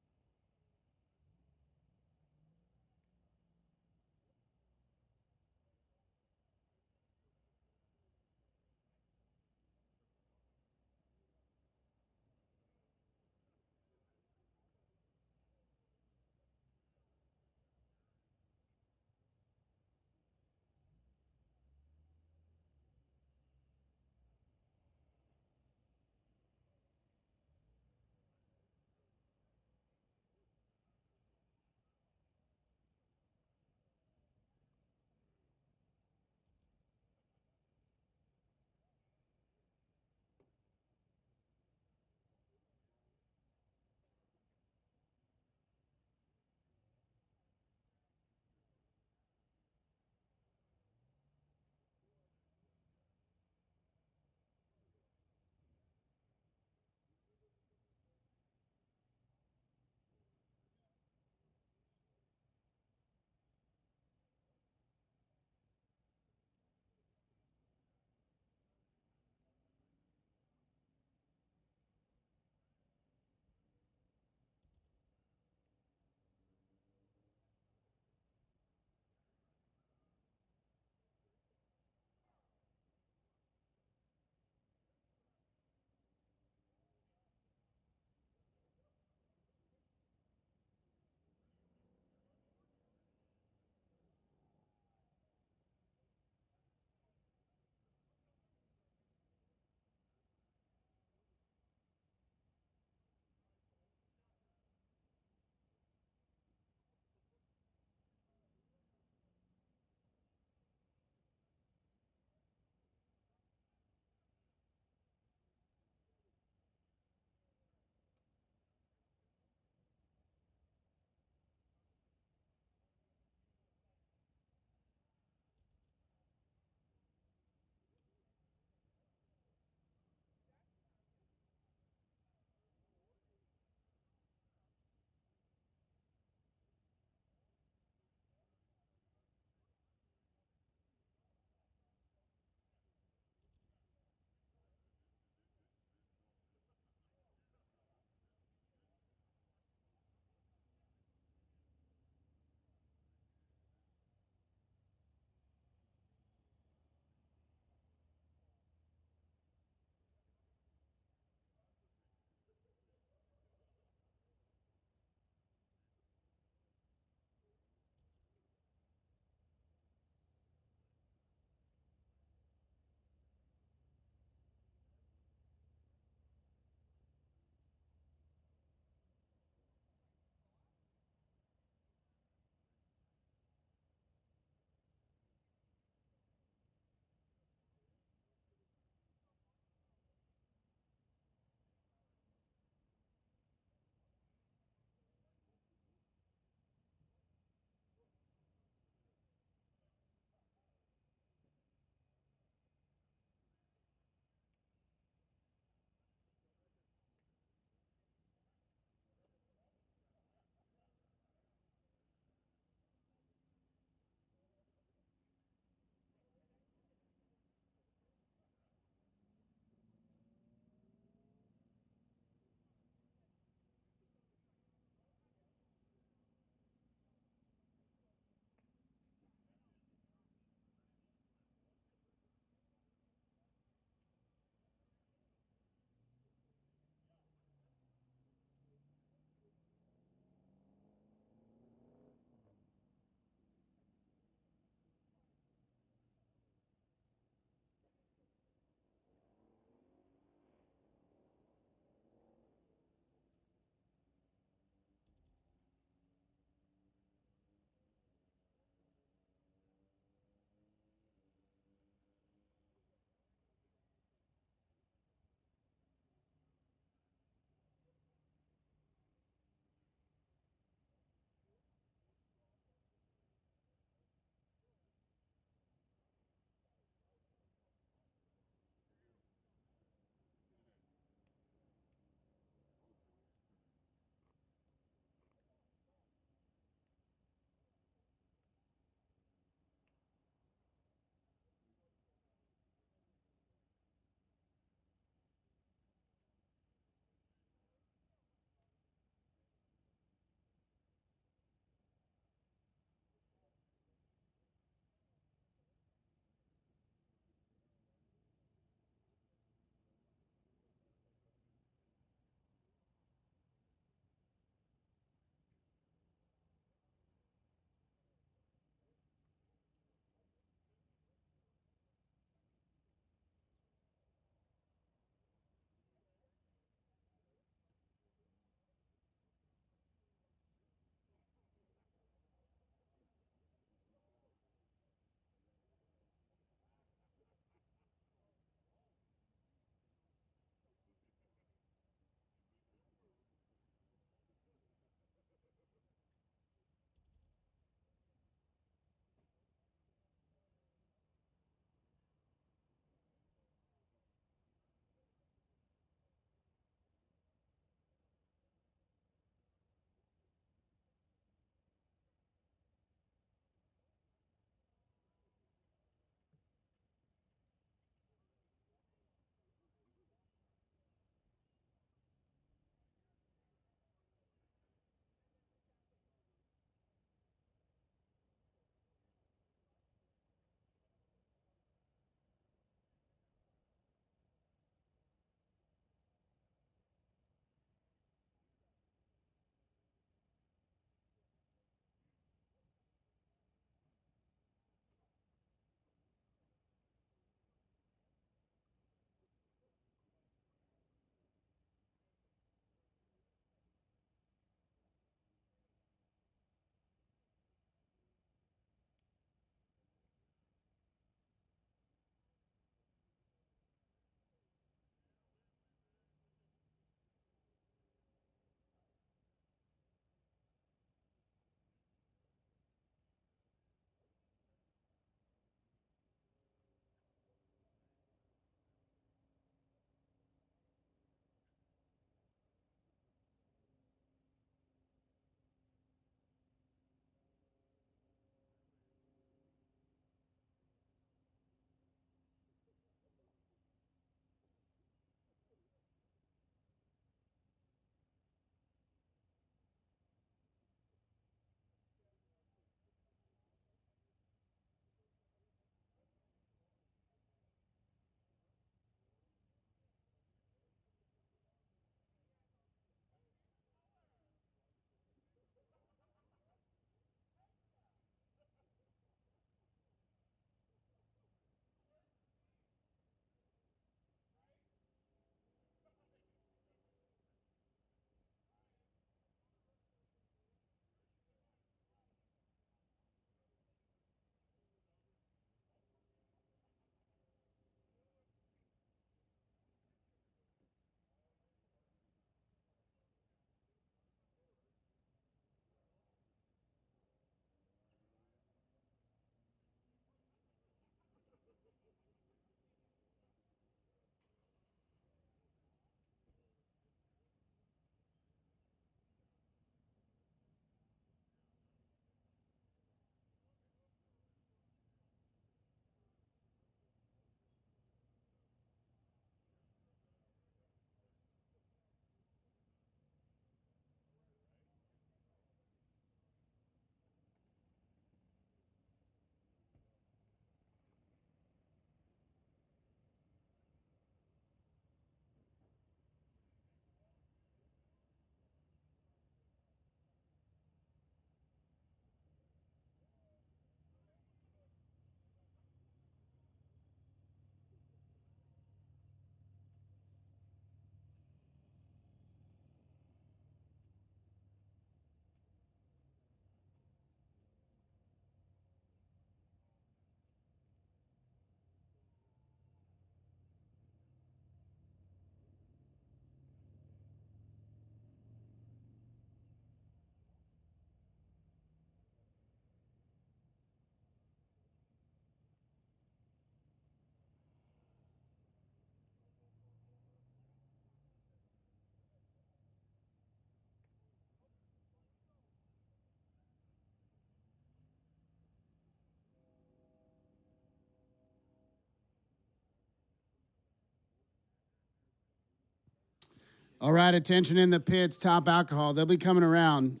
Speaker 2: All right, attention in the pits, top alcohol. They'll be coming around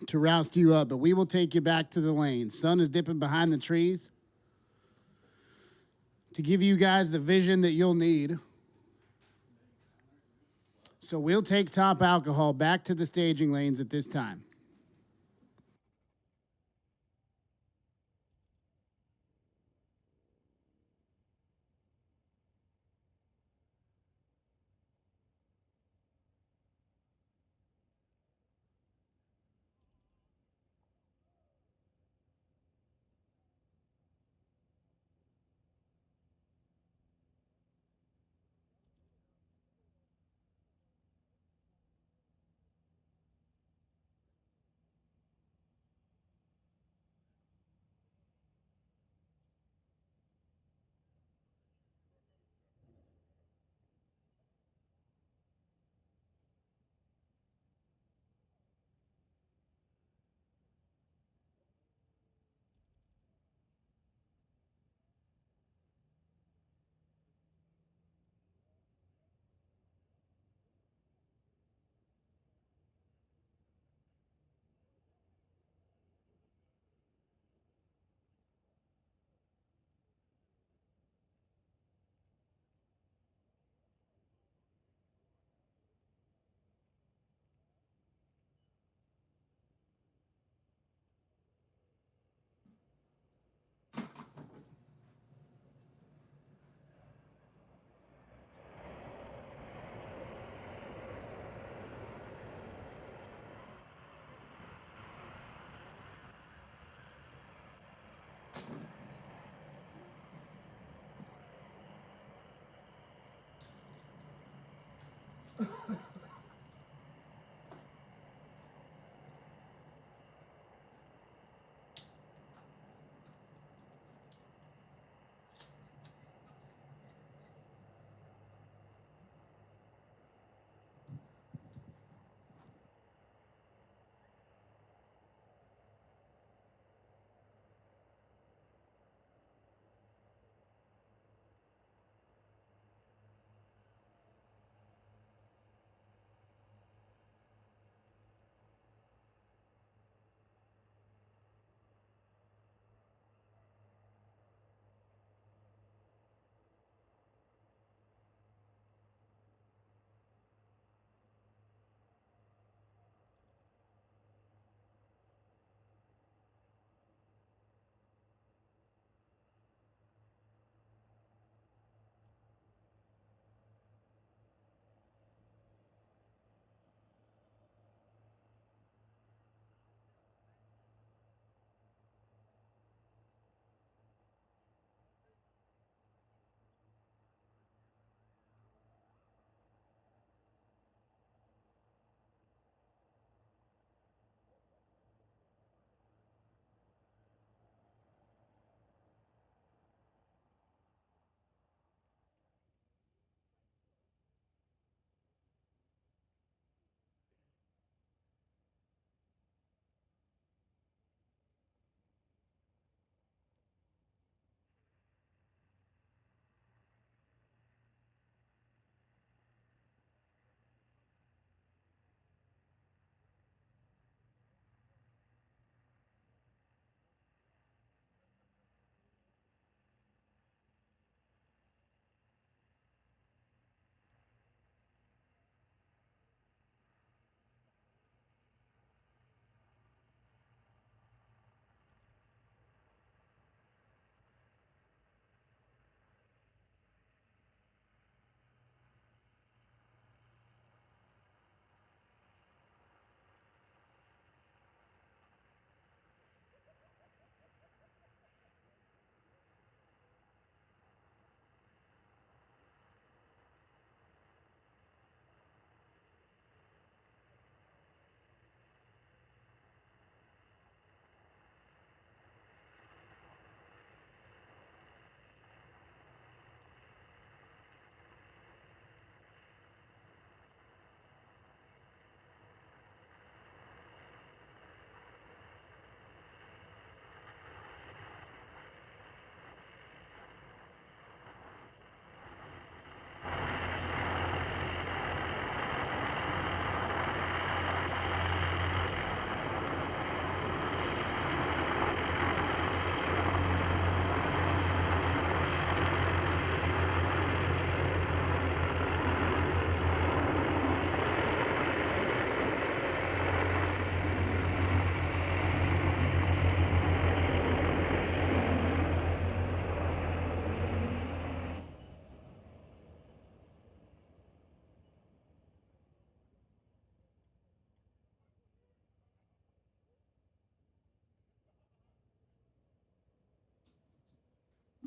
Speaker 2: to roust you up, but we will take you back to the lane. Sun is dipping behind the trees to give you guys the vision that you'll need. So we'll take top alcohol back to the staging lanes at this time.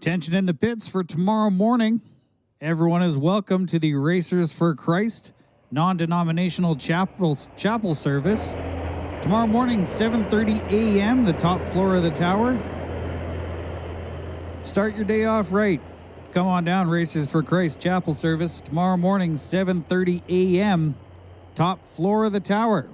Speaker 1: Attention in the pits for tomorrow morning. Everyone is welcome to the Racers for Christ non-denominational chapel service. Tomorrow morning, 7:30 a.m., the top floor of the tower. Start your day off right. Come on down, Racers for Christ chapel service. Tomorrow morning, 7:30 a.m., top floor of the tower.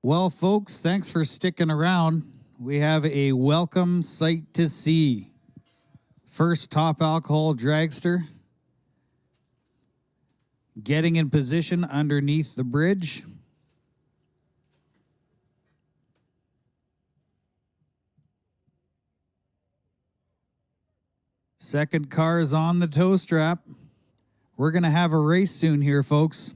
Speaker 1: Well, folks, thanks for sticking around. We have a welcome sight to see. First top alcohol dragster getting in position underneath the bridge. Second car is on the tow strap. We're going to have a race soon here, folks.